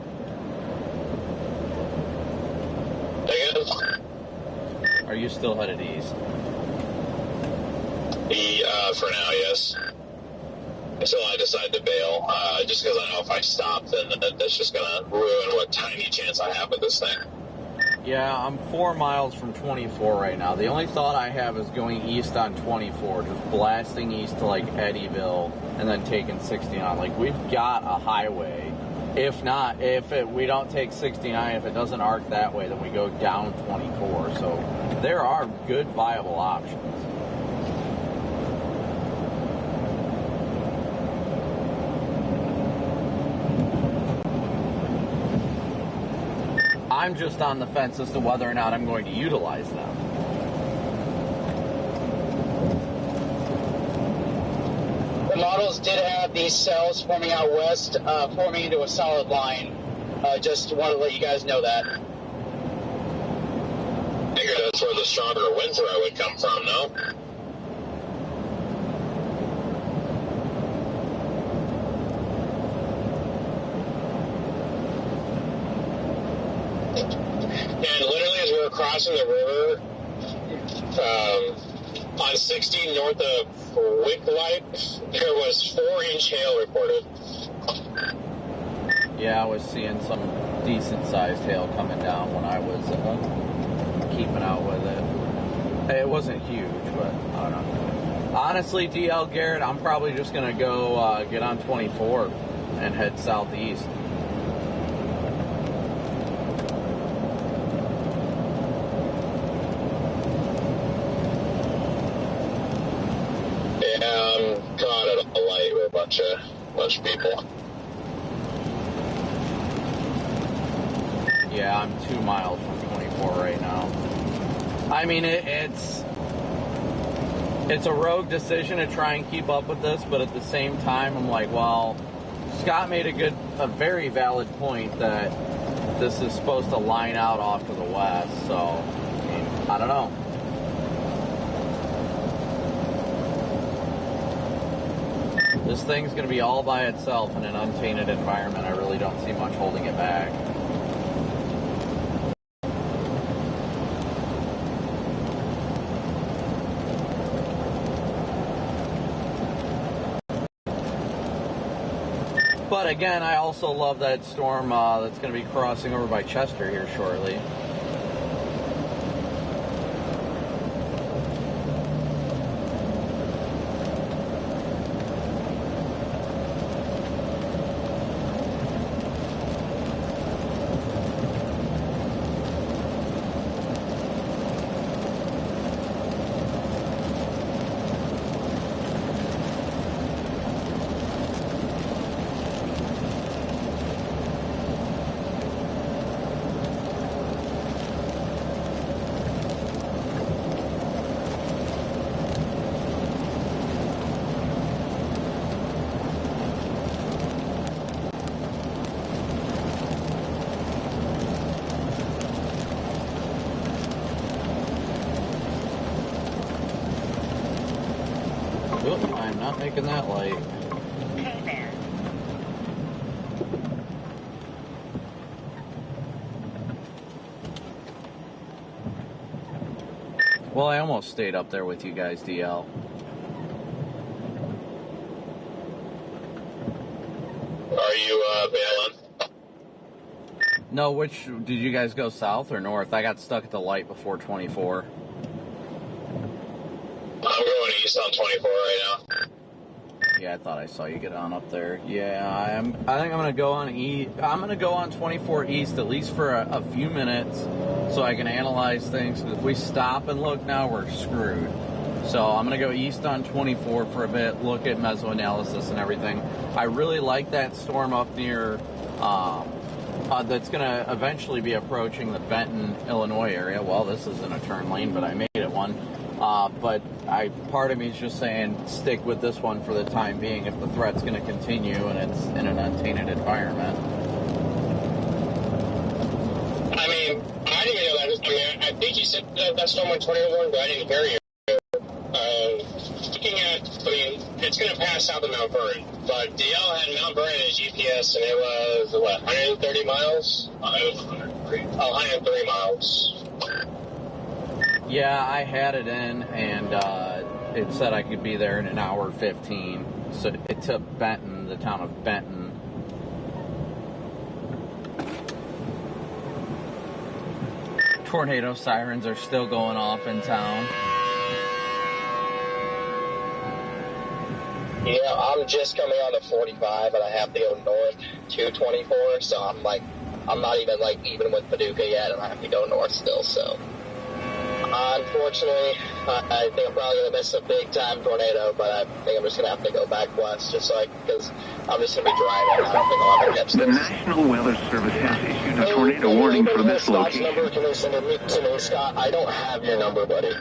Are you still headed east? For now, yes. Until I decide to bail, just because I know if I stop, then that's just going to ruin what tiny chance I have with this thing. Yeah, I'm 4 miles from 24 right now. The only thought I have is going east on 24, just blasting east to like Eddyville, and then taking 69. Like, we've got a highway. If not, we don't take 69, if it doesn't arc that way, then we go down 24. So there are good viable options. I'm just on the fence as to whether or not I'm going to utilize them. The models did have these cells forming out west, forming into a solid line. Just want to let you guys know that. I figured that's where the stronger wind throw would come from, no? crossing the river on 60 north of Wicklight, there was 4-inch hail reported. Yeah, I was seeing some decent-sized hail coming down when I was keeping out with it. It wasn't huge, but I don't know. Honestly, DL Garrett, I'm probably just going to go get on 24 and head southeast. Yeah, I'm caught at a light with a bunch of people. Yeah, I'm 2 miles from 24 right now. I mean, it's a rogue decision to try and keep up with this, but at the same time, I'm like, well, Scott made a very valid point that this is supposed to line out off to the west, so, I mean, I don't know. This thing's going to be all by itself in an untainted environment. I really don't see much holding it back. But again, I also love that storm that's going to be crossing over by Chester here shortly. Oop, I'm not making that light. Well, I almost stayed up there with you guys, DL. Are you bailing? No, which, did you guys go south or north? I got stuck at the light before 24. I'm going east on 24 right now. Yeah, I thought I saw you get on up there. Yeah, I think I'm gonna go on I'm gonna go on 24 east at least for a few minutes, so I can analyze things. If we stop and look now, we're screwed. So I'm gonna go east on 24 for a bit, look at mesoanalysis and everything. I really like that storm up near. That's gonna eventually be approaching the Benton, Illinois area. Well, this isn't a turn lane, but I made it one. But part of me is just saying stick with this one for the time being if the threat's going to continue and it's in an untainted environment. I mean, I didn't even know that. I mean, I think you said that storm on 21, but I didn't hear you. Looking at, I mean, it's going to pass south of Mount Vernon, but DL had Mount Vernon as GPS, and it was, 130 miles? It was 103 miles. Yeah, I had it in, and it said I could be there in an hour 15. So it took Benton, the town of Benton. Tornado sirens are still going off in town. Yeah, I'm just coming on to 45, and I have to go north to 24, so I'm not even with Paducah yet, and I have to go north still, so. Unfortunately, I think I'm probably going to miss a big-time tornado, but I think I'm just going to have to go back west because I'm just going to be driving. I don't think I'll ever catch this. The National Weather Service has issued a tornado warning for this location. Number, can they send it to me, Scott? I don't have your number, buddy.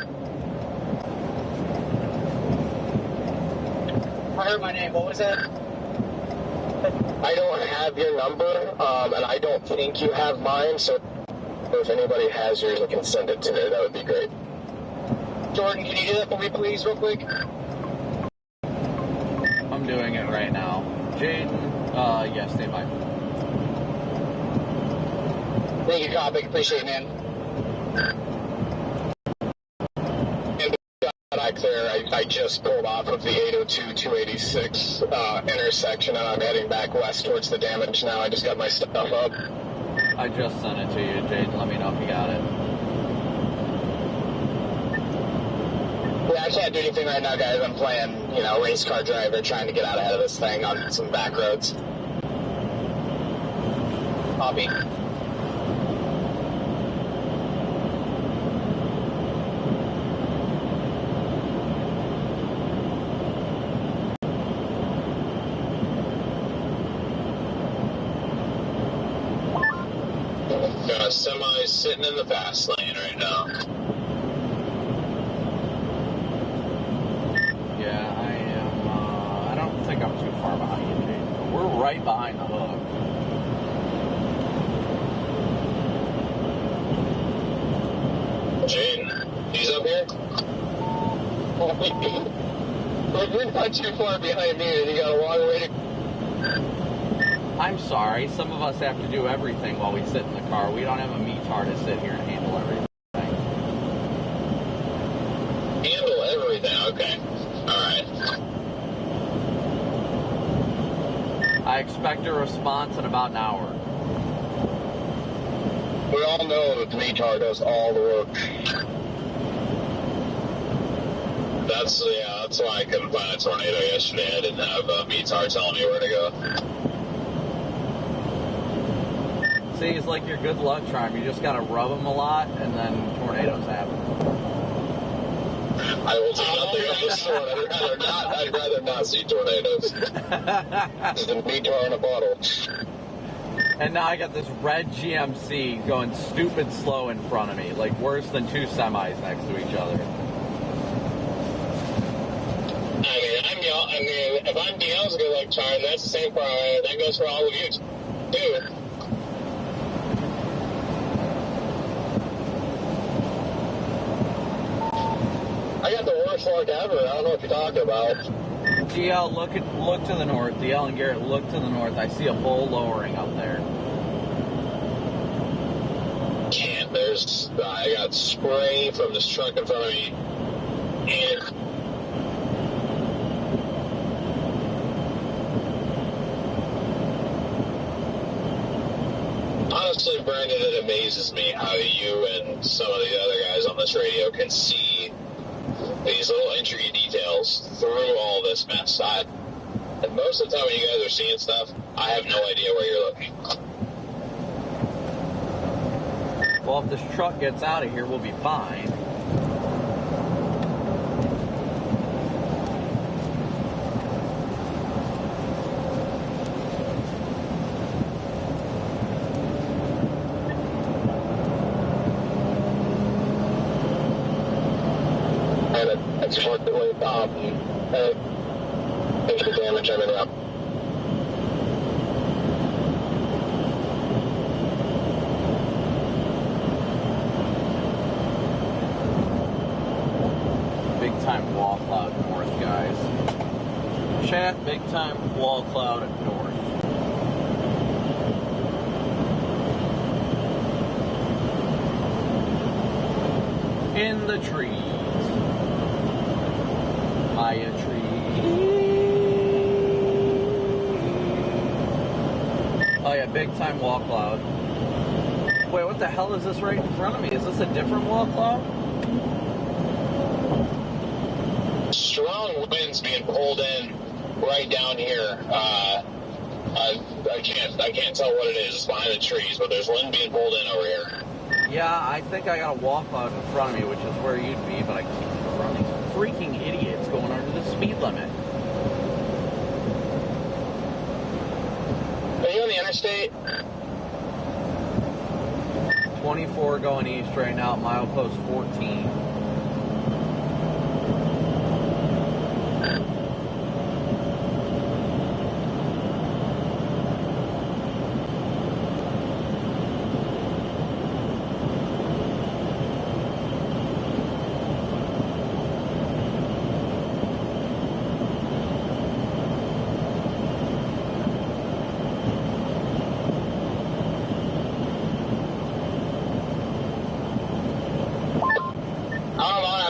I heard my name. What was that? I don't have your number, and I don't think you have mine, so if anybody has yours and can send it to me, that would be great. Jordan, can you do that for me, please, real quick? I'm doing it right now. Jaden, yes, stay by. Thank you, Copic. Appreciate it, man. Back there, I just pulled off of the 802-286 intersection, and I'm heading back west towards the damage now. I just got my stuff up. I just sent it to you, Jaden. Let me know if you got it. Yeah, I can't do anything right now, guys. I'm playing, race car driver, trying to get out ahead of this thing on some back roads. Copy. Got a semi sitting in the fast lane right now. Yeah, I am. I don't think I'm too far behind you, Jaden. But we're right behind the hook. Jane, he's up here? You're not too far behind me, and you got a long way to... I'm sorry, some of us have to do everything while we sit in the car. We don't have a METAR to sit here and handle everything. Handle everything, okay. Alright. I expect a response in about an hour. We all know that the METAR does all the work. That's why I couldn't find a tornado yesterday. I didn't have a METAR telling me where to go. See, it's like your good luck charm. You just gotta rub them a lot, and then tornadoes happen. I will do nothing of the sort. I'd rather not see tornadoes. This is a METAR in a bottle. And now I got this red GMC going stupid slow in front of me, like worse than two semis next to each other. I mean, if I'm DL's good luck charm, that's the same for that goes for all of you too. I got the worst luck ever. I don't know what you're talking about. DL, look to the north. DL and Garrett, look to the north. I see a bull lowering up there. Can't. I got spray from this truck in front of me. And honestly, Brandon, it amazes me how you and some of the other guys on this radio can see these little intricate details through all this mess. And most of the time when you guys are seeing stuff, I have no idea where you're looking. Well, if this truck gets out of here, we'll be fine. Unfortunately, thanks for the damage. I'm in up. Big time wall cloud north, guys. Chat, big time wall cloud north. In the trees. Maya tree. Oh yeah, big time wall cloud. Wait, what the hell is this right in front of me? Is this a different wall cloud? Strong winds being pulled in right down here. I can't tell what it is. It's behind the trees, but there's wind being pulled in over here. Yeah, I think I got a wall cloud in front of me, which is where you'd be, but I keep running. Freaking idiots going under the speed limit. Are you on the interstate? 24 going east right now at milepost 14.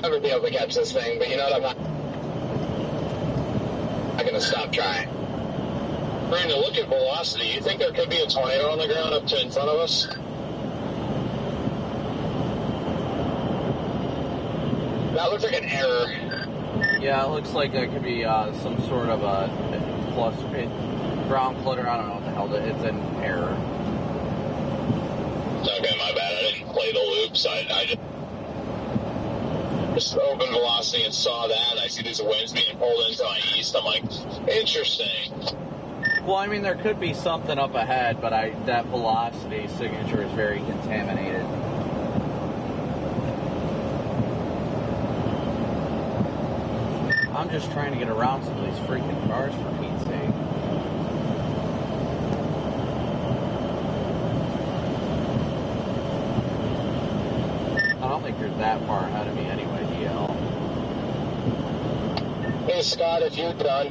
never be able to catch this thing, but you know what? I'm not going to stop trying. Brandon, look at velocity. You think there could be a tornado on the ground up to in front of us? That looks like an error. Yeah, it looks like there could be some sort of a ground clutter. I don't know what the hell. It's an error. Okay, my bad. I didn't play the loops. I just opened velocity and saw that. I see these winds being pulled into my east. I'm like, interesting. Well, I mean, there could be something up ahead, but that velocity signature is very contaminated. I'm just trying to get around some of these freaking cars, for Pete's sake. I don't think you're that far ahead of me anyway, DL. Hey, Scott, if you're done,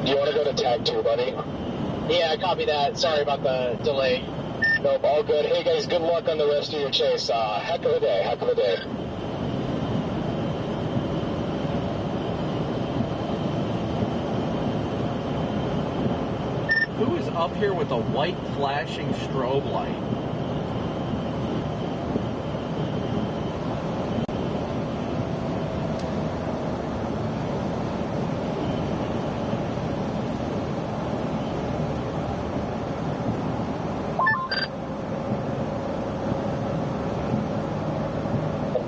do you want to go to tag 2, buddy? Yeah, copy that. Sorry about the delay. Nope, all good. Hey, guys, good luck on the rest of your chase. Heck of a day, heck of a day. Who is up here with a white flashing strobe light?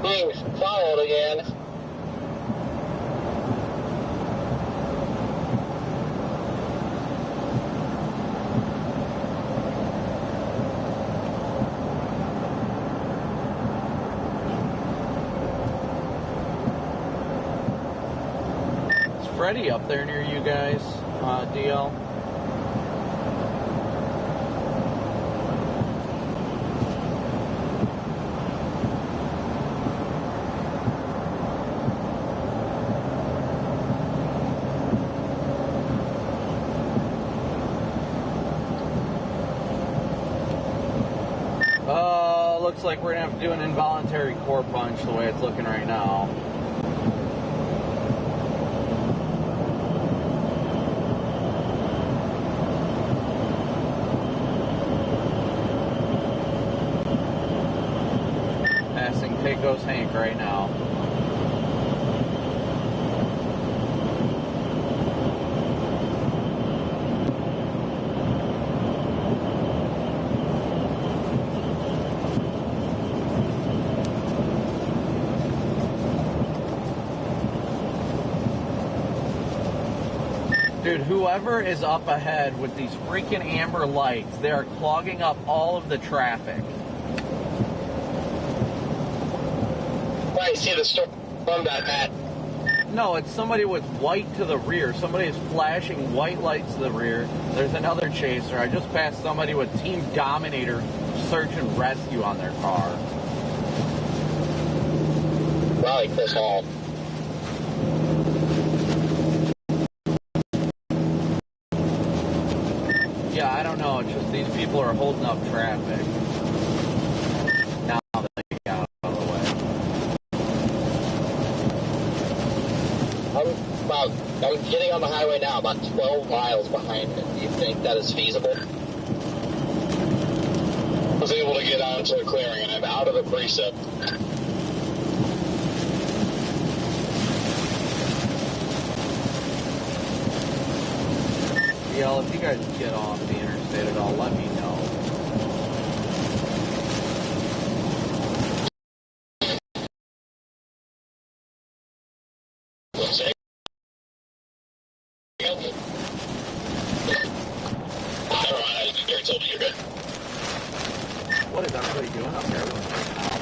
Being followed again. Freddy up there near you guys, DL? Looks like we're gonna have to do an involuntary core punch the way it's looking right now. Passing Pecos Hank right now. Dude, whoever is up ahead with these freaking amber lights, they are clogging up all of the traffic. I see the storm that Matt. No, it's somebody with white to the rear. Somebody is flashing white lights to the rear. There's another chaser. I just passed somebody with Team Dominator search and rescue on their car. Probably Chris Hall. Yeah, I don't know. It's just these people are holding up traffic. Now that they got out of the way. I'm getting on the highway now, about 12 miles behind it. Do you think that is feasible? I was able to get onto a clearing, and I'm out of the precept. Yeah, if you guys get off the interstate at all, let me know. What is everybody doing up there right now?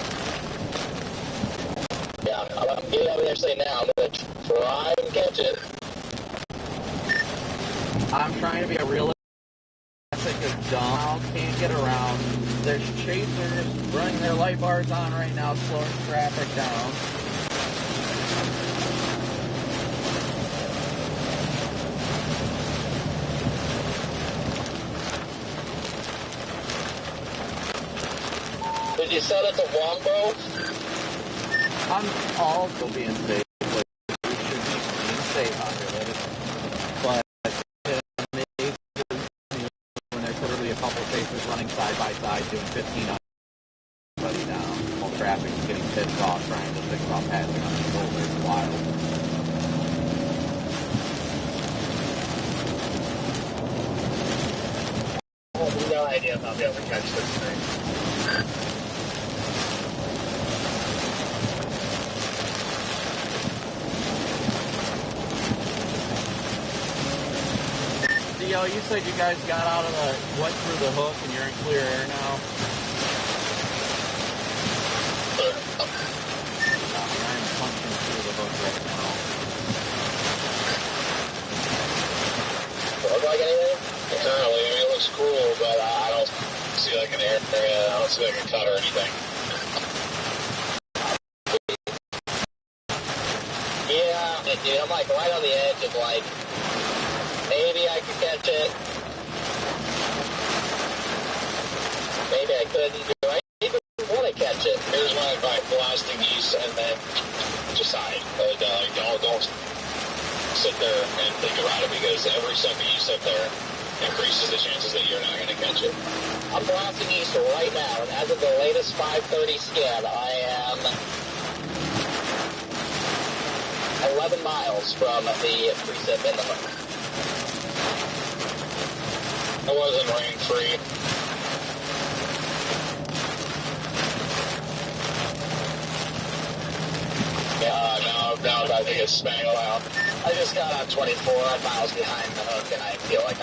Yeah, I'm getting out of the interstate now. I'm going to try and catch it. I'm trying to be a realistic as dumb. Can't get around. There's chasers running their light bars on right now, slowing traffic down. Did you sell it to Wombo? I'm also being safe. Like, we should be being safe out here. But it amazes me when there's literally a couple of chasers running side by side doing 15 on everybody down while traffic is getting pissed off trying to fix off passing on the shoulder. It's wild. I have no idea if I'll be able to catch this thing. Theo, you said you guys got out of went through the hook and you're in clear air now? I'm punching through the hook right now. Look like anything? Currently, I mean, it looks cool, but I don't see like an area. I don't see like a cut or anything. Yeah, dude, I'm like right on the edge of like, maybe I could catch it. Maybe I couldn't. Do I even want to catch it? Here's my advice: blasting east and then decide. Don't sit there and think about it, because every second you sit there increases the chances that you're not going to catch it. I'm blasting east right now, and as of the latest 5:30 scan, I am 11 miles from the precip in the hook. It wasn't rain-free. Now I'm about to get spangled out. I just got on 24 miles behind the hook, and I feel like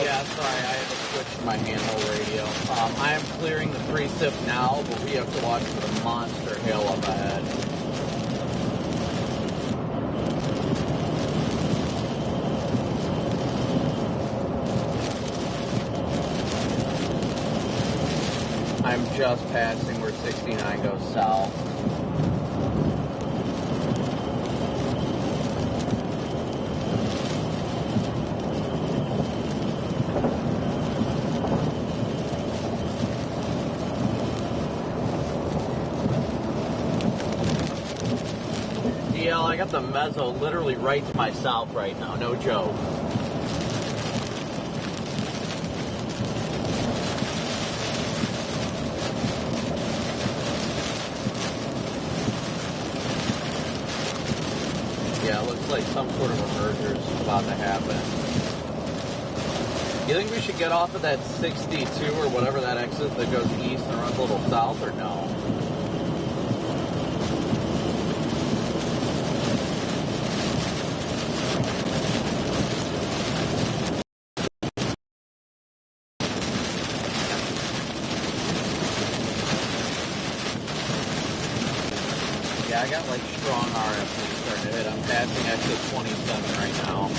Yeah, sorry, I had to switch to my handheld radio. I am clearing the precip now, but we have to watch for the monster hail up ahead. I'm just passing where 69 goes south. I got the mezzo literally right to my south right now, no joke. Yeah, it looks like some sort of a merger is about to happen. You think we should get off of that 62 or whatever that exit that goes east and runs a little south, or no? Yeah, I got like strong RFC starting to hit. I'm passing exit 27 right now.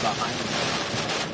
Behind me.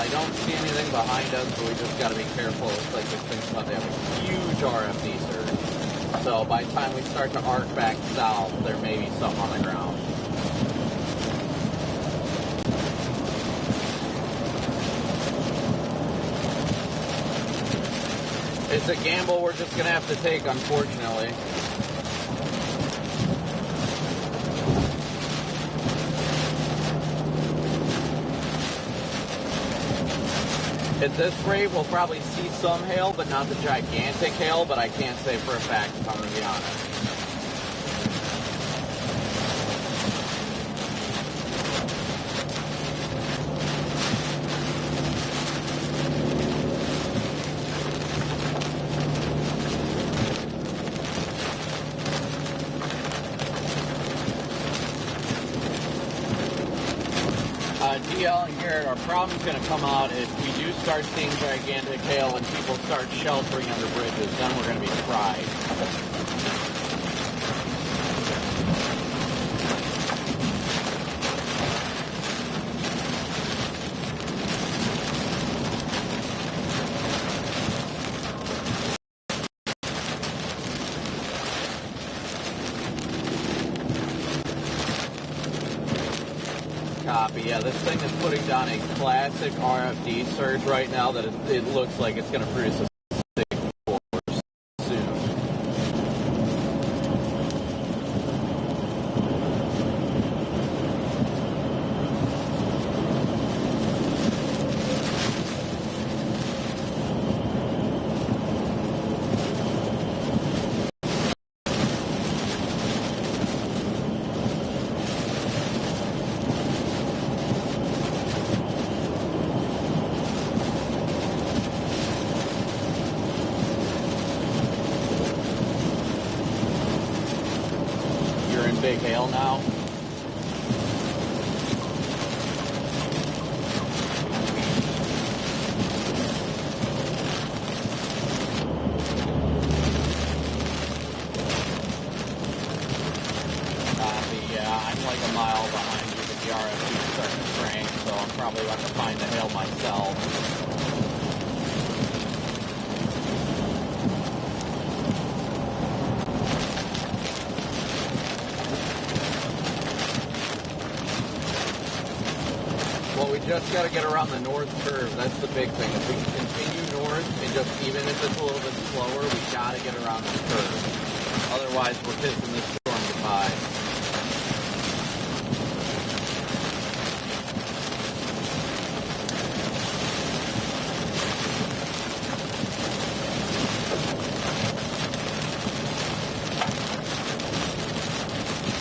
I don't see anything behind us, but we just got to be careful. It looks like this thing's about to have a huge RFD surge. So by the time we start to arc back south, there may be something on the ground. It's a gamble we're just going to have to take, unfortunately. At this rate, we'll probably see some hail, but not the gigantic hail, but I can't say for a fact if I'm going to be honest. DL and Garrett, our problem's going to come out if we do start seeing gigantic hail and people start sheltering under bridges. Then we're going to be fried. Copy. Yeah, this thing is putting down a classic RFD surge right now that it looks like it's going to produce a big force soon. Big hail now. Yeah, I'm like a mile behind you, but the RFD is starting to crank, so I'm probably about to find the hail myself. Well, we just got to get around the north curve. That's the big thing. If we can continue north, and just even if it's a little bit slower, we got to get around the curve. Otherwise, we're kissing this storm goodbye.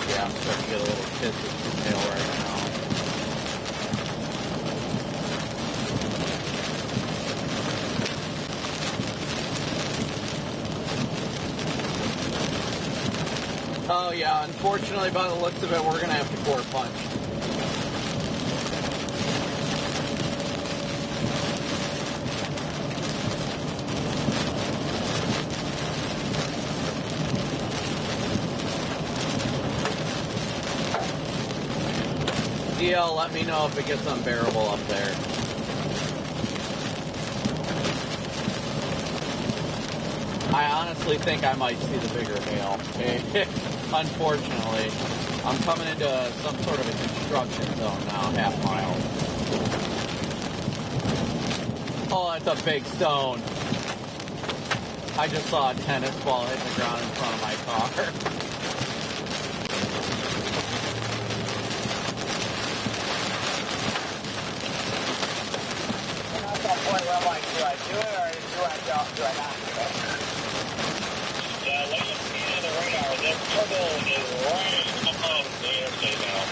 Yeah, I'm starting to get a little pissed with some hail right now. Oh yeah, unfortunately by the looks of it, we're going to have to core punch. DL, let me know if it gets unbearable up there. I honestly think I might see the bigger hail. Unfortunately, I'm coming into some sort of a construction zone now, half mile. Oh, that's a big stone. I just saw a tennis ball hit the ground in front of my car. At that point where I'm like, do I do it or do I not do it? Let you see on the radar, this turtle is right on the interstate now.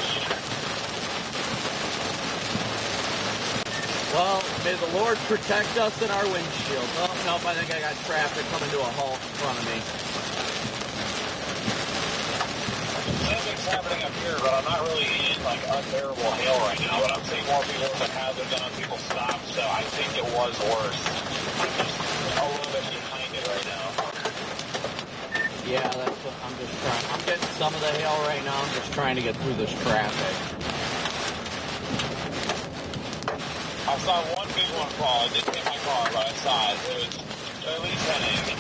Well, may the Lord protect us in our windshield. Oh, nope, I think I got traffic coming to a halt in front of me. Something's happening up here, but I'm not really in like unbearable hail right now, but I'm seeing more people with the hazards on, people stop, so I think it was worse. I'm just a little bit behind it right now. Yeah, that's what I'm just trying. I'm getting some of the hail right now. I'm just trying to get through this traffic. I saw one big one fall. It didn't hit my car, but I saw it. It was at least heading.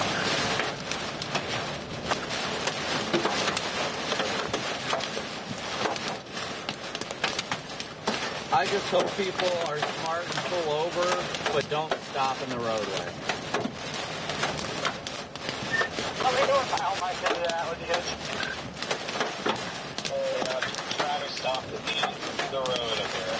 I just hope people are smart and pull over, but don't stop in the roadway. Let me know if I might do that with you. Travis stopped at the road up there.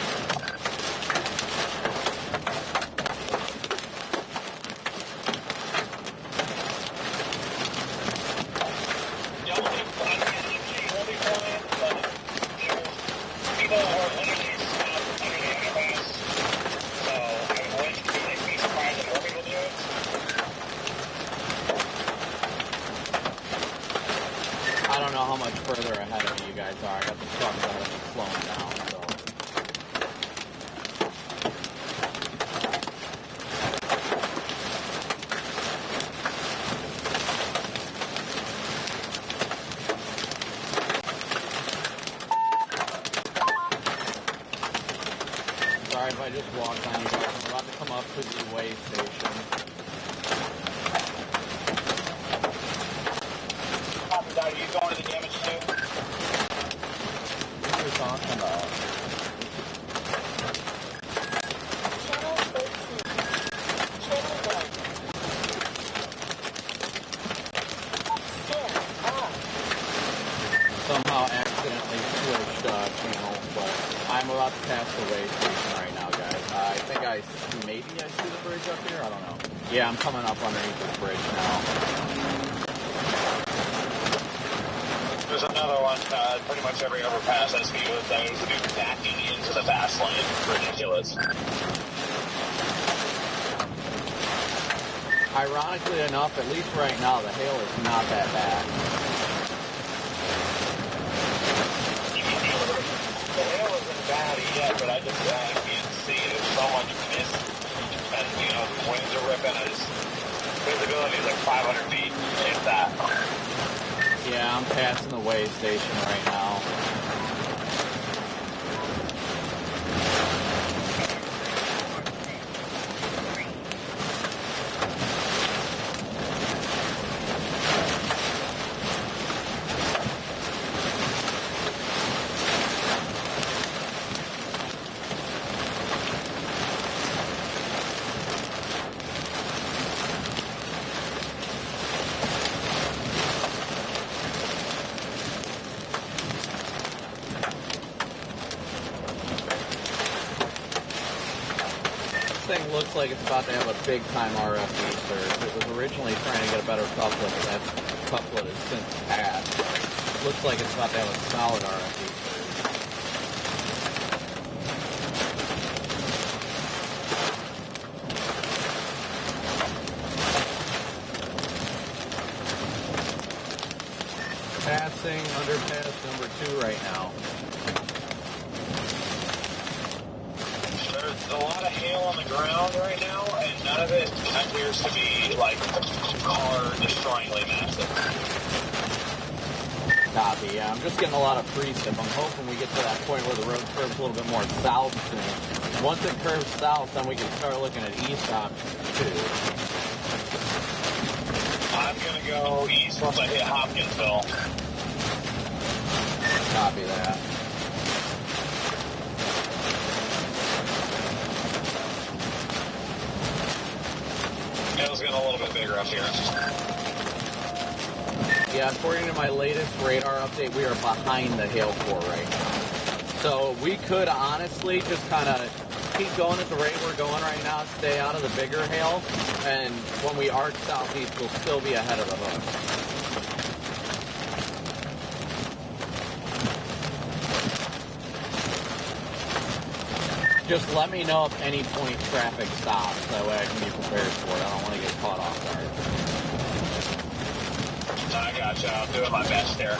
I don't know how much further ahead of me you guys are. I got the truck ahead of me slowing down, so. Sorry if I just walked on you guys. I'm about to come up to the way station. Are you going to the damage too? What are you talking about? Somehow accidentally switched channels, but I'm about to pass the way station right now, guys. I think maybe I see the bridge up here. I don't know. Yeah, I'm coming up underneath this bridge now. There's another one, pretty much every overpass has view of things to be backing into the fast lane. Ridiculous. Ironically enough, at least right now, the hail is not that bad. The hail isn't bad yet, but I can't see. There's so much mist, and, the winds are ripping. Visibility is like 500 feet, if that. Yeah, I'm passing the way station right now. Thing looks like it's about to have a big time RFE surge. It was originally trying to get a better couplet, but that couplet has since passed. Looks like it's about to have a solid RFE surge. Passing underpass number 2 right now. There's a lot of hail on the ground right now, and none of it appears to be, car-destroyingly massive. Copy, yeah. I'm just getting a lot of precip. I'm hoping we get to that point where the road curves a little bit more south soon. Once it curves south, then we can start looking at east options, too. I'm going to go east once I hit Hopkinsville. Copy that. Hail's getting a little bit bigger up here. Yeah, according to my latest radar update, we are behind the hail core right now. So we could honestly just kind of keep going at the rate we're going right now, stay out of the bigger hail, and when we arc southeast, we'll still be ahead of the hook. Just let me know if any point traffic stops. That way I can be prepared for it. I don't want to get caught off guard. I gotcha. I'm doing my best there.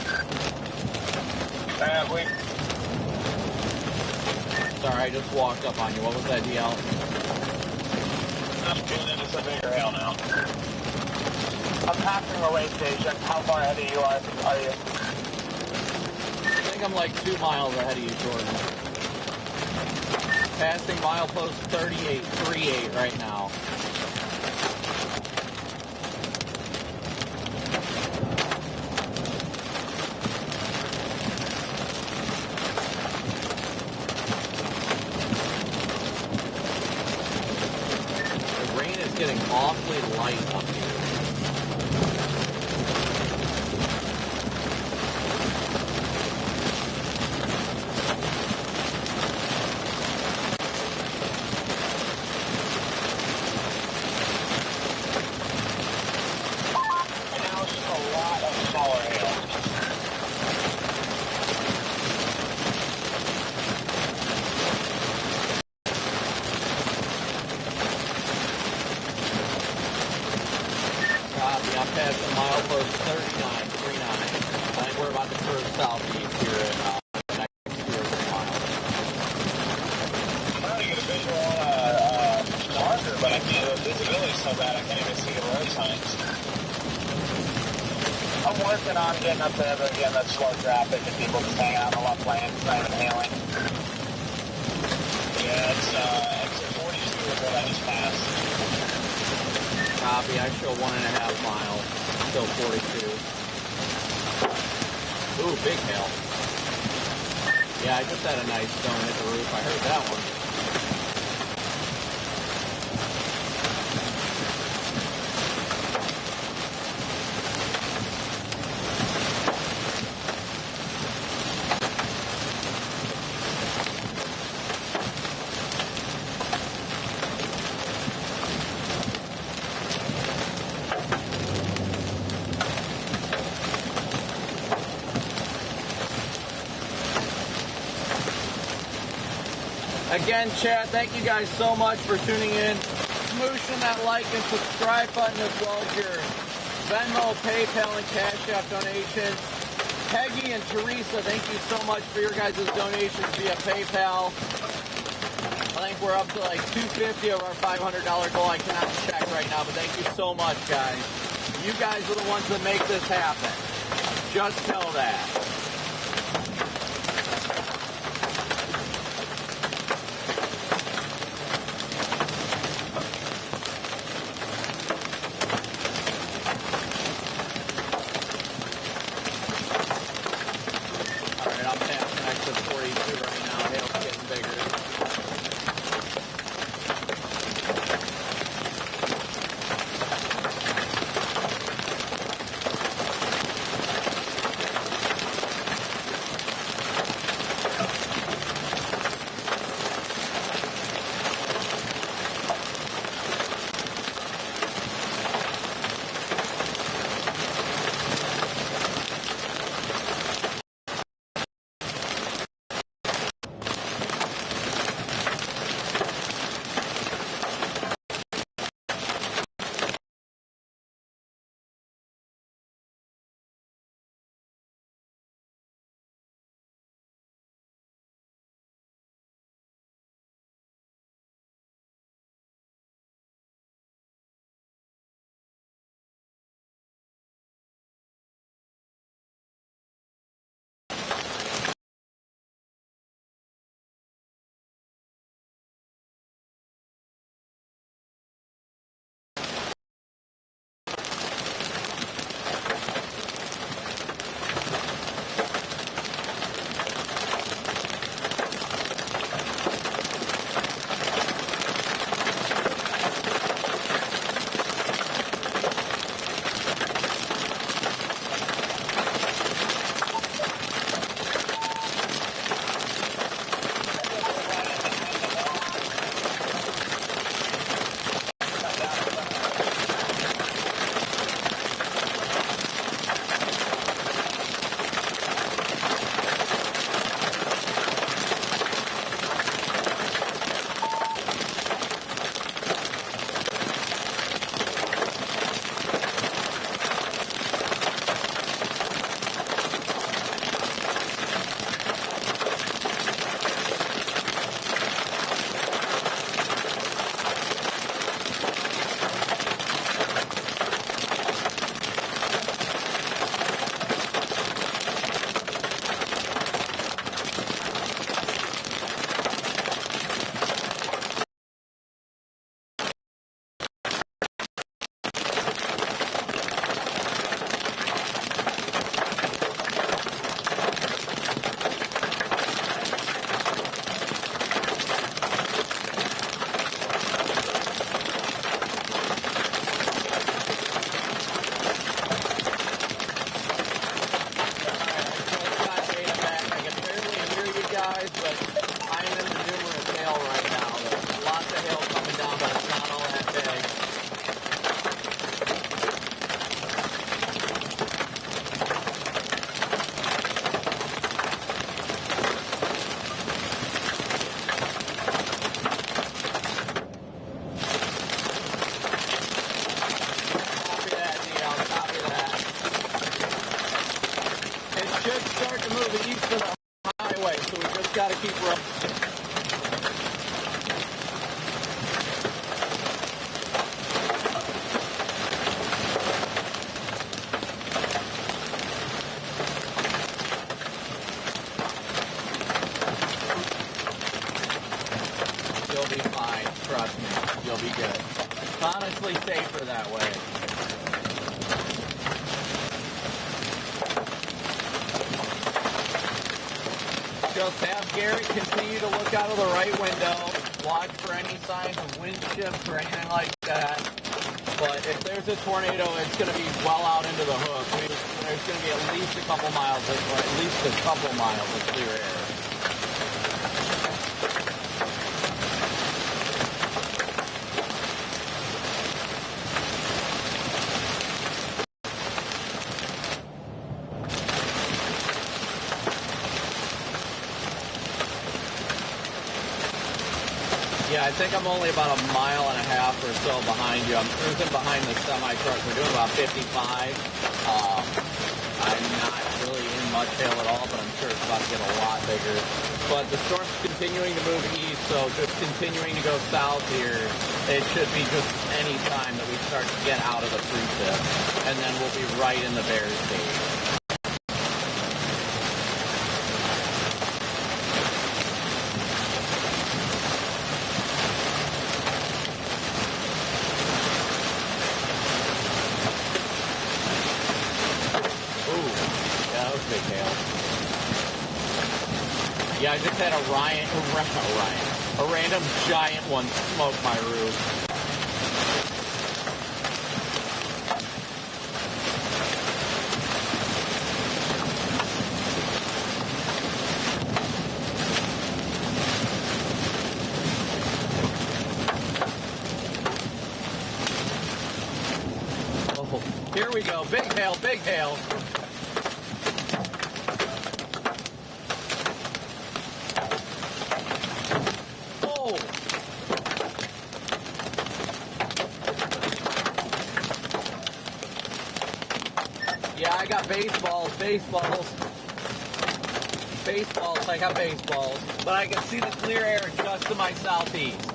Sorry, I just walked up on you. What was that, DL? I'm getting into some bigger hail now. I'm passing the way station. How far ahead of you are you? I think I'm like 2 miles ahead of you, Jordan. passing milepost 3838 right now. The rain is getting awfully light up here. Getting up there, but again, that's slow traffic and people just hanging out in the left lane. It's not even hailing. Yeah, it's exit 42 is what I just passed. Copy, I show 1.5 miles, still 42. Ooh, big hail. Yeah, I just had a nice stone hit the roof. I heard that one. Again, chat, thank you guys so much for tuning in. Smooshing that like and subscribe button as well as your Venmo, PayPal, and Cash App donations. Peggy and Teresa, thank you so much for your guys' donations via PayPal. I think we're up to like $250 of our $500 goal. I cannot check right now, but thank you so much, guys. You guys are the ones that make this happen. Just know that. honestly safer that way. Just have Gary continue to look out of the right window, watch for any signs of wind shifts or anything like that. But if there's a tornado, it's going to be well out into the hook. There's going to be at least a couple miles of clear air. Yeah, I think I'm only about a mile and a half or so behind you. I'm cruising behind the semi-truck. We're doing about 55. I'm not really in much hail at all, but I'm sure it's about to get a lot bigger. But the storm's continuing to move east, so just continuing to go south here. It should be just any time that we start to get out of the precip, and then we'll be right in the bear stage. Big hail. Yeah, I just had a random giant one smoke my roof. Oh, here we go. Big hail, big hail. Yeah, I got baseballs, I got baseballs, but I can see the clear air just to my southeast.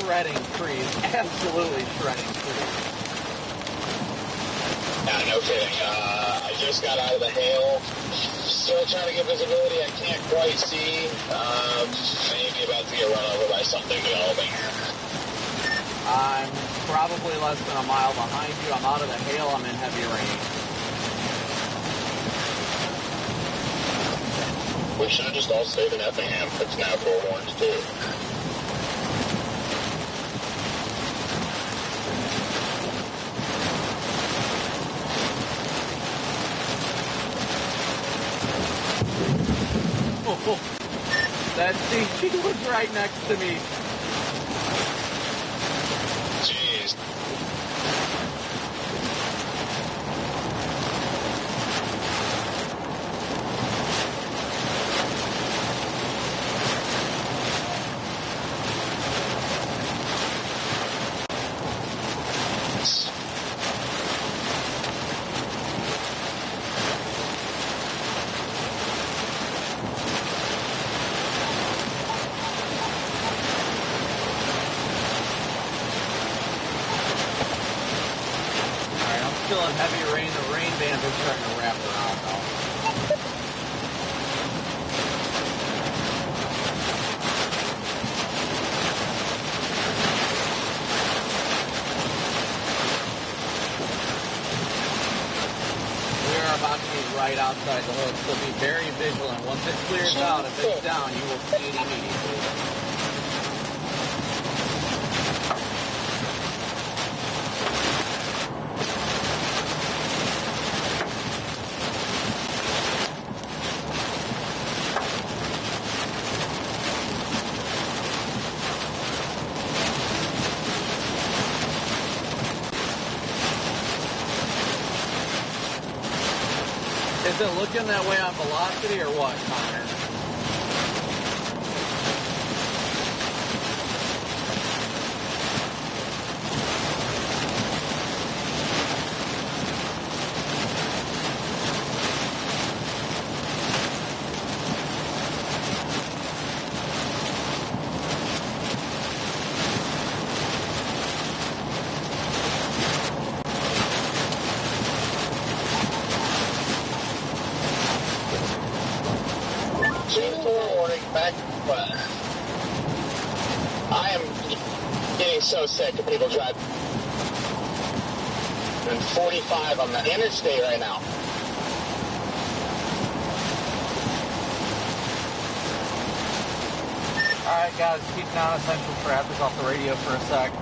Shredding trees, absolutely shredding trees. Yeah, no kidding. I just got out of the hail. Still trying to get visibility. I can't quite see. Maybe about to get run over by something developing. I'm probably less than a mile behind you. I'm out of the hail. I'm in heavy rain. We should have just all stayed in Effingham. It's now forewarned too. That CG was right next to me. Jeez. Still in heavy rain. The rain bands are starting to wrap around now. We are about to be right outside the hook, so be very vigilant. Once it clears out, if it's down, you will see it immediately. Is it looking that way on velocity or what, Connor? I am getting so sick of people driving 45 on the interstate right now. Alright guys, keep non-essential traffic off the radio for a sec.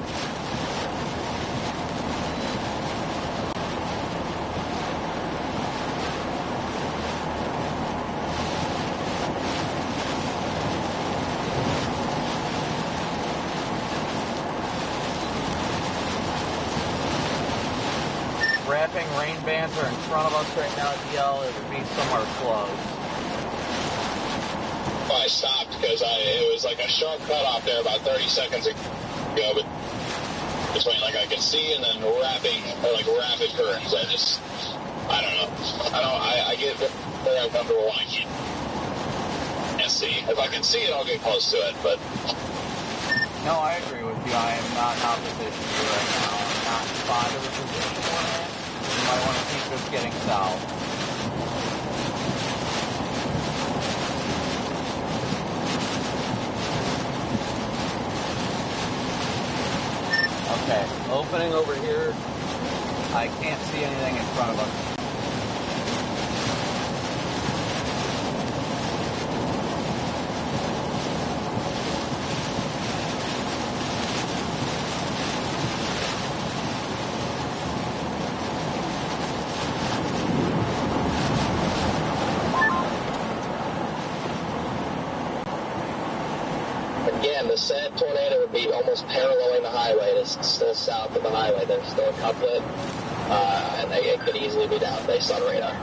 Wrapping rain bands are in front of us right now at DL. It would be somewhere close. Well, I stopped because it was like a sharp cutoff there about 30 seconds ago, but between like I could see and then rapid currents. I don't know. I get very uncomfortable when I can't see. If I can see it, I'll get close to it, but. No, I agree with you. I am not in opposition to you right now. I'm not fond of the position we're in. You might want to keep this getting south. Okay, opening over here. I can't see anything in front of us. Again, the said tornado would be almost paralleling the highway. It's still south of the highway. There's still a couplet, and it could easily be down based on radar.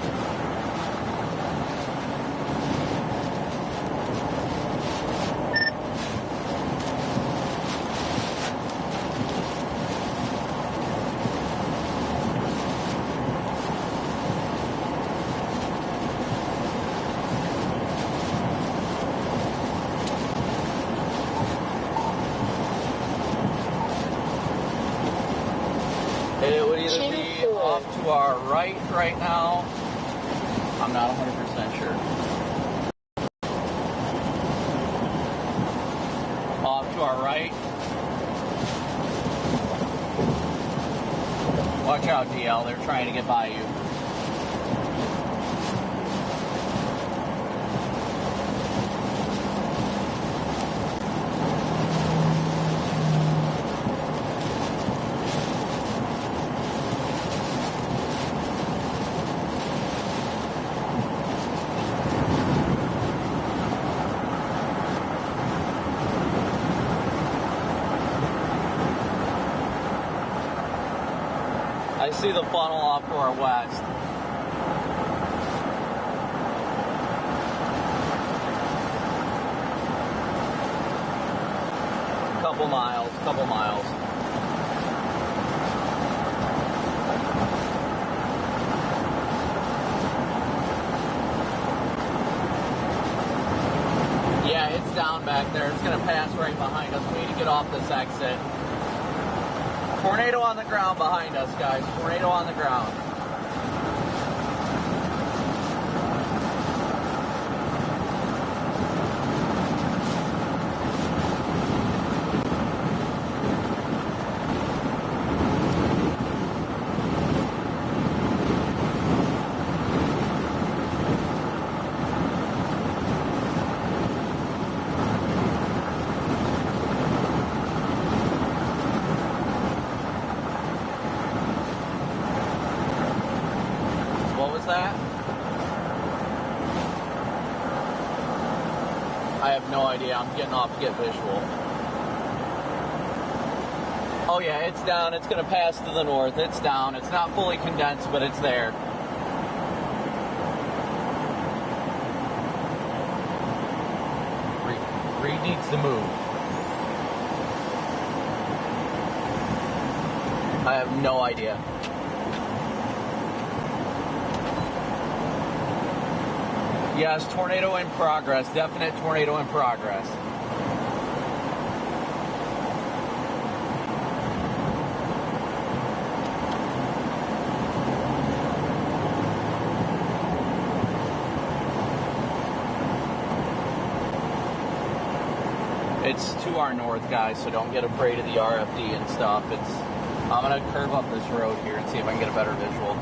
It would either be off to our right now. I'm not 100% sure. Off to our right. Watch out, DL. They're trying to get by you. I see the funnel off to our west. Couple miles. Yeah, it's down back there. It's going to pass right behind us. We need to get off this exit. Tornado on the ground behind us, guys. Tornado on the ground. That? I have no idea. I'm getting off to get visual. Oh yeah, it's down. It's going to pass to the north. It's down. It's not fully condensed, but it's there. to move? I have no idea. Yes, tornado in progress. Definite tornado in progress. It's to our north, guys, so don't get afraid of the RFD and stuff. I'm going to curve up this road here and see if I can get a better visual.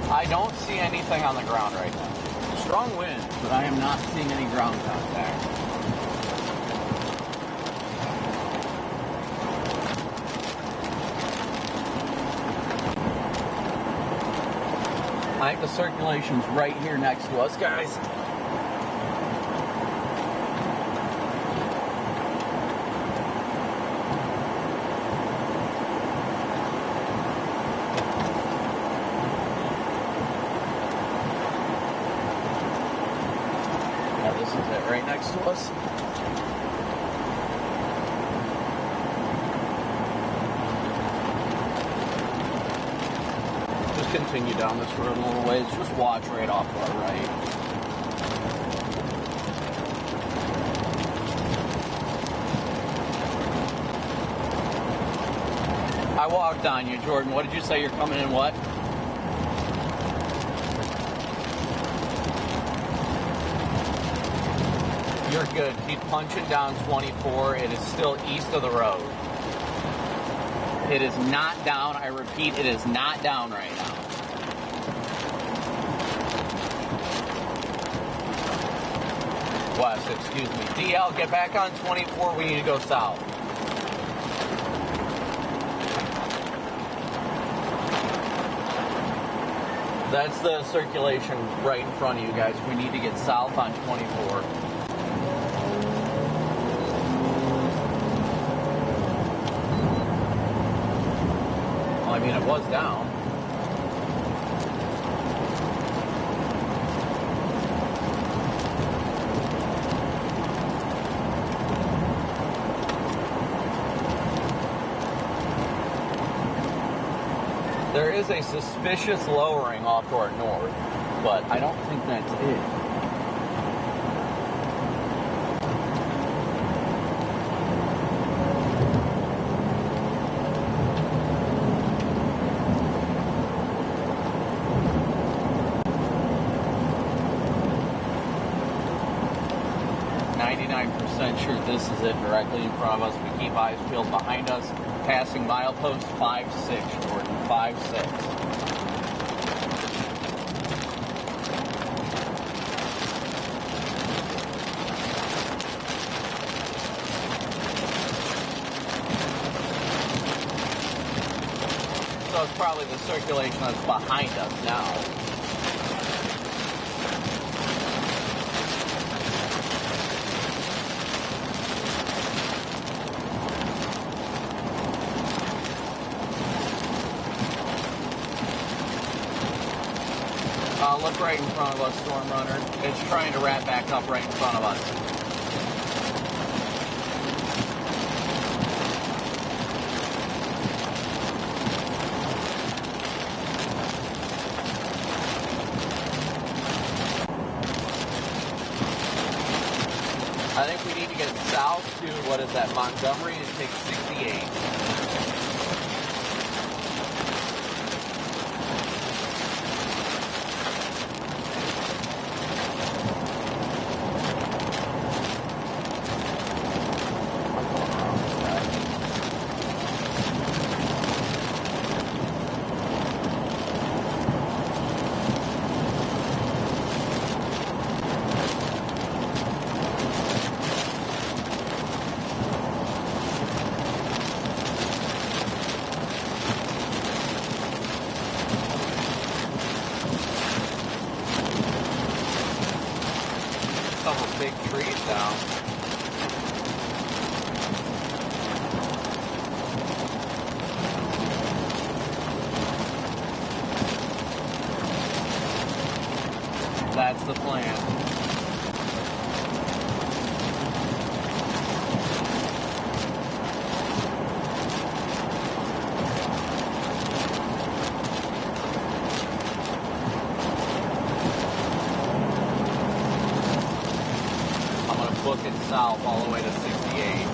I don't see anything on the ground right now. Strong wind, but I am not seeing any ground contact. I think the circulation's right here next to us, guys. Right next to us. Just continue down this road a little ways. Just watch right off to our right. I walked on you, Jordan. What did you say? You're coming in what? You're good. Keep punching down 24. It is still east of the road. It is not down. I repeat, it is not down right now. West, excuse me. DL, get back on 24. We need to go south. That's the circulation right in front of you guys. We need to get south on 24. I mean, it was down. There is a suspicious lowering off to our north, but I don't think that's it. 99% sure this is it directly in front of us. We keep eyes peeled behind us. Passing milepost 5-6, Jordan, 5-6. So it's probably the circulation that's behind us now. Look right in front of us, Storm Runner. It's trying to wrap back up right in front of us. I think we need to get south to, what is that, Montgomery, and take 68. big trees down. That's the plan. I'm going to book it south all the way to 68.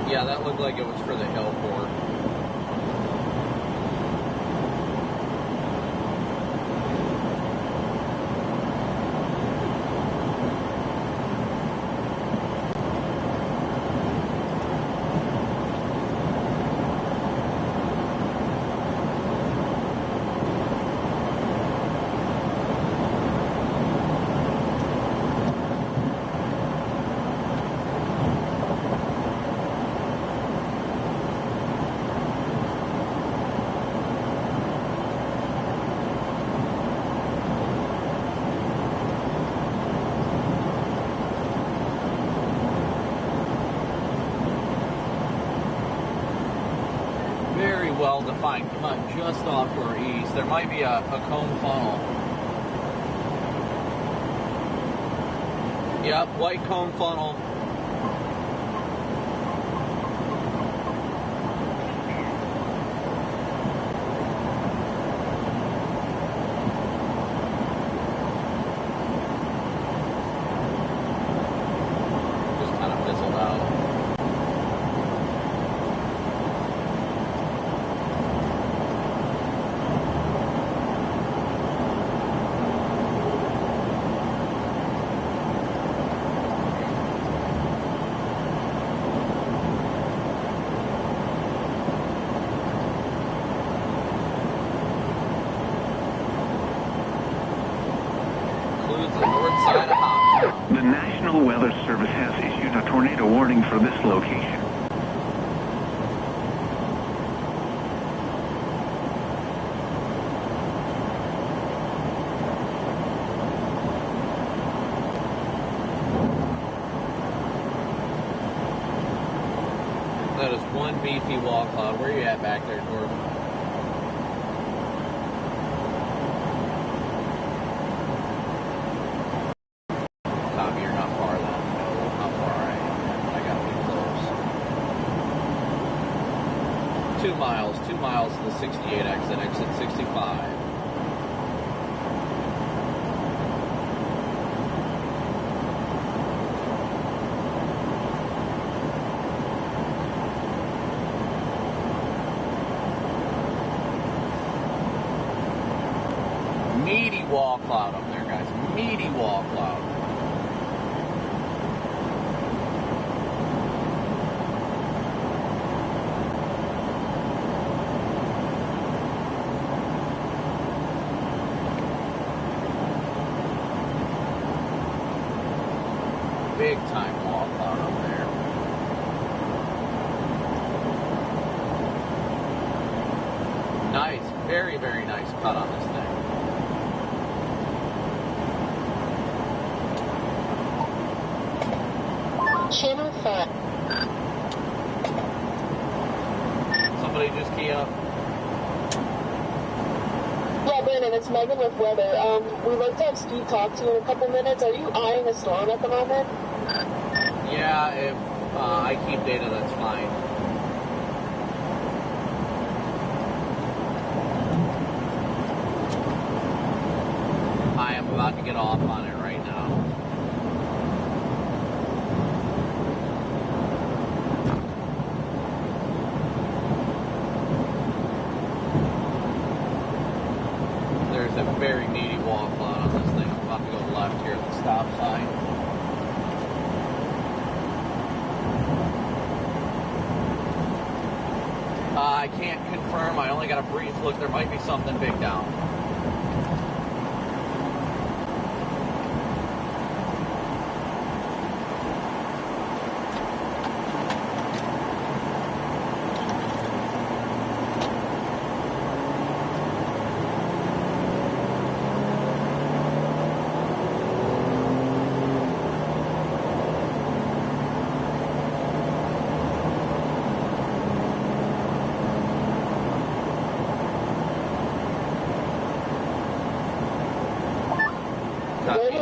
Yeah, that looked like it was for the hill port. Well-defined cut just off to our east. There might be a cone funnel. Yep, white cone funnel. Just kind of fizzled out. The National Weather Service has issued a tornado warning for this location. That is one beefy wall cloud. Where are you at back there, Gordon? Tommy, you're not far then. No, how far I am. I gotta be close. 2 miles. 2 miles to the 68 exit. Exit 65. Meaty wall cloud up there, guys. Meaty wall cloud. Big time wall cloud up there. Nice, very, very nice cut on this thing. Channel 5. Somebody just key up. Yeah, Brandon, it's Megan with weather. We'd like to have Steve talk to you in a couple minutes. Are you eyeing a storm at the moment? Yeah, if I keep data, that's fine. I am about to get off on it right now. There's a very meaty wall cloud on this thing. I'm about to go left here at the stop sign. I can't confirm. I only got a brief look. There might be something big down.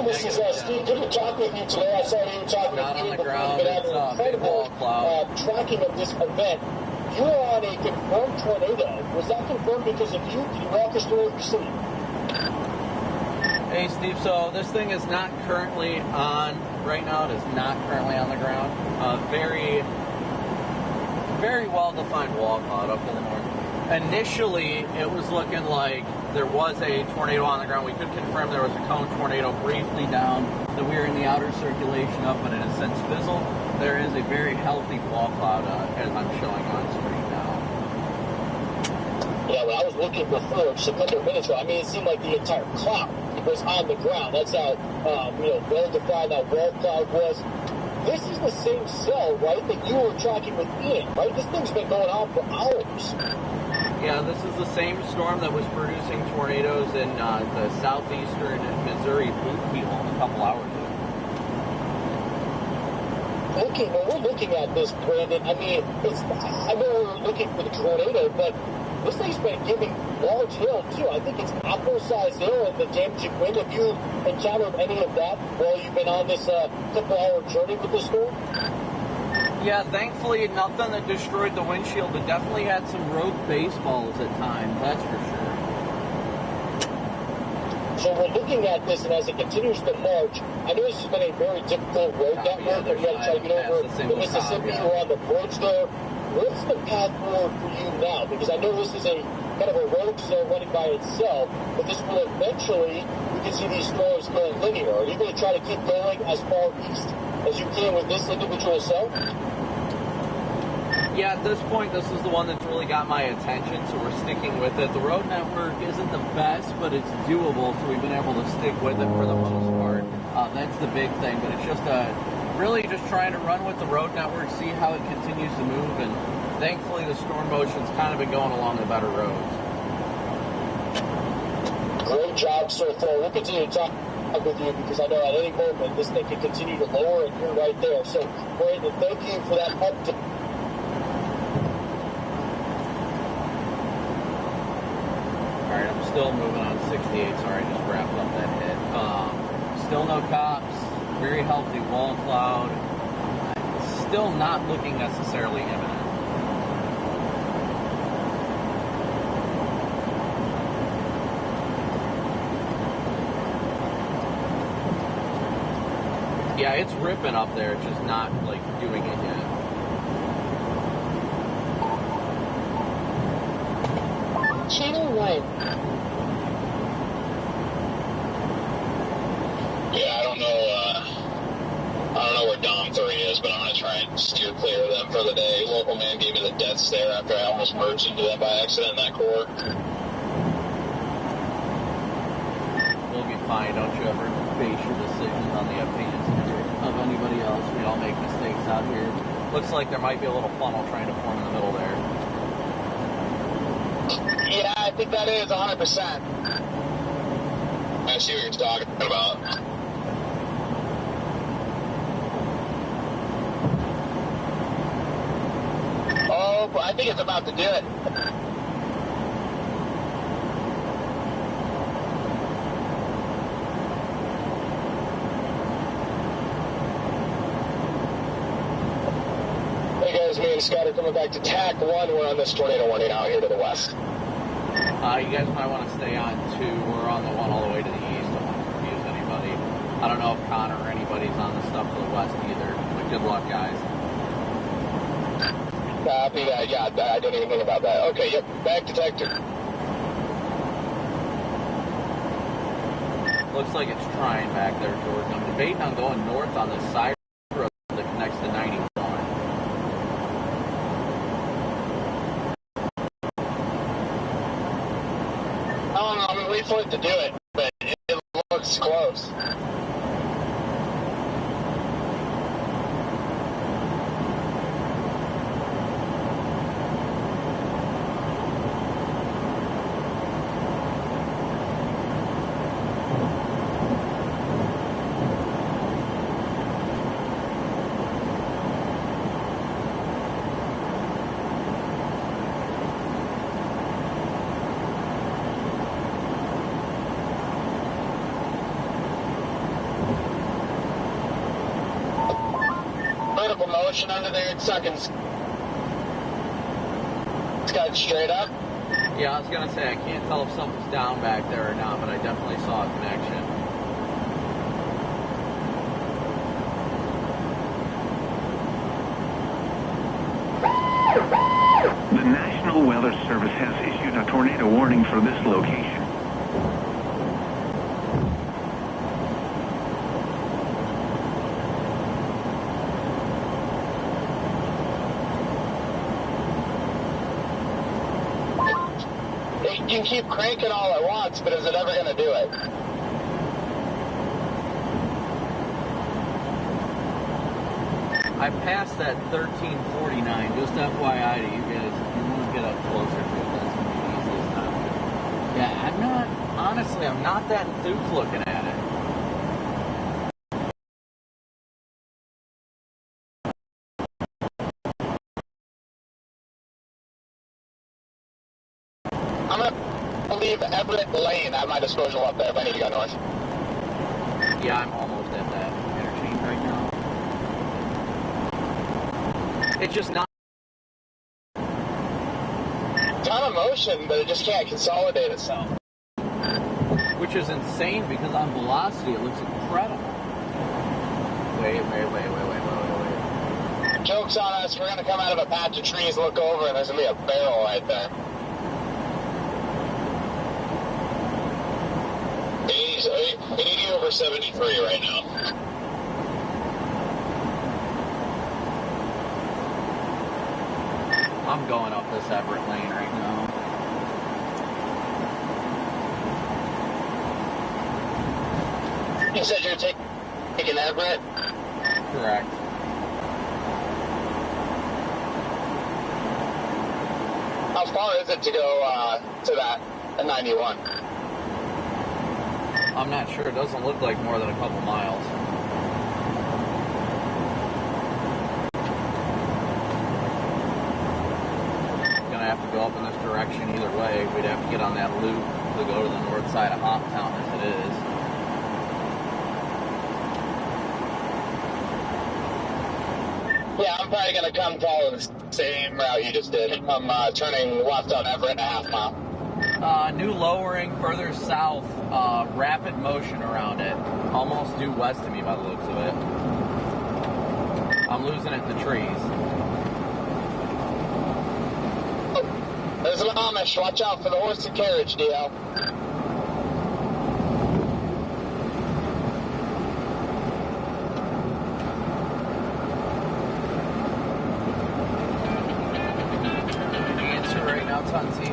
This is Steve. Good to talk with you today. I saw you were talking Not with on you the ground. before. It's incredible tracking of this event. You were on a confirmed tornado. Was that confirmed because of you? Can you walk us through what you see? Hey, Steve. So this thing is not currently on. Right now, it is not currently on the ground. Very well-defined wall cloud up in the north. Initially, it was looking like there was a tornado on the ground. We could confirm there was a cone tornado briefly down, that we were in the outer circulation up, but it has since fizzled. There is a very healthy wall cloud as I'm showing on screen now. Yeah, when I was looking before, just a couple of minutes ago, I mean, it seemed like the entire cloud was on the ground. That's how, well-defined that wall cloud was. This is the same cell, right, that you were tracking with Ian, right? This thing's been going on for hours. Yeah, this is the same storm that was producing tornadoes in the southeastern Missouri boot heel a couple hours ago. When we're looking at this, Brandon, I mean, I know we're looking for the tornado, but this thing's been giving large hail, too. I think it's apple-sized hail and the damaging wind. Have you encountered any of that while you've been on this couple-hour journey with the storm? Yeah, thankfully nothing that destroyed the windshield. It definitely had some rogue baseballs at times, that's for sure. So we're looking at this, and as it continues to march, I know this has been a very difficult road network, and you got to try to get over the Mississippi or on the bridge there. What's the path forward for you now? Because I know this is a kind of a road cell running by itself, but this will eventually, we can see these storms go linear. Are you going to try to keep going as far east as you can with this individual cell? Yeah, at this point, this is the one that's really got my attention, so we're sticking with it. The road network isn't the best, but it's doable, so we've been able to stick with it for the most part. That's the big thing, but it's just really just trying to run with the road network, see how it continues to move, and thankfully the storm motion's kind of been going along the better roads. Great job so far. We'll continue to talk with you because I know at any moment this thing can continue to lower, and you're right there. So, Brandon, thank you for that update. Alright, I'm still moving on 68. Sorry, I just wrapped up that hit. Still no cops. Very healthy wall cloud. Still not looking necessarily imminent. Yeah, it's ripping up there. It's just not, like, doing it yet. Channel 1. Yeah, I don't know where Dom 3 is, but I'm going to try and steer clear of them for the day. Local man gave me the death stare after I almost merged into them by accident in that core. We'll be fine. Don't you ever base your decisions on the opinions of anybody else. We all make mistakes out here. Looks like there might be a little funnel trying to form in the middle there. Yeah, I think that is 100%. I see what you're talking about. Oh, I think it's about to do it. Hey guys, me and Scott are coming back to TAC 1. We're on this tornado warning out here to the west. You guys might want to stay on 2. We're on the one all the way to the east. Don't want to confuse anybody. I don't know if Connor or anybody's on the stuff to the west either, but good luck, guys. Copy that. Yeah, I didn't even think about that. Okay, yep, back to TAC 2. Looks like it's trying back there, George. I'm debating on going north on this side road that connects to 91. to do it, but it looks close. Vertical motion under there, it's sucking. It's got straight up. Yeah, I was gonna say I can't tell if something's down back there or not, but I definitely saw a connection. The National Weather Service has issued a tornado warning for this location. You can keep cranking all at once, but is it ever going to do it? I passed that 1349, just FYI to you guys, if you want to get up closer to it, that's going to be the easiest option. Yeah, I'm not that enthused looking at it. I'm going to leave Everett Lane at my disposal up there if I need to go north. Yeah, I'm almost at that interchange right now. It's just not. Ton of motion, but it just can't consolidate itself. Which is insane because on velocity it looks incredible. Wait. Joke's on us, we're going to come out of a patch of trees, look over, and there's going to be a barrel right there. 80 over 73 right now. I'm going up this Everett Lane right now. You said you're taking Everett? Correct. How far is it to go to that 91? I'm not sure. It doesn't look like more than a couple miles. Gonna have to go up in this direction either way. We'd have to get on that loop to go to the north side of Hoptown as it is. Yeah, I'm probably going to come follow the same route you just did. I'm turning left on Everett in a half mile. New lowering further south, rapid motion around it. Almost due west of me by the looks of it. I'm losing it to trees. There's an Amish. Watch out for the horse and carriage, DL. Answer right now, Tunsy.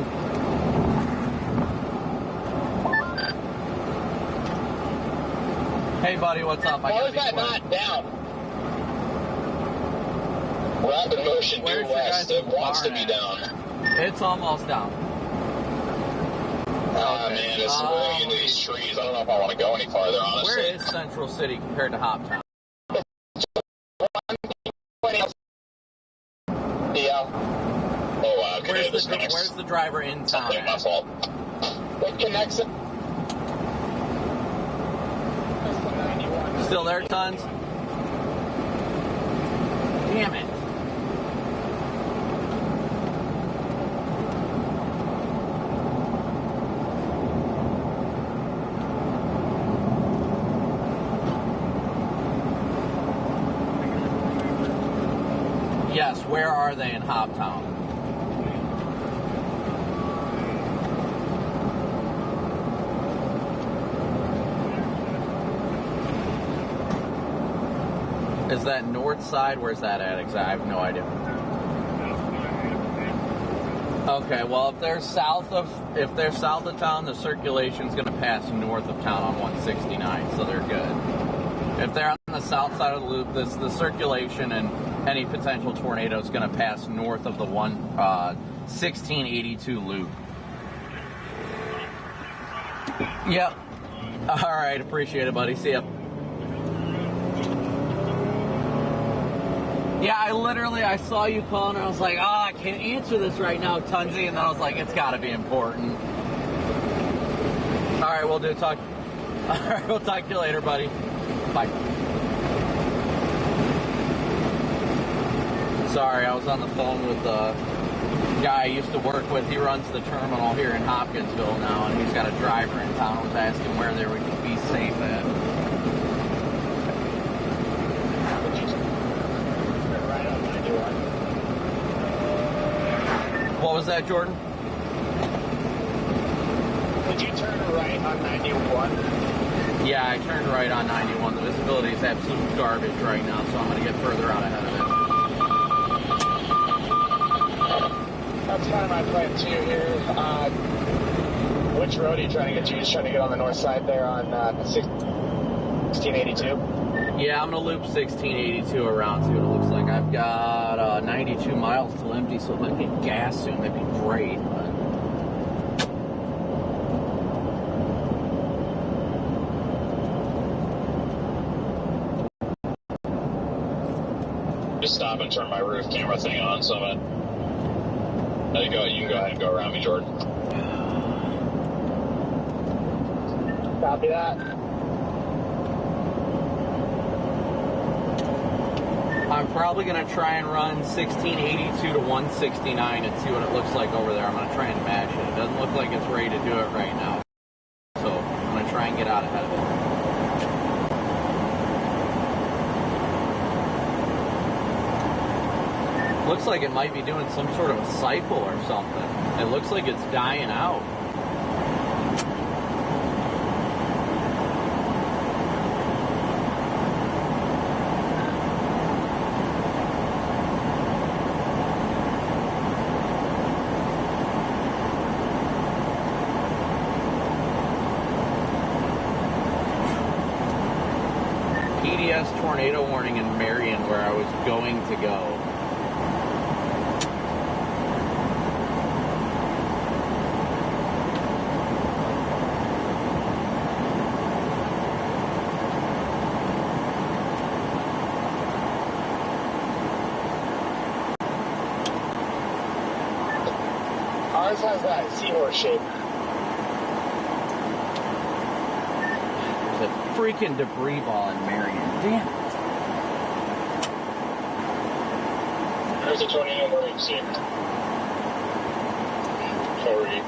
Hey, buddy, what's up? How is that not down? Rapid motion due west. It wants to be down. It's almost down. Oh, man, it's running into these trees. I don't know if I want to go any farther, honestly. Where is Central City compared to Hoptown? Yeah. Oh, wow. Okay, where's the driver in town? My fault. It connects it. Still there, Tons? Damn it. Yes, where are they in Hoptown? Is that north side? Where's that at exactly? I have no idea. Okay, well, if they're south of town, the circulation's going to pass north of town on 169, so they're good. If they're on the south side of the loop, the circulation and any potential tornado is going to pass north of the 1682 loop. Yep. All right, appreciate it, buddy. See ya. Yeah, I saw you calling, and I was like, oh, I can't answer this right now, Tunzi, and then I was like, it's got to be important. All right, we'll talk to you later, buddy. Bye. Sorry, I was on the phone with a guy I used to work with. He runs the terminal here in Hopkinsville now, and he's got a driver in town. I was asking where they would be safe at. What was that, Jordan? Did you turn right on 91? Yeah, I turned right on 91. The visibility is absolute garbage right now, so I'm going to get further out ahead of it. That's kind of my plan too here. Which road are you trying to get to? You're just trying to get on the north side there on 1682? Yeah, I'm going to loop 1682 around too. It looks like I've got 92 miles till empty, so if I get gas soon, that'd be great. But just stop and turn my roof camera thing on, so you can go ahead and go around me, Jordan. Copy that. I'm probably going to try and run 1682 to 169 and see what it looks like over there. I'm going to try and match it. It doesn't look like it's ready to do it right now, so I'm going to try and get out ahead of it. Looks like it might be doing some sort of a cycle or something. It looks like it's dying out. PDS tornado warning in Marion where I was going to go. Ours has that seahorse shape. There's a freaking debris ball in Marion. Damn it. There's a tornado warning scene. Sorry.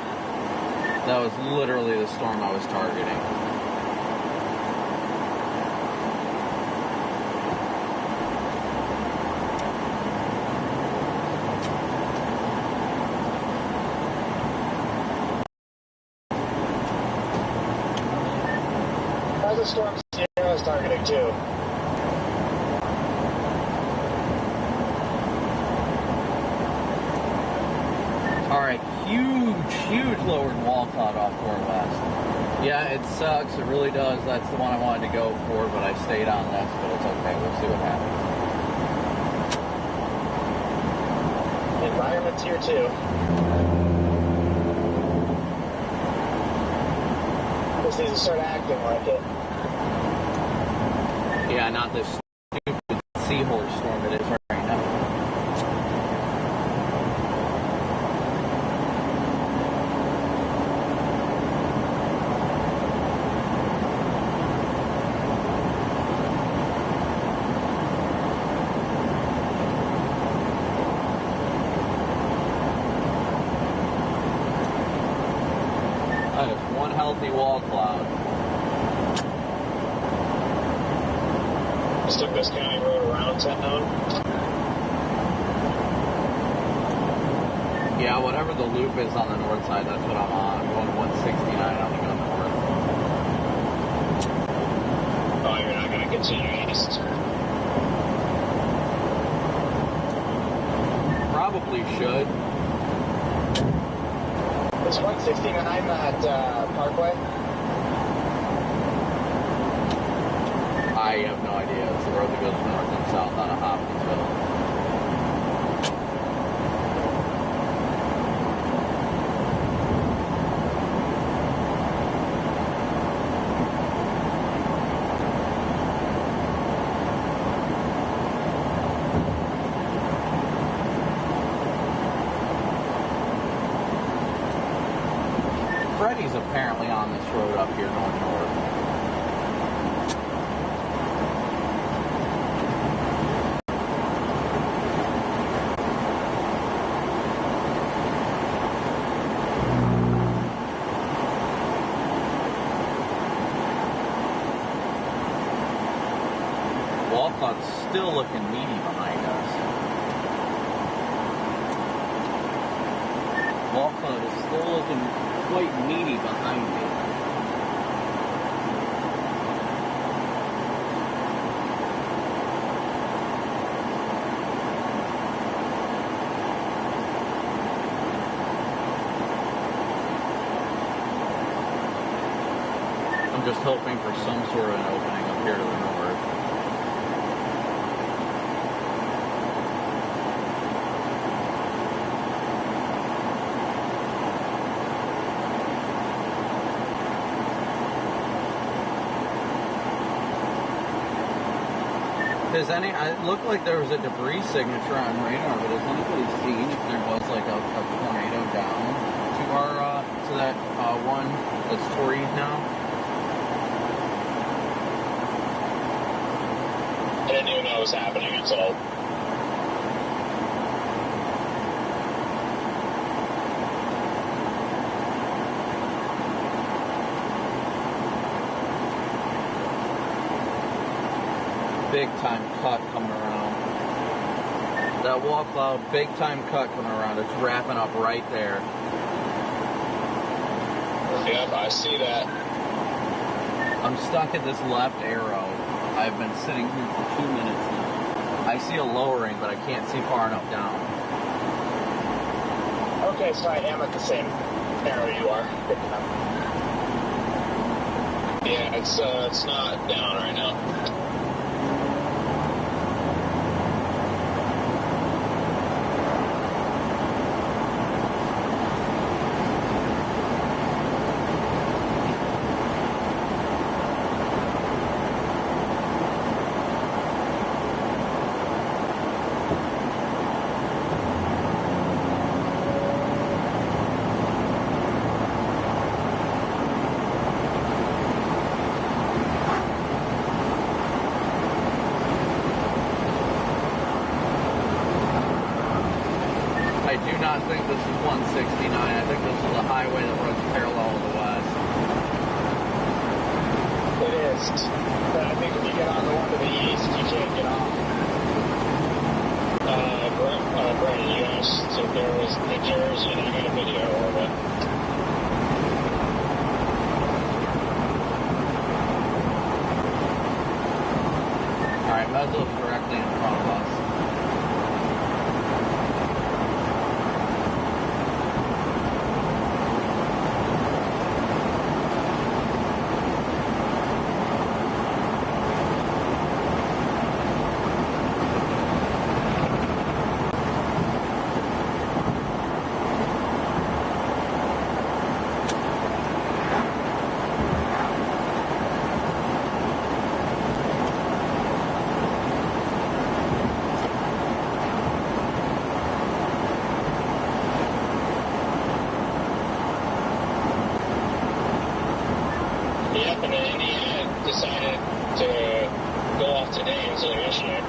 That was literally the storm I was targeting. How's the storm Sierra's targeting too? Alright, huge lowered wall cloud off to our west. Yeah, it sucks, it really does. That's the one I wanted to go for, but I stayed on this, but it's okay, we'll see what happens. Environment's here too. This needs to start acting like it. Yeah, not this stupid seahorse storm it is right now. That is one healthy wall cloud. Just took this county road around town. Yeah, whatever the loop is on the north side, that's what I'm on. I'm going to 169 on the go north. Oh, you're not going to continue east? Probably should. 169 at Parkway? I have no idea. It's the road that goes north and south out of Hopkinsville. Freddy's apparently on this road up here going north. Walcott's still looking meaty behind us. Walcott is still looking quite meaty behind me. I'm just hoping for some sort of an opening up here to the north. It looked like there was a debris signature on radar, but has anybody seen if there was like a tornado down to our to that one that's Torrey now? I didn't even know it was happening until Big time cut coming around. That wall cloud, big time cut coming around. It's wrapping up right there. Yep, I see that. I'm stuck at this left arrow. I've been sitting here for 2 minutes now. I see a lowering, but I can't see far enough down. Okay, so I am at the same arrow you are. Good enough. Yeah, it's not down right now. I do not think this is 169. I think this is a highway that runs parallel to the west. It is. But I think if you get on the one to the east, you can't get off. Brandon, you asked if there was pictures, and I got a video of it. Alright, Meslo's directly in front of us. Yep, and then Indiana decided to go off today instead of yesterday.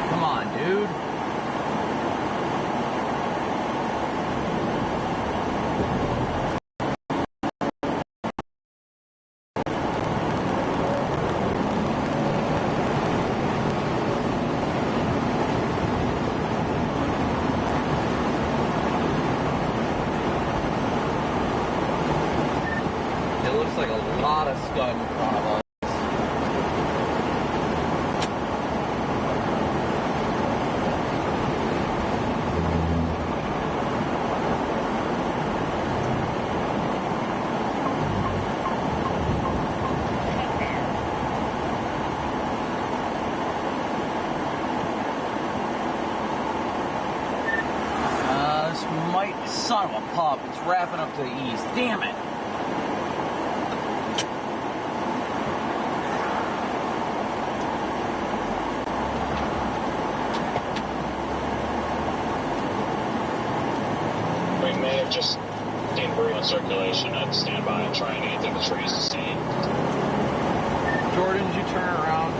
Come on, dude. gun in front of us. Son of a pup, it's wrapping up to the east. Damn it! We may have just seen burrito circulation. I'd stand by and try anything the trees to see. Jordan, did you turn around?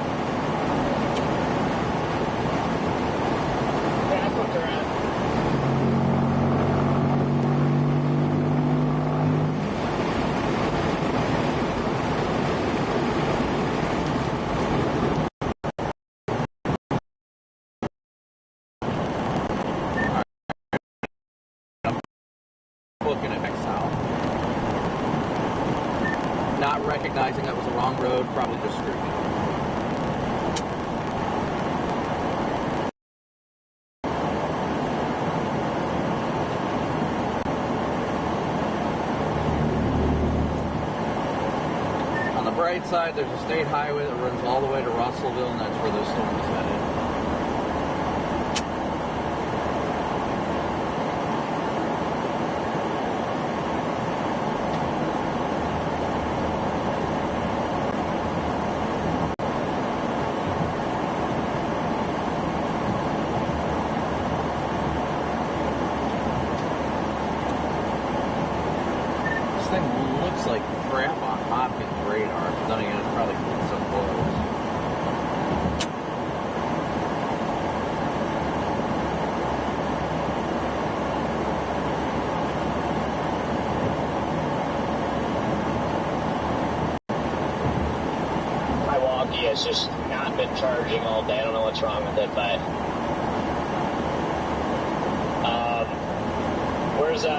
Yeah, I looked around. Booking it back south. Not recognizing that was the wrong road, probably just screwed me. On the bright side, there's a state highway that runs all the way to Russellville, and that's where the storm is headed. Like crap on Copic's radar. Then again, it's probably so close. My walkie has just not been charging all day. I don't know what's wrong with it, but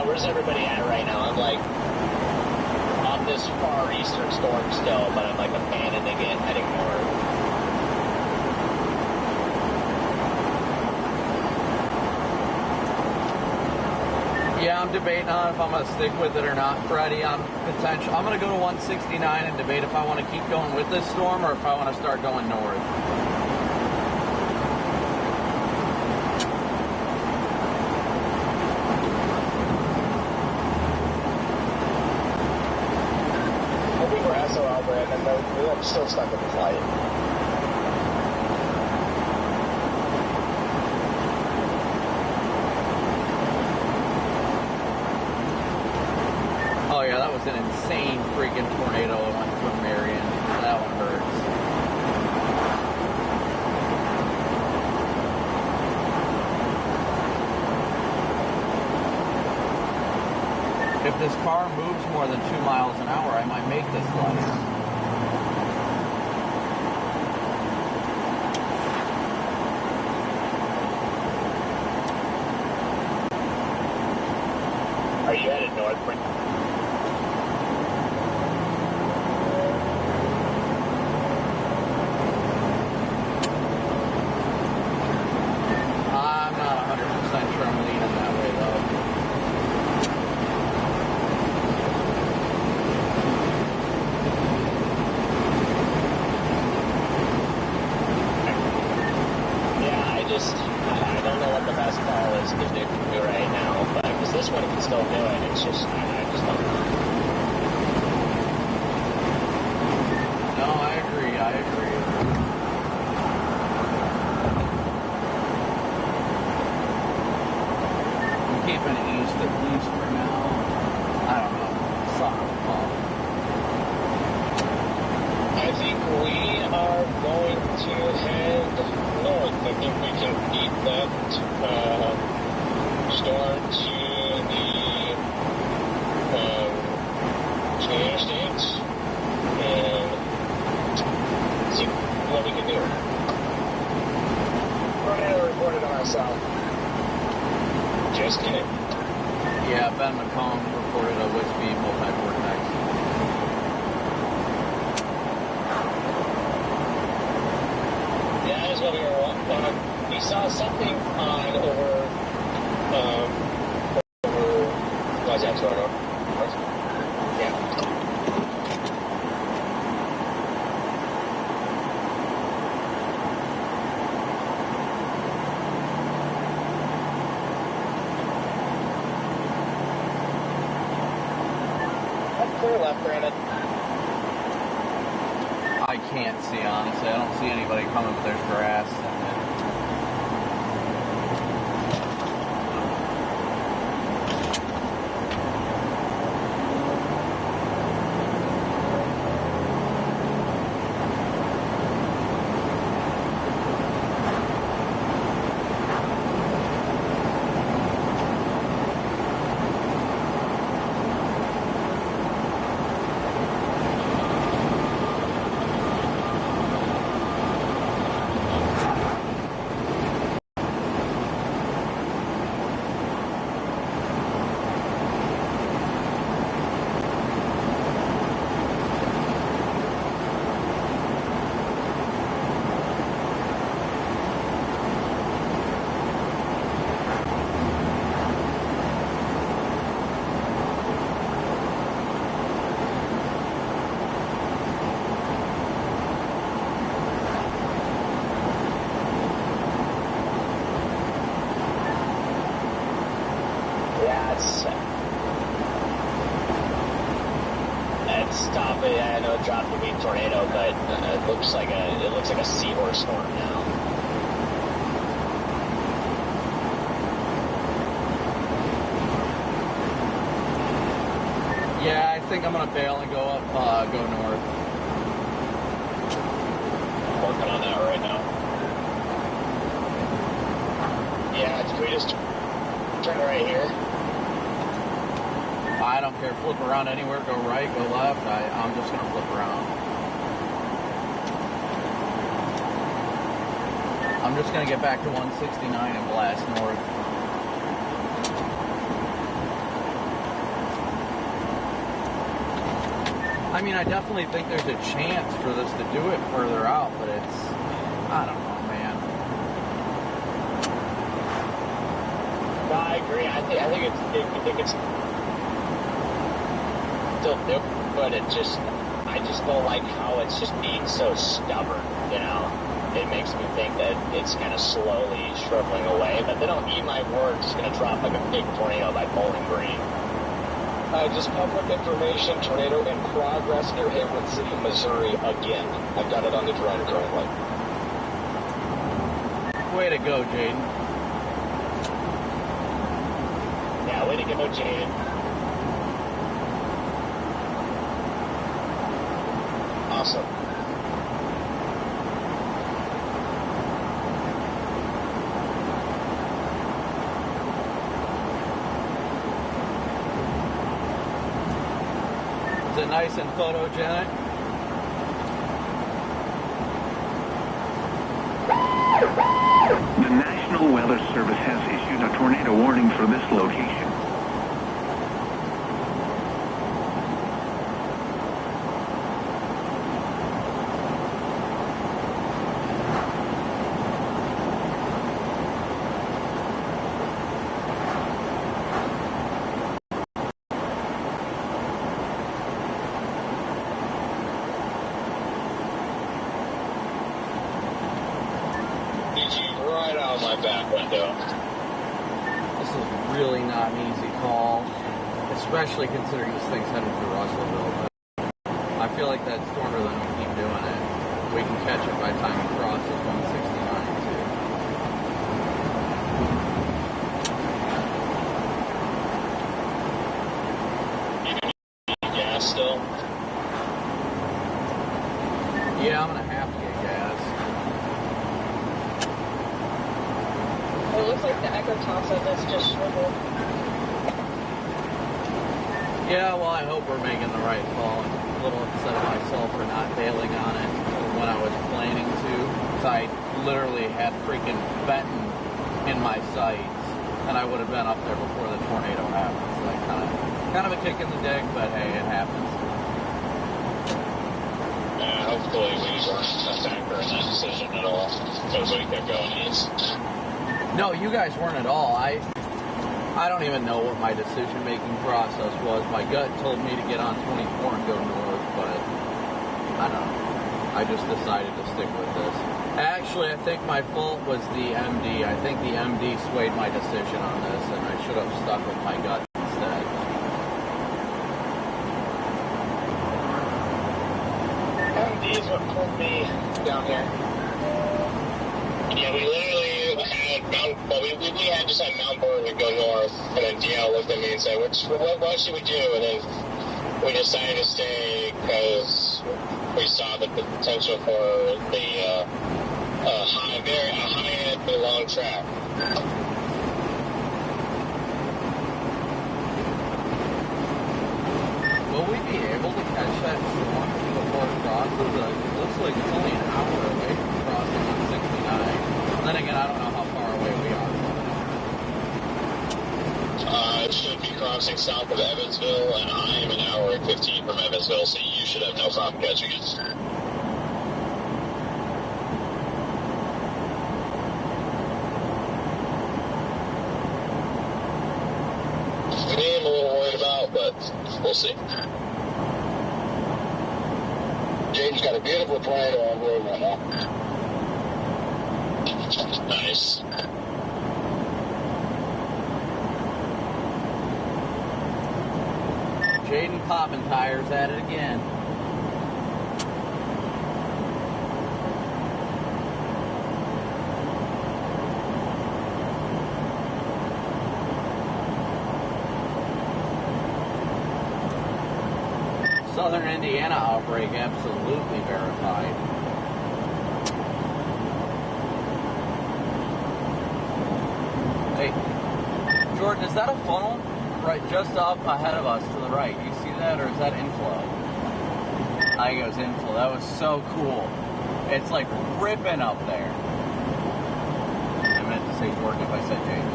where's everybody at right now? I'm like on this far eastern storm still, but I'm like abandoning it, heading north. Yeah, I'm debating on if I'm going to stick with it or not, Freddie. I'm going to go to 169 and debate if I want to keep going with this storm or if I want to start going north. And then I'm still stuck in the flight. Oh yeah, that was an insane freaking tornado that went through Marion. That one hurts. If this car moves more than 2 miles an hour, I might make this less. Are you headed north, Brent? I'm not 100% sure I'm leaning that way, though. Yeah, I don't know what the best call is to do right now, but because this one can still do it, it's just, I just don't know. No, I agree. I'm keeping it east at least for now. I don't know. Son of a pump. I think we are going to head north. I think we can beat that storm to the interstates and see what we can do. Tornado reported on our south. Just kidding. Yeah, Ben McComb reported a Whiskey multi-vortex. while we were walking, we saw something on over what's that sort of? Yeah. Clear left, Brandon. I can't see, honestly. I don't see anybody coming, but there's grass. Stop it. I know it dropped to be a tornado, but it looks like a seahorse storm now. Yeah, I think I'm gonna bail and go up, go north. I'm working on that right now. Yeah, can we just turn right here? I don't care. Flip around anywhere. Go right, go left. I'm just going to flip around. I'm just going to get back to 169 and blast north. I mean, I definitely think there's a chance for this to do it further out, but it's, I don't know, man. No, I agree. I think it's still new, but I just don't like how it's just being so stubborn, you know. It makes me think that it's kind of slowly shriveling away, but they don't eat my words. It's going to drop like a big tornado by Bowling Green. Just public information, tornado in progress near Haywood City, Missouri again. I've got it on the drone currently. Way to go, Jaden. Yeah, way to go, Jaden. Awesome. Is it nice and photogenic? The National Weather Service has issued a tornado warning for this location. Right out my back window. This is really not an easy call, especially considering this thing's headed through Russellville. But I feel like that stormer, then we keep doing it. We can catch it by the time it crosses 169 too. Gas still? Yeah, I'm gonna have to get gas. It looks like the Echo Topside that's just shriveled. Yeah, well, I hope we're making the right call. I'm a little upset at myself for not bailing on it when I was planning to. Because I literally had freaking Benton in my sights, and I would have been up there before the tornado happened. So like kind of a kick in the dick, but hey, it happens. Yeah, believe we weren't a factor in that decision at all because we kept going east. No, you guys weren't at all. I don't even know what my decision-making process was. My gut told me to get on 24 and go north, but I don't know. I just decided to stick with this. Actually, I think my fault was the MD. I think the MD swayed my decision on this, and I should have stuck with my gut instead. MD is what pulled me down here. Yeah, we literally had we had just had Mount Vernon to go north, and then DL looked at me and said, what should we do? And then we decided to stay because we saw the potential for the high and long track. Will we be able to catch that storm before it crosses? It looks like it's only an hour away from crossing on 69. Then again, I don't know how far away we are from it. It should be crossing south of Evansville, and I am an hour and 15 from Evansville, so you should have no problem catching it. Me, I'm a little worried about, but we'll see. Jaden's got a beautiful tornado on road right now. Nice. Jaden popping tires at it again. Southern Indiana outbreak absolutely verified. Hey, Jordan, is that a funnel right just up ahead of us to the right? You see that, or is that inflow? I think it was inflow. That was so cool. It's like ripping up there. I meant to say Jordan if I said Jaden.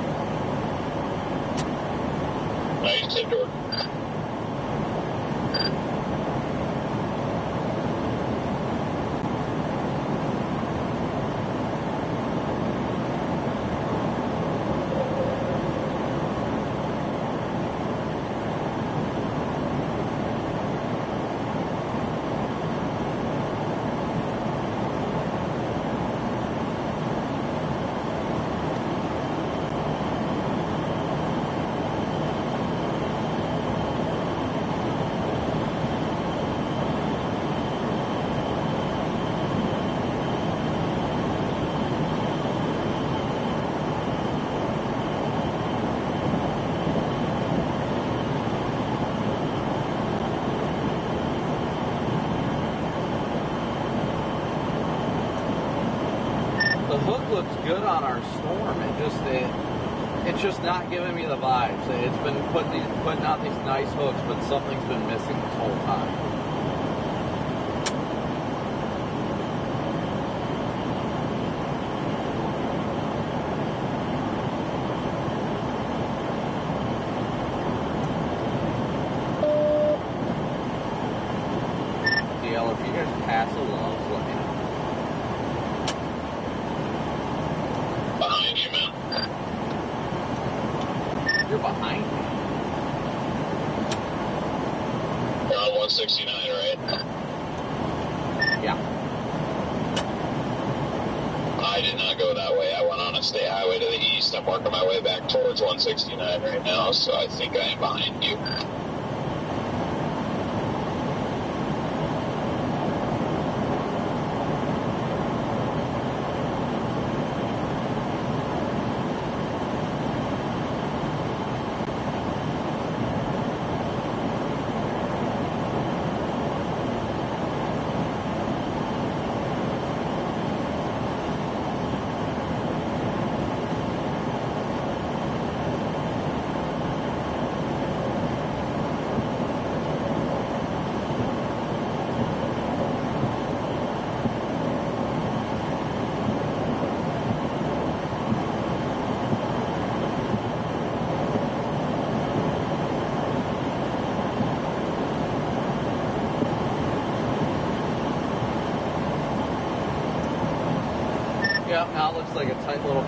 No, you said Jordan. The hook looks good on our storm. It's just not giving me the vibes. It's been putting out these nice hooks, but something's been missing this whole time. DL, if you guys pass a love, let me know. Behind you, man. You're behind me. We're on 169, right? Yeah. I did not go that way. I went on a state highway to the east. I'm working my way back towards 169 right now, so I think I am behind you.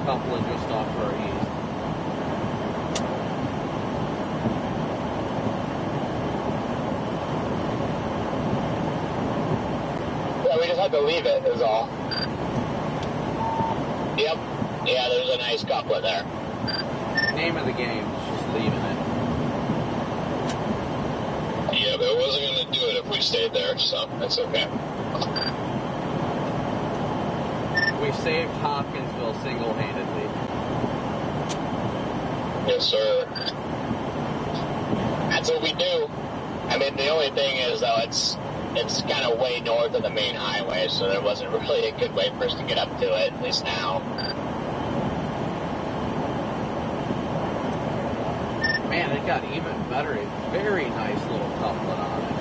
coupling just off to our east. Yeah, we just had to leave it, is all. Yep. Yeah, there's a nice couplet there. Name of the game is just leaving it. Yeah, but it wasn't going to do it if we stayed there, so that's okay. We saved Hopkinsville single-handedly. Yes, sir. That's what we do. I mean, the only thing is, though, it's kind of way north of the main highway, so there wasn't really a good way for us to get up to it, at least now. Man, it got even better. A very nice little couplet on it.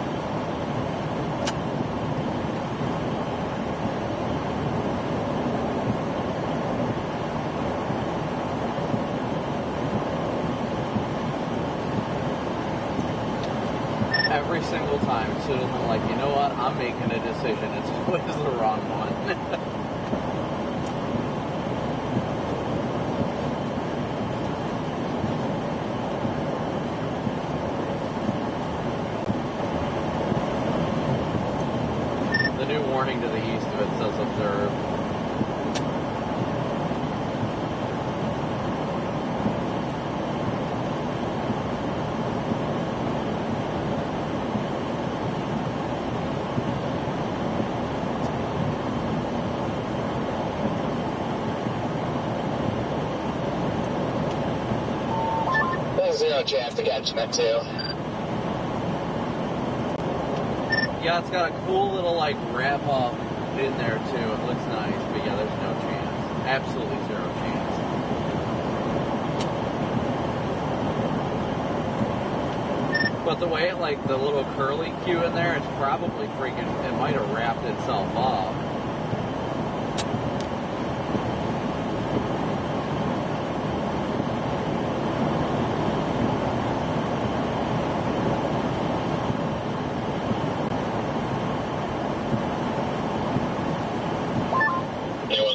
Every single time, as soon as I'm like, you know what, I'm making a decision, it's always the wrong one. The new warning to the east of it says observe. Zero chance to catch that, too. Yeah, it's got a cool little, like, wrap-up in there, too. It looks nice, but yeah, there's no chance. Absolutely zero chance. But the way it, like, the little curly Q in there, it's probably freaking, it might have wrapped itself up.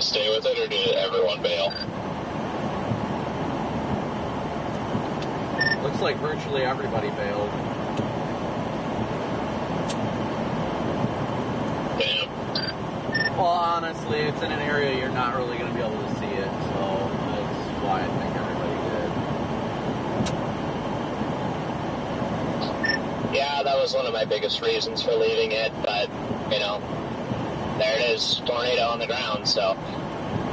Stay with it, or did everyone bail? Looks like virtually everybody bailed. Damn. Well, honestly, it's in an area you're not really going to be able to see it, so that's why I think everybody did. Yeah, that was one of my biggest reasons for leaving it, but, you know, there it is, tornado on the ground, so.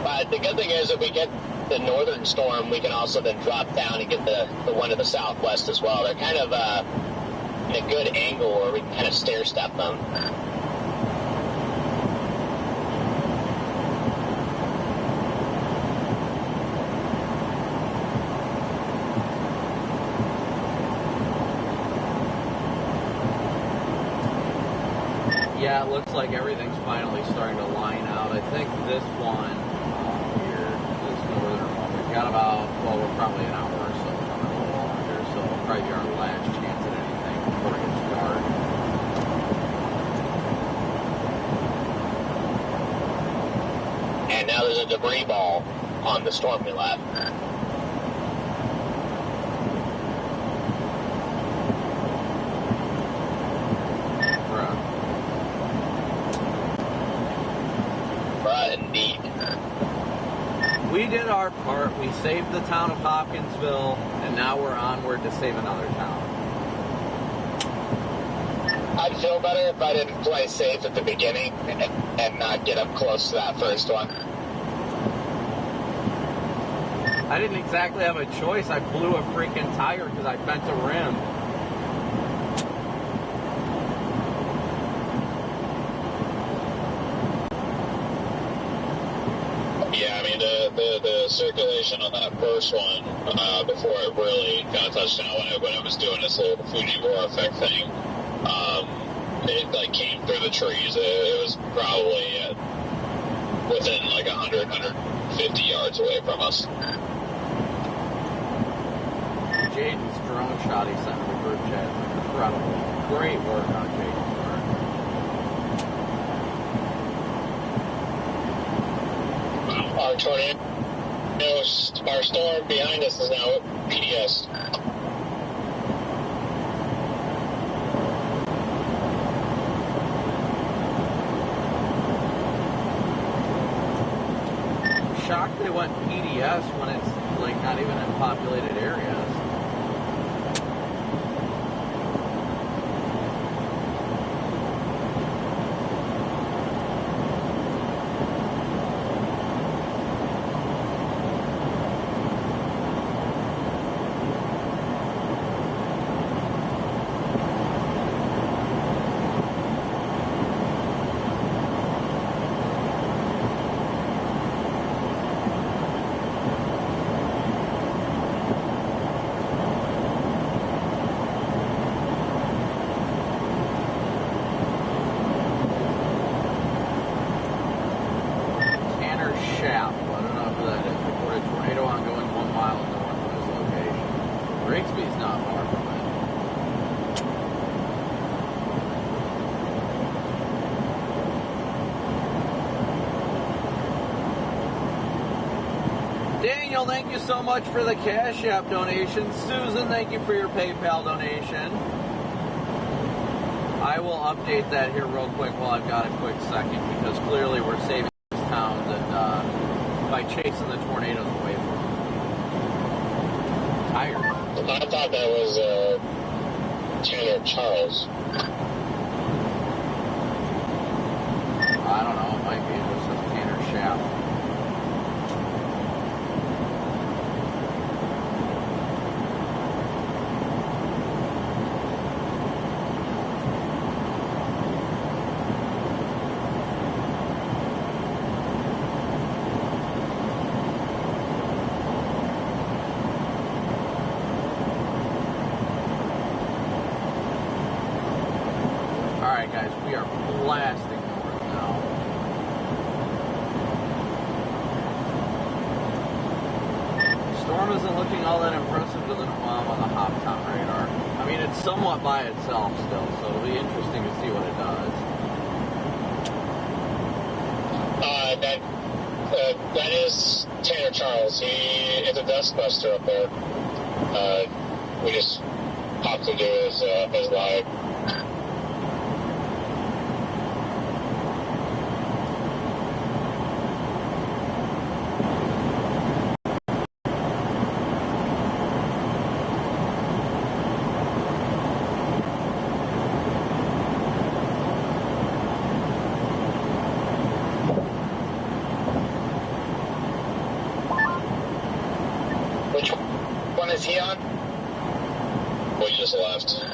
But the good thing is if we get the northern storm, we can also then drop down and get the one to the southwest as well. They're kind of in a good angle where we can kind of stair-step them. Yeah, it looks like everything's finally starting to line out. I think this one here, this northern one, we've got about, well, we're probably an hour or so from it, a little longer, so it'll probably be our last chance at anything before it gets dark. And now there's a debris ball on the storm we left. Indeed. We did our part. We saved the town of Hopkinsville, and now we're onward to save another town. I'd feel better if I didn't play safe at the beginning and not get up close to that first one. I didn't exactly have a choice. I blew a freaking tire because I bent the rim. Yeah, I mean, the circulation on that first one, before it really kind of touched down when it was doing this little Fuji roar effect thing, it like came through the trees. It was probably within like 100, 150 yards away from us. Jaden's drone shot he sent in the group chat. Incredible. Great work on Jaden's part. Our tornado No, our storm behind us is now PDS. Shocked they went PDS when it's like not even in populated areas. Thank you so much for the Cash App donation. Susan, thank you for your PayPal donation. I will update that here real quick while I've got a quick second, because clearly we're saving this town by chasing the tornadoes away from them. Tired. I thought that was Tanner Charles. I don't know. It might be. It was Tanner Shaft. Somewhat by itself still, so it'll be interesting to see what it does. That is Tanner Charles. He is a dustbuster up there. We just popped into his live. Is he on? We just left.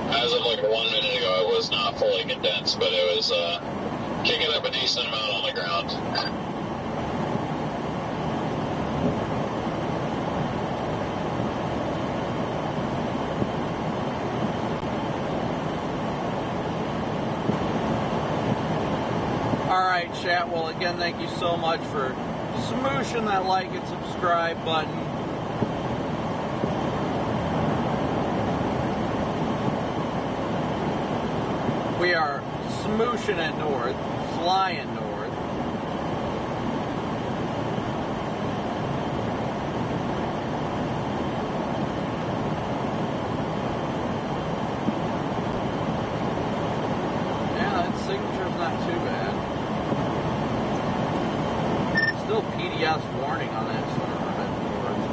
As of like 1 minute ago, it was not fully condensed, but it was kicking up a decent amount on the ground. All right, chat. Well, again, thank you so much for smooshing that like and subscribe button. We are smooshing it north, flying north. Yeah, that signature's not too bad. Still PDS warning on that storm heading north.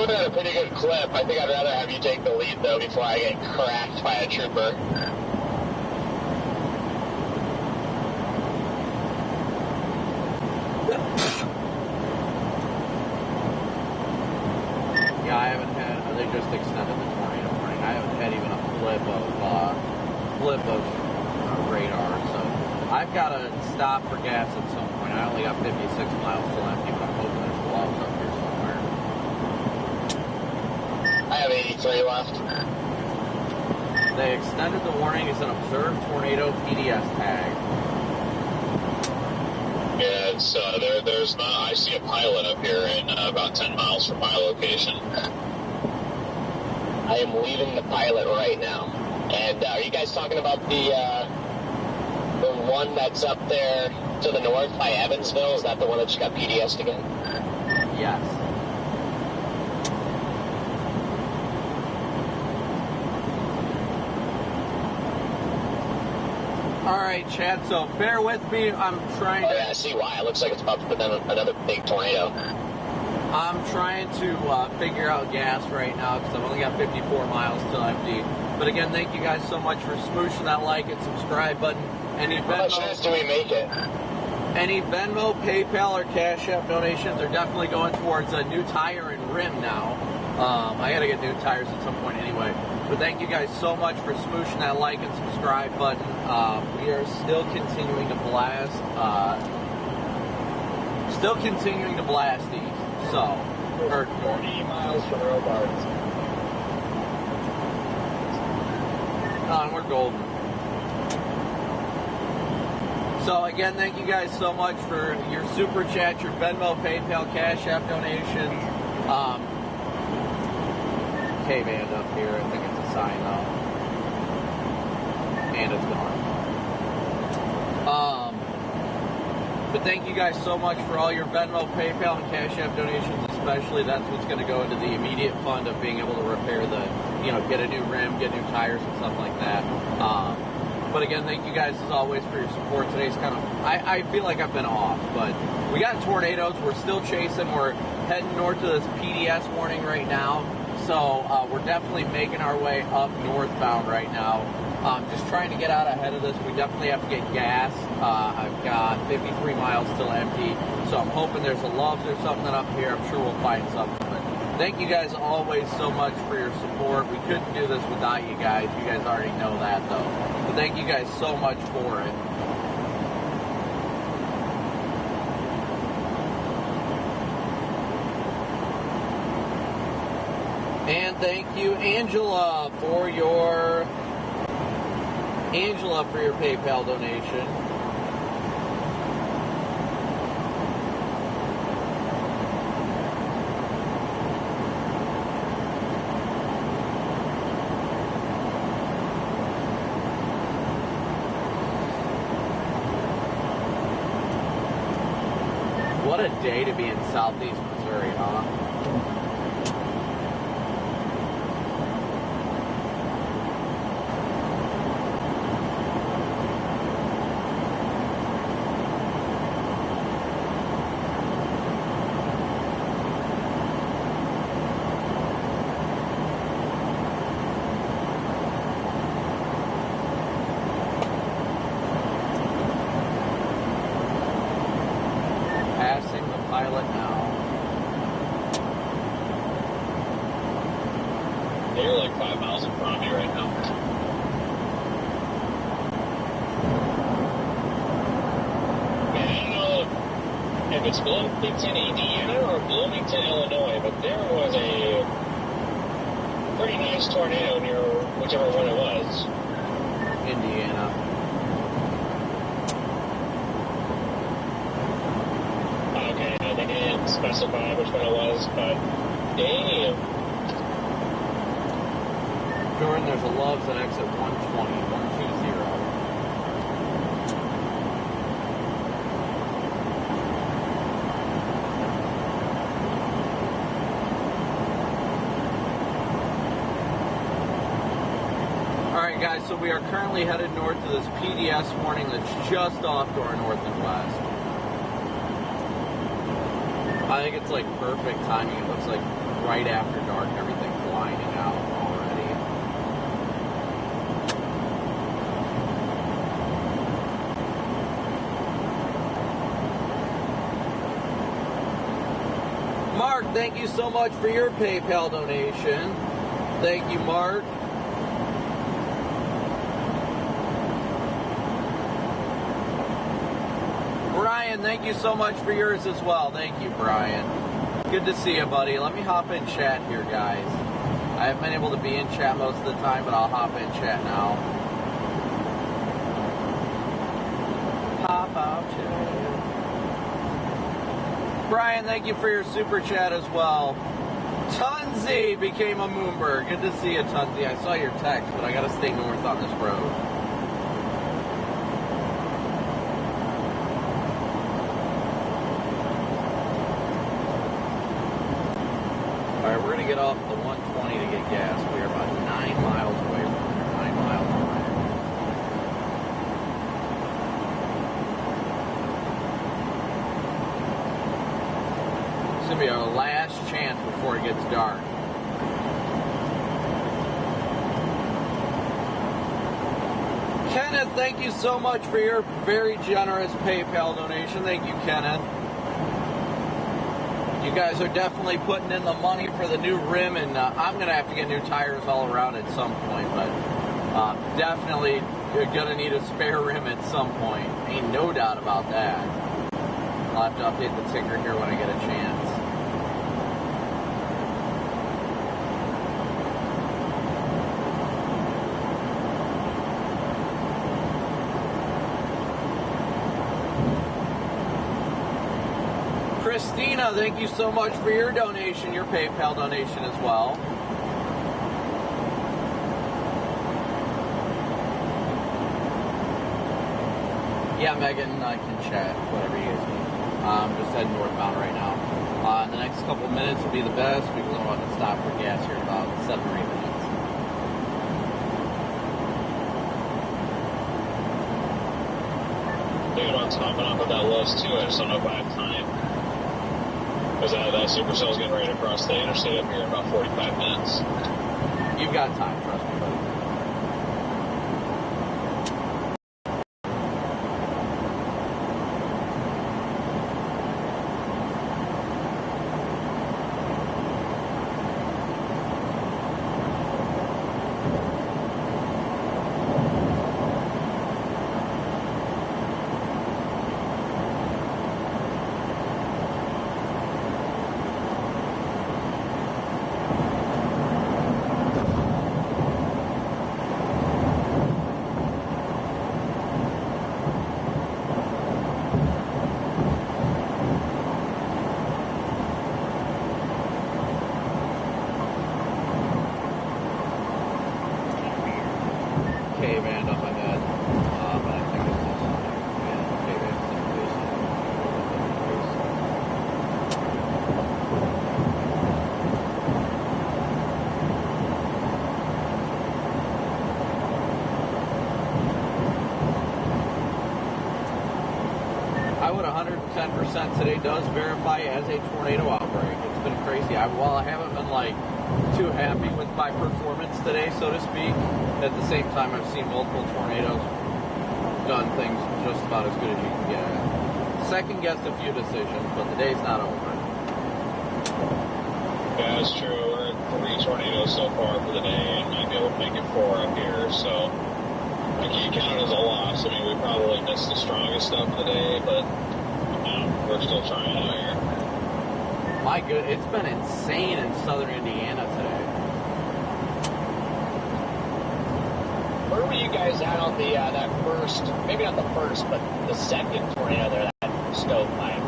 At a pretty good clip. I think I'd rather have you take the lead, though, before I get cracked by a trooper. Yeah, I haven't had. They just extended the tornado warning. I haven't had even a blip of radar. So I've got to stop for gas at some point. I only got 56 miles till empty, but I'm hoping there's gloves up here somewhere. I have 83 left. They extended the warning as an observed tornado PDS tag. Yeah, it's there's not. I see a pilot up here in about 10 miles from my location. I I am leaving the pilot right now. And are you guys talking about the one that's up there to the north by Evansville? Is that the one that just got PDS'd again? Yes. All right, Chad, so bear with me. I'm trying to... Oh, yeah, I see why. It looks like it's about to put down another big tornado. I'm trying to figure out gas right now because I've only got 54 miles till empty. But again, thank you guys so much for smooshing that like and subscribe button. Any How much news do we make it? Any Venmo, PayPal, or Cash App donations are definitely going towards a new tire and rim now. I got to get new tires at some point anyway. But thank you guys so much for smooshing that like and subscribe button. We are still continuing to blast. These. So, we're 40 miles from Robards. We're golden. So again, thank you guys so much for your super chat, your Venmo, PayPal, Cash App donations. K-band up here. I think it's a sign though. And it's gone. But thank you guys so much for all your Venmo, PayPal, and Cash App donations especially. That's what's going to go into the immediate fund of being able to repair the, get a new rim, get new tires and stuff like that. But again, thank you guys as always for your support. Today's kind of, I feel like I've been off, but we got tornadoes. We're still chasing. We're heading north to this PDS warning right now. So we're definitely making our way up northbound right now. Just trying to get out ahead of this. We definitely have to get gas. I've got 53 miles still empty. So I'm hoping there's a Love's or something up here. I'm sure we'll find something. But thank you guys always so much for your support. We couldn't do this without you guys. You guys already know that though. But thank you guys so much for it. And thank you, Angela, for your PayPal donation. What a day to be in southeast Missouri, huh? It's Bloomington, Indiana, or Bloomington, Illinois, but there was a pretty nice tornado near whichever one it was. Indiana. Okay, they didn't specify which one it was, but damn. Jordan, there's a Love's at exit 120, 120. Guys, so we are currently headed north to this PDS warning that's just off to our north and west. I think it's like perfect timing. It looks like right after dark, everything's lining out already. Mark, thank you so much for your PayPal donation. Thank you, Mark. Brian, thank you so much for yours as well. Thank you, Brian. Good to see you, buddy. Let me hop in chat here, guys. I haven't been able to be in chat most of the time, but I'll hop in chat now. Hop out chat. Brian, thank you for your super chat as well. Tunzi became a Moonbird. Good to see you, Tunzi. I saw your text, but I got to stay north on this road. All right, we're going to get off the 120 to get gas. We are about 9 miles away from here. 9 miles away. This will be our last chance before it gets dark. Kenneth, thank you so much for your very generous PayPal donation. Thank you, Kenneth. You guys are definitely putting in the money for the new rim, and I'm going to have to get new tires all around at some point, but definitely you're going to need a spare rim at some point. Ain't no doubt about that. I'll have to update the ticker here when I get a chance. Christina, thank you so much for your donation, your PayPal donation as well. Yeah, Megan, I can chat, whatever you guys need. I'm just heading northbound right now. The next couple minutes will be the best because I'm about to stop for gas here in about 7 or 8 minutes. Thinking about topping off at that Lowe's too. I just don't know if I have time. Because that Supercell's getting ready to cross the interstate up here in about 45 minutes. You've got time, trust me, buddy. Today does verify as a tornado outbreak. It's been crazy. While I haven't been too happy with my performance today, so to speak, at the same time I've seen multiple tornadoes done things just about as good as you can get. Second guessed a few decisions, but the day's not over. Yeah, that's true. We're at 3 tornadoes so far for the day, and might be able to make it 4 up here, so I can't count it as a loss. I mean, we probably missed the strongest stuff of the day, but we're still trying out here. My good, it's been insane in southern Indiana today. Where were you guys at on the that first, maybe not the first, but the second tornado there, that stovepipe?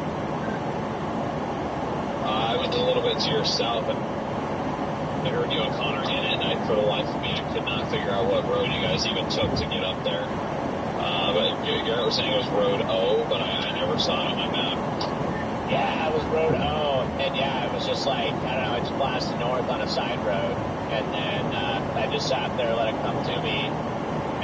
I went a little bit to your south, and I heard you and Connor in it, and for the life of me, I could not figure out what road you guys even took to get up there. But Garrett was saying it was Road O, but I never saw it on my map. Yeah, it was Road O, and yeah, it was just I don't know, I just blasted north on a side road, and then I just sat there, let it come to me,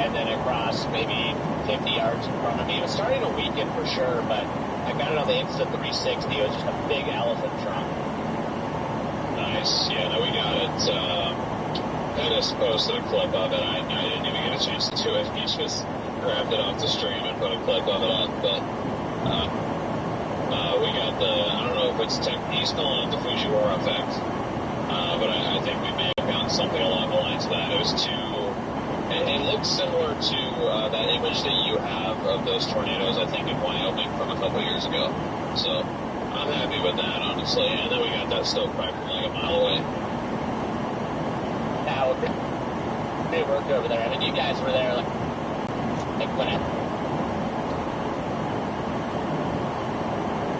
and then it crossed maybe 50 yards in front of me. It was starting to weaken for sure, but I got it on the Insta360. It was just a big elephant trunk. Nice. Yeah, no, we got it. I just posted a clip of it. I didn't even get a chance to do it. He just grabbed it off the stream and put a clip of it up, but we got I don't know if it's he's calling it the Fujiwara effect, but I think we may have gotten something along the lines of that. It was it looks similar to that image that you have of those tornadoes, I think, in Wyoming from a couple years ago. So I'm happy with that, honestly. And then we got that stovepipe from like a mile away. Now, they worked over there. I mean, you guys were there like when it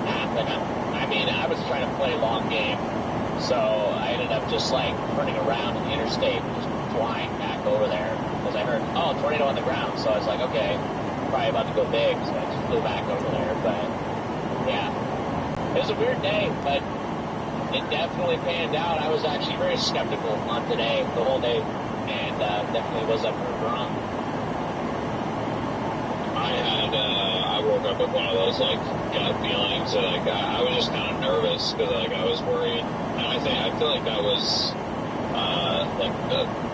happened. I mean, I was trying to play long game, So I ended up just like turning around in the interstate and just flying back over there because I heard, oh, tornado on the ground. So I was like, okay, probably about to go big. So I just flew back over there. But yeah, it was a weird day, but it definitely panned out. I was actually very skeptical on today, the whole day, and definitely was up for wrong. I woke up with one of those like gut feelings. Like I was just kind of nervous because like I was worried, and I feel like that was like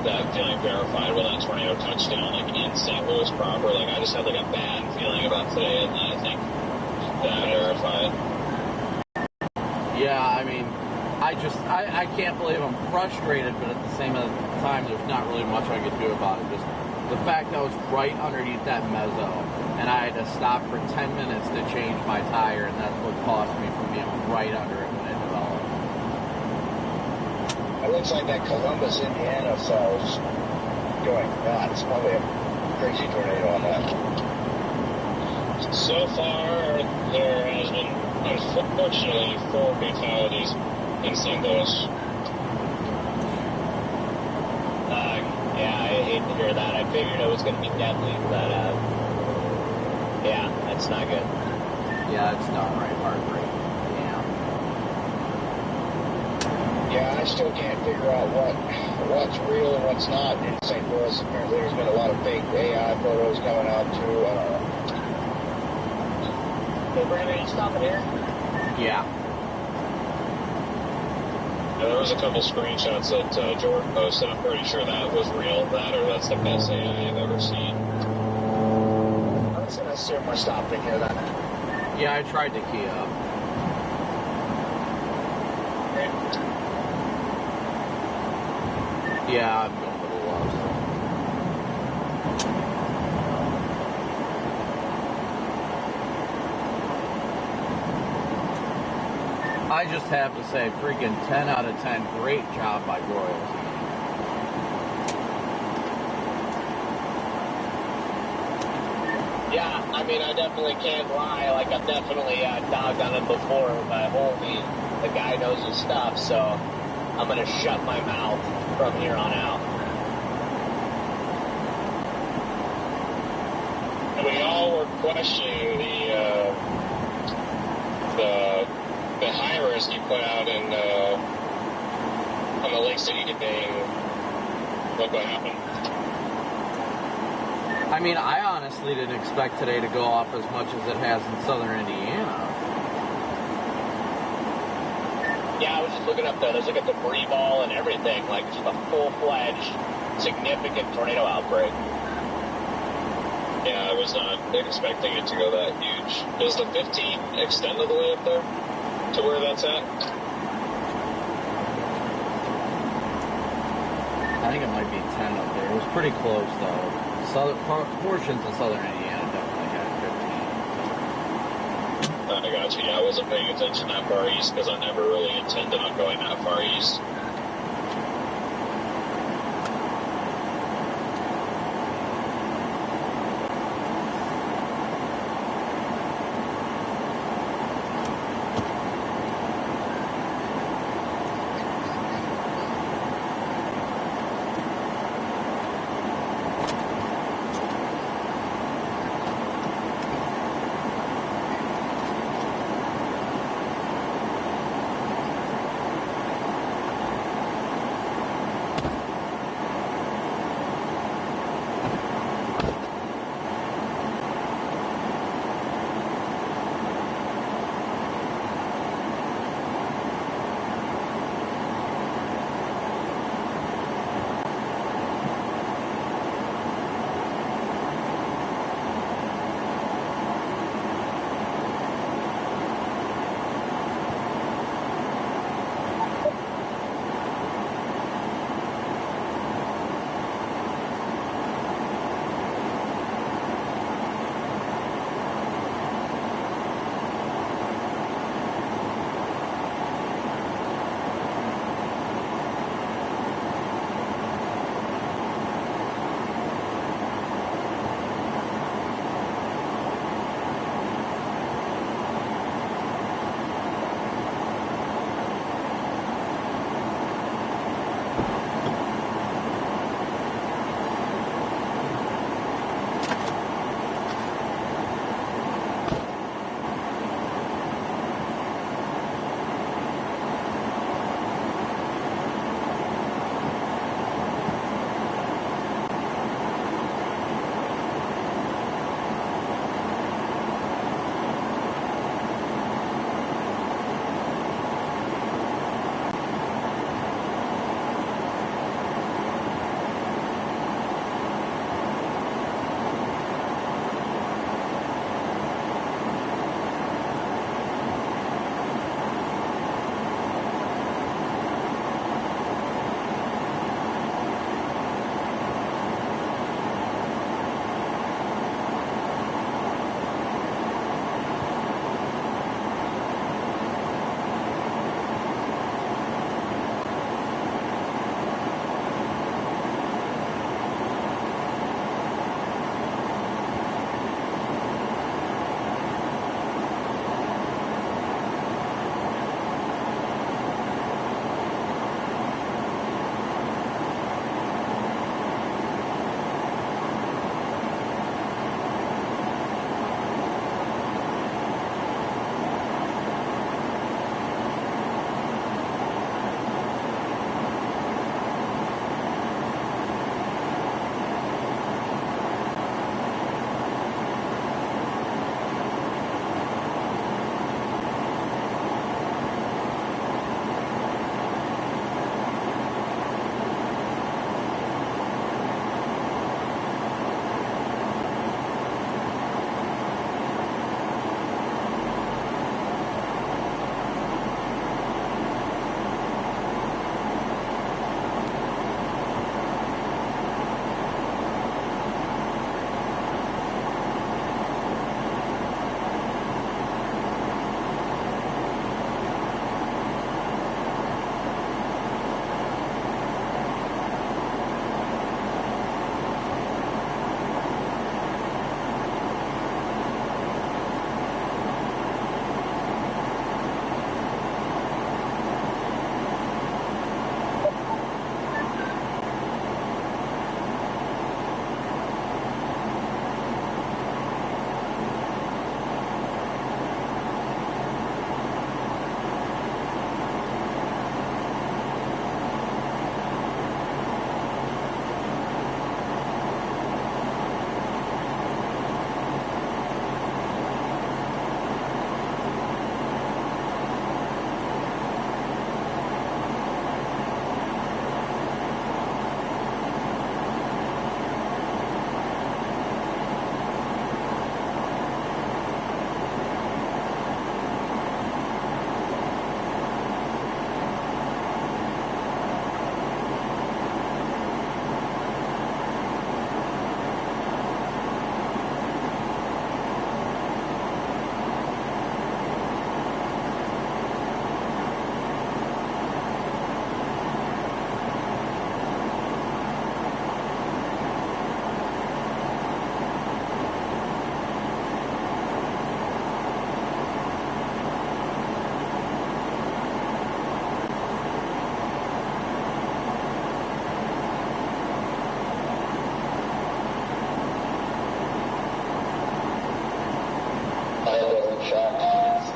that feeling verified when that tornado touched down like in St. Louis proper. Like I just had like a bad feeling about today, and I think that verified. Yeah, I mean, I can't believe I'm frustrated, but at the same time, there's not really much I could do about it. Just the fact that I was right underneath that mezzo, and I had to stop for 10 minutes to change my tire, and that's what cost me from being right under it when it developed. It looks like that Columbus, Indiana cell's going nuts. Probably a crazy tornado on that. So far, there has been, unfortunately, 4 fatalities in St. Louis. Yeah, I hate to hear that. I figured it was going to be deadly, but yeah, that's not good. Yeah, it's downright heartbreaking. Yeah, I still can't figure out what's real and what's not in St. Louis. Apparently there's been a lot of fake AI photos coming out too. Hey, Brandon, are you stopping here? Yeah. There was a couple screenshots that Jordan posted. I'm pretty sure that was real. That or that's the best AI I've ever seen. I was going to assume we're stopping here then. Yeah, I tried to key up. Yeah, I'm going a little low. I just have to say, freaking 10 out of 10, great job by Royals. Yeah, I mean, I definitely can't lie. Like, I've definitely dogged on him before, but holy, the guy knows his stuff, so I'm going to shut my mouth from here on out. And we all were questioning the high risk you put out in on the Lake City thing. Look what happened. I mean, I honestly didn't expect today to go off as much as it has in southern Indiana. Yeah, I was just looking up there. There's like a debris ball and everything, like just a full-fledged, significant tornado outbreak. Yeah, I was not expecting it to go that huge. Does the 15 extend all the way up there to where that's at? I think it might be 10 up there. It was pretty close, though. Southern portions of southern Indiana definitely had 15. I got you. Yeah, I wasn't paying attention that far east because I never really intended on going that far east.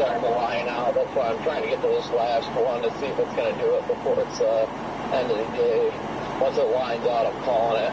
starting to line out. That's why I'm trying to get to this last one to see if it's going to do it before it's end of the day. Once it lines out, I'm calling it.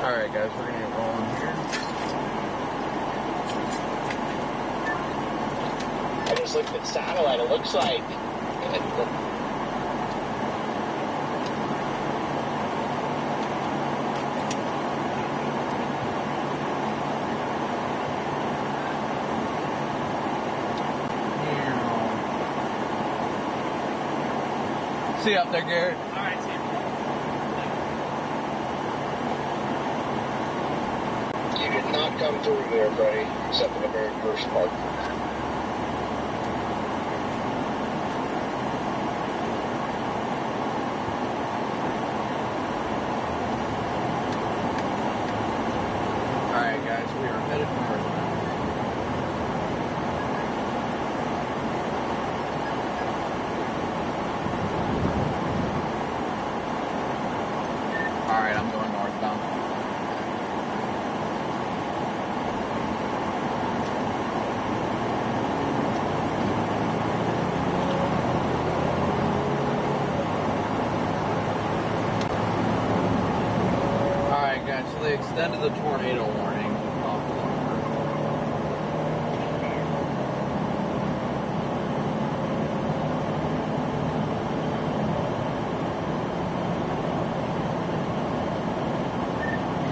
Alright guys, we're gonna get rolling here. I just looked at satellite. It looks like see you up there, Garrett. Alright, see you. You did not come through there, Freddie, except for the very first part. Alright guys, we are headed north now. Alright, I'm going northbound. Alright guys, so they extended the tornado warning off longer.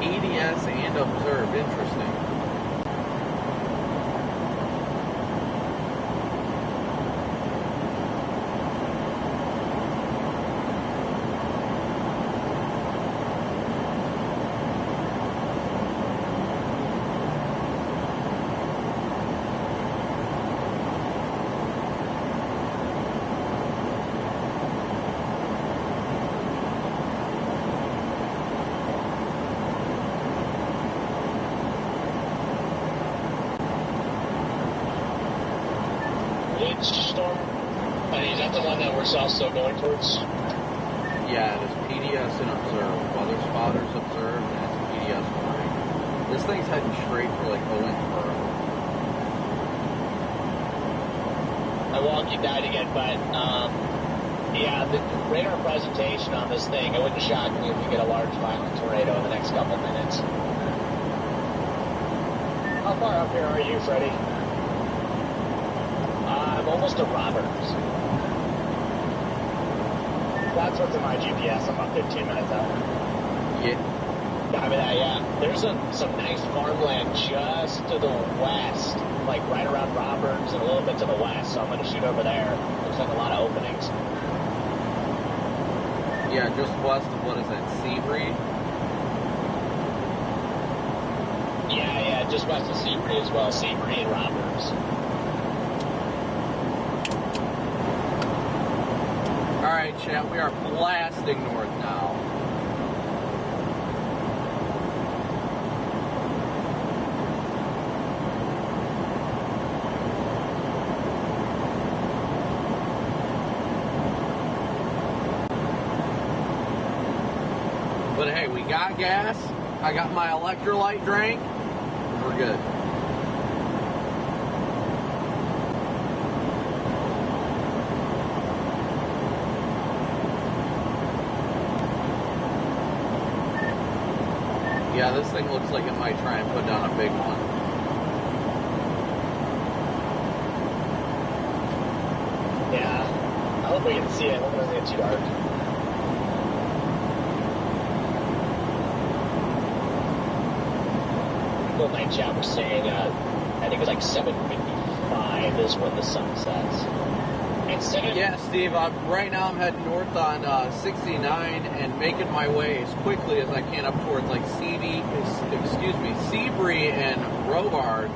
EDS and observe, interesting. Which storm? Is that the one that we're also going towards? Yeah, it is PDS and observe. Weather spotters observed, and it's PDS warning. This thing's heading straight for like Owensboro. my walkie died again, but yeah, the radar presentation on this thing, it wouldn't shock me if we get a large violent tornado in the next couple minutes. How far up here are you, Freddie? I'm almost to Roberts. That's what's in my GPS. I'm about 15 minutes out. Yeah. I mean, yeah. There's some nice farmland just to the west, like right around Roberts and a little bit to the west, so I'm going to shoot over there. Looks like a lot of openings. Yeah, just west of, what is that, Seabreed? Yeah, just west of Seabreed as well, Seabreed and Roberts. Alright, chat, we are blasting north now. But hey, we got gas, I got my electrolyte drink. We're good. Yeah, this thing looks like it might try and put down a big one. Yeah, I hope we can see it. I hope it doesn't get too dark. People in my chat were saying, I think it's like 7:55 is when the sun sets. Yeah, Steve, right now I'm heading north on 69 and making my way as quickly as I can up towards like Seabury and Robards,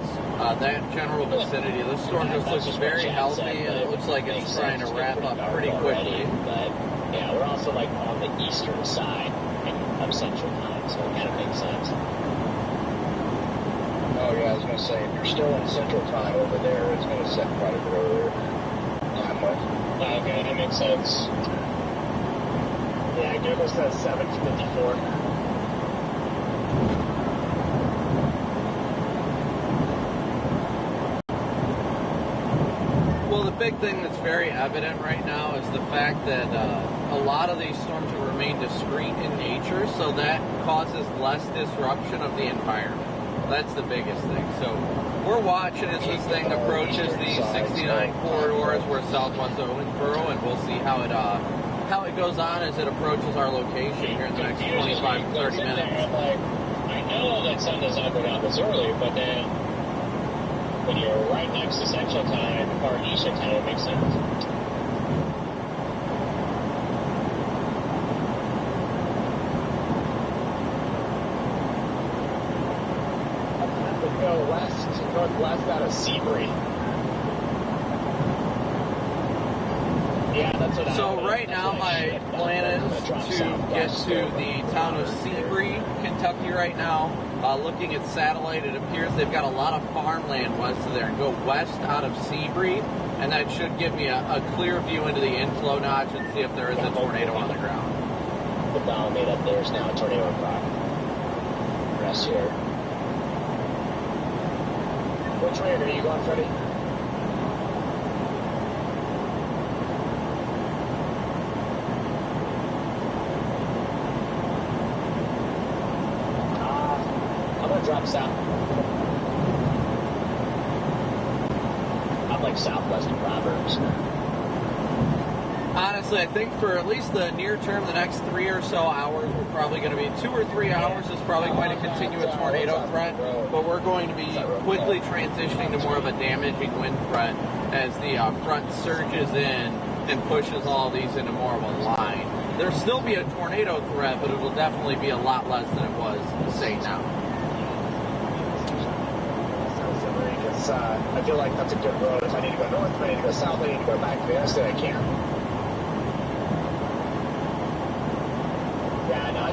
that general vicinity. This storm just looks very healthy and it looks like it's trying to wrap up pretty quickly. But yeah, we're also like on the eastern side of Central Time, so it kind of makes sense. Oh yeah, I was going to say, if you're still in Central Time over there, it's going to set quite a bit earlier. Okay, that makes sense. Yeah, Google says 7:54. Well, the big thing that's very evident right now is the fact that a lot of these storms will remain discrete in nature, so that causes less disruption of the environment. That's the biggest thing. So we're watching as this thing approaches the 69 corridors where southwest Owensboro, and we'll see how it goes on as it approaches our location here in the next 25 to 30 minutes. I know that sun does not go down this early, but then when you're right next to Central Time or Eastern Time, it makes sense. Go northwest out of Seabury. Yeah, that's what So right now my plan is to get to the town of Seabury, Kentucky right now. Looking at satellite, it appears they've got a lot of farmland west of there, and go west out of Seabury, and that should give me a clear view into the inflow notch and see if there is a tornado on the ground. The bow made up there's now a tornado in front. Rest here. Which way are you going, Freddie? I'm gonna drop south. I'm like southwest of Proverbs. Honestly, I think for at least the near term, the next 3 or so hours, we're probably going to be 2 or 3 hours is probably going to continue a tornado threat, but we're going to be quickly transitioning to more of a damaging wind threat as the front surges in and pushes all of these into more of a line. There'll still be a tornado threat, but it will definitely be a lot less than it was, say, now. I feel like that's a good road. If I need to go north, if I need to go south, I need to go back to the interstate, I can. Yeah, no.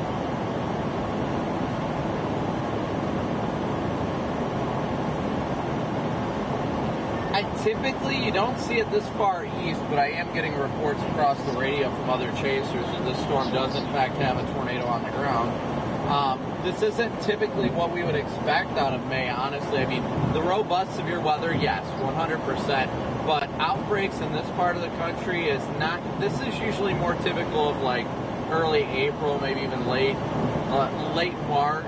Typically, you don't see it this far east, but I am getting reports across the radio from other chasers that this storm does, in fact, have a tornado on the ground. This isn't typically what we would expect out of May, honestly. I mean, the robust severe weather, yes, 100%, but outbreaks in this part of the country is not. This is usually more typical of like early April, maybe even late March,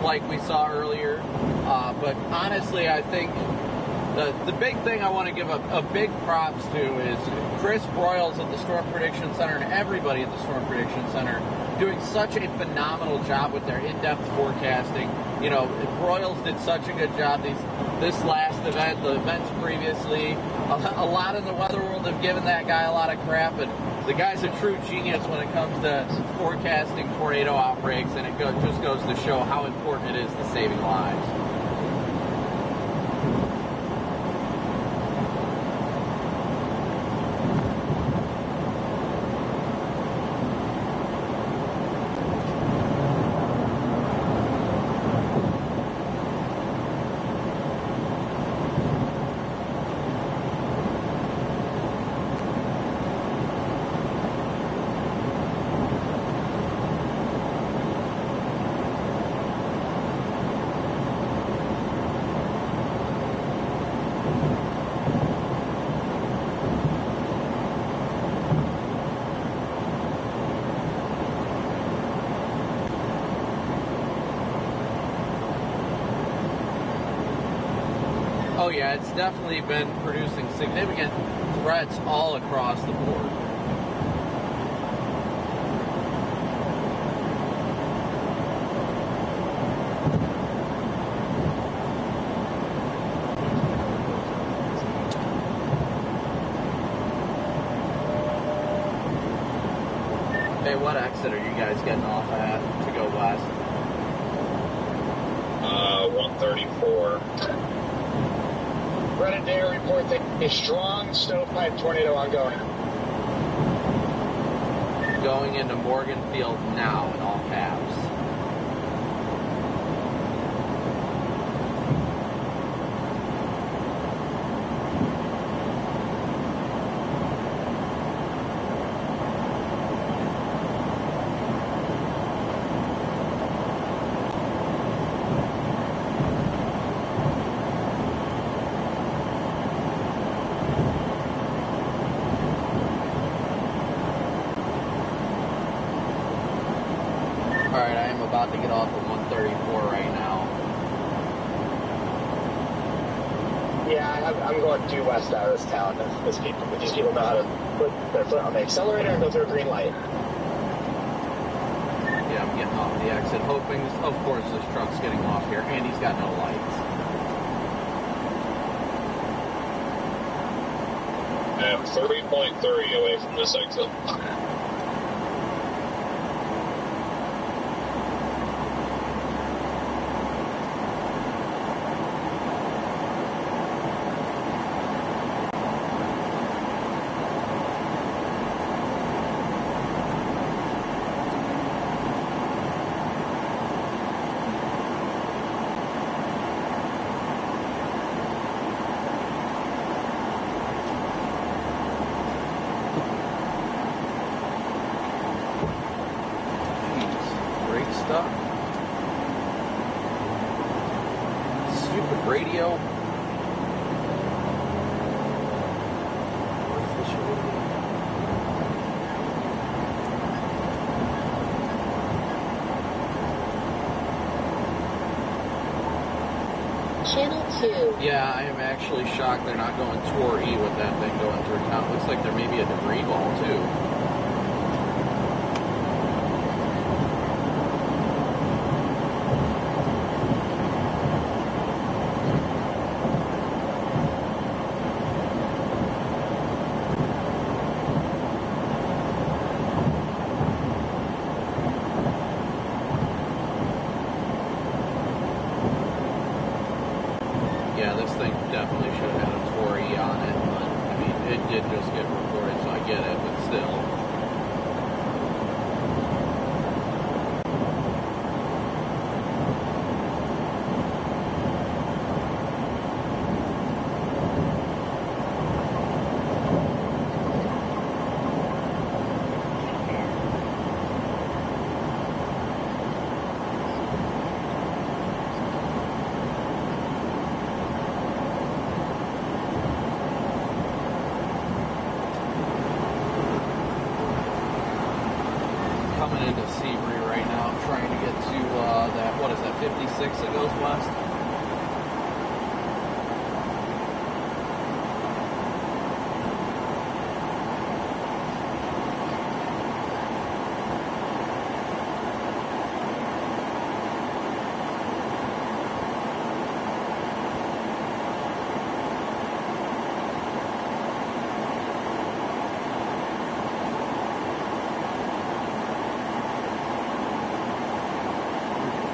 like we saw earlier. But honestly, I think the big thing I want to give a big props to is Chris Broyles at the Storm Prediction Center and everybody at the Storm Prediction Center doing such a phenomenal job with their in-depth forecasting. You know, Broyles did such a good job this last event, the events previously. A lot in the weather world have given that guy a lot of crap, but the guy's a true genius when it comes to forecasting tornado outbreaks, and it just goes to show how important it is to saving lives. Oh yeah, it's definitely been producing significant threats all across the board. Hey, what exit are you guys getting off at to go west? 134. Reddit Data reports a strong stovepipe tornado ongoing. Going into Morganfield now in all caps. Alright, I am about to get off of 134 right now. Yeah, I'm going due west out of this town. These people know how to put their foot on the accelerator and go through a green light. Yeah, I'm getting off the exit, hoping, of course, this truck's getting off here, and he's got no lights. I am 30.30 away from this exit. Stupid radio. Channel 2. Yeah, I am actually shocked they're not going Tour E with that thing going through town. Looks like there may be a debris ball, too. Yeah, this thing definitely should have had a Tour E on it, but, I mean, it did just get reported, so I get it, but still. Coming into Seabury right now, I'm trying to get to that, what is that, 56 that goes west?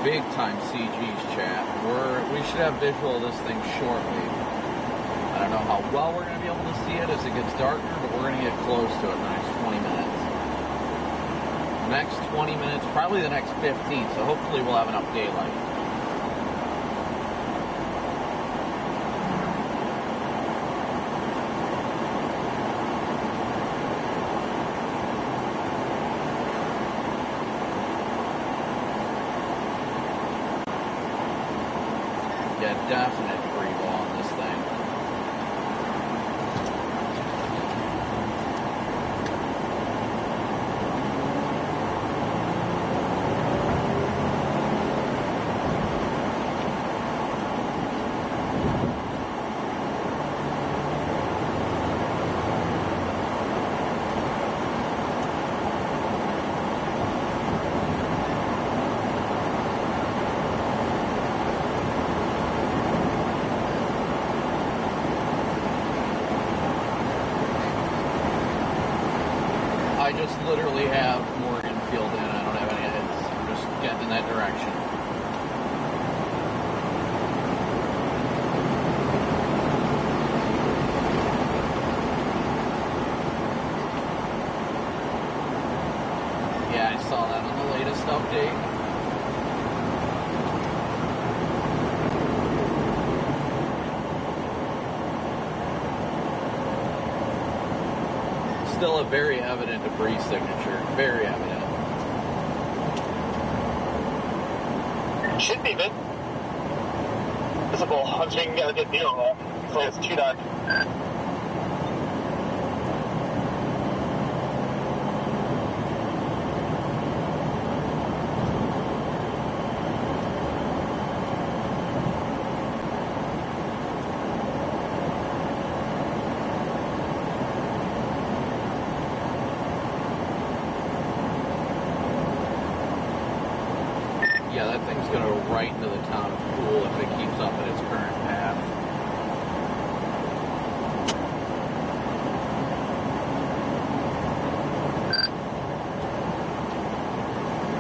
Big time CG's chat. We should have visual of this thing shortly. I don't know how well we're going to be able to see it as it gets darker, but we're going to get close to it in the next 20 minutes. Next 20 minutes, probably the next 15, so hopefully we'll have enough daylight. Yeah, definite free ball on this thing. literally have Morgan filled in. I don't have any hits. I'm just getting in that direction. Yeah, I saw that on the latest update. Still a very evident debris signature. Very evident. Should be visible once we can get a good view of it. So it's too dark. Yeah, that thing's going to go right into the town of Poole if it keeps up at its current path.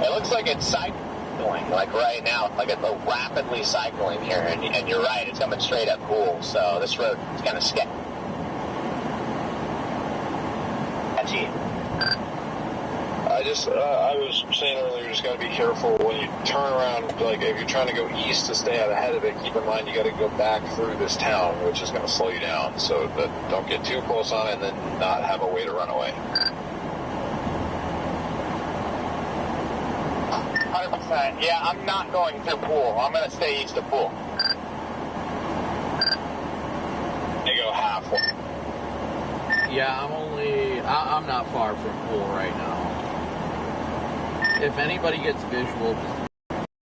It looks like it's cycling, like right now, like it's rapidly cycling here, and you're right, it's coming straight up Poole, so this road is kind of sketchy. I was saying earlier, you just got to be careful when you turn around. Like if you're trying to go east to stay out ahead of it, keep in mind you got to go back through this town, which is going to slow you down. So that don't get too close on it, and then not have a way to run away. 100%. Yeah, I'm not going through Poole. I'm going to stay east of Poole. You go halfway. Yeah, I'm not far from Poole right now. If anybody gets visual, just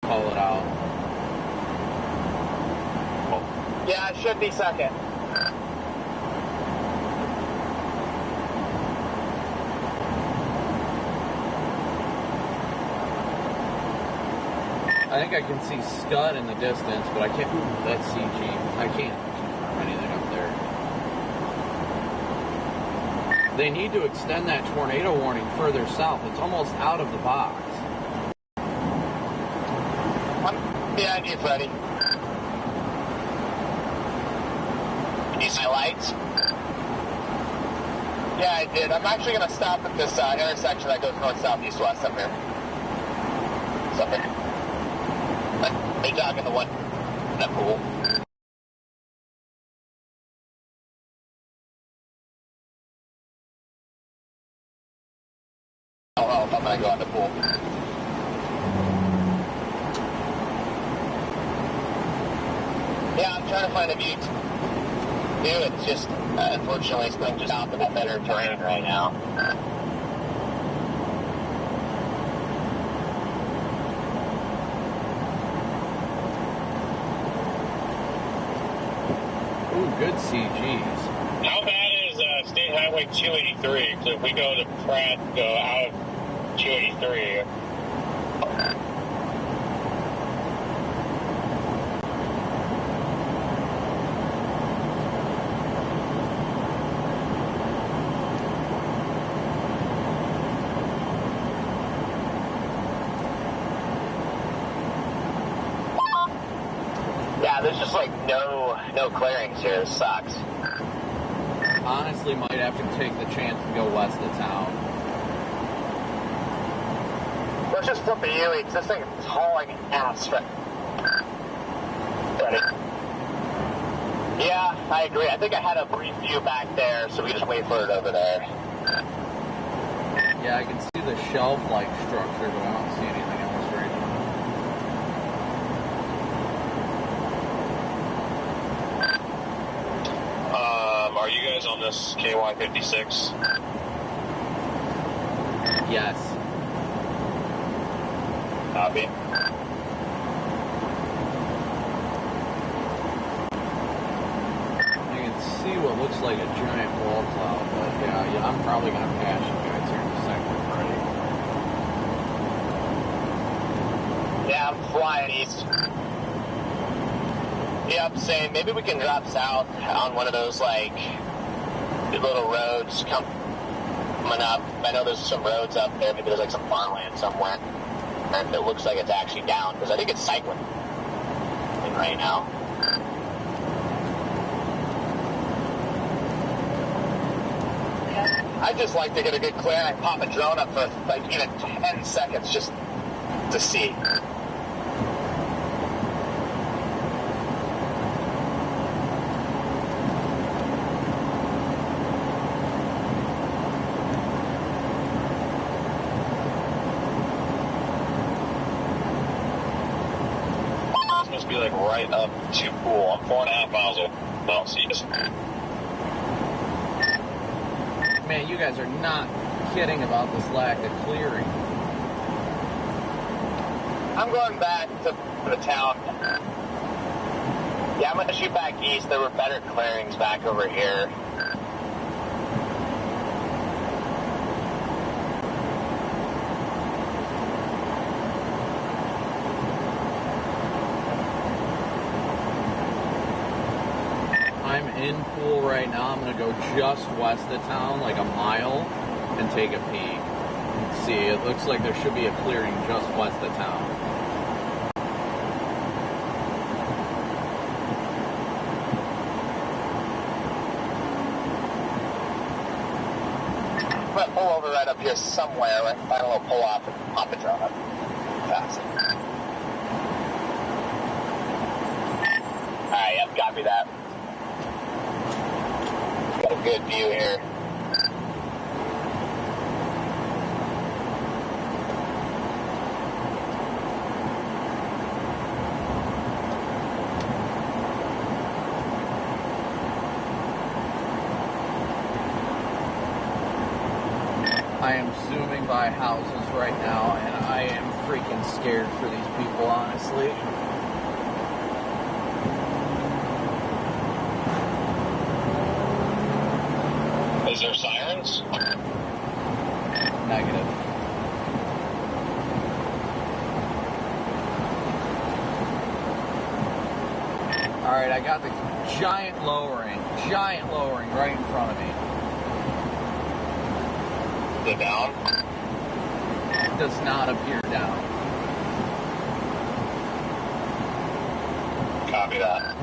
call it out. Yeah, it should be second. I think I can see Scud in the distance, but I can't. Ooh, that's CG. I can't confirm anything up there. They need to extend that tornado warning further south. It's almost out of the box. Behind you, Freddie. You see lights? Yeah, I did. I'm actually going to stop at this intersection that goes north, south, east, west up here. It's up here. Are you talking the one in the Poole? Oh, I'm going to go on the Poole. Yeah, I'm trying to find a view. Dude, it's just, unfortunately, it's going just out of the better terrain right now. Ooh, good CGs. How bad is State Highway 283? So if we go to Pratt, go out of 283. Yeah, there's just like no clearings here. It sucks. Honestly, might have to take the chance and go west of town. Let's just flip a U because this thing is hauling ass. Ready? Yeah, I agree. I think I had a brief view back there, so we just wait for it over there. Yeah, I can see the shelf-like structure, but I don't see anything else right now. Are you guys on this KY56? Yes. Copy. You can see what looks like a giant wall cloud, but yeah, I'm probably going to pass you guys here in a second, Freddie. Yeah, I'm flying east. Yeah, I'm saying maybe we can drop south on one of those, like, little roads, come coming up. I know there's some roads up there. Maybe there's like some farmland somewhere. And it looks like it's actually down because I think it's cycling right now. I'd just like to get a good clear and pop a drone up for like even 10 seconds just to see. It's supposed to be like right up to pool. I'm 4.5 miles away. I don't see this. Man, you guys are not kidding about this lack of clearing. I'm going back to the town. Yeah, I'm going to shoot back east. There were better clearings back over here. I'm in pool right now. I'm going to go just west of town, like a mile, and take a peek. Let's see, it looks like there should be a clearing just west of town. I'm going to pull over right up here somewhere. Right? Find a little pull off and pop a drone up fast. Alright, yep, copy that. Got a good view here. I am zooming by houses right now, and I am freaking scared for these people, honestly. Is there sirens? Negative. Alright, I got the giant lowering right in front of me. The down? It does not appear down. Copy that.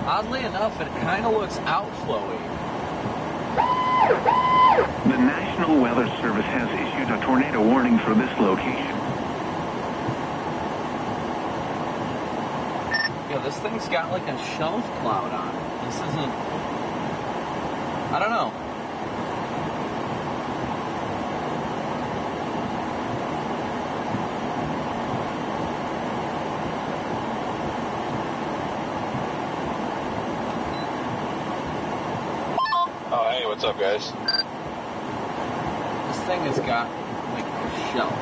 Oddly enough, it kind of looks outflowy. The National Weather Service has issued a tornado warning for this location. Yeah, this thing's got like a shelf cloud on it. This isn't... I don't know. Oh, hey, what's up, guys? This thing has got like a shelf.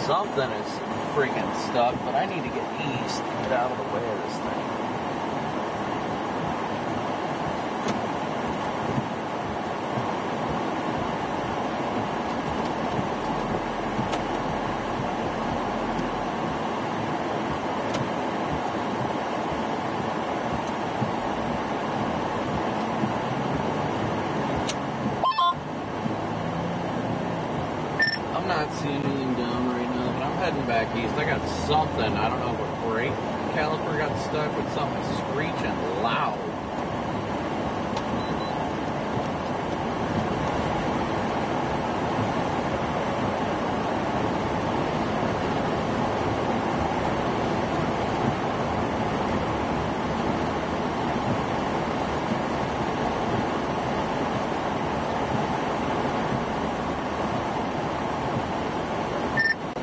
Something is freaking stuck, but I need to get east and get out of the way of this thing. I'm not seeing anything down right now, but I'm heading back east. I got something, I don't know if a brake caliper got stuck, but something screeching loud.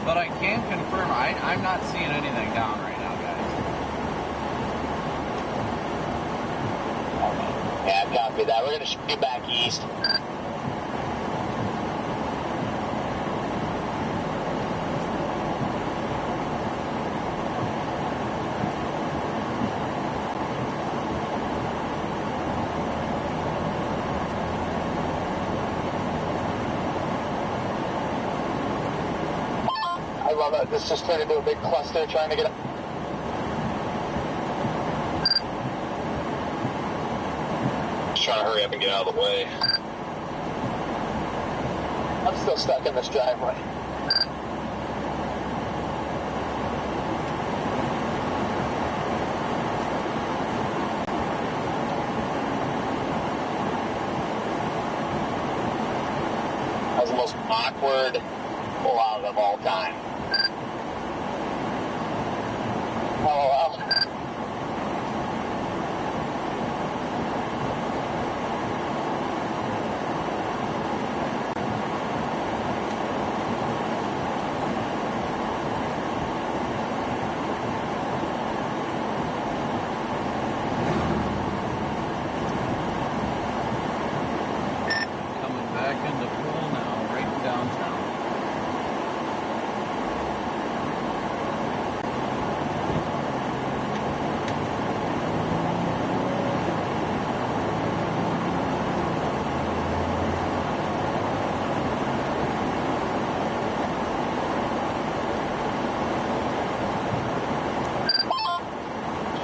But I can confirm, I'm not seeing anything down right now. Copy that. We're going to shoot back east. I love it. This just turned into a big cluster trying to get up. Just trying to hurry up and get out of the way. I'm still stuck in this driveway. That was the most awkward pull-out of all time. Oh, well. Coming back into pool now, right downtown.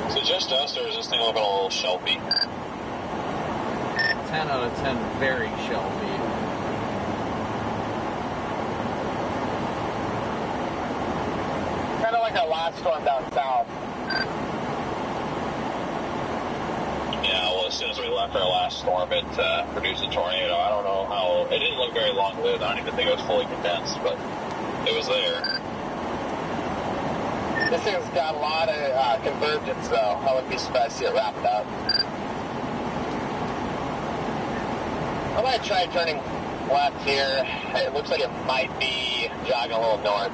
Is it just us, or is this thing looking a little shelfy? 10 out of 10, very shelfy. Kind of like our last storm down south. Yeah, well, as soon as we left our last storm, it produced a tornado. I don't know how. It didn't look very long-lived. I don't even think it was fully condensed, but it was there. This thing's got a lot of convergence, though. I wouldn't be surprised to see it wrapped up. I might try turning left here. It looks like it might be jogging a little north.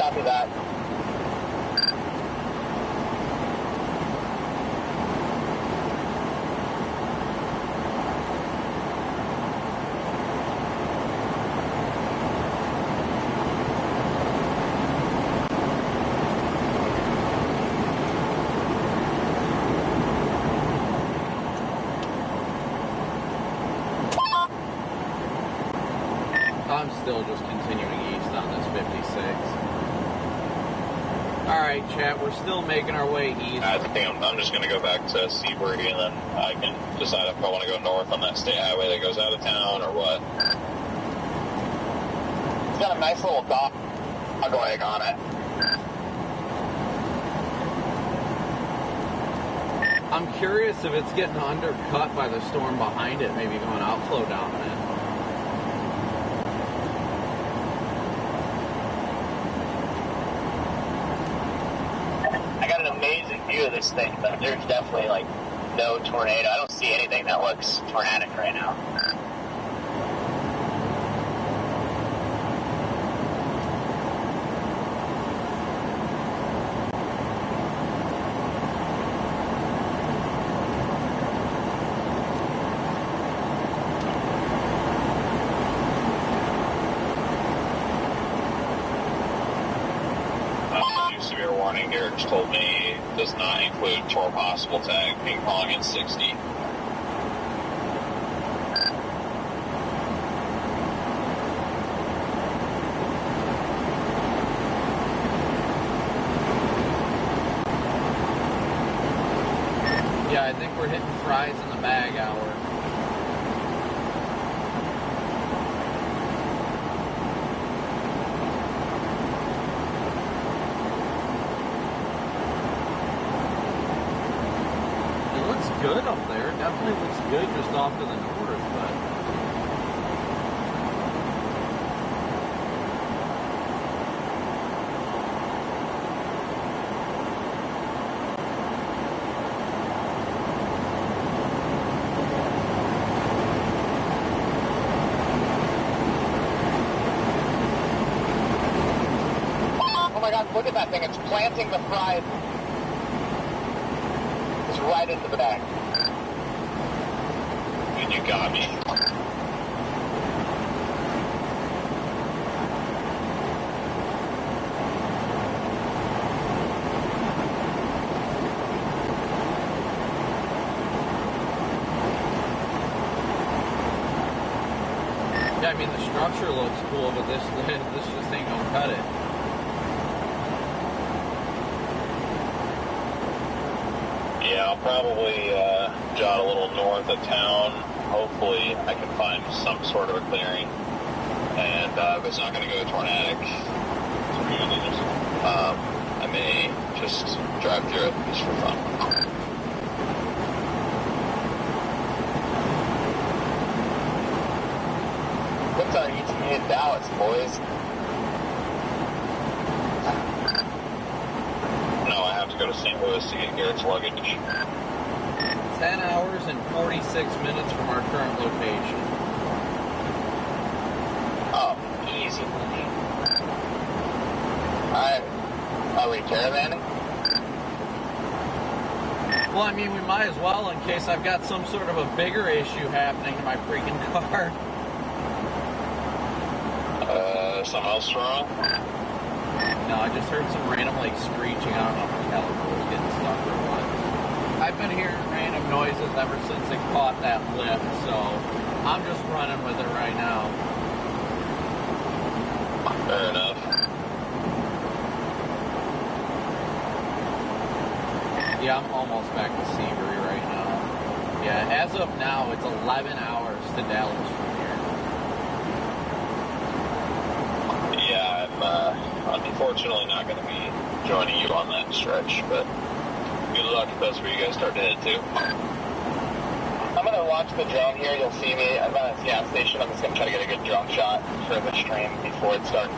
Copy that. I'm still just continuing east on this 56. Alright, chat, we're still making our way east. I think I'm just going to go back to Seabury, and then I can decide if I want to go north on that state highway that goes out of town or what. It's got a nice little dog leg on it. I'm curious if it's getting undercut by the storm behind it, maybe going outflow dominant. I got an amazing view of this thing, but there's definitely like no tornado. I don't see anything that looks tornadic right now. Severe warning here just told me does not include tour possible tag ping pong in 60. Yeah, I think we're hitting fries in the bag hour. Good up there. It definitely looks good just off to the north, but look at that thing. It's planting the fried. It's right into the bag. Dude, you got me. Yeah, I mean, the structure looks cool, but this just ain't gonna cut it. Yeah, I'll probably jot a little north of town. Hopefully I can find some sort of a clearing. And if it's not going to go tornadic, I may just drive through it just for fun. What's our ETA in Dallas, boys? No, I have to go to St. Louis to get Garrett's luggage. 10 hours and 46 minutes from our current location. Oh, easy. Alright. Are we caravanning? Well, I mean, we might as well in case I've got some sort of a bigger issue happening to my freaking car. Something else wrong? No, I just heard some random, like, screeching. I don't know if the caliper was getting stuck or what. I've been hearing random noises ever since it caught that lift, so I'm just running with it right now. Fair enough. Yeah, I'm almost back to Seabury right now. Yeah, as of now, it's 11 hours to Dallas from here. Yeah, I'm unfortunately not going to be joining you on that stretch, but good luck if that's where you guys start to head to. I'm going to launch the drone here. You'll see me. I'm at a gas station. I'm just going to try to get a good drone shot for the stream before it starts.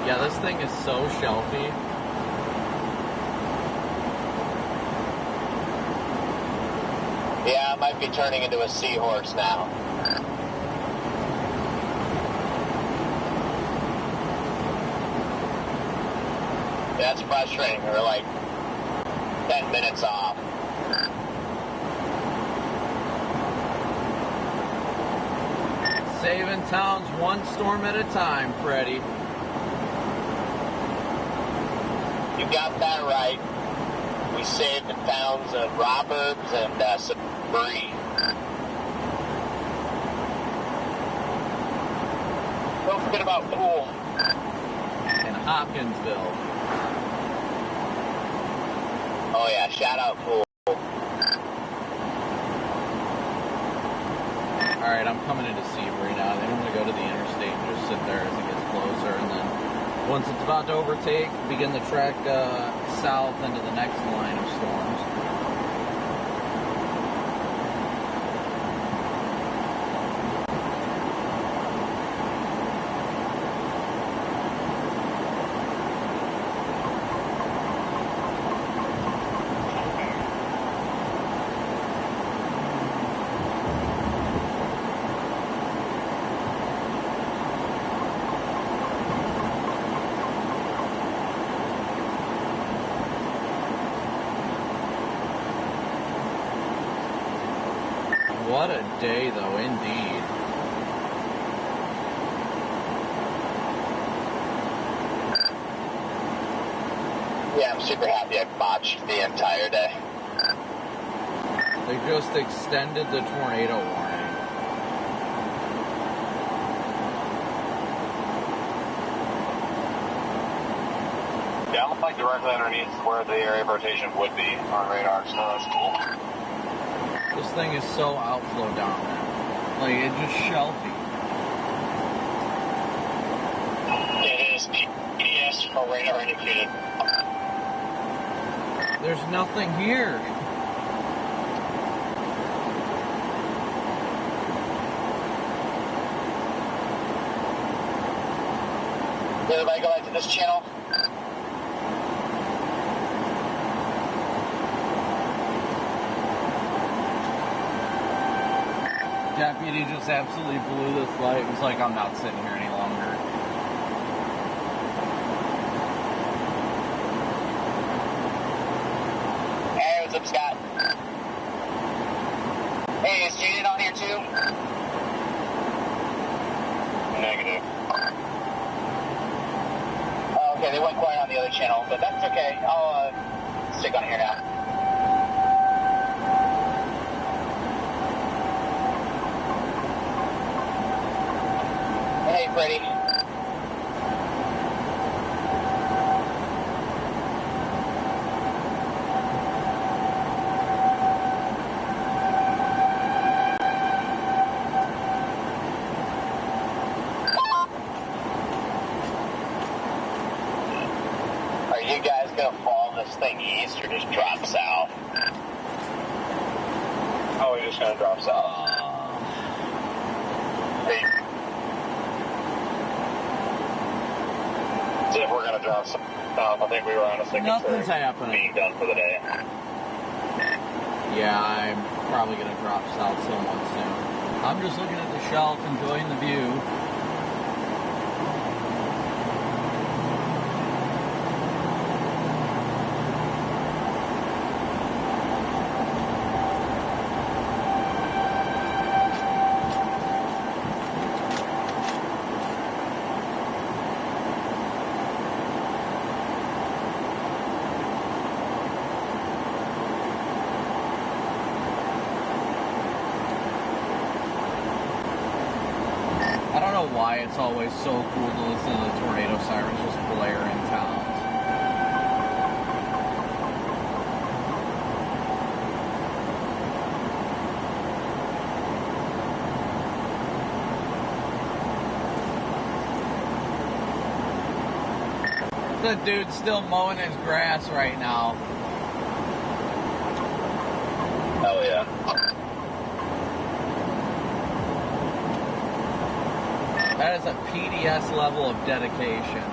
Yeah, this thing is so shelfy. Yeah, I might be turning into a seahorse now. Yeah, that's frustrating. We're like 10 minutes off. Saving towns one storm at a time, Freddie. You got that right. We saved the towns of Roberts and Sabri. Don't forget about Poole. And Hopkinsville. Oh yeah, shout out Poole. Alright, I'm coming into Seabury now. I think I'm going to go to the interstate and just sit there as it gets closer, and then once it's about to overtake, begin the trek south into the next line of storms. What a day, though, indeed. Yeah, I'm super happy I botched the entire day. They just extended the tornado warning. Yeah, I don't like directly underneath where the area of rotation would be on radar, so that's cool. This thing is so outflow dominant. Like, it's just shelfy. It is PDS for radar indicated. There's nothing here. Did everybody go back to this channel? Deputy just absolutely blew this light. It was like, I'm not sitting here any longer. Hey, what's up, Scott? Hey, is Jaden on here too? Negative. Oh, okay, they went quiet on the other channel, but that's okay. I'll stick on here now. Hey, Freddie. Are you guys gonna follow this thing east or just drop south? Oh, we're just gonna drop south. Hey. See if we're gonna drop south. I think we were honestly Nothing's happening. Being done for the day. Yeah, I'm probably going to drop south somewhat soon. I'm just looking at the shelf, enjoying the view. I don't know why it's always so cool to listen to the tornado sirens just blare in towns. The dude's still mowing his grass right now. Hell yeah. That is a PDS level of dedication.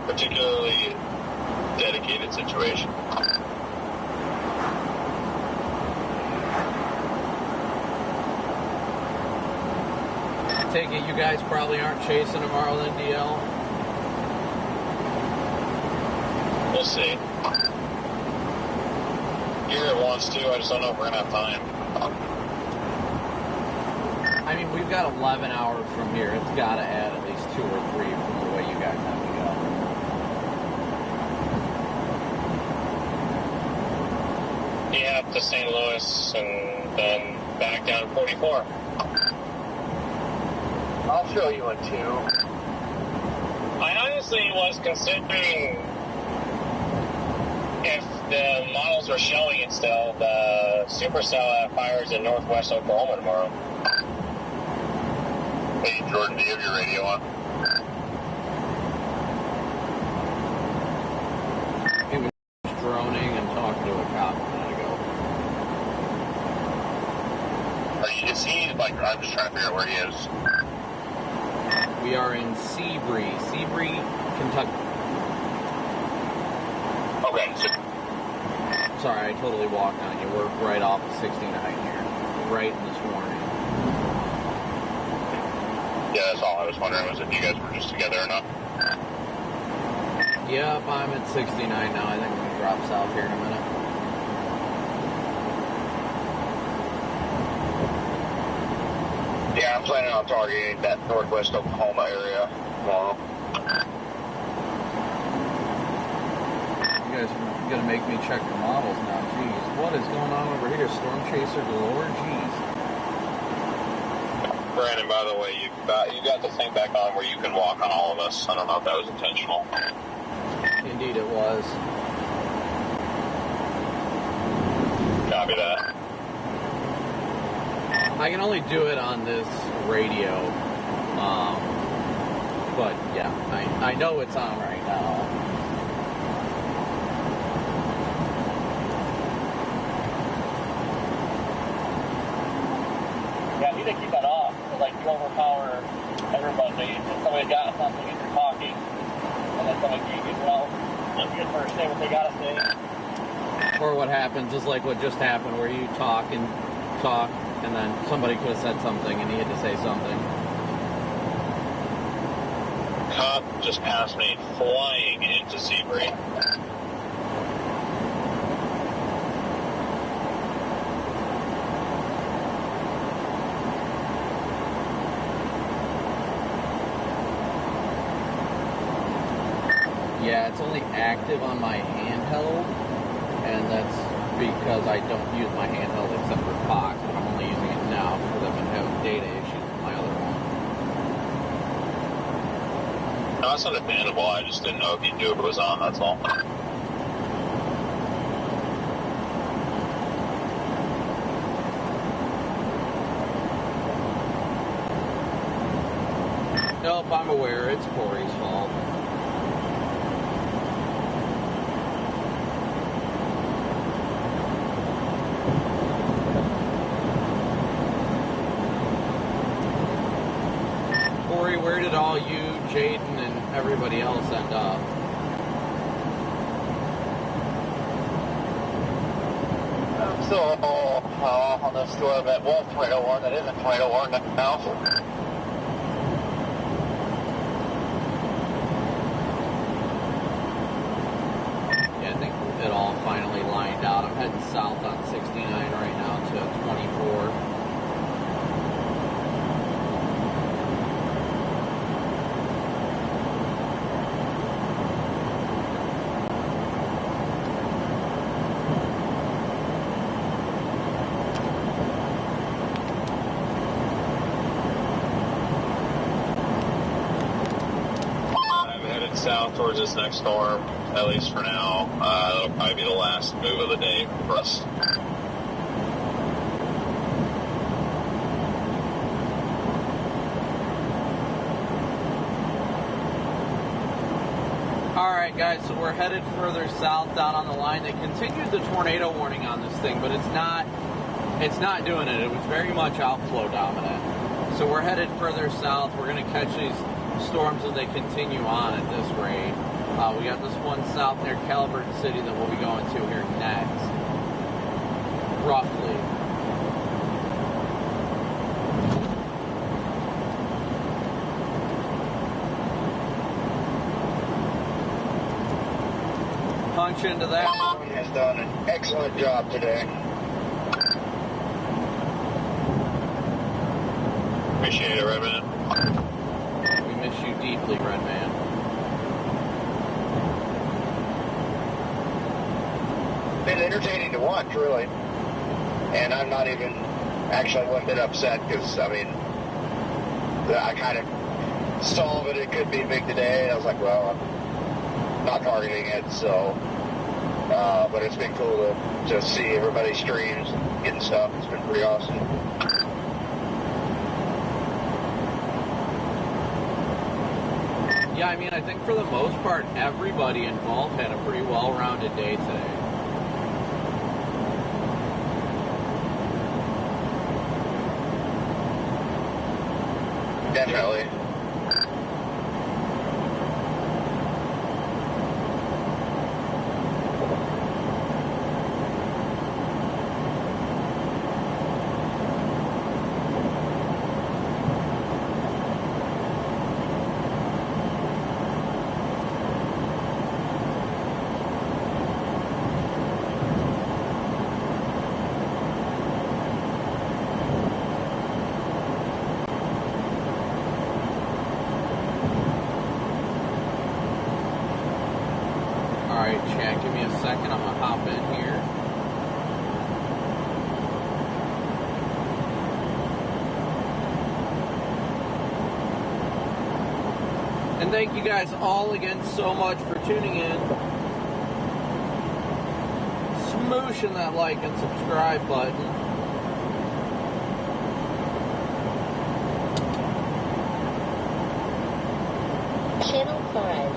Particularly dedicated situation. I take it you guys probably aren't chasing tomorrow then, DL? We'll see. Garrett wants to, I just don't know if we're gonna have time. I mean, we've got 11 hours from here. It's got to add at least 2 or 3 from the way you guys have to go. Yeah, up to St. Louis and then back down to 44. I'll show you one too. I honestly was considering if the models are showing it still, the supercell fires in northwest Oklahoma tomorrow. Hey, Jordan, do you have your radio on? He was droning and talking to a cop a minute ago. Is he, like, I'm just trying to figure out where he is. We are in Seabree, Kentucky. Okay. Sorry, I totally walked on you. We're right off of 69 here. Right in this morning. Yeah, that's all I was wondering was if you guys were just together or not. Yep, I'm at 69 now. I think we're going to drop south here in a minute. Yeah, I'm planning on targeting that northwest Oklahoma area tomorrow. You guys are going to make me check the models now. Jeez, what is going on over here? Storm Chaser galore? Jeez. Brandon, by the way, you got the thing back on where you can walk on all of us. I don't know if that was intentional. Indeed it was. Copy that. I can only do it on this radio. But yeah, I know it's on right now. Yeah, you need to keep that off. So, like, you overpower everybody. If somebody got something and you're talking, and then somebody gave you, well, let me understand what they got to say. Or what happens is like what just happened, where you talk, and then somebody could have said something and he had to say something. Cop just passed me flying into Sebring. Yeah, it's only active on my handheld, and that's because I don't use my handheld except for Fox, but I'm only using it now because I've been having data issues with my other one. No, that's understandable. I just didn't know if you knew it was on, that's all. Nope, I'm aware. It's Corey's fault. Corey, where did all you, Jaden, and everybody else end up? I'm still on the storm at Wolf Tornado 1. That isn't Tornado 1 now. Yeah, I think it all finally lined out. I'm heading south on 69 right now to 24. South towards this next storm, at least for now. That'll probably be the last move of the day for us. Alright guys, so we're headed further south down on the line. They continued the tornado warning on this thing, but it's not doing it. It was very much outflow dominant. So we're headed further south. We're going to catch these storms as they continue on at this rate. We got this one south near Calvert City that we'll be going to here next. Roughly. Punch into that. Everyone has done an excellent job today. Appreciate it, Redman. We miss you deeply, Redman. Been entertaining to watch, really. And I'm not even actually one bit upset because, I mean, I kind of saw that it could be big today. And I was like, well, I'm not targeting it, so. But it's been cool to see everybody's streams and getting stuff. It's been pretty awesome. Yeah, I mean, I think for the most part, everybody involved had a pretty well-rounded day today. Definitely. Alright, chat, give me a second. I'm gonna hop in here. And thank you guys all again so much for tuning in. Smooshing that like and subscribe button. Channel 5.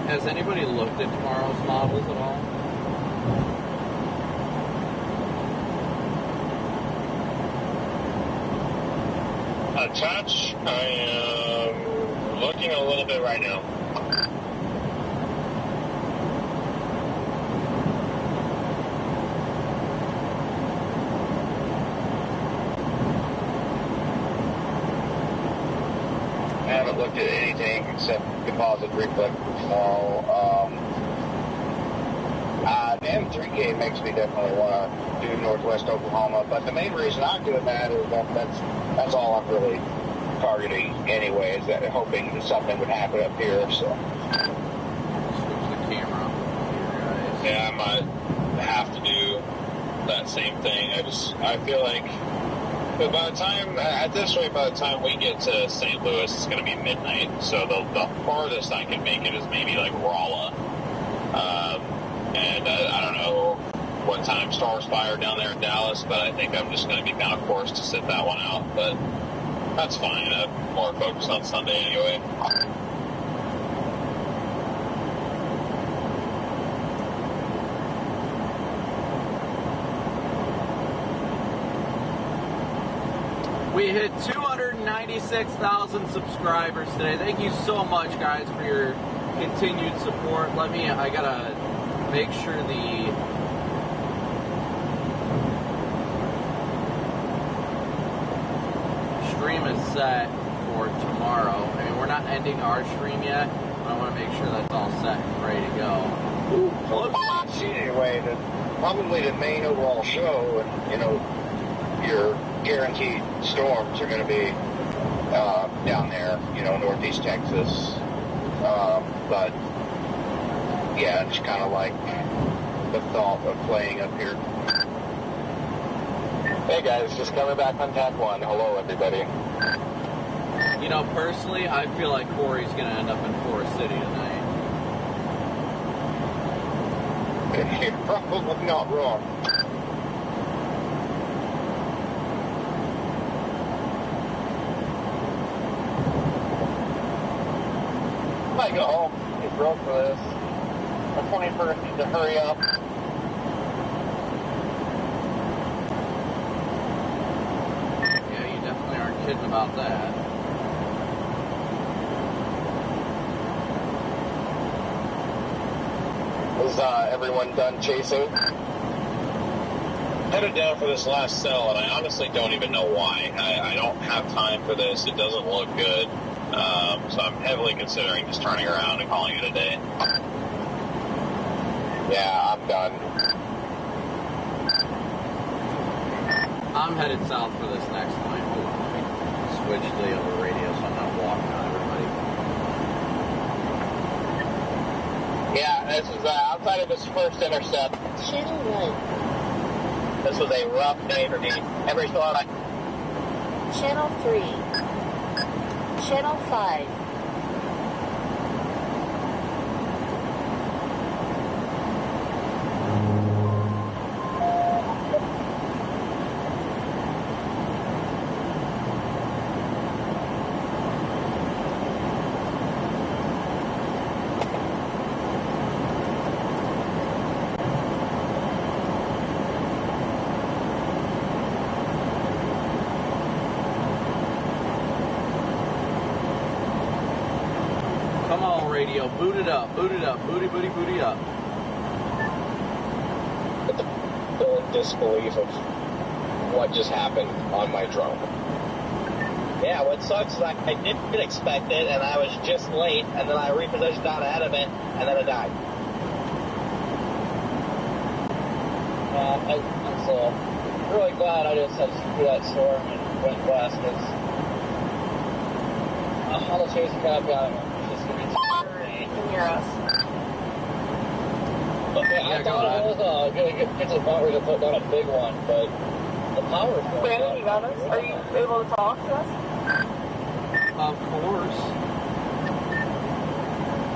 Has anybody looked at tomorrow's models at all? Touch, I am looking a little bit right now. I haven't looked at anything except composite reflex for tomorrow. The M3K makes me definitely want to do Northwest Oklahoma, but the main reason I'm doing that is that's all I'm really targeting anyway, is that hoping that something would happen up here. So. Switch the camera up here, Yeah, I might have to do that same thing. I feel like, but by the time, at this rate, by the time we get to St. Louis, it's going to be midnight. So the farthest I can make it is maybe like Rolla. And I don't know what time Stars fire down there in Dallas, but I think I'm just going to be kind of forced to sit that one out. But that's fine. I'm more focused on Sunday anyway. We hit 296,000 subscribers today. Thank you so much, guys, for your continued support. I gotta make sure the stream is set for tomorrow. I mean, we're not ending our stream yet, but I want to make sure that's all set and ready to go. Ooh, close. Anyway, probably the main overall show, and your guaranteed storms are going to be down there, northeast Texas. But yeah, it's kind of like the thought of playing up here. Hey guys, just coming back on Tac 1. Hello everybody. Personally, I feel like Corey's going to end up in Forest City tonight. You're probably not wrong. Might go home. Get broke for this. The 21st needs to hurry up. Yeah, you definitely aren't kidding about that. Is everyone done chasing? Headed down for this last cell, and I honestly don't even know why. I don't have time for this. It doesn't look good. So I'm heavily considering just turning around and calling it a day. Yeah, I'm done. I'm headed south for this next line. Hold on, let me switch the other radio so I'm not walking on everybody. Yeah, this is outside of this first intercept. Channel 1. This was a rough day for me. Every so often. Channel 3. Channel 5. Come on, radio. Boot it up. Boot it up. Booty, booty, booty up. Still in disbelief of what just happened on my drone. Yeah, what sucks is I didn't expect it, and I was just late, and then I repositioned out ahead of it, and then it died. I'm so really glad I just had through that storm and went west, because all the chasing got me out of it. It's just going to be hear us. Okay, I thought it was going to get to the point where they're putting on a big one, but the power's going Brandon, you got us? Are you able to talk to us? Of course.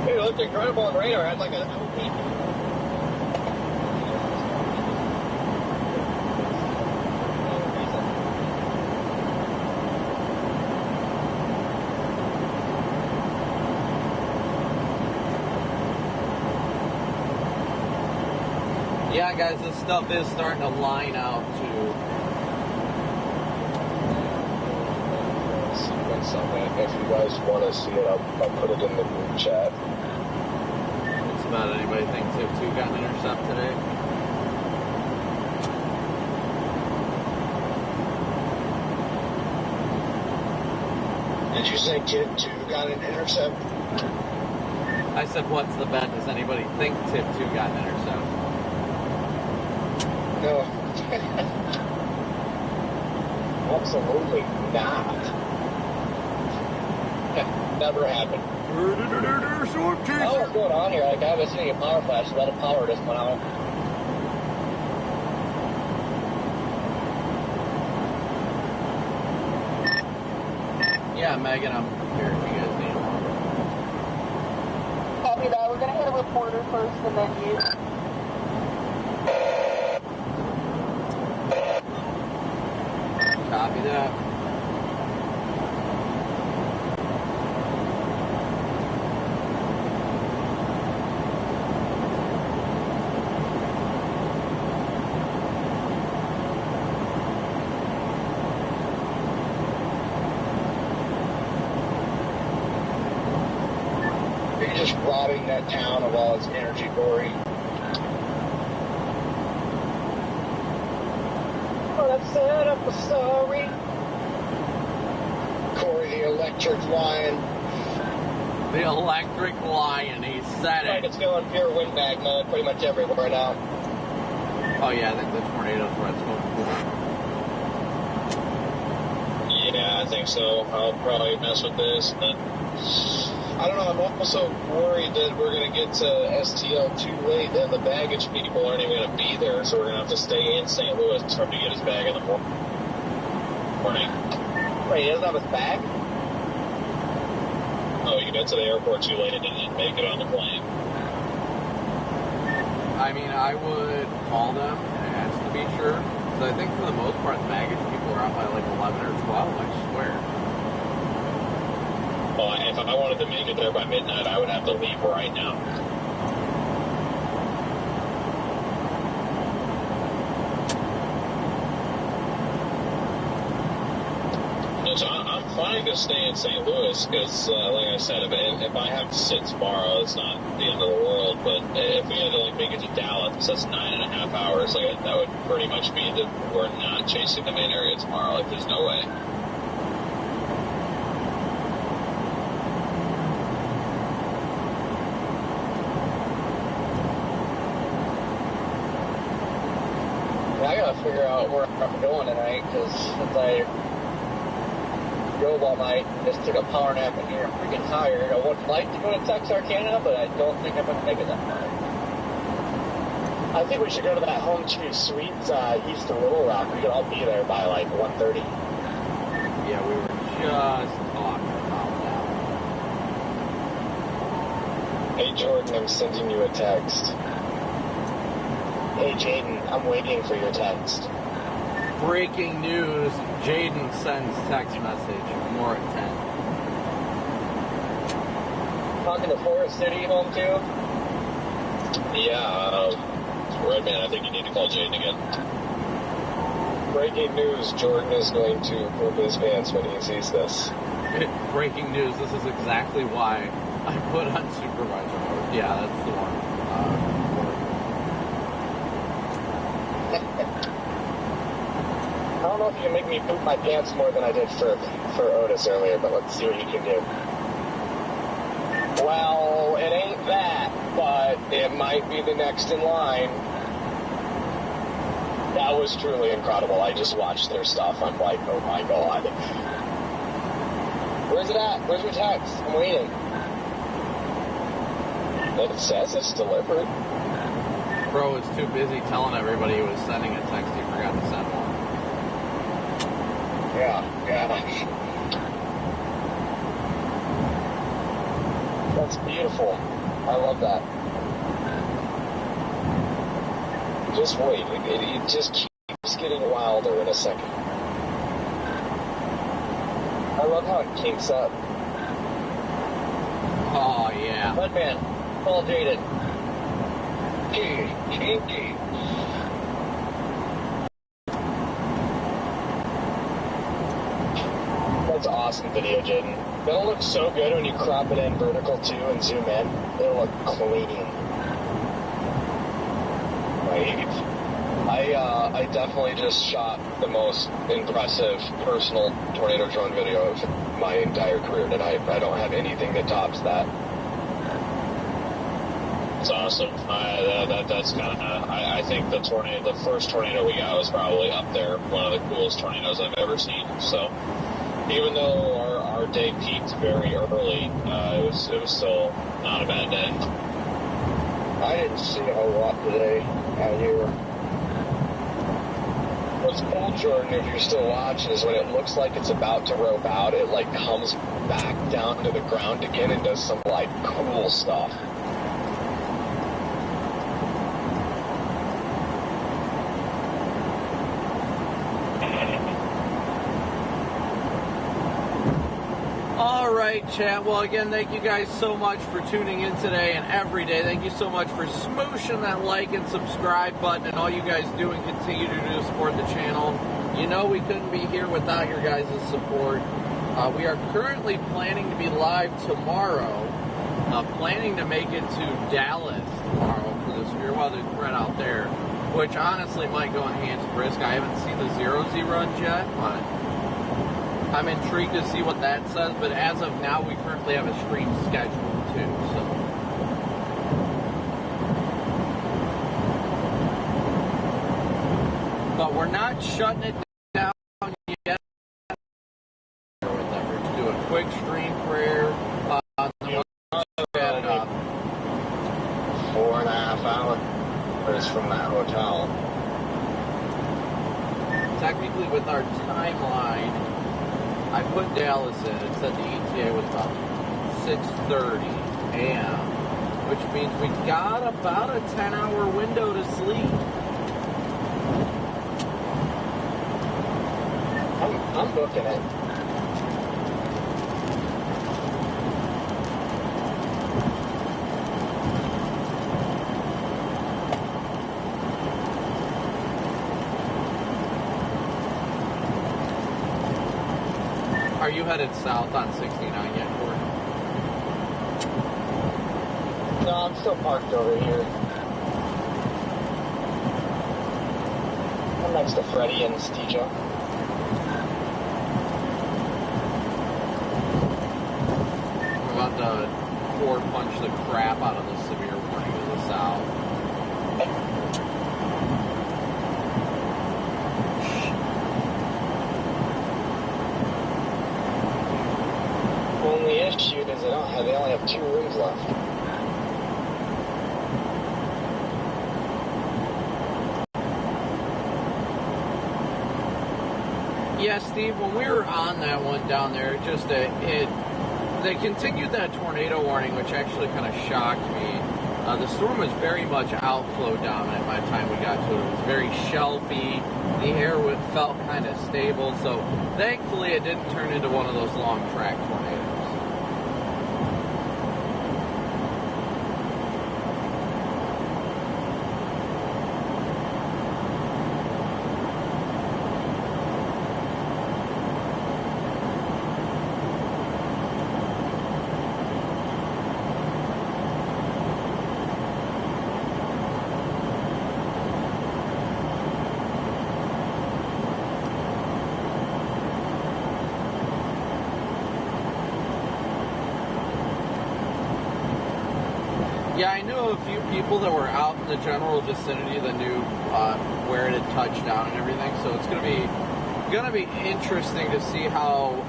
Hey, it looked incredible on radar. It had like an LP. Yeah, guys, this stuff is starting to line out too. If you guys want to see it, I'll put it in the group chat. What's about anybody think Tip 2 got an intercept today? Did you say Tip 2 got an intercept? I said, what's the bet? Does anybody think Tip 2 got an intercept? No. Absolutely not. Never happened. Oh, what's going on here? Like, I was seeing a power flash. A lot of power just went out. Yeah, Megan, I'm here if you guys need one. Copy that. We're going to hit a reporter first and then you. Copy that. You're just robbing that town of all its energy, Corey. Well, I've set up a story. Corey, the electric lion. The electric lion, he said Like it. it's going pure windbag mode pretty much everywhere now. Oh yeah, I think the tornado threat's going forward. Yeah, I think so. I'll probably mess with this. But I don't know. I'm also worried that we're going to get to STL too late, and the baggage people aren't even going to be there, so we're going to have to stay in St. Louis for him to get his bag in the morning. Wait, he doesn't have his bag? Oh, you got to the airport too late and didn't make it on the plane. I mean, I would call them and ask to be sure. Because I think for the most part, the baggage people are out by like 11 or 12, I swear. Well, if I wanted to make it there by midnight, I would have to leave right now. So I'm fine to stay in St. Louis because, like I said, if I have to sit tomorrow, it's not the end of the world. But if we had to like make it to Dallas, that's 9.5 hours. Like that would pretty much mean that we're not chasing the main area tomorrow. Like there's no way. I gotta figure out where I'm going tonight because since I drove all night and just took a power nap in here, I'm freaking tired. I would like to go to Texarkana, but I don't think I'm gonna make it that far. I think we should go to that Home Cheese Sweets east of Little Rock. We could all be there by like 1:30. Yeah, we were just talking about that. Hey, Jordan, I'm sending you a text. Hey, Jaden, I'm waiting for your text. Breaking news, Jaden sends text message, more at 10. Talking to Forest City home too? Yeah, Redman, I think you need to call Jaden again. Breaking news, Jordan is going to poop his pants when he sees this. Breaking news, this is exactly why I put on supervisor mode. Yeah, that's the one. I don't know if you can make me poop my pants more than I did for Otis earlier, but let's see what you can do. Well, it ain't that, but it might be the next in line. That was truly incredible. I just watched their stuff. I'm like, oh my god. Where's it at? Where's your text? I'm waiting. It says it's delivered. Bro was too busy telling everybody he was sending a text. He forgot to send one. Yeah. That's beautiful. I love that. Just wait. It just keeps getting wilder in a second. I love how it kinks up. Oh, yeah. Mudman, Paul Jaden. Kinky. That's awesome video, Jaden. That'll look so good when you crop it in vertical too and zoom in. It'll look clean. I definitely just shot the most impressive personal tornado drone video of my entire career tonight. I don't have anything that tops that. It's awesome. That's kind of. I think the first tornado we got was probably up there, one of the coolest tornadoes I've ever seen. So, even though our day peaked very early, it was still not a bad day. I didn't see a whole lot today out here. What's cool, Jordan, if you're still watching, is when it looks like it's about to rope out, it like comes back down to the ground again and does some like cool stuff. All right, chat. Well, again, thank you guys so much for tuning in today and every day. Thank you so much for smooshing that like and subscribe button and all you guys do and continue to do to support the channel. You know we couldn't be here without your guys' support. We are currently planning to be live tomorrow, planning to make it to Dallas tomorrow for the severe weather threat out there, which honestly might go enhanced risk. I haven't seen the 0Z runs yet, but I'm intrigued to see what that says, but as of now, we currently have a stream scheduled too, so. But we're not shutting it down yet. Let's do a quick stream prayer. At 4.5 hours from that hotel. Technically, with our timeline, I put Dallas in. It said the ETA was about 6:30 a.m., which means we got about a 10-hour window to sleep. I'm booking it. Are you headed south on 69 yet, Corey? No, I'm still parked over here. I'm next to Freddie and Stejo. We're about to punch the crap out of the severe warning to the south. Only issue is they only have 2 rooms left. Yeah, Steve, when we were on that one down there, they continued that tornado warning, which actually kind of shocked me. The storm was very much outflow dominant by the time we got to it. It was very shelfy. The air felt kind of stable, so thankfully it didn't turn into one of those long track tornadoes. Yeah, I knew a few people that were out in the general vicinity that knew where it had touched down and everything. So it's gonna be interesting to see how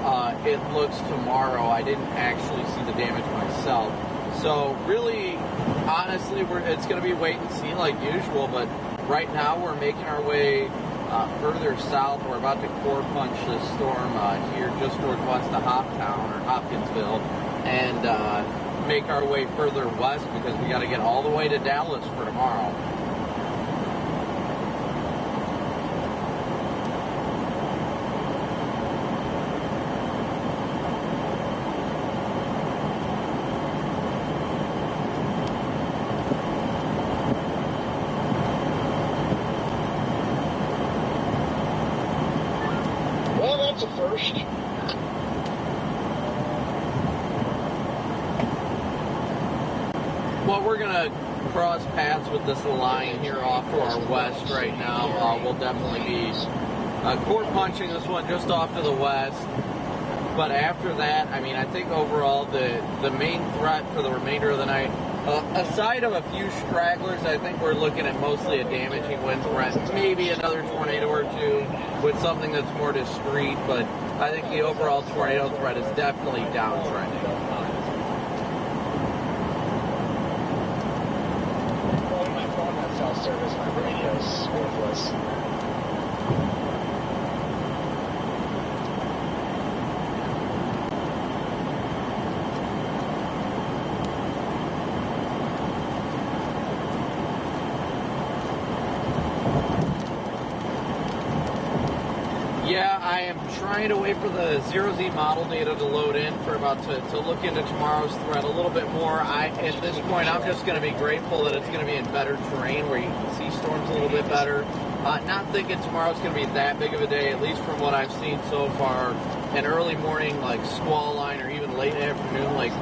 it looks tomorrow. I didn't actually see the damage myself. So really, honestly, it's going to be wait and see like usual, but right now we're making our way further south. We're about to core punch this storm here just northwest of Hopkinsville, and make our way further west because we got to get all the way to Dallas for tomorrow. Well, that's a first. Well, we're going to cross paths with this line here off to our west right now. We'll definitely be core punching this one just off to the west. But after that, I mean, I think overall the main threat for the remainder of the night, aside of a few stragglers, I think we're looking at mostly a damaging wind threat, maybe another tornado or two with something that's more discreet. But I think the overall tornado threat is definitely downtrending. Service, my radio's worthless. Yeah, I am trying to wait for the 0Z model data to load in for about to look into tomorrow's threat a little bit more. At this point, I'm just going to be grateful that it's going to be in better terrain where you can see storms a little bit better. Not thinking tomorrow's going to be that big of a day, at least from what I've seen so far. An early morning, like squall line, or even late afternoon, like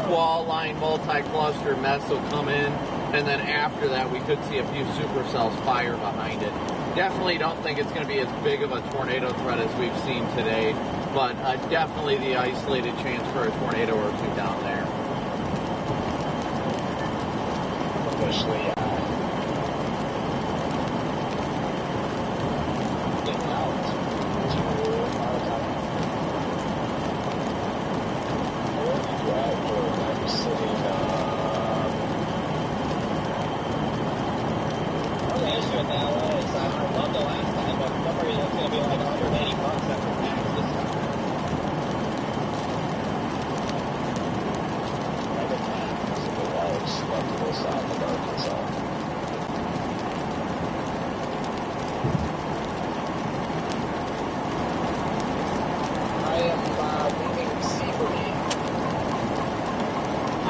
squall line multi-cluster mess will come in, and then after that, we could see a few supercells fire behind it. Definitely don't think it's going to be as big of a tornado threat as we've seen today, but definitely the isolated chance for a tornado or two down there. Officially, getting out to where are you at, Jordan? I'm sitting the issue with LA is I loved it last time, but for some reason it's going to be like $180 after tax this time. I get taxed in the large level south of Arkansas. I am leaving Seabury.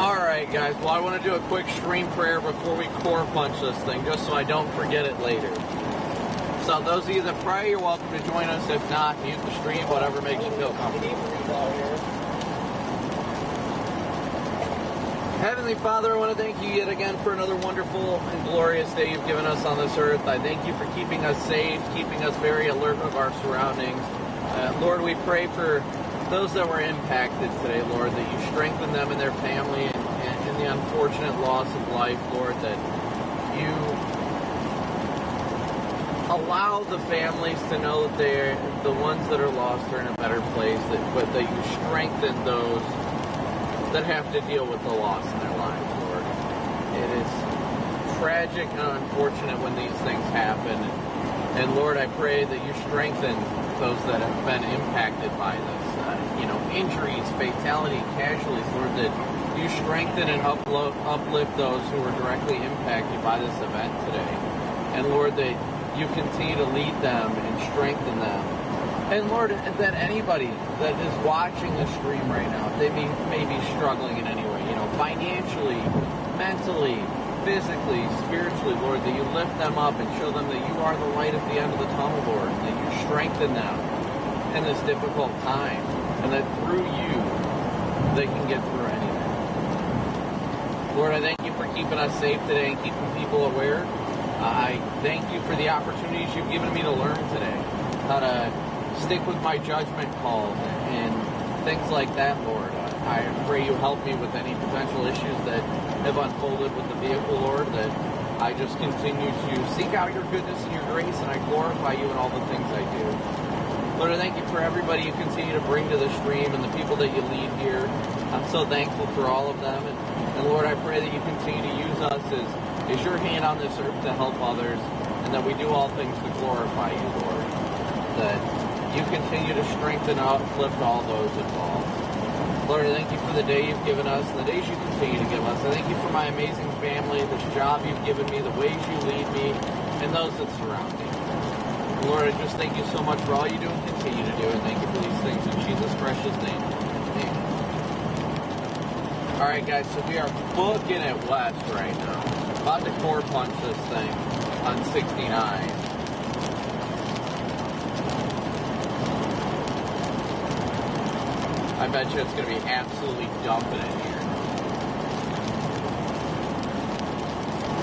Alright guys, well I want to do a quick stream prayer before we core punch this thing, just so I don't forget it later. So those of you that pray, you're welcome to join us. If not, mute the stream, whatever makes you feel comfortable. Heavenly Father, I want to thank you yet again for another wonderful and glorious day you've given us on this earth. I thank you for keeping us safe, keeping us very alert of our surroundings. Lord, we pray for those that were impacted today, Lord, that you strengthen them and their family in the unfortunate loss of life, Lord, that you allow the families to know that they're the ones that are lost are in a better place, but that you strengthen those that have to deal with the loss in their lives, Lord. It is tragic and unfortunate when these things happen. And Lord, I pray that you strengthen those that have been impacted by this. Injuries, fatality, casualties, Lord, that you strengthen and uplift those who were directly impacted by this event today. And Lord, that you continue to lead them and strengthen them. And Lord, that anybody that is watching the stream right now, they may be struggling in any way, financially, mentally, physically, spiritually, Lord, that you lift them up and show them that you are the light at the end of the tunnel, Lord, and that you strengthen them in this difficult time, and that through you, they can get through anything. Lord, I thank you for keeping us safe today and keeping people aware. I thank you for the opportunities you've given me to learn today, how to stick with my judgment calls and things like that, Lord. I pray you help me with any potential issues that have unfolded with the vehicle, Lord, that I just continue to seek out your goodness and your grace, and I glorify you in all the things I do. Lord, I thank you for everybody you continue to bring to the stream and the people that you lead here. I'm so thankful for all of them. And Lord, I pray that you continue to use us as your hand on this earth to help others, and that we do all things to glorify you, Lord. That you continue to strengthen and uplift all those involved. Lord, I thank you for the day you've given us and the days you continue to give us. I thank you for my amazing family, this job you've given me, the ways you lead me, and those that surround me. Lord, I just thank you so much for all you do and continue to do, and thank you for these things in Jesus' precious name. Amen. All right, guys, so we are booking it west right now. About to core punch this thing on 69. I bet you it's going to be absolutely dumping in here.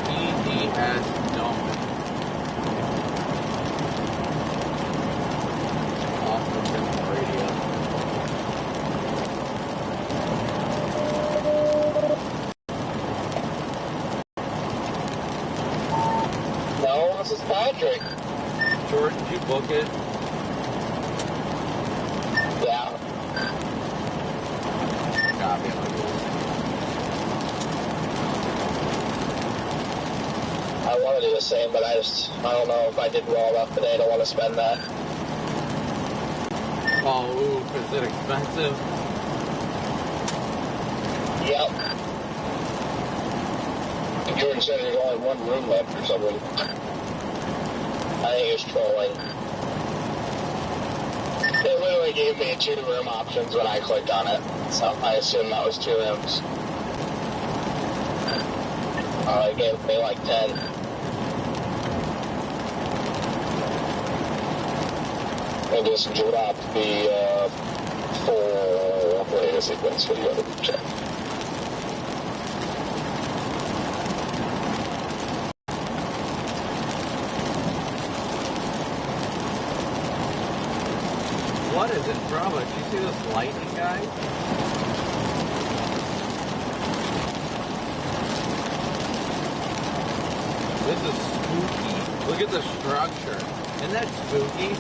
EDS dumping. Off the radio. No, this is Patrick. Jordan, did you book it? Yeah. Copy. I want to do the same, but I don't know if I did well enough today. I don't want to spend that. Oh, oof, is it expensive? Yep. Jordan said there's only one room left or something. I think he was trolling. It literally gave me 2 room options when I clicked on it, so I assumed that was 2 rooms. It gave me like 10. I just dropped the full data sequence for the other check. What is it, Bravo? Did you see this lightning, guys? This is spooky. Look at the structure. Isn't that spooky?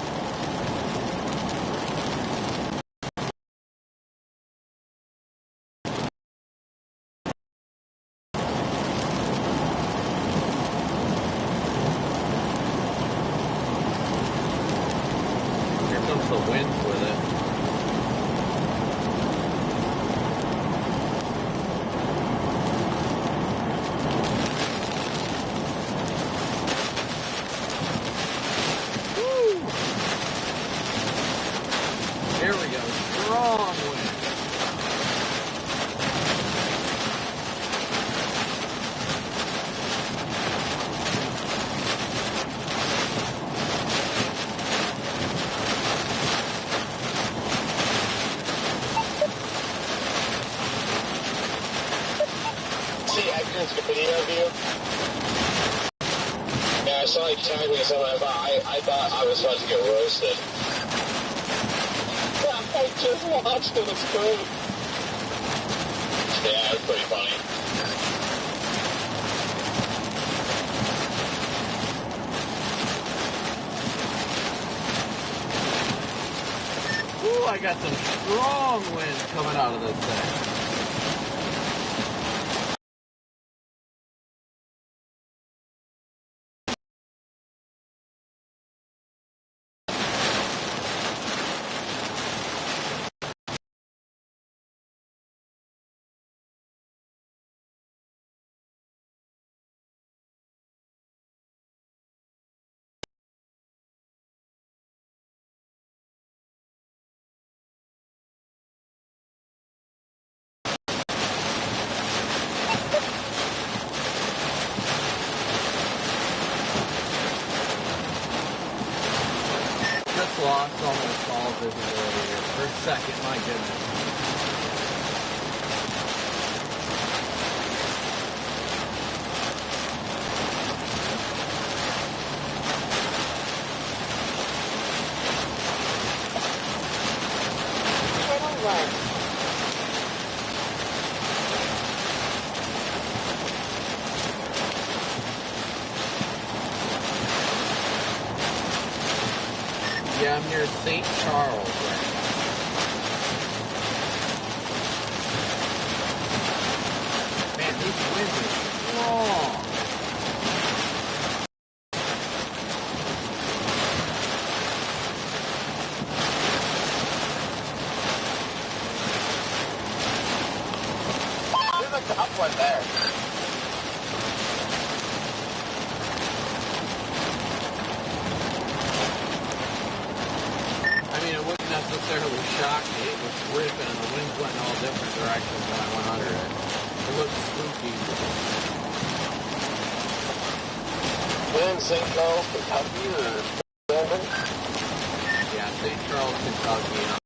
Here comes the wind with it. Here we go. Strong wind. See Edgar's video of you? Yeah, I saw you tag me something. I thought I was about to get roasted. I just watched it. It's great. Yeah, it's pretty funny. Ooh, I got some strong wind coming out of this thing. Just lost almost all visibility here for a second, my goodness. Yeah, I'm near St. Charles right now. Man, these winds are strong. There's a tough one there. I mean, it wouldn't necessarily shock me. It was ripping and the winds went in all different directions when I went under it. It looked spooky. In St. Charles, Kentucky, or Brandon? Yeah, St. Charles, Kentucky.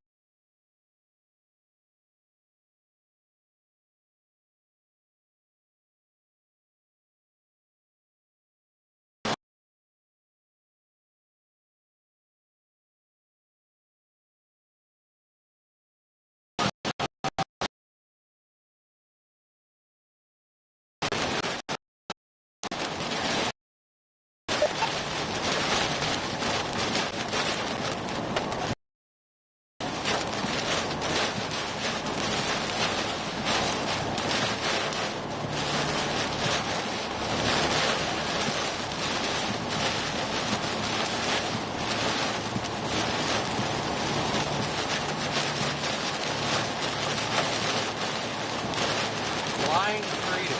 Flying freedom.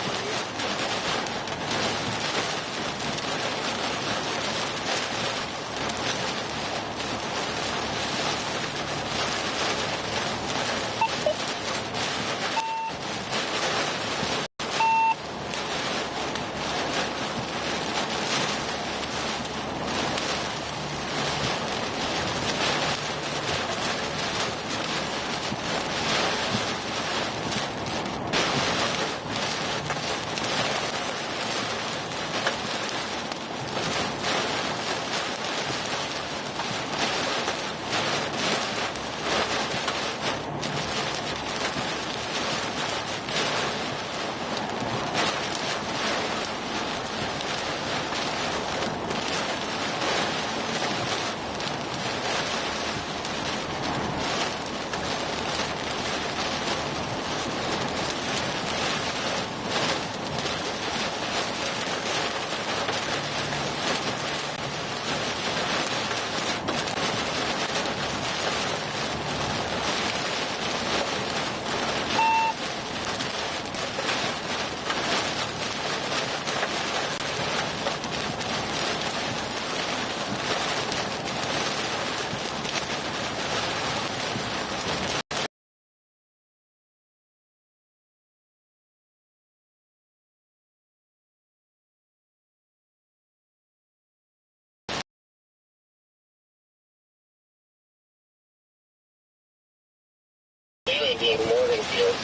Damage in Morganfield.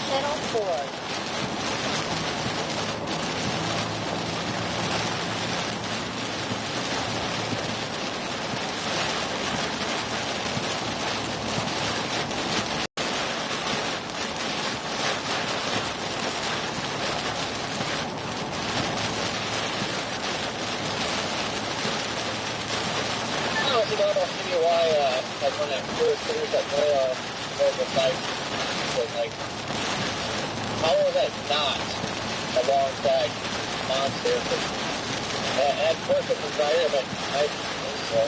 Channel 4. You know, I'll give you why, like when I first finished that playoff, the fight was like, how was that not a long tag monster? At first it was right, but I think so.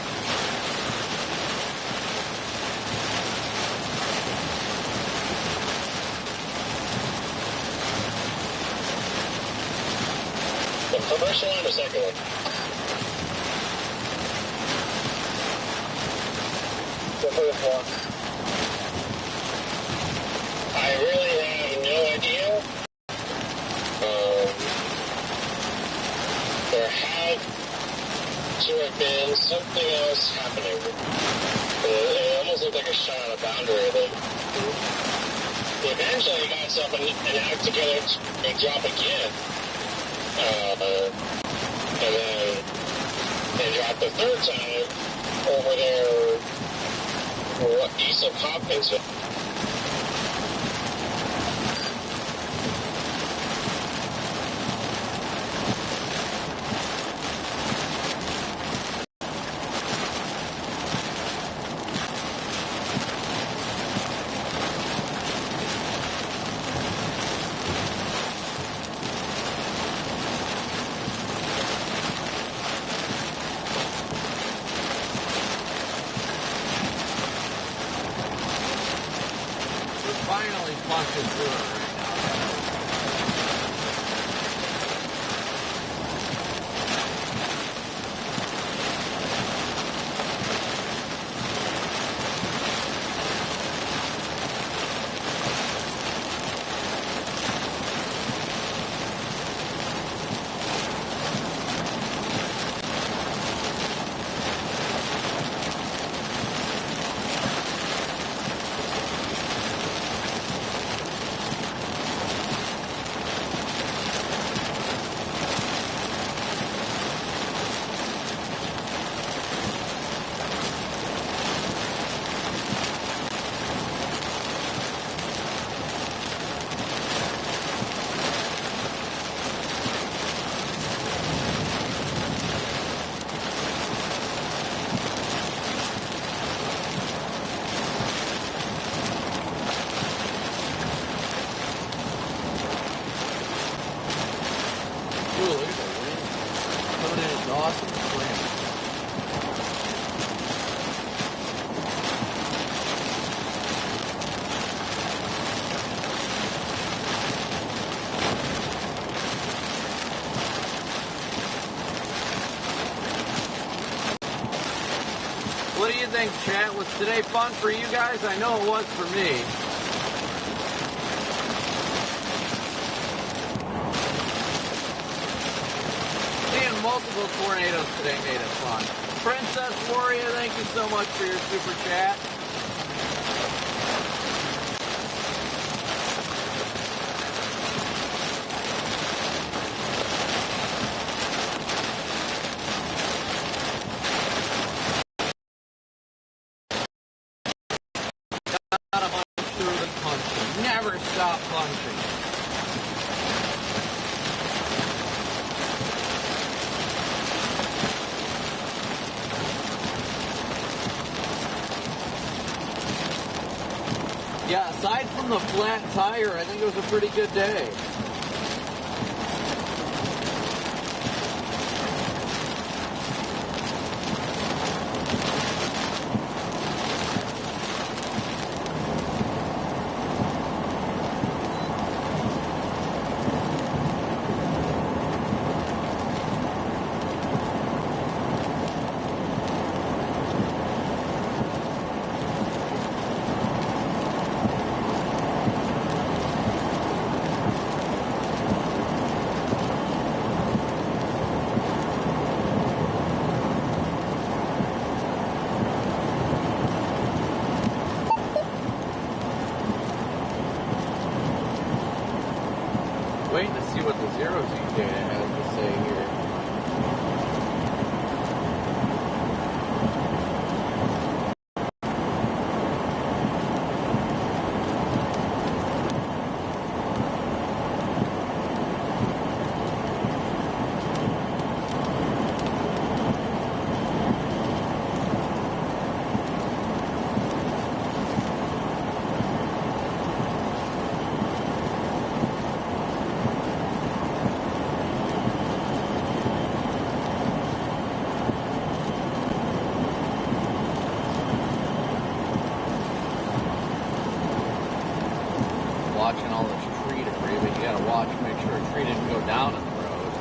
The first one or the second one? The first one. I really have no idea. There had to have been something else happening. It almost looked like a shot on a boundary. But eventually he got himself an act together to drop again. And then They dropped the third time over there east of Hopkinsville. Finally punching through it right now. Ooh, look at the wind coming in exhaust and screaming. What do you think, chat? Was today fun for you guys? I know it was for me. Seeing multiple tornadoes today made it fun. Princess Warrior, thank you so much for your super chat. Gotta punch through the punching. Never stop punching. Yeah, aside from the flat tire, I think it was a pretty good day. Waiting to see what the zero-G data has to say here. Watching all this tree debris, but you gotta watch, make sure a tree didn't go down in the road.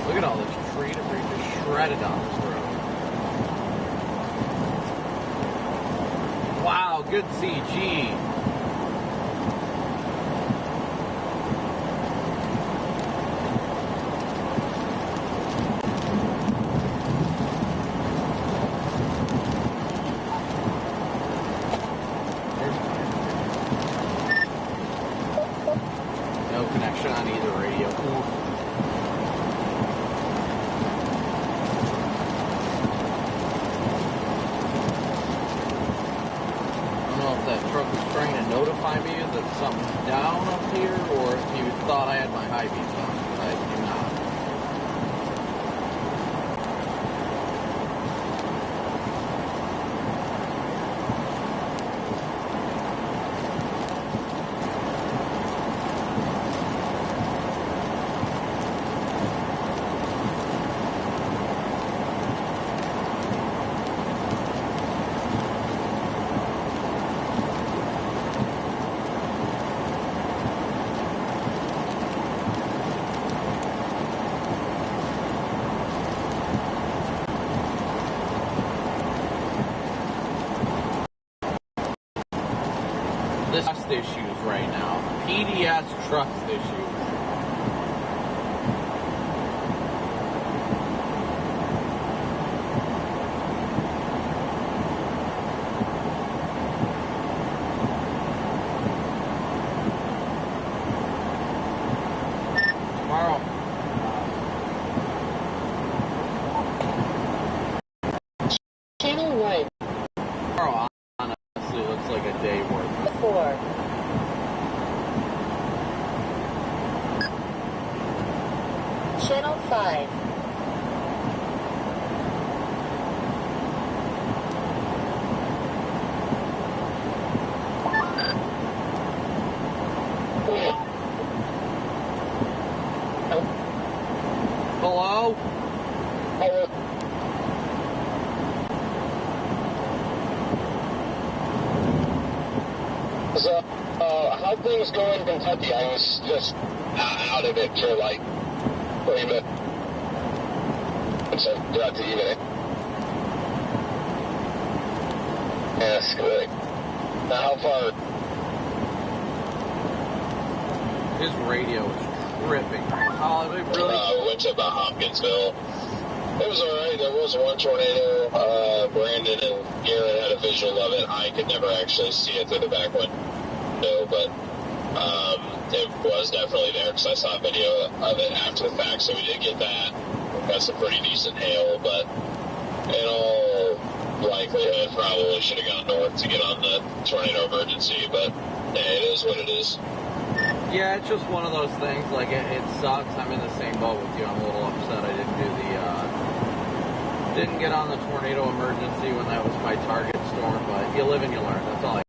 Look at all this tree debris just shredded on this road. Wow, good CG. No connection on either radio. Oof. that truck was trying to notify me that something's down up here, or if he thought I had my high beams on, but I do not. Trust issues right now. PDS trust issues. Tomorrow. Channel 9. Tomorrow, honestly, looks like a day worth. 4. Channel 5. Hello? So, how things go in Kentucky? I was just out of it for like 30 minutes. So, throughout the evening. Yes, good. Now, how far? His radio is tripping. Oh, they really? Went to about Hopkinsville. It was alright. There was one tornado. Brandon and Garrett had a visual of it. I could never actually see it through the back window, but it was definitely there because I saw a video of it after the fact, so we did get that. We got some pretty decent hail, but in all likelihood, probably should have gone north to get on the tornado emergency, but hey, it is what it is. Yeah, it's just one of those things. Like, it sucks. I'm in the same boat with you. I'm a little upset I didn't do didn't get on the tornado emergency when that was my target storm, but you live and you learn. That's all I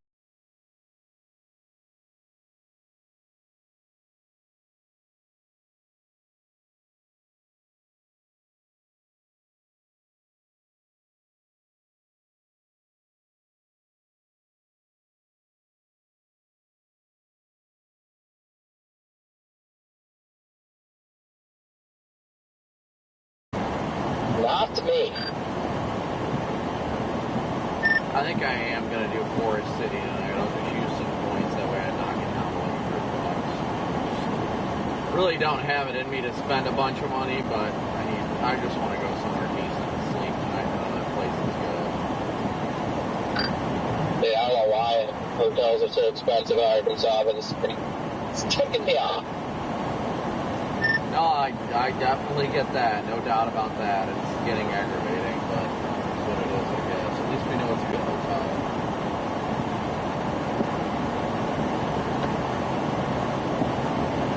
Not to me. I think I am going to do Forest City tonight. I'll just use some points. That way I knock it down to like $100. Really don't have it in me to spend a bunch of money, but I just want to go somewhere decent and sleep tonight. I know that place is good. Yeah, I don't know why hotels are so expensive in Arkansas, but it's ticking me off. No, I definitely get that. No doubt about that. It's getting aggravating, but that's what it is, I guess. At least we know it's a good hotel.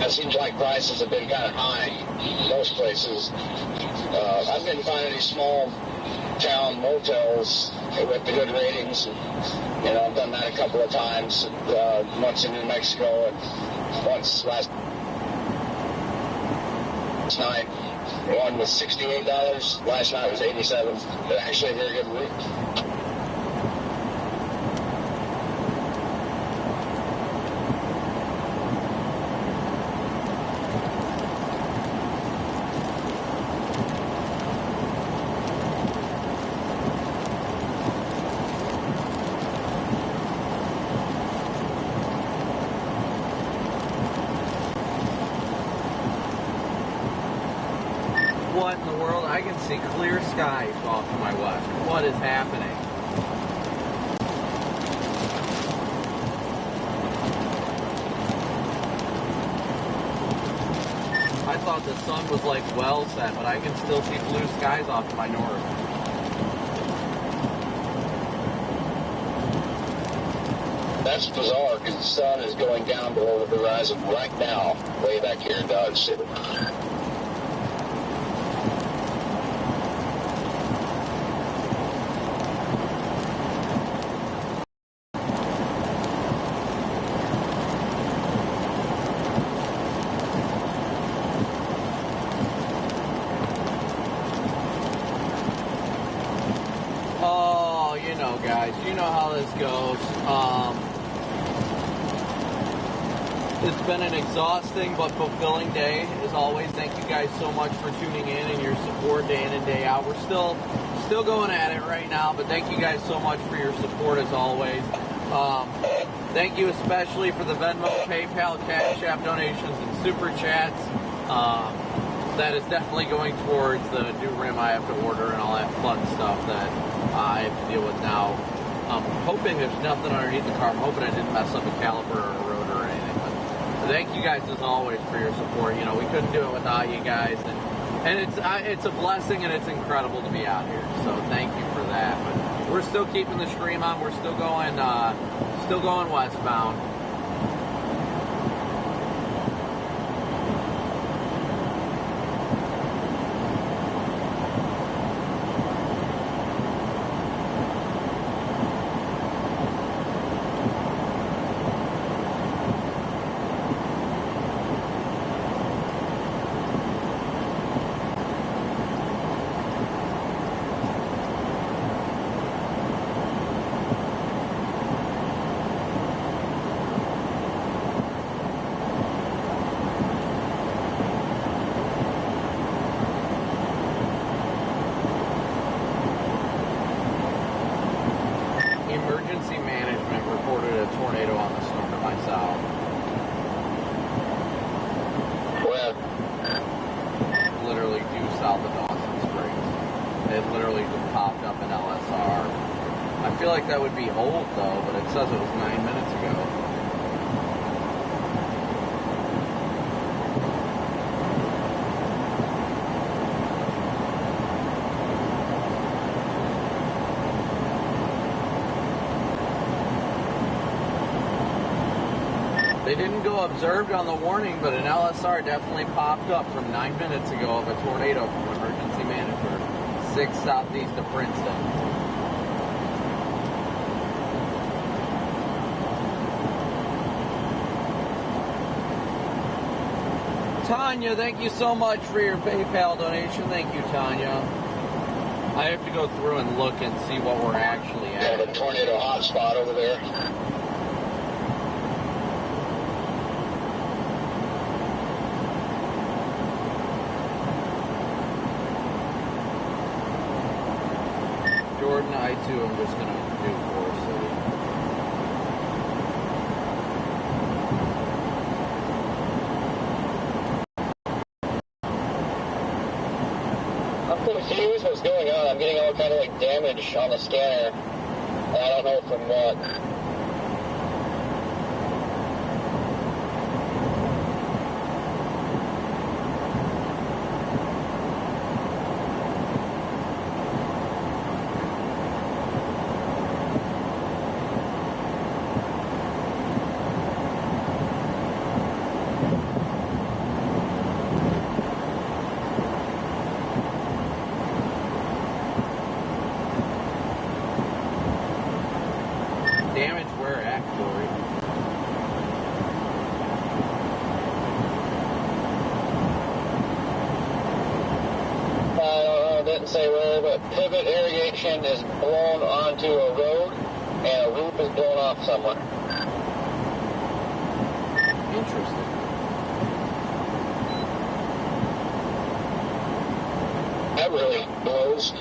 It seems like prices have been kind of high in most places. I've been finding these small town motels with the good ratings. And, I've done that a couple of times. Once in New Mexico and once last night. One was $68. Last night was $87. But actually a very good rate. What in the world? I can see clear skies off to my west. What is happening? I thought the sun was like well set, but I can still see blue skies off to my north. That's bizarre because the sun is going down below the horizon right now, way back here in Dodge City. Oh, you know, guys, you know how this goes. It's been an exhausting but fulfilling day, as always. Thank you guys so much for tuning in and your support day in and day out. We're still going at it right now, but thank you guys so much for your support, as always. Thank you especially for the Venmo, PayPal, Cash App donations, and Super Chats. That is definitely going towards the new rim I have to order and all that fun stuff that I have to deal with now. I'm hoping there's nothing underneath the car. I'm hoping I didn't mess up a caliper or a rotor or anything. But thank you guys, as always, for your support. You know, we couldn't do it without you guys. And it's a blessing, and it's incredible to be out here. So thank you for that. But we're still keeping the stream on. We're still going westbound. Emergency management reported a tornado on the storm to my south. Where? Literally due south of Dawson Springs. It literally just popped up in LSR. I feel like that would be old though, but it says it was 9 minutes ago. They didn't go observed on the warning, but an LSR definitely popped up from 9 minutes ago of a tornado from emergency manager, 6 southeast of Princeton. Tanya, thank you so much for your PayPal donation. Thank you, Tanya. I have to go through and look and see what we're actually at. They have a tornado hotspot over there. Jordan, I too am just going to do Forest City. I'm confused what's going on. I'm getting all kind of like damage on the scanner. And I don't know from what. Damage where at, Corey? I don't know, it didn't say where, but pivot irrigation is blown onto a road and a roof is blown off somewhere. Interesting. That really blows.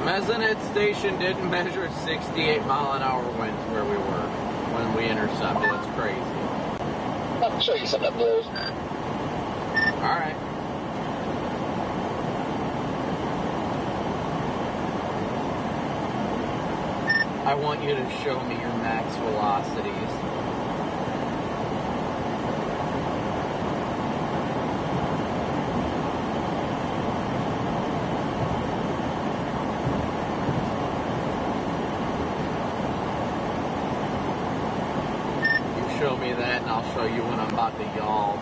Mesonet Station didn't measure 68-mile-an-hour winds where we were when we intercepted. That's crazy. I'll show you something that blows. All right. I want you to show me your max velocities. me that and I'll show you when I'm about to yawl.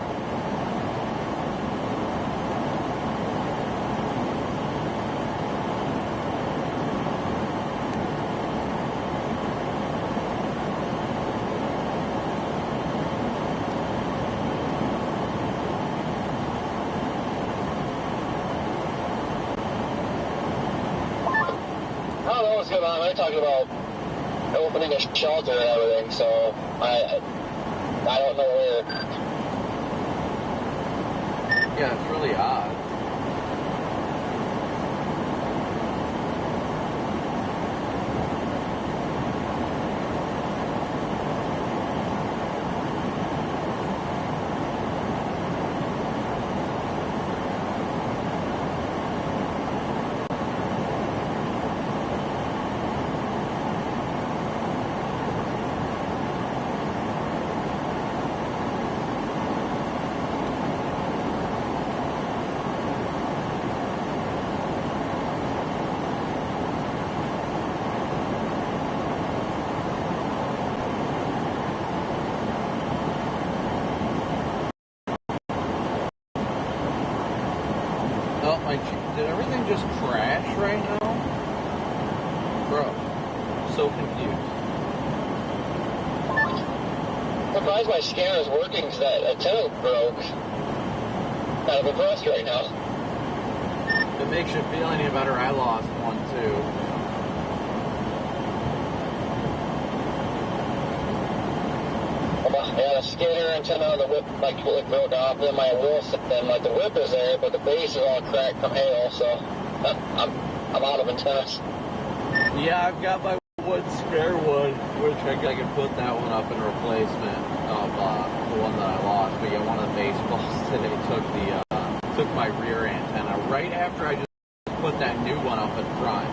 I don't know what's going on. They're talking about opening a shelter and everything, so I don't know where. Yeah, it's really odd. Did everything just crash right now? Bro, so confused. I'm surprised my scanner's working because that antenna broke. Kind of impressed right now. If it makes you feel any better, I lost one too. Yeah, the scanner antenna on the whip like totally broke off, and then my wheel, then like the whip is there, but the base is all cracked from hail, so I'm out of antennas. Yeah, I've got my one spare one, which I can put that one up in replacement of the one that I lost. But yeah, one of the baseballs today took my rear antenna right after I just put that new one up in front.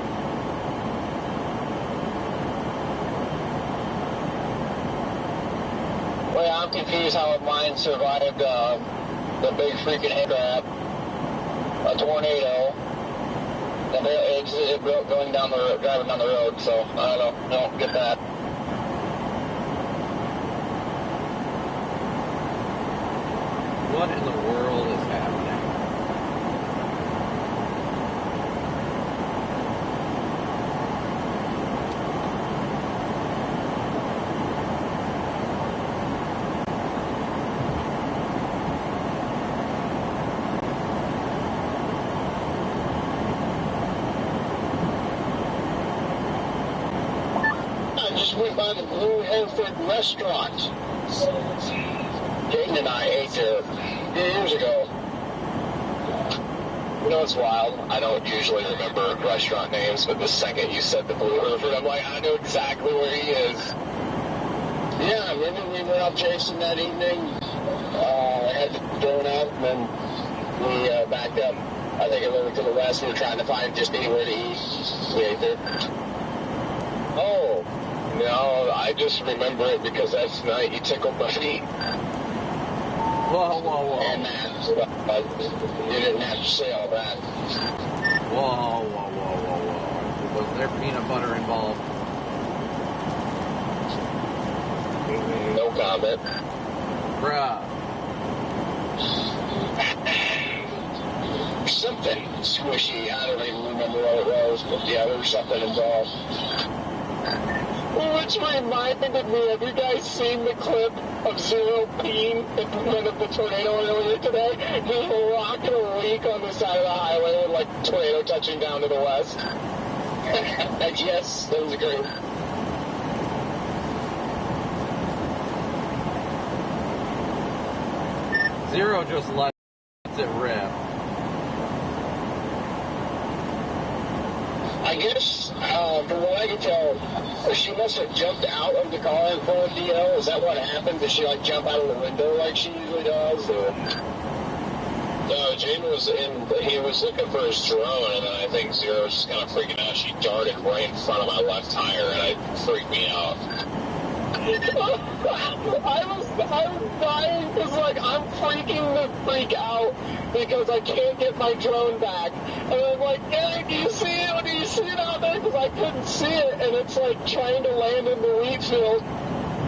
Well, yeah, I'm confused how mine survived the big freaking head crab, a tornado, and it broke going down the road, driving down the road. So I don't get that. What in the world is happening? Went by the Blue Hereford restaurant. Jaden and I ate there years ago. You know, it's wild. I don't usually remember restaurant names, but the second you said the Blue Hereford, I'm like, I know exactly where he is. Yeah, I remember we went up chasing that evening. Had the drone out, and then we backed up. I think a little to the west. We were trying to find just anywhere to eat. We ate there. Oh. No, I just remember it because that's the night you tickled my feet. Whoa, whoa, whoa. And you didn't have to say all that. Whoa, whoa, whoa, whoa, whoa. Was there peanut butter involved? No comment. Bruh. Something squishy. I don't even remember what it was, but yeah, there was something involved. Which reminded me, have you guys seen the clip of Zero peeing at the end of the tornado earlier today? He was rocking a leak on the side of the highway with like tornado touching down to the west. Yes, that was great. Zero just lets it rip. I guess, from what I can tell, she must have jumped out of the car and pulled DL. Is that what happened? Did she, like, jump out of the window like she usually does? Or? No, Jane was he was looking for his drone, and then I think Zero was just kind of freaking out. She darted right in front of my left tire, and it freaked me out. I was dying because, like, I'm freaking the freak out because I can't get my drone back. And I'm like, Eric, do you see it? Do you see it out there? Because I couldn't see it. And it's, like, trying to land in the wheat field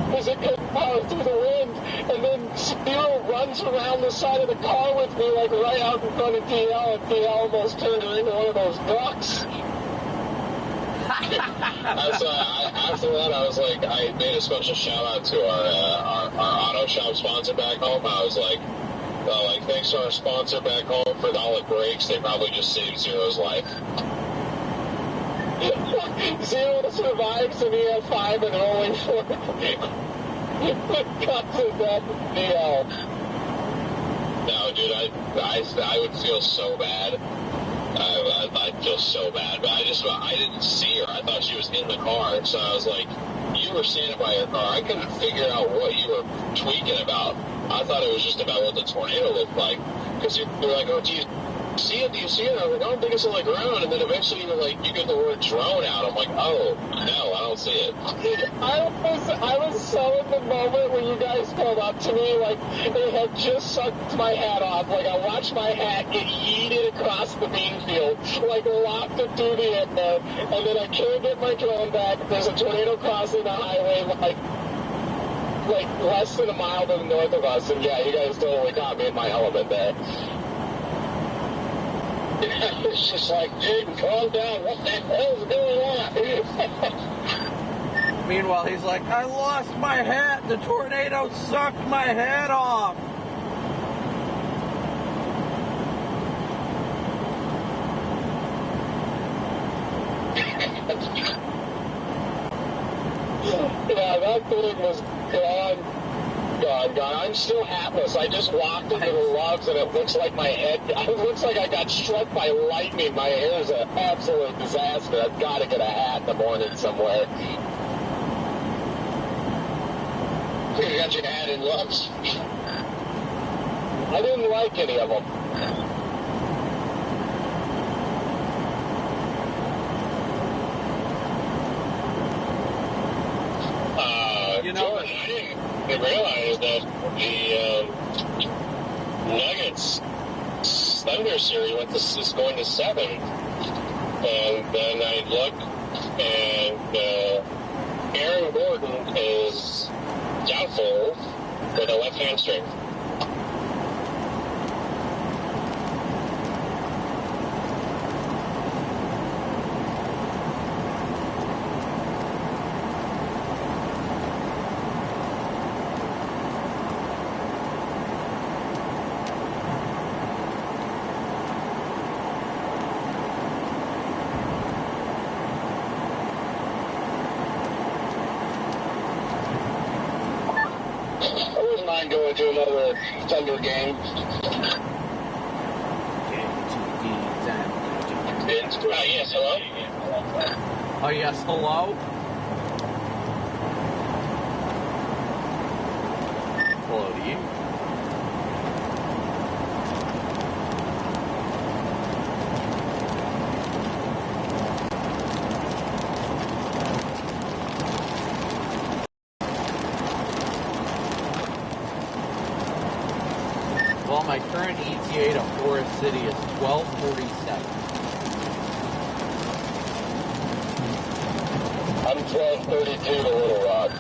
because it couldn't power through the wind. And then Zero runs around the side of the car with me, like right out in front of DL, and DL almost turned her into one of those ducks. After that, I was like, I made a special shout out to our auto shop sponsor back home. I was like, thanks to our sponsor back home for the solid brakes. They probably just saved Zero's life. Zero survives an EF5 and only 4 cuts to death DL. No, dude, I would feel so bad. I'd feel so bad, but I didn't see her. I thought she was in the car, so I was like, you were standing by your car. I couldn't figure out what you were tweaking about. I thought it was just about what the tornado looked like, because you were like, oh, do you see it? Do you see it? I was like, I don't think it's on the ground, and then eventually you were like, you get the word drone out. I'm like, oh, no, I don't see it. I was so in the moment when you guys came up to me, like, it had just sucked my hat off. Like, I watched my hat get yeeted across the bean field, like, locked it through the air, and then I can't get my drone back. There's a tornado crossing the highway, like less than a mile to the north of us, and yeah, you guys totally caught me in my element there. It's just like, dude, calm down. What the hell's going on? Meanwhile, he's like, I lost my hat. The tornado sucked my head off. Yeah, that thing was gone. I'm still hatless. I just walked into the logs and it looks like my head, it looks like I got struck by lightning. My hair is an absolute disaster. I've got to get a hat in the morning somewhere. You got your hat in gloves? I didn't like any of them. Jordan, I didn't realize that the Nuggets Thunder series is going to 7. And then I look, and Aaron Gordon is doubtful with a left hamstring. Going to another Thunder game. Yes, hello? Oh, yes, hello? Hello to you. Well, my current ETA to Forest City is 12:47. I'm 12:32 to Little Rock.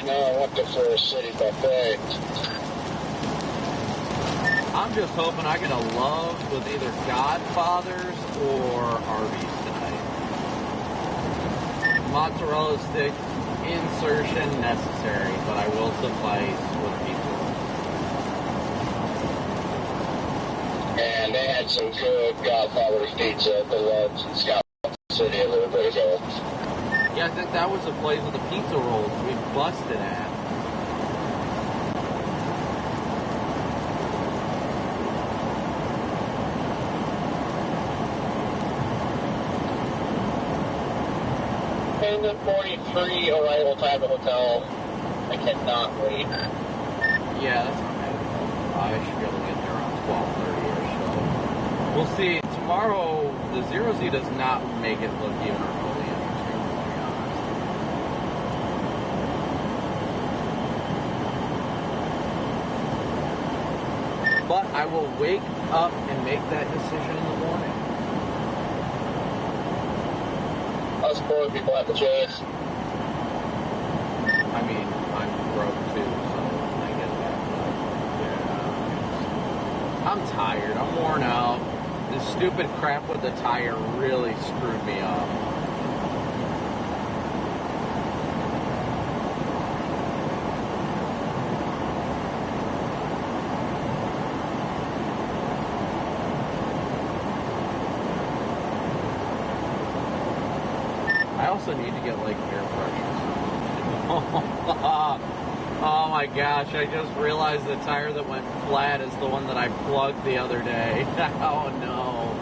No, I want the Forest City buffet. I'm just hoping I get a love with either Godfathers or Arby's tonight. Mozzarella stick insertion necessary, but I will suffice with pizza. And they had some good Godfather's pizza at the Loves in Scott City a little bit ago. Yeah, I think that was the place with the pizza rolls we busted at. And then 43 arrival time at the hotel. I cannot wait. Yeah, that's not bad. I should be able to get there around 12:30 or so. We'll see. Tomorrow, the 0Z does not make it look even remotely interesting, to be honest. But I will wake up and make that decision in the morning. just throwing people at the chase. I mean, I'm broke too, so I get that. But, yeah, I'm tired. I'm worn out. This stupid crap with the tire really screwed me up. I also need to get like air pressure. Oh my gosh, I just realized the tire that went flat is the one that I plugged the other day. Oh no.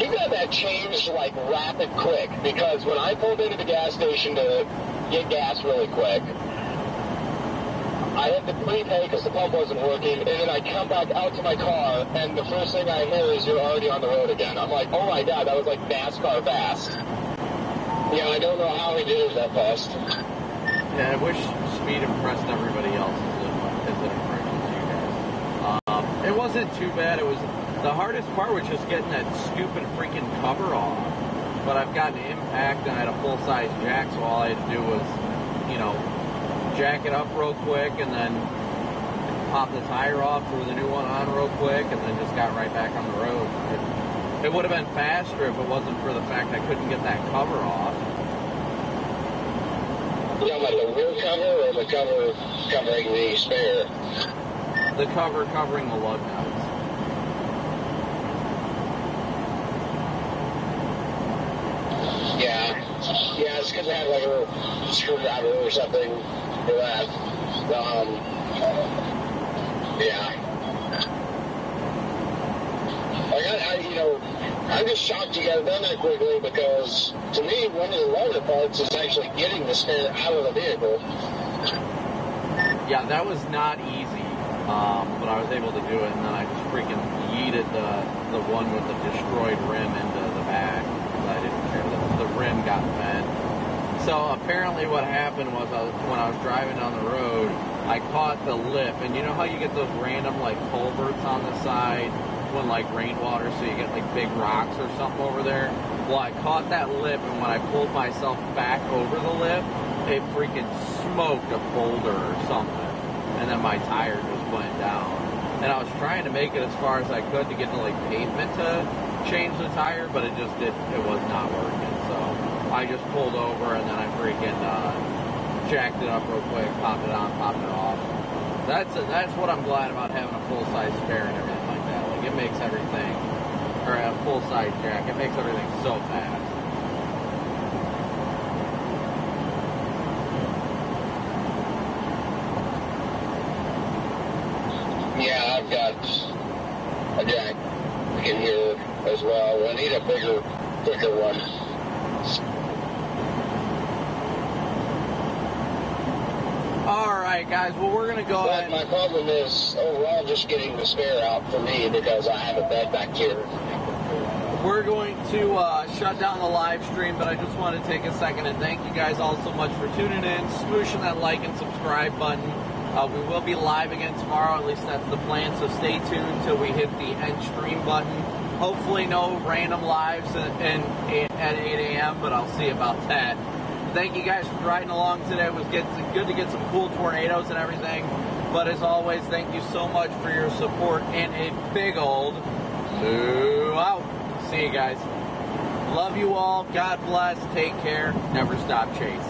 You got that changed like rapid quick, because when I pulled into the gas station to get gas really quick, I had to prepay because the pump wasn't working, and then I come back out to my car, and the first thing I hear is you're already on the road again. I'm like, oh my god, that was like NASCAR fast. Yeah, I don't know how he did it that fast. Yeah, I wish speed impressed everybody else as it impresses you guys. It wasn't too bad. It was the hardest part was just getting that stupid freaking cover off. But I've got an impact and I had a full-size jack, so all I had to do was, you know, jack it up real quick and then pop the tire off, threw the new one on real quick, and then just got right back on the road. It would have been faster if it wasn't for the fact I couldn't get that cover off. You know, like the rear cover or the cover covering the spare? The cover covering the lug nuts. Yeah, it's because I had like a screwdriver or something for that. Yeah. I'm just shocked you got it done that quickly, because to me, one of the longer parts is actually getting the spare out of the vehicle. Yeah, that was not easy, but I was able to do it, and then I just freaking yeeted the one with the destroyed rim into the back, because I didn't care that the rim got bent. So apparently what happened was when I was driving down the road, I caught the lip, and you know how you get those random like culverts on the side when like rainwater, so you get like big rocks or something over there? Well, I caught that lip, and when I pulled myself back over the lip, it freaking smoked a boulder or something, and then my tire just went down. And I was trying to make it as far as I could to get to like pavement to change the tire, but it was not working. So I just pulled over, and then I freaking jacked it up real quick, popped it on, popped it off. That's what I'm glad about having a full-size spare and everything like that. Like, it makes everything, or a full-size jack, it makes everything so fast. Yeah, I've got a jack in here as well. I need a bigger, thicker one. Alright guys, well we're going to go ahead. My problem is overall just getting the spare out for me, because I have a bed back here. We're going to shut down the live stream, but I just want to take a second and thank you guys all so much for tuning in, smooshing that like and subscribe button. We will be live again tomorrow, at least that's the plan, so stay tuned till we hit the end stream button. Hopefully no random lives at 8 a.m., but I'll see about that. Thank you guys for riding along today. It was good to get some cool tornadoes and everything. But as always, thank you so much for your support and a big old moo out. See you guys. Love you all. God bless. Take care. Never stop chasing.